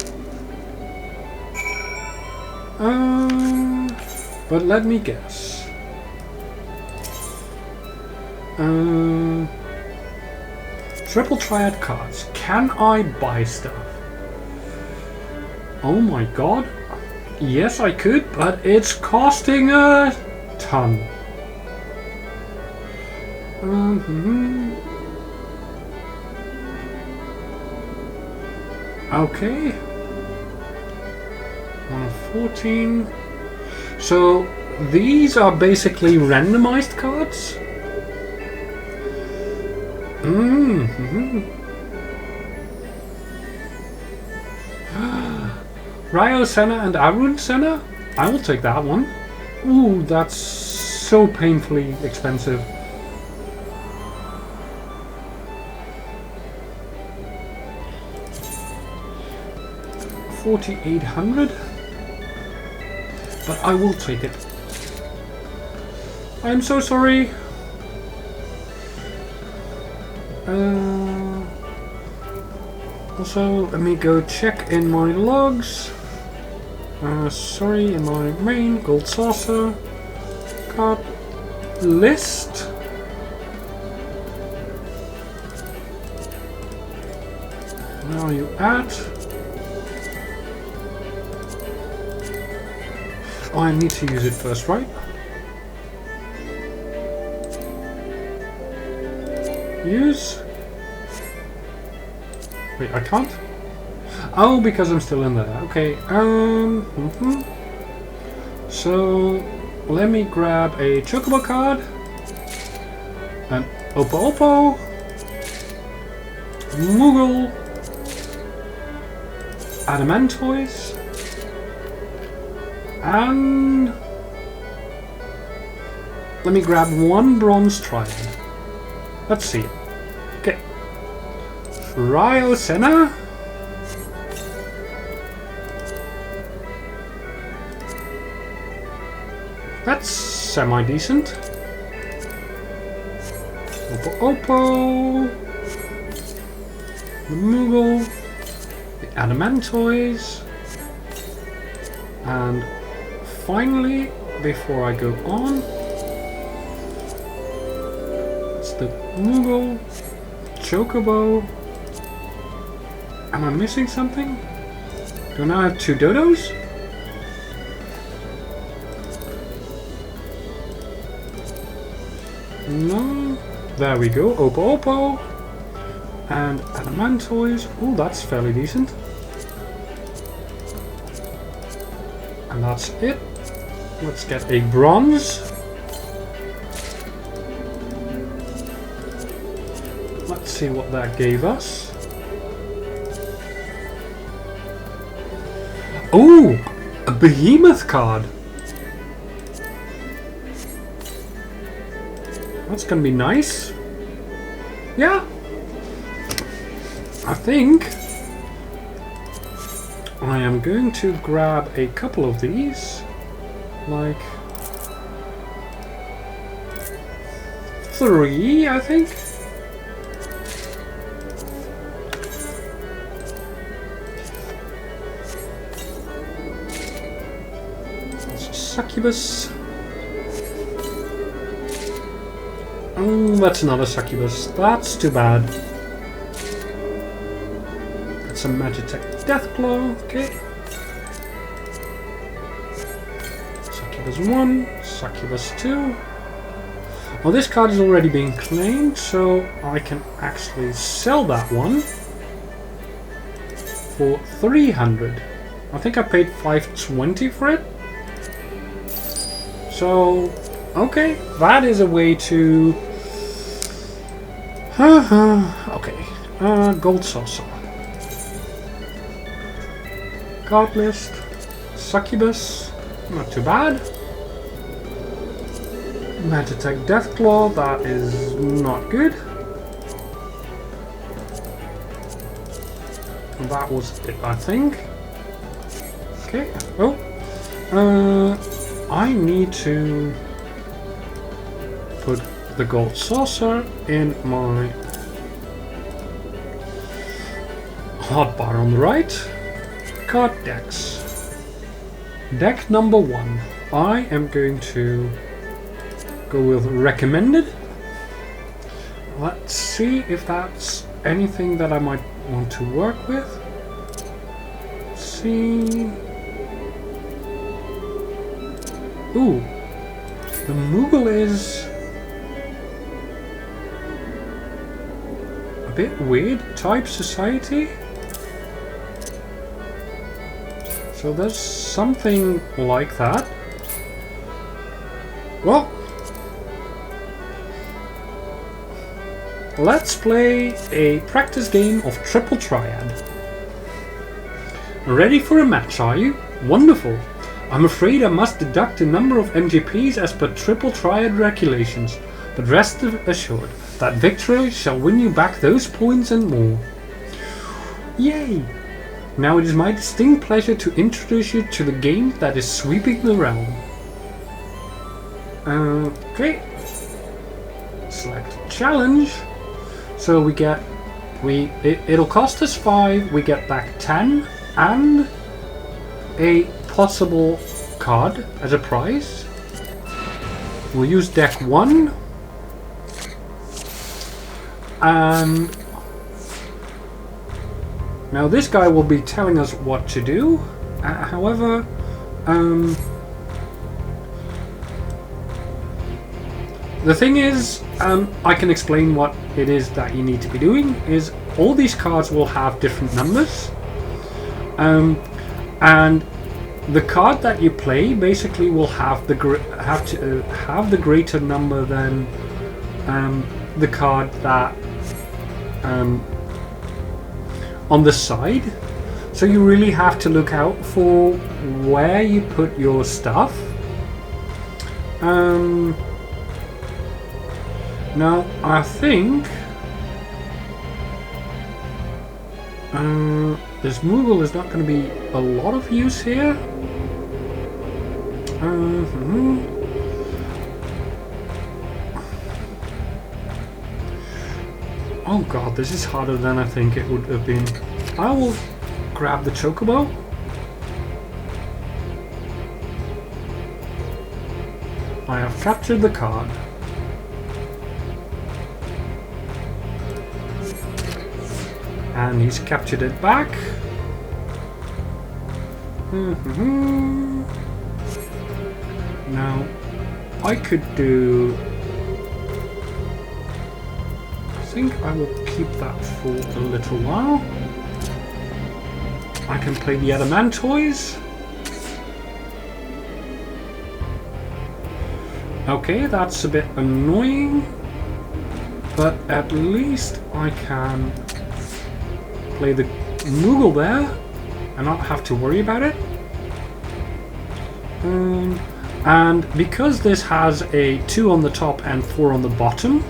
But let me guess. Triple triad cards. Can I buy stuff? Oh my god. Yes, I could, but it's costing a ton. Okay. 1 of 14. So these are basically randomized cards. Ryo Senna and Arun Senna? I will take that one. Ooh, that's so painfully expensive. $4,800, but I will take it. I'm so sorry. Also, let me go check in my logs. Sorry, in my main Gold Saucer card list. Where are you at? Oh, I need to use it first, right? Use. Wait, I can't? Oh, because I'm still in there. Okay. So let me grab a Chocobo card. An Oppo Oppo. Moogle. Adamantoise. And let me grab one bronze triad. Let's see. Okay. Ryo Senna. That's semi-decent. Oppo Oppo. The Moogle. The Adamantoise. And finally, before I go on, it's the Moogle, Chocobo. Am I missing something? Do I now have 2 dodos? No. There we go. Oppo Oppo. And Adamantoise. Ooh, that's fairly decent. And that's it. Let's get a bronze. Let's see what that gave us. Oh, a behemoth card. That's gonna be nice. Yeah. I think I am going to grab a couple of these, like 3, I think. That's a succubus. Oh, that's another succubus. That's too bad. That's a Magitech Deathclaw, okay. Succubus 1, Succubus 2. Well, this card is already being claimed, so I can actually sell that one for 300. I think I paid 520 for it. So, okay, that is a way to... okay, Gold Saucer. Card list, Succubus, not too bad. Magitech Deathclaw, that is not good. And that was it, I think. Okay, oh. I need to put the Gold Saucer in my hotbar on the right. Card decks. Deck number 1. I am going to go with recommended. Let's see if that's anything that I might want to work with. Let's see. Ooh. The Moogle is a bit weird. Type society. So there's something like that. Well, let's play a practice game of Triple Triad. Ready for a match, are you? Wonderful. I'm afraid I must deduct a number of MGPs as per Triple Triad regulations, but rest assured that victory shall win you back those points and more. Yay! Now it is my distinct pleasure to introduce you to the game that is sweeping the realm. Okay. Select challenge. So we get, it'll cost us 5, we get back 10, and a possible card as a prize. We'll use deck 1. And now this guy will be telling us what to do. However, the thing is, I can explain what it is that you need to be doing. Is all these cards will have different numbers, and the card that you play basically will have the greater number than the card that on the side. So you really have to look out for where you put your stuff. Now I think this Moogle is not going to be a lot of use here. Oh god, this is harder than I think it would have been. I will grab the Chocobo. I have captured the card. And he's captured it back. Now, I could do... I think I will keep that for a little while. I can play the Adamantoys. Okay, that's a bit annoying. But at least I can play the Moogle there and not have to worry about it. And because this has a 2 on the top and 4 on the bottom,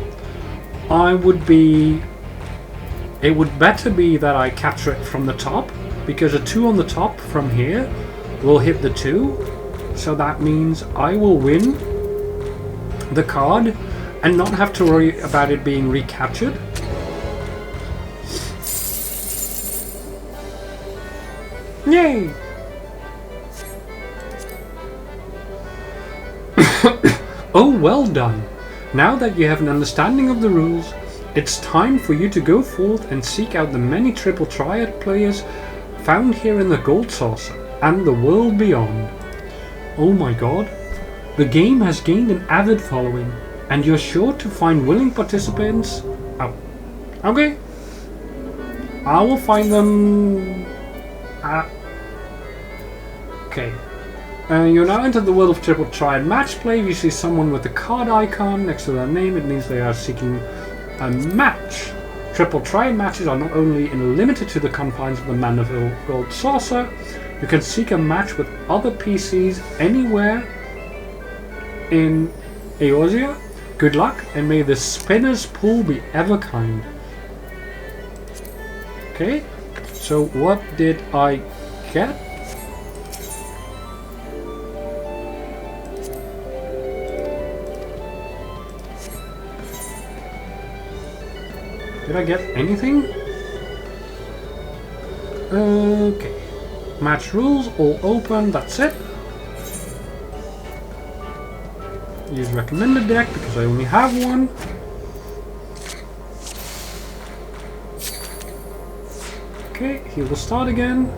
it would better be that I capture it from the top, because a 2 on the top from here will hit the 2, so that means I will win the card and not have to worry about it being recaptured. Yay! Oh, well done! Now that you have an understanding of the rules, it's time for you to go forth and seek out the many Triple Triad players found here in the Gold Saucer and the world beyond. Oh my god, the game has gained an avid following, and you're sure to find willing participants. Oh, okay. I will find them. Okay. You're now entered the world of Triple Triad match play. If you see someone with the card icon next to their name, it means they are seeking a match. Triple Triad matches are not only limited to the confines of the Mandeville Gold Saucer. You can seek a match with other PCs anywhere in Eorzea. Good luck, and may the spinner's pool be ever kind. Okay, so what did I get? Did I get anything? Okay. Match rules, all open, that's it. Use recommended deck because I only have one. Okay, he will start again.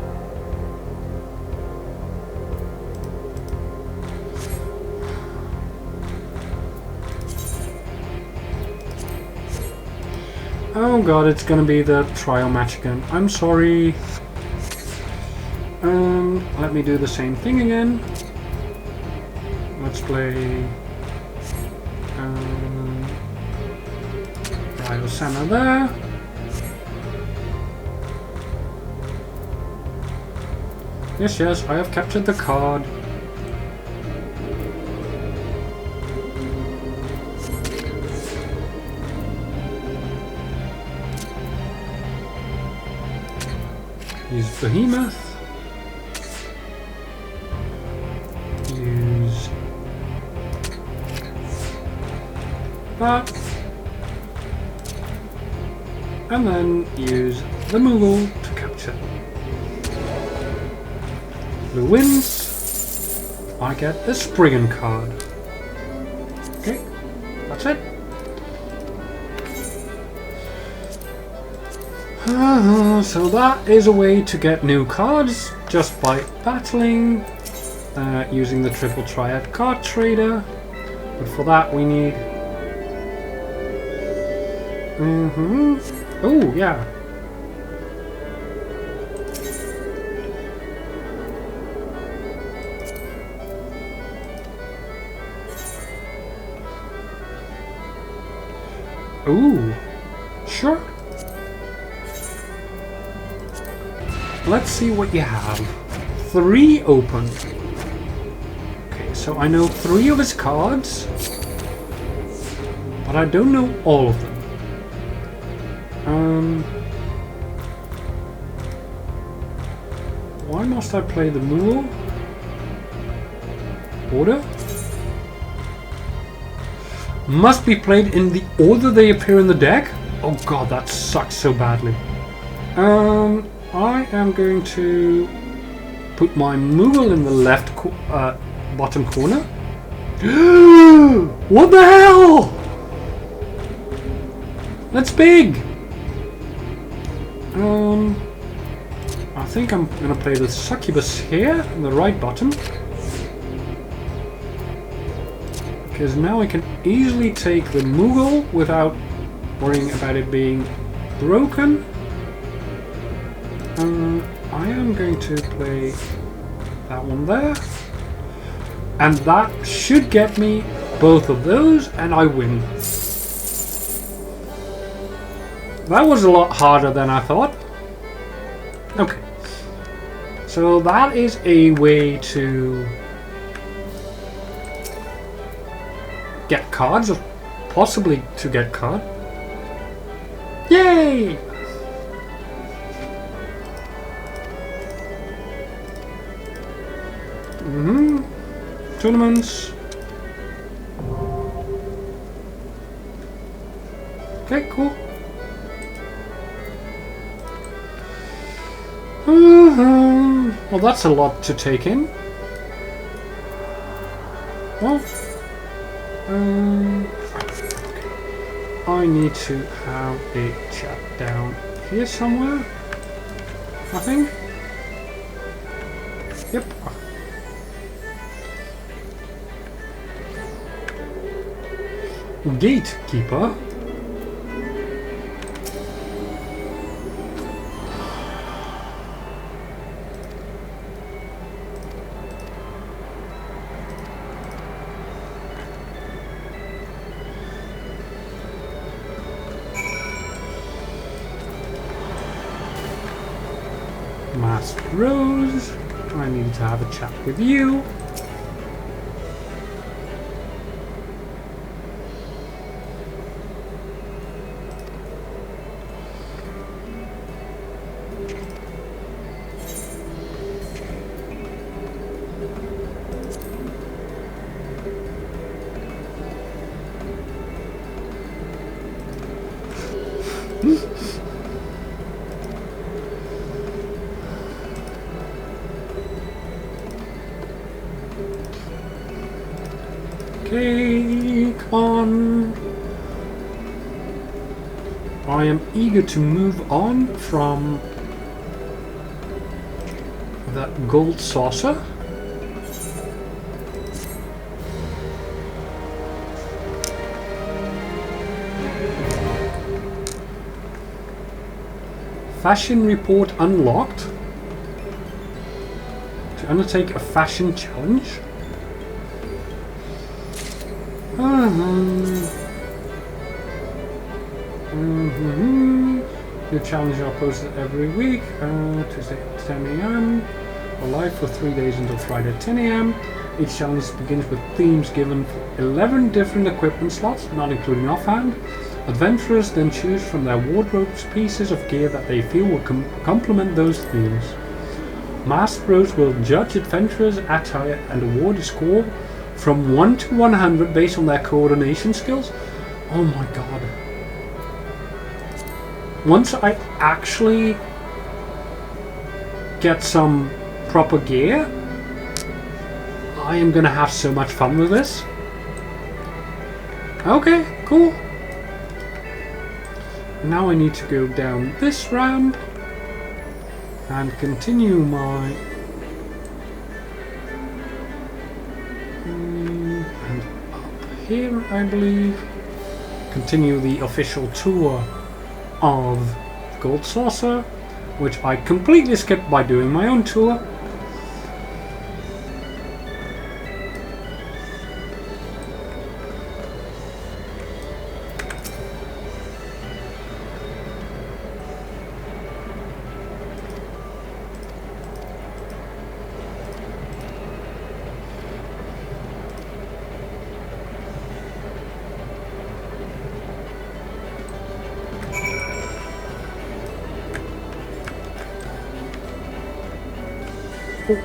Oh god, it's gonna be the trial match again. I'm sorry. Let me do the same thing again. Let's play Rival Senna there. Yes, yes, I have captured the card. Use Behemoth. Use that. And then use the Moogle to capture. Blue wins. I get a Spriggan card. Okay, that's it. So that is a way to get new cards just by battling using the Triple Triad card trader. But for that we need... Oh, yeah. Ooh, sure. Let's see what you have. 3 open. Okay, so I know 3 of his cards, but I don't know all of them. Why must I play the Moogle? Order? Must be played in the order they appear in the deck? Oh god, that sucks so badly. I am going to put my Moogle in the left bottom corner. What the hell? That's big! I think I'm gonna play the Succubus here in the right bottom. Because now I can easily take the Moogle without worrying about it being broken. I am going to play that one there. And that should get me both of those and I win. That was a lot harder than I thought. Okay. So that is a way to get cards, or possibly to get card. Yay! Tournaments. Okay, cool. Well, that's a lot to take in. Well, I need to have a chat down here somewhere, I think. Yep. Gatekeeper. Masked Rose. I need to have a chat with you. Okay, come on. I am eager to move on from that gold saucer. Fashion report unlocked. To undertake a fashion challenge. New challenges are posted every week. Tuesday at 10 AM. Live for 3 days until Friday at 10 AM. Each challenge begins with themes given for 11 different equipment slots, not including offhand. Adventurers then choose from their wardrobes pieces of gear that they feel will complement those themes. Master Bros will judge adventurers' attire and award a score from 1 to 100 based on their coordination skills. Oh my god. Once I actually get some proper gear, I am gonna have so much fun with this. Okay, cool. Now I need to go down this ramp and continue my and up here, I believe. Continue the official tour of Gold Saucer, which I completely skipped by doing my own tour.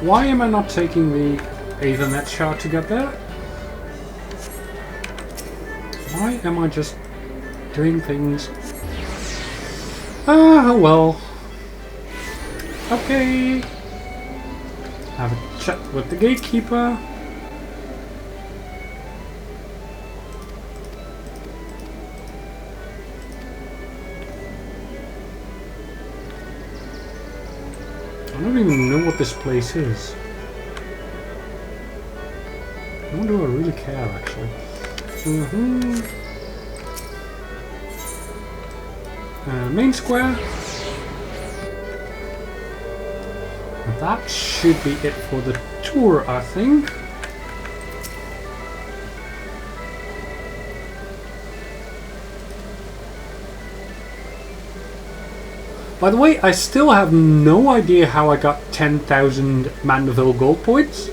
Why am I not taking the Ethernet shard to get there? Why am I just doing things? Ah, well. Okay. Have a chat with the gatekeeper. I don't even know what this place is. Nor do I really care, actually. Main square. That should be it for the tour, I think. By the way, I still have no idea how I got 10,000 Mandeville gold points.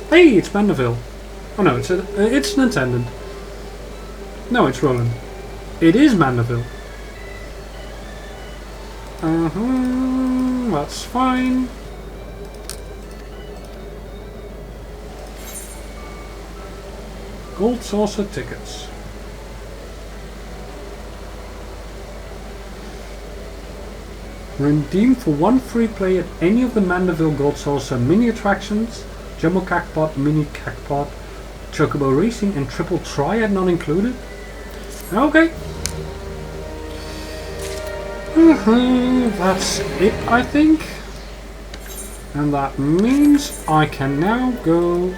Hey, it's Mandeville. Oh no, it's an attendant. No, it's Roland. It is Mandeville. That's fine. Gold Saucer tickets. Redeem for 1 free play at any of the Mandeville Gold Saucer mini attractions, Jumbo Cacpot, Mini Cacpot, Chocobo Racing and Triple Triad not included. Okay. That's it, I think. And that means I can now go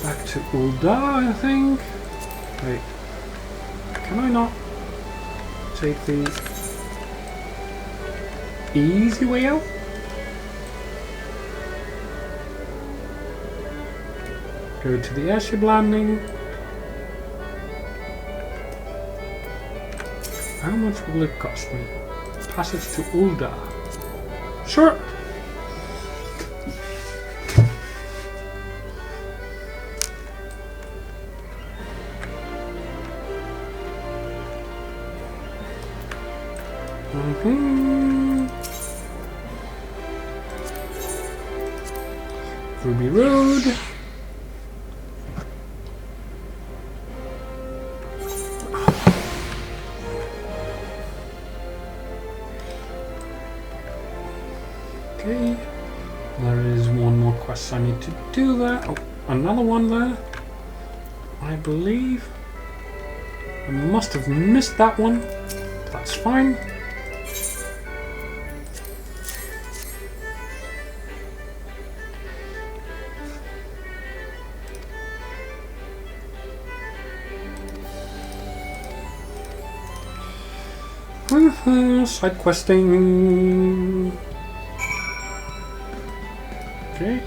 back to Ulda, I think. Wait. Can I not take the easy way out? Go to the airship landing. How much will it cost me? Passage to Ulda. Sure. Ruby Road. Okay, there is one more quest I need to do there. Oh, another one there. I believe I must have missed that one. That's fine. Side questing. Okay.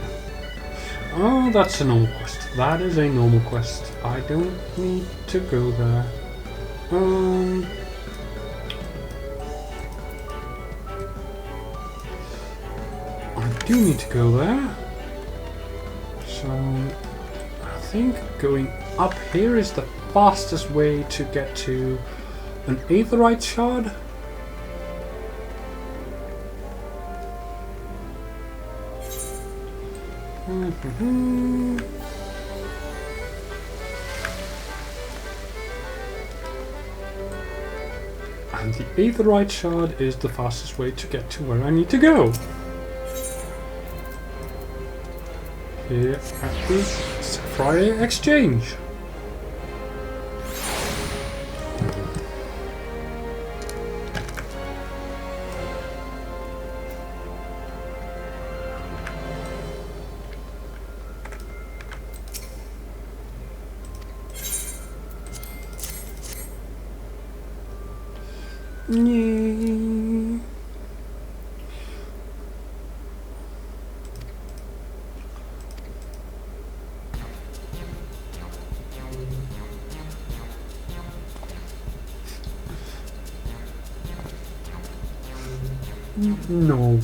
Oh, that's a normal quest. That is a normal quest. I don't need to go there. I do need to go there. So I think going up here is the fastest way to get to an aetherite shard. And the aetherite shard is the fastest way to get to where I need to go. Here at the Sapphire Exchange. Yay. No.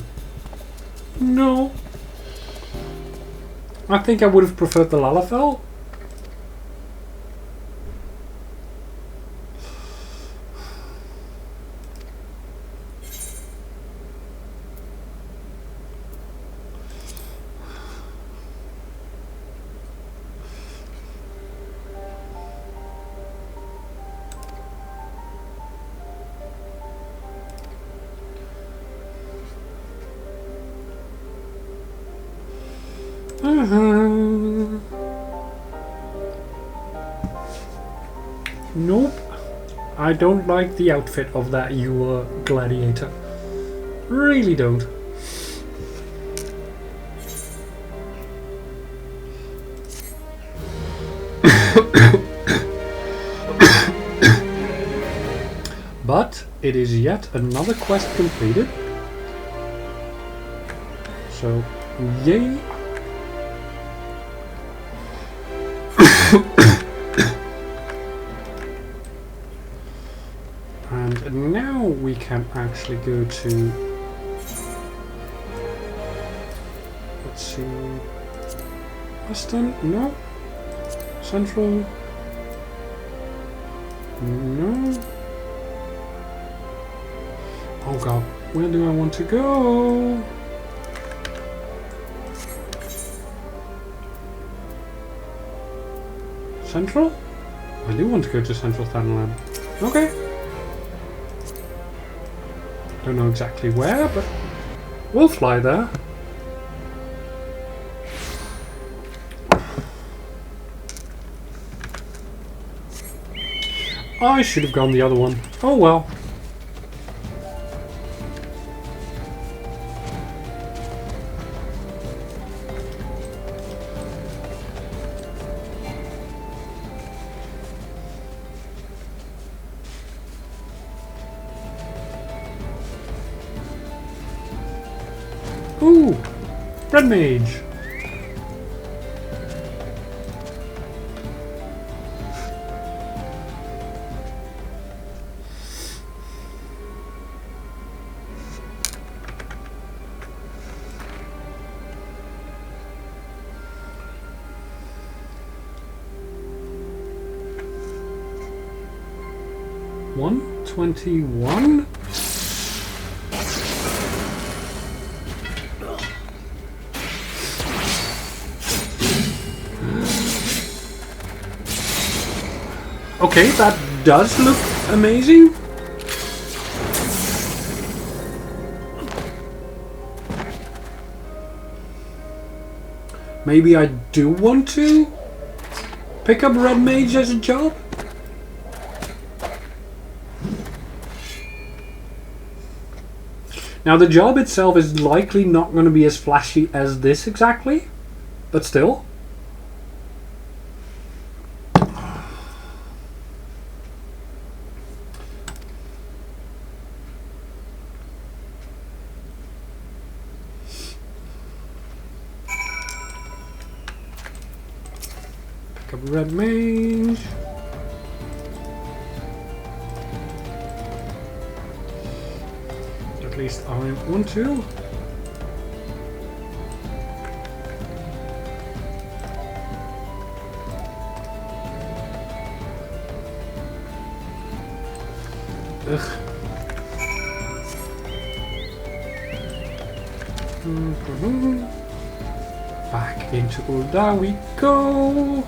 No. I think I would have preferred the Lalafell. Nope. I don't like the outfit of that gladiator. Really don't. But it is yet another quest completed. So, yay. And now we can actually go to, let's see, Western, no, Central, no, oh god, where do I want to go? Central? I do want to go to Central Thanalan. Okay. Don't know exactly where, but we'll fly there. I should have gone the other one. Oh well. Ooh, Red Mage. $121. Okay, that does look amazing. Maybe I do want to pick up Red Mage as a job. Now the job itself is likely not going to be as flashy as this exactly, but still. Pick up red mage. At least I want to. Ugh. Back into Ul'dah we go.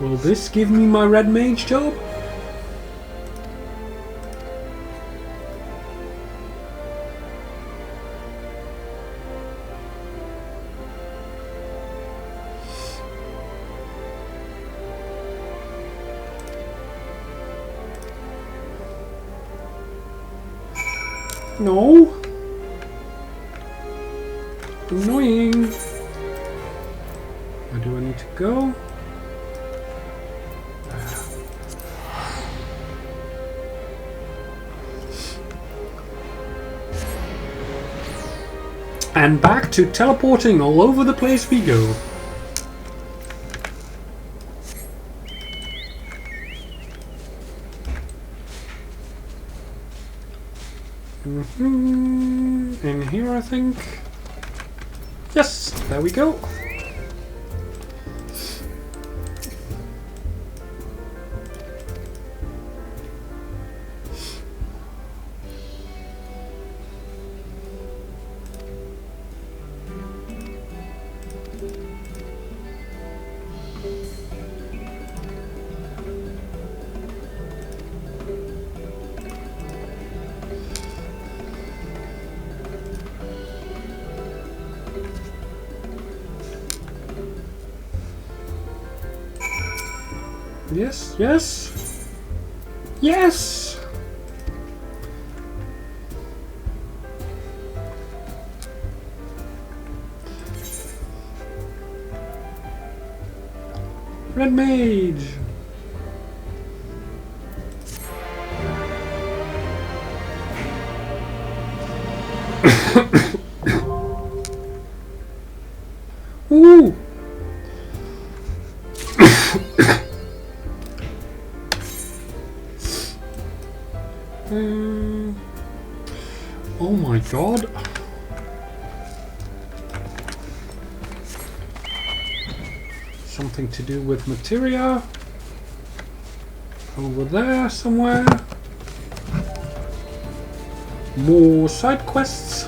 Will this give me my red mage job? No. Annoying. Where do I need to go? And back to teleporting all over the place we go. In here, I think. Yes, there we go. Yes, yes, yes! Red mage! Ooh! Oh my god. Something to do with materia. Over there somewhere. More side quests.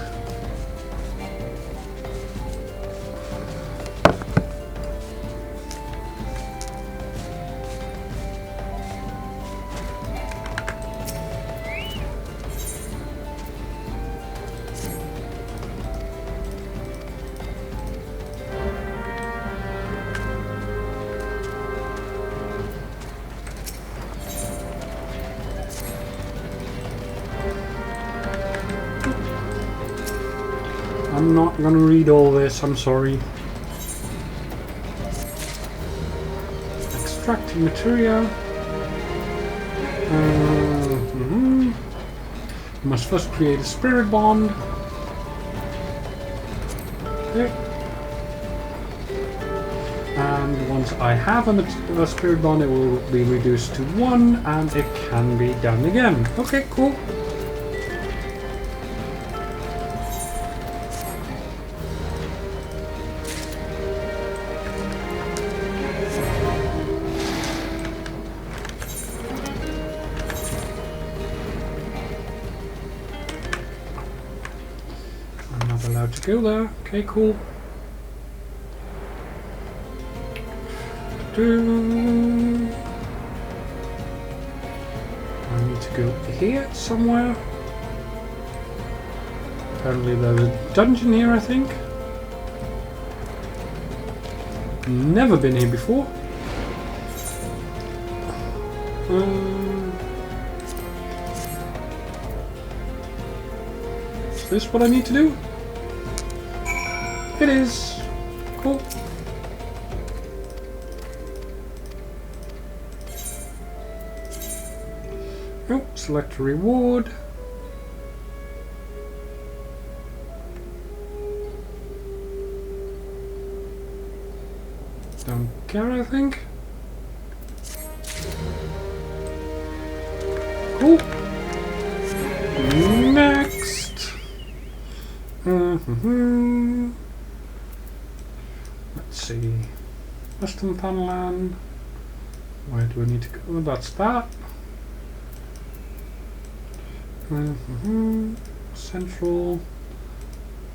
I'm not gonna read all this, I'm sorry. Extracting materia. You must first create a spirit bond. Okay. And once I have a spirit bond, it will be reduced to 1 and it can be done again. Okay, cool. Allowed to go there. Okay, cool. I need to go here somewhere. Apparently there's a dungeon here, I think. Never been here before. this what I need to do? It is. Cool. Oh, select a reward. Don't care, I think. Cool. Next. Let's see. Western Panland. Where do we need to go? That's that. Central.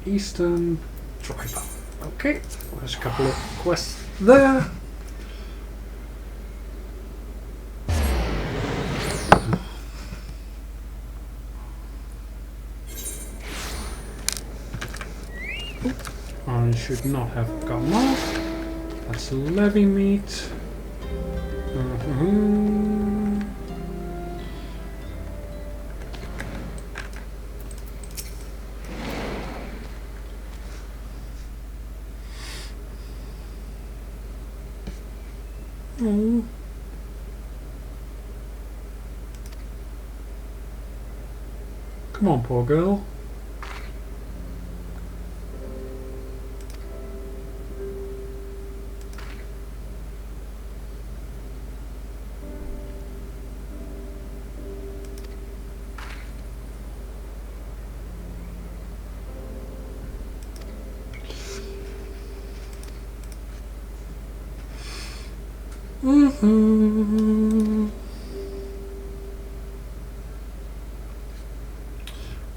Eastern. Driver. Okay. There's a couple of quests there. I should not have gone off. That's levy meat. Oh. Come on, poor girl.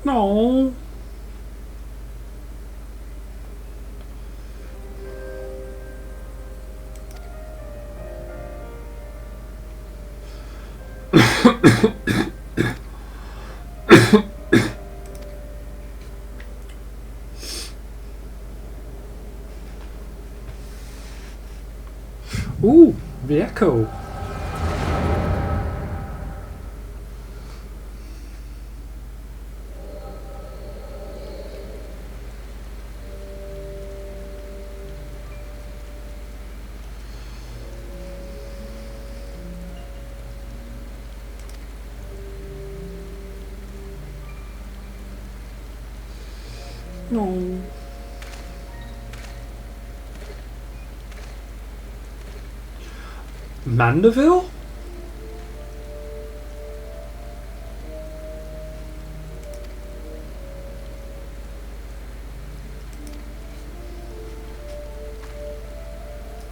No. Ooh, the echo. No. Mandeville?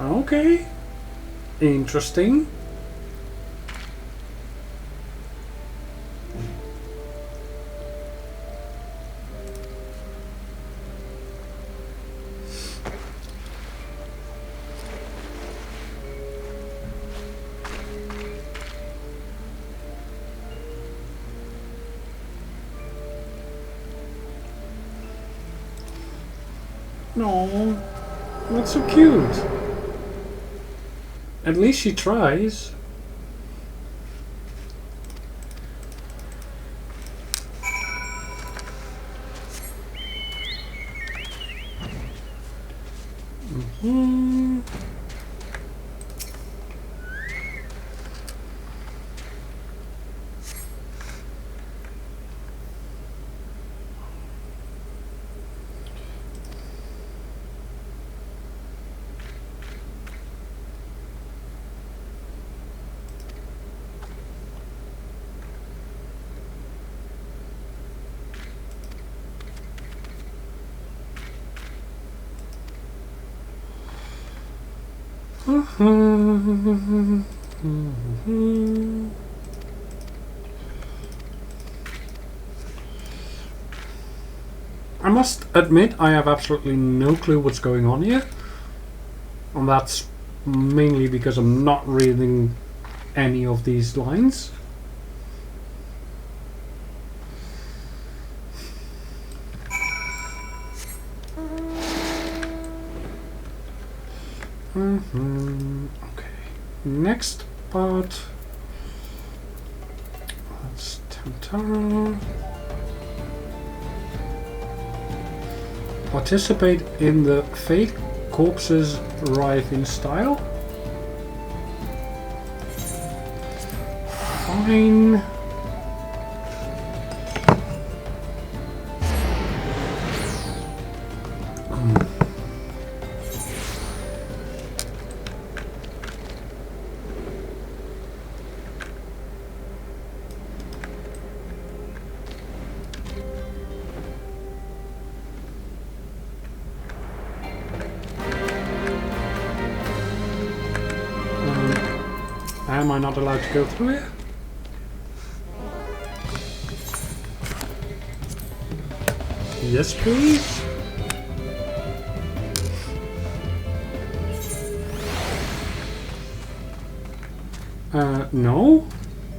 Okay. Interesting. No, that's so cute. At least she tries. I must admit I have absolutely no clue what's going on here, and that's mainly because I'm not reading any of these lines. Okay, next part. That's Tantara. Participate in the Fate Corpses Writhing style? Fine. Am I not allowed to go through here? Yes, please. No?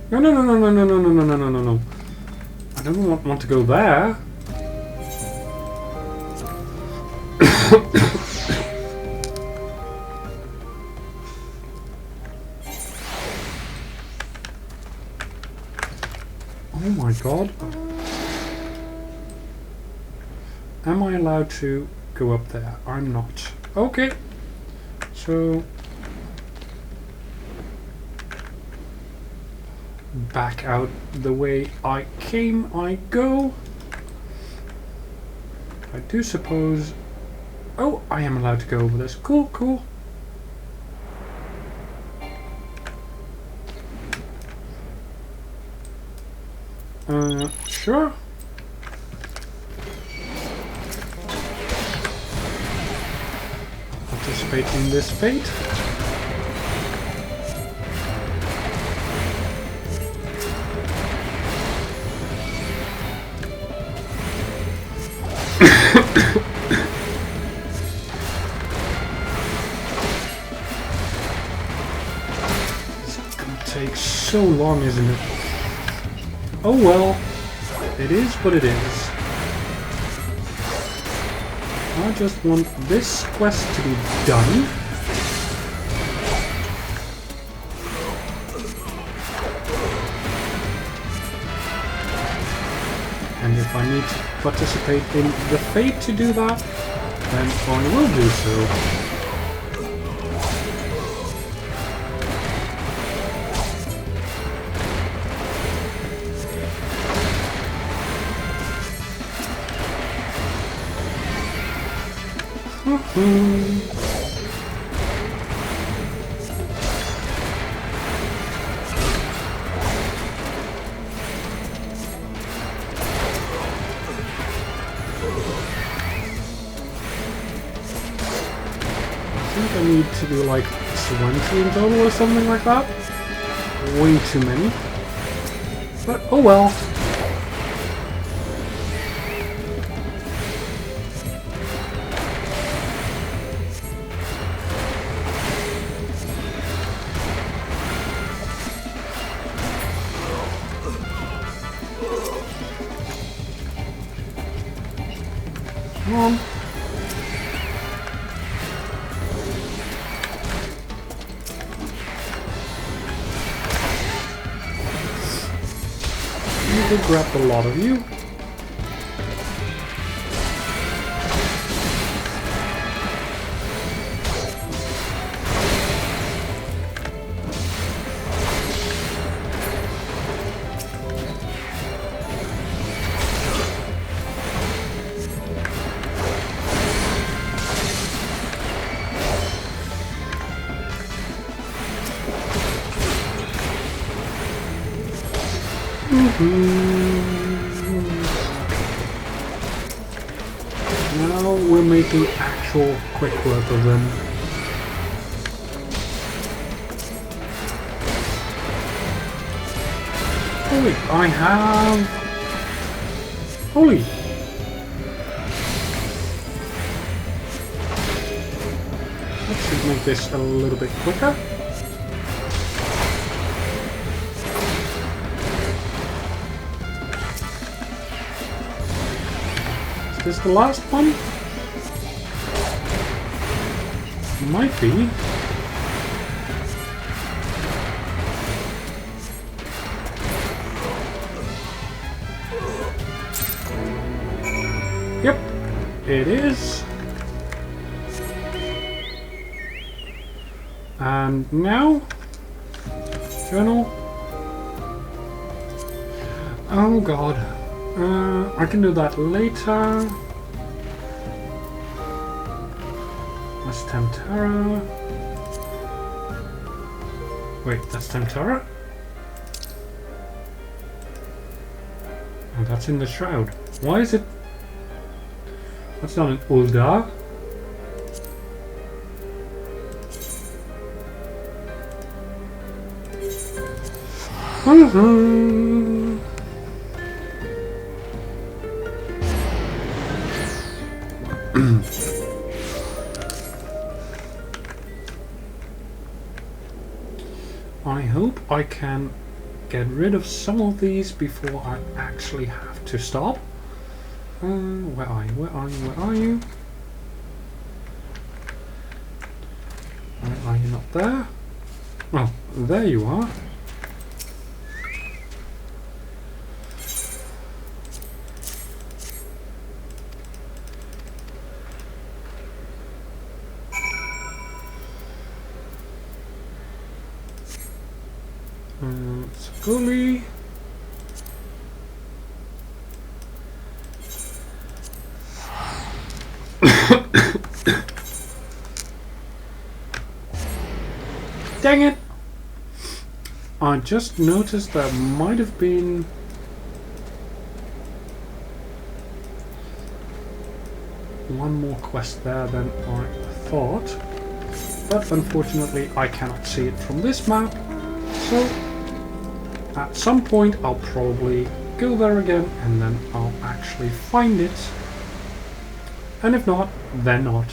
No, no, no, no, no, no, no, no, no, no, no, no, no. I don't want to go there. Oh my god. Am I allowed to go up there? I'm not. Okay. So... back out the way I came, I go. I do suppose... oh, I am allowed to go over this. Cool, cool. Sure. Participate in this fate. It's gonna take so long, isn't it? Oh well, it is what it is. I just want this quest to be done. And if I need to participate in the fate to do that, then I will do so. I think I need to do like 20 in total or something like that. Way too many. But oh well. Come on. I did grab a lot of you. Now we're making actual quick work of them. Holy, I have... holy! That should make this a little bit quicker. Is this the last one? Might be. Yep. it is. And now, journal. Oh god, I can do that later. That's Tempera. Wait, that's Tempera? Oh, that's in the shroud. Why is it? That's not an Ulda. I hope I can get rid of some of these before I actually have to stop. Where are you? Where are you? Where are you? Why are you not there? Oh, there you are. Schoolie. Dang it! I just noticed there might have been one more quest there than I thought, but unfortunately I cannot see it from this map, so at some point I'll probably go there again and then I'll actually find it, and if not, then not.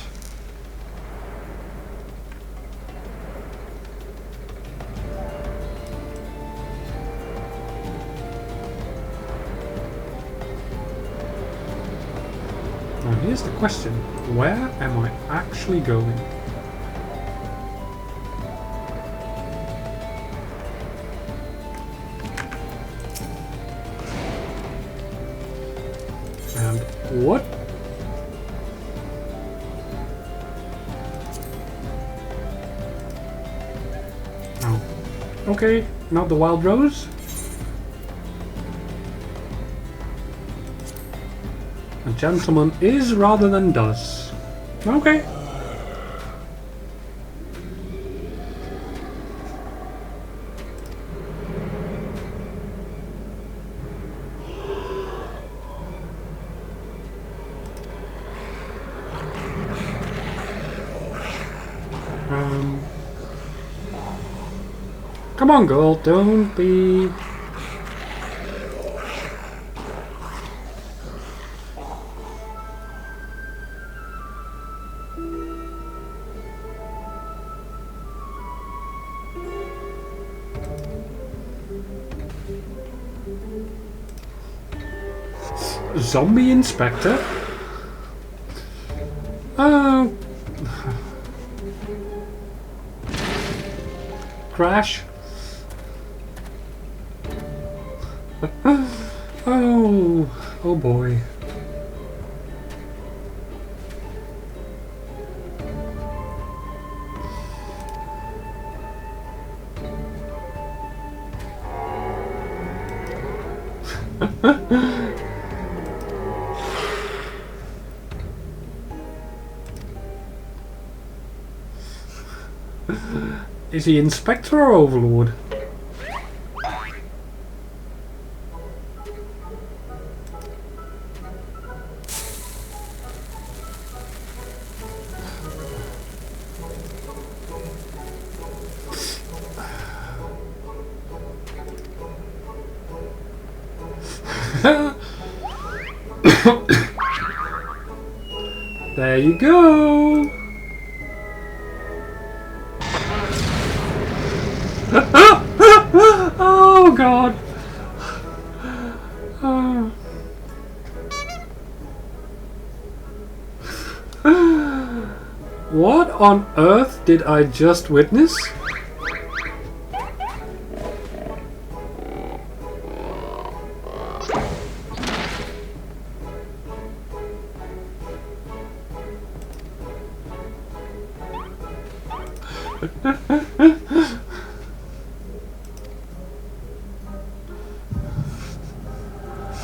Now here's the question, where am I actually going? And what? Oh, okay, not the wild rose. A gentleman is rather than does. Okay. Come on, girl, don't be... Zombie Inspector? Crash? Oh boy. Is he Inspector or Overlord? There you go. Oh God. What on earth did I just witness?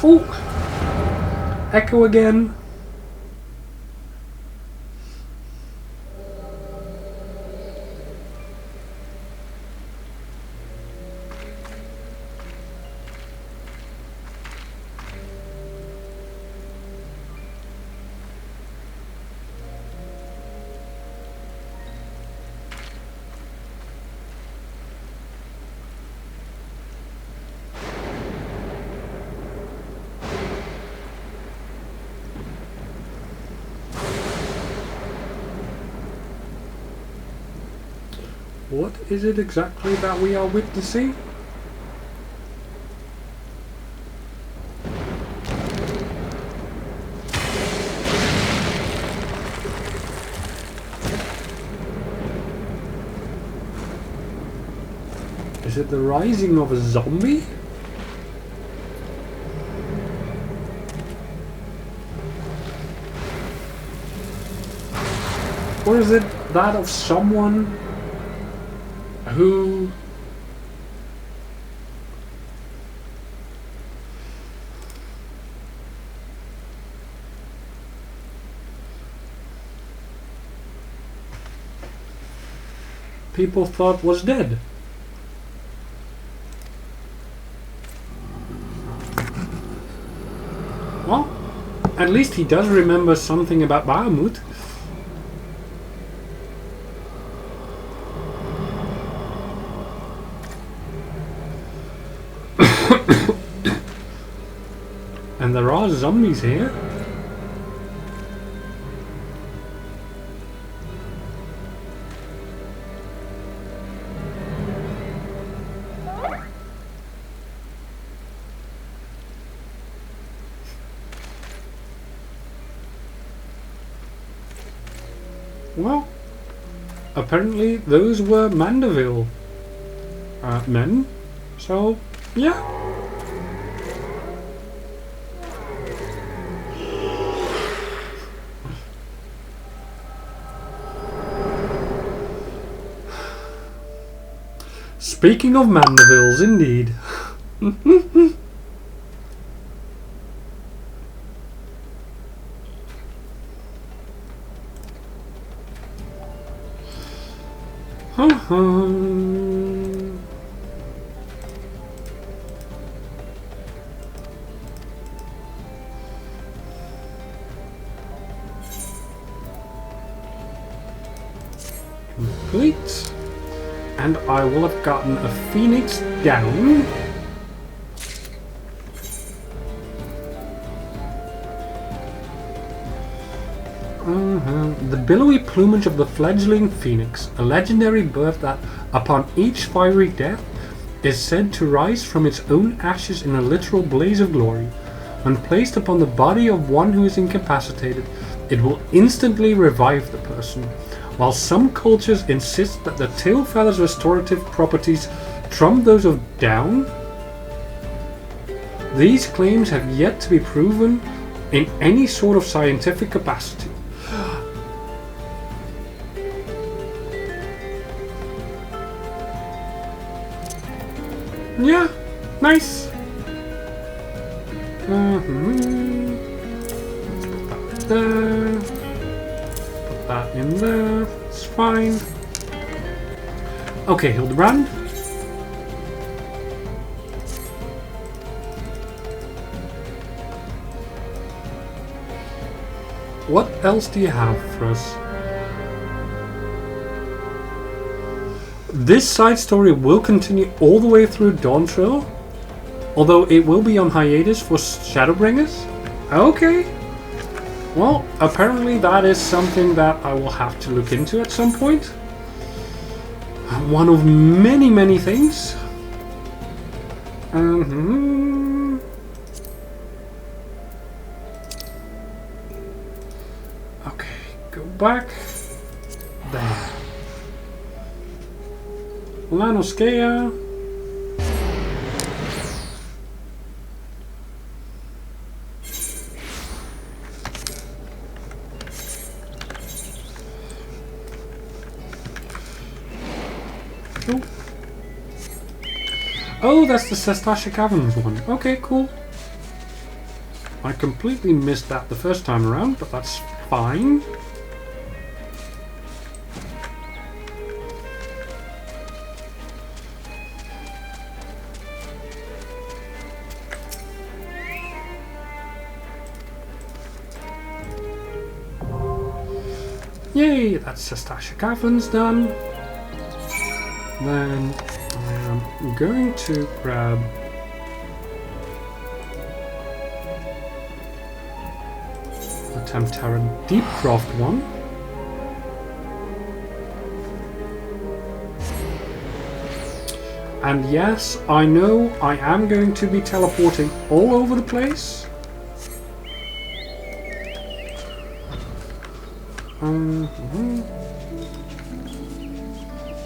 Oh! Echo again. What is it exactly that we are witnessing? Is it the rising of a zombie? Or is it that of someone who people thought was dead? Well, at least he does remember something about Bahamut. And there are zombies here. Well, apparently those were Mandeville men. So, yeah. Speaking of Mandevilles, indeed. Complete. And I will have gotten a phoenix down. The billowy plumage of the fledgling phoenix, a legendary bird that, upon each fiery death, is said to rise from its own ashes in a literal blaze of glory. When placed upon the body of one who is incapacitated, it will instantly revive the person. While some cultures insist that the tail feather's restorative properties trump those of down, these claims have yet to be proven in any sort of scientific capacity. Yeah, nice. Put that there. Put that in there. It's fine. Okay, Hildebrand. What else do you have for us? This side story will continue all the way through Dawntrail, although it will be on hiatus for Shadowbringers. Okay. Well, apparently that is something that I will have to look into at some point. One of many, many things. Okay, go back. There. Lanoskea. special? Oh, that's the Sestasha Caverns one. Okay, cool. I completely missed that the first time around, but that's fine. Yay, that's Sestasha Caverns done. Then I'm going to grab the Temterran Deepcroft one. And yes, I know I am going to be teleporting all over the place.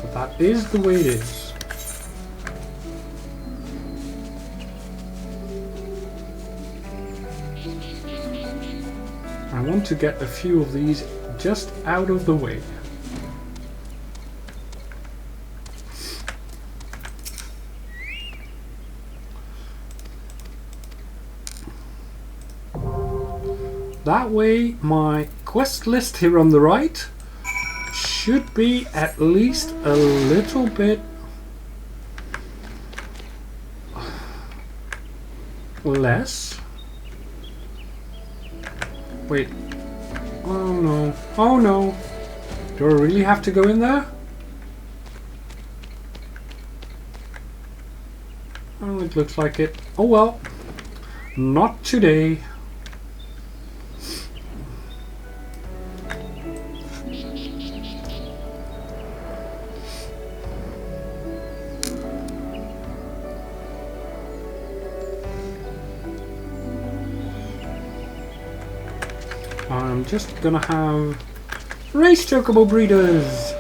But that is the way it is. I want to get a few of these just out of the way. That way my quest list here on the right should be at least a little bit less. Wait. Oh no. Oh no. Do I really have to go in there? Oh, it looks like it. Oh well. Not today. I'm just gonna have race chocobo breeders.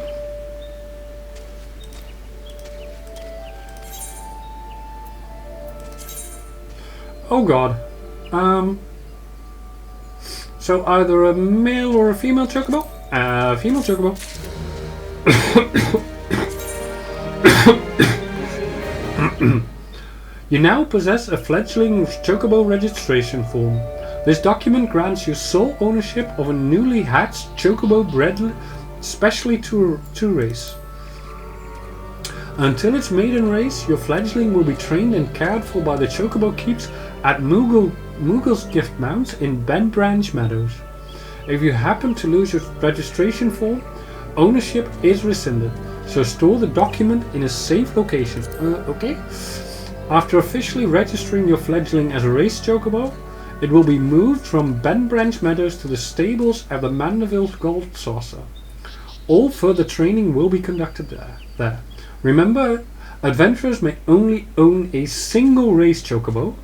Oh god. So either a male or a female chocobo? Female chocobo. You now possess a fledgling chocobo registration form. This document grants you sole ownership of a newly hatched chocobo bred specially to race. Until its maiden race, your fledgling will be trained and cared for by the chocobo keeps at Moogle's Gift Mounts in Bend Branch Meadows. If you happen to lose your registration form, ownership is rescinded, so store the document in a safe location. Okay? After officially registering your fledgling as a race chocobo, it will be moved from Bend Branch Meadows to the stables at the Mandeville Gold Saucer. All further training will be conducted there. Remember, adventurers may only own a single race chocobo.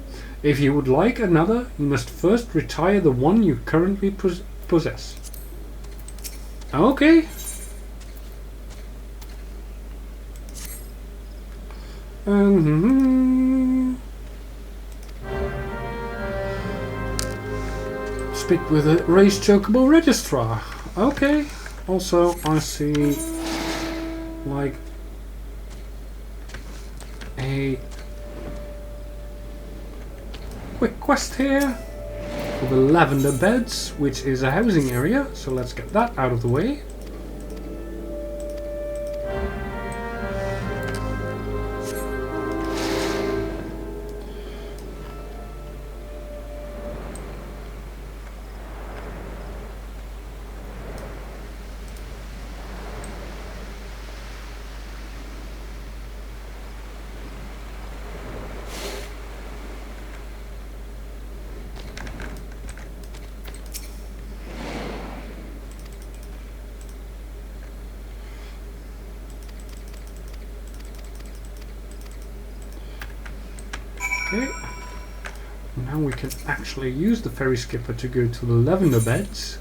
If you would like another, you must first retire the one you currently possess. Okay. Speak with a race chocobo registrar. Okay. Also, I see like a quick quest here for the Lavender Beds, which is a housing area. So let's get that out of the way. Okay, now we can actually use the ferry skipper to go to the Lavender Beds.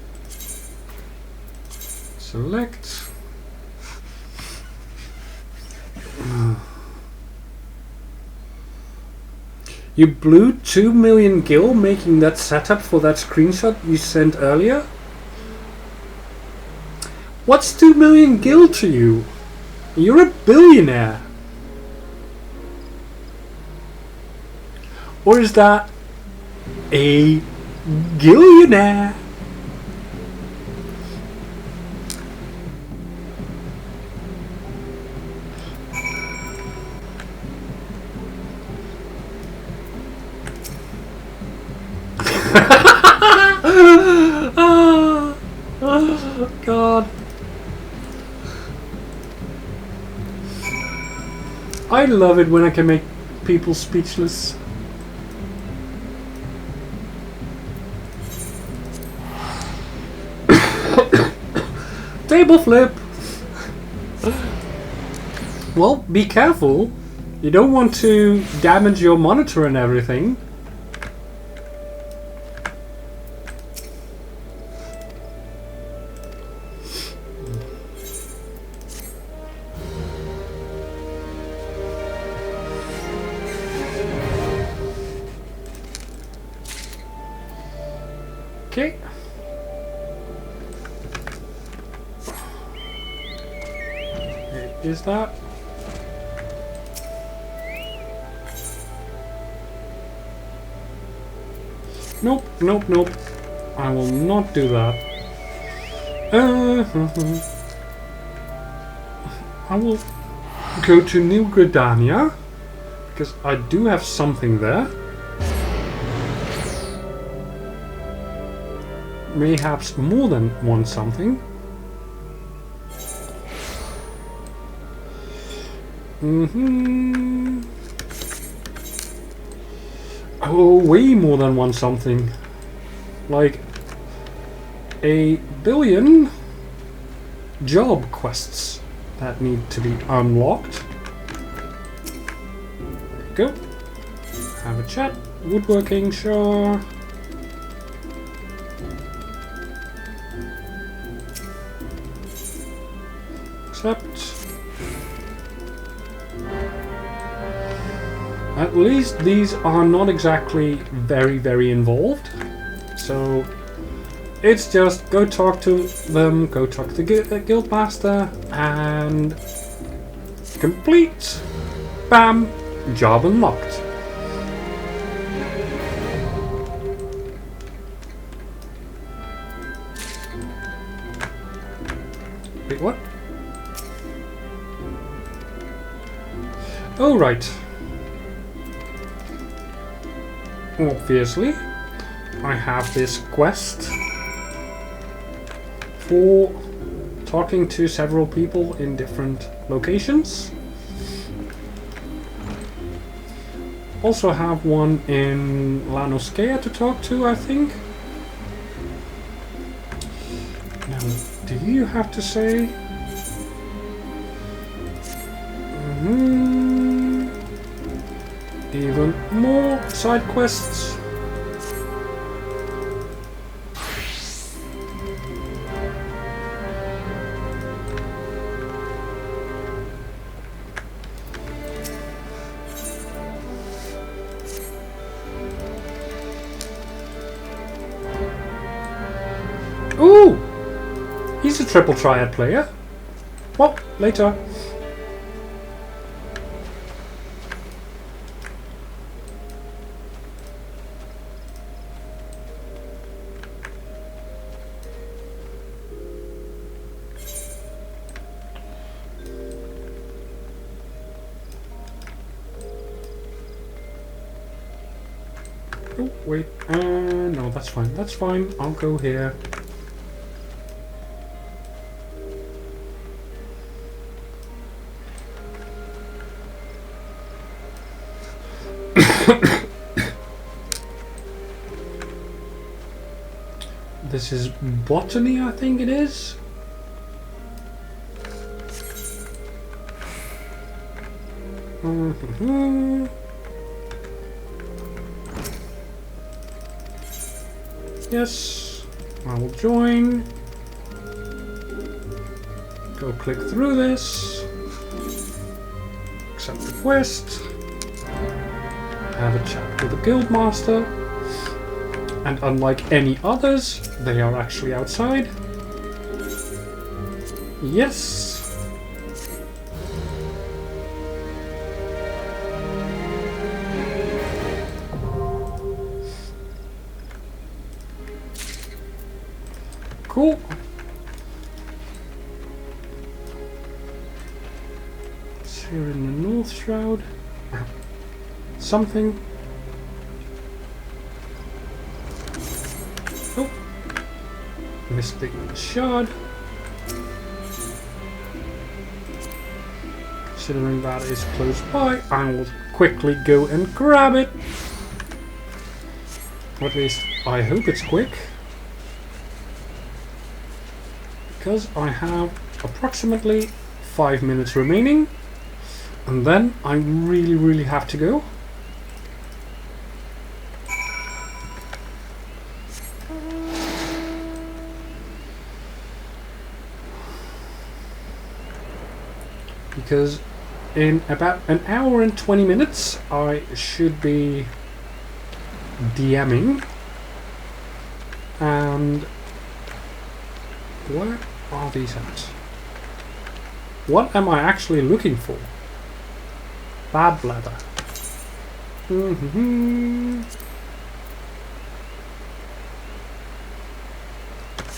Select. You blew 2 million gil making that setup for that screenshot you sent earlier? What's 2 million gil to you? You're a billionaire. Or is that a gillionaire? Oh, God. I love it when I can make people speechless. Table flip! Well, be careful. You don't want to damage your monitor and everything. Okay. Is that? Nope, nope, nope. I will not do that. I will go to New Gridania, because I do have something there. Perhaps more than one something. Oh, way more than one something. Like a billion job quests that need to be unlocked. There you go. Have a chat. Woodworking, sure. Accept. At least these are not exactly very involved. So it's just go talk to them, go talk to the guild master, and complete. Bam! Job unlocked. Wait, what? Oh, right. Obviously, I have this quest for talking to several people in different locations. Also have one in Lanoskea to talk to, I think. Now, do you have to say? Even more side quests. Ooh! He's a triple triad player. Well, later. Oh, wait. No, that's fine. That's fine. I'll go here. This is botany, I think it is. Yes, I will join. Go click through this. Accept the quest. Have a chat with the guild master. And unlike any others, they are actually outside. Yes. cool. It's here in the North Shroud. Something. Oh. Mystic Shard. Considering that is close by, I will quickly go and grab it. Or at least I hope it's quick. Because I have approximately 5 minutes remaining. And then I really have to go. Because in about an hour and 20 minutes I should be DMing. And where are these at? What am I actually looking for? Bad bladder.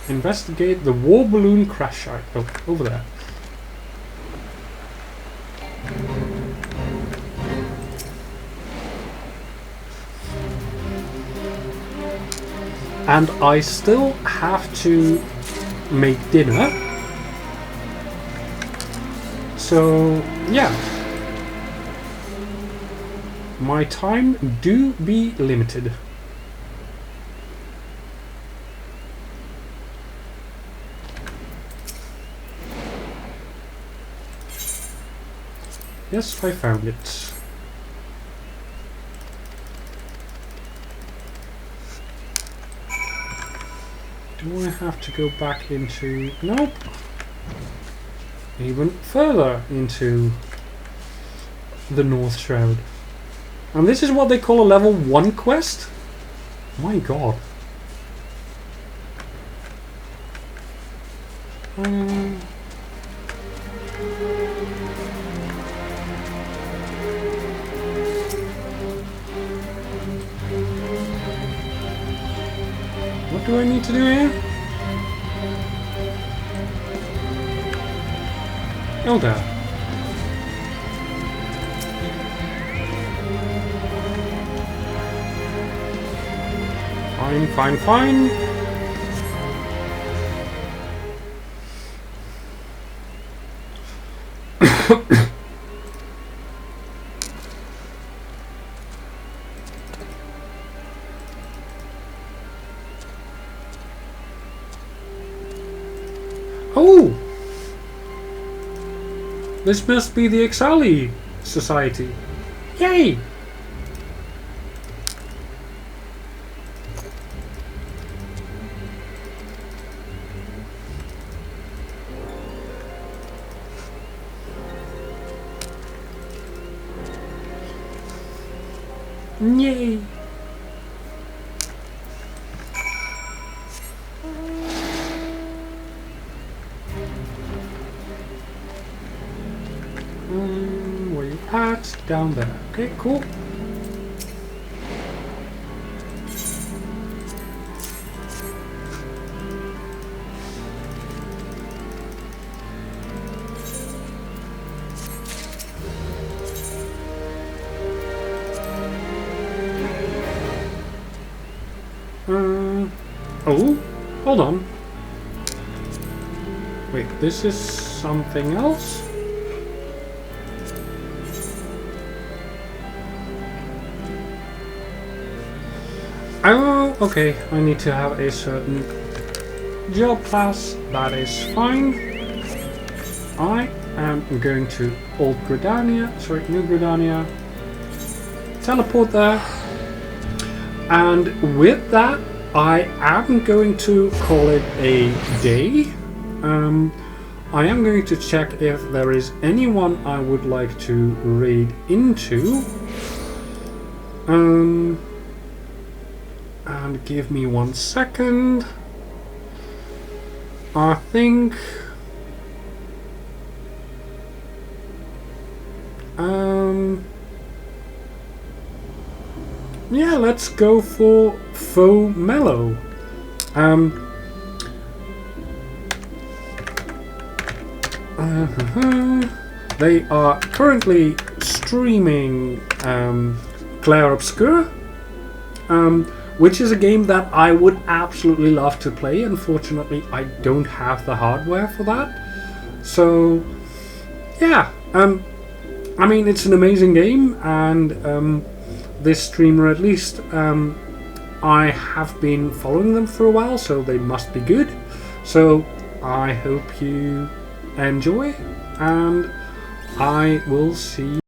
Investigate the war balloon crash site. Oh, over there. And I still have to make dinner. So, yeah. My time do be limited. Yes, I found it. Do I have to go back into... Nope. Even further into the North Shroud. And this is what they call a level 1 quest? My god. What do I need to do here? Oh, there. Fine. Oh! This must be the Exali Society. Yay! Yay! Where you at? Down there. Okay, cool. Oh, hold on. Wait, this is something else? Oh, okay. I need to have a certain job class. That is fine. I am going to New Gridania. Teleport there. And with that, I am going to call it a day. I am going to check if there is anyone I would like to raid into. And give me 1 second. I think... yeah, let's go for Faux Mellow. They are currently streaming Clair Obscur, which is a game that I would absolutely love to play. Unfortunately, I don't have the hardware for that. So, yeah. I mean, it's an amazing game, and this streamer, at least, I have been following them for a while, so they must be good. So, I hope you enjoy, and I will see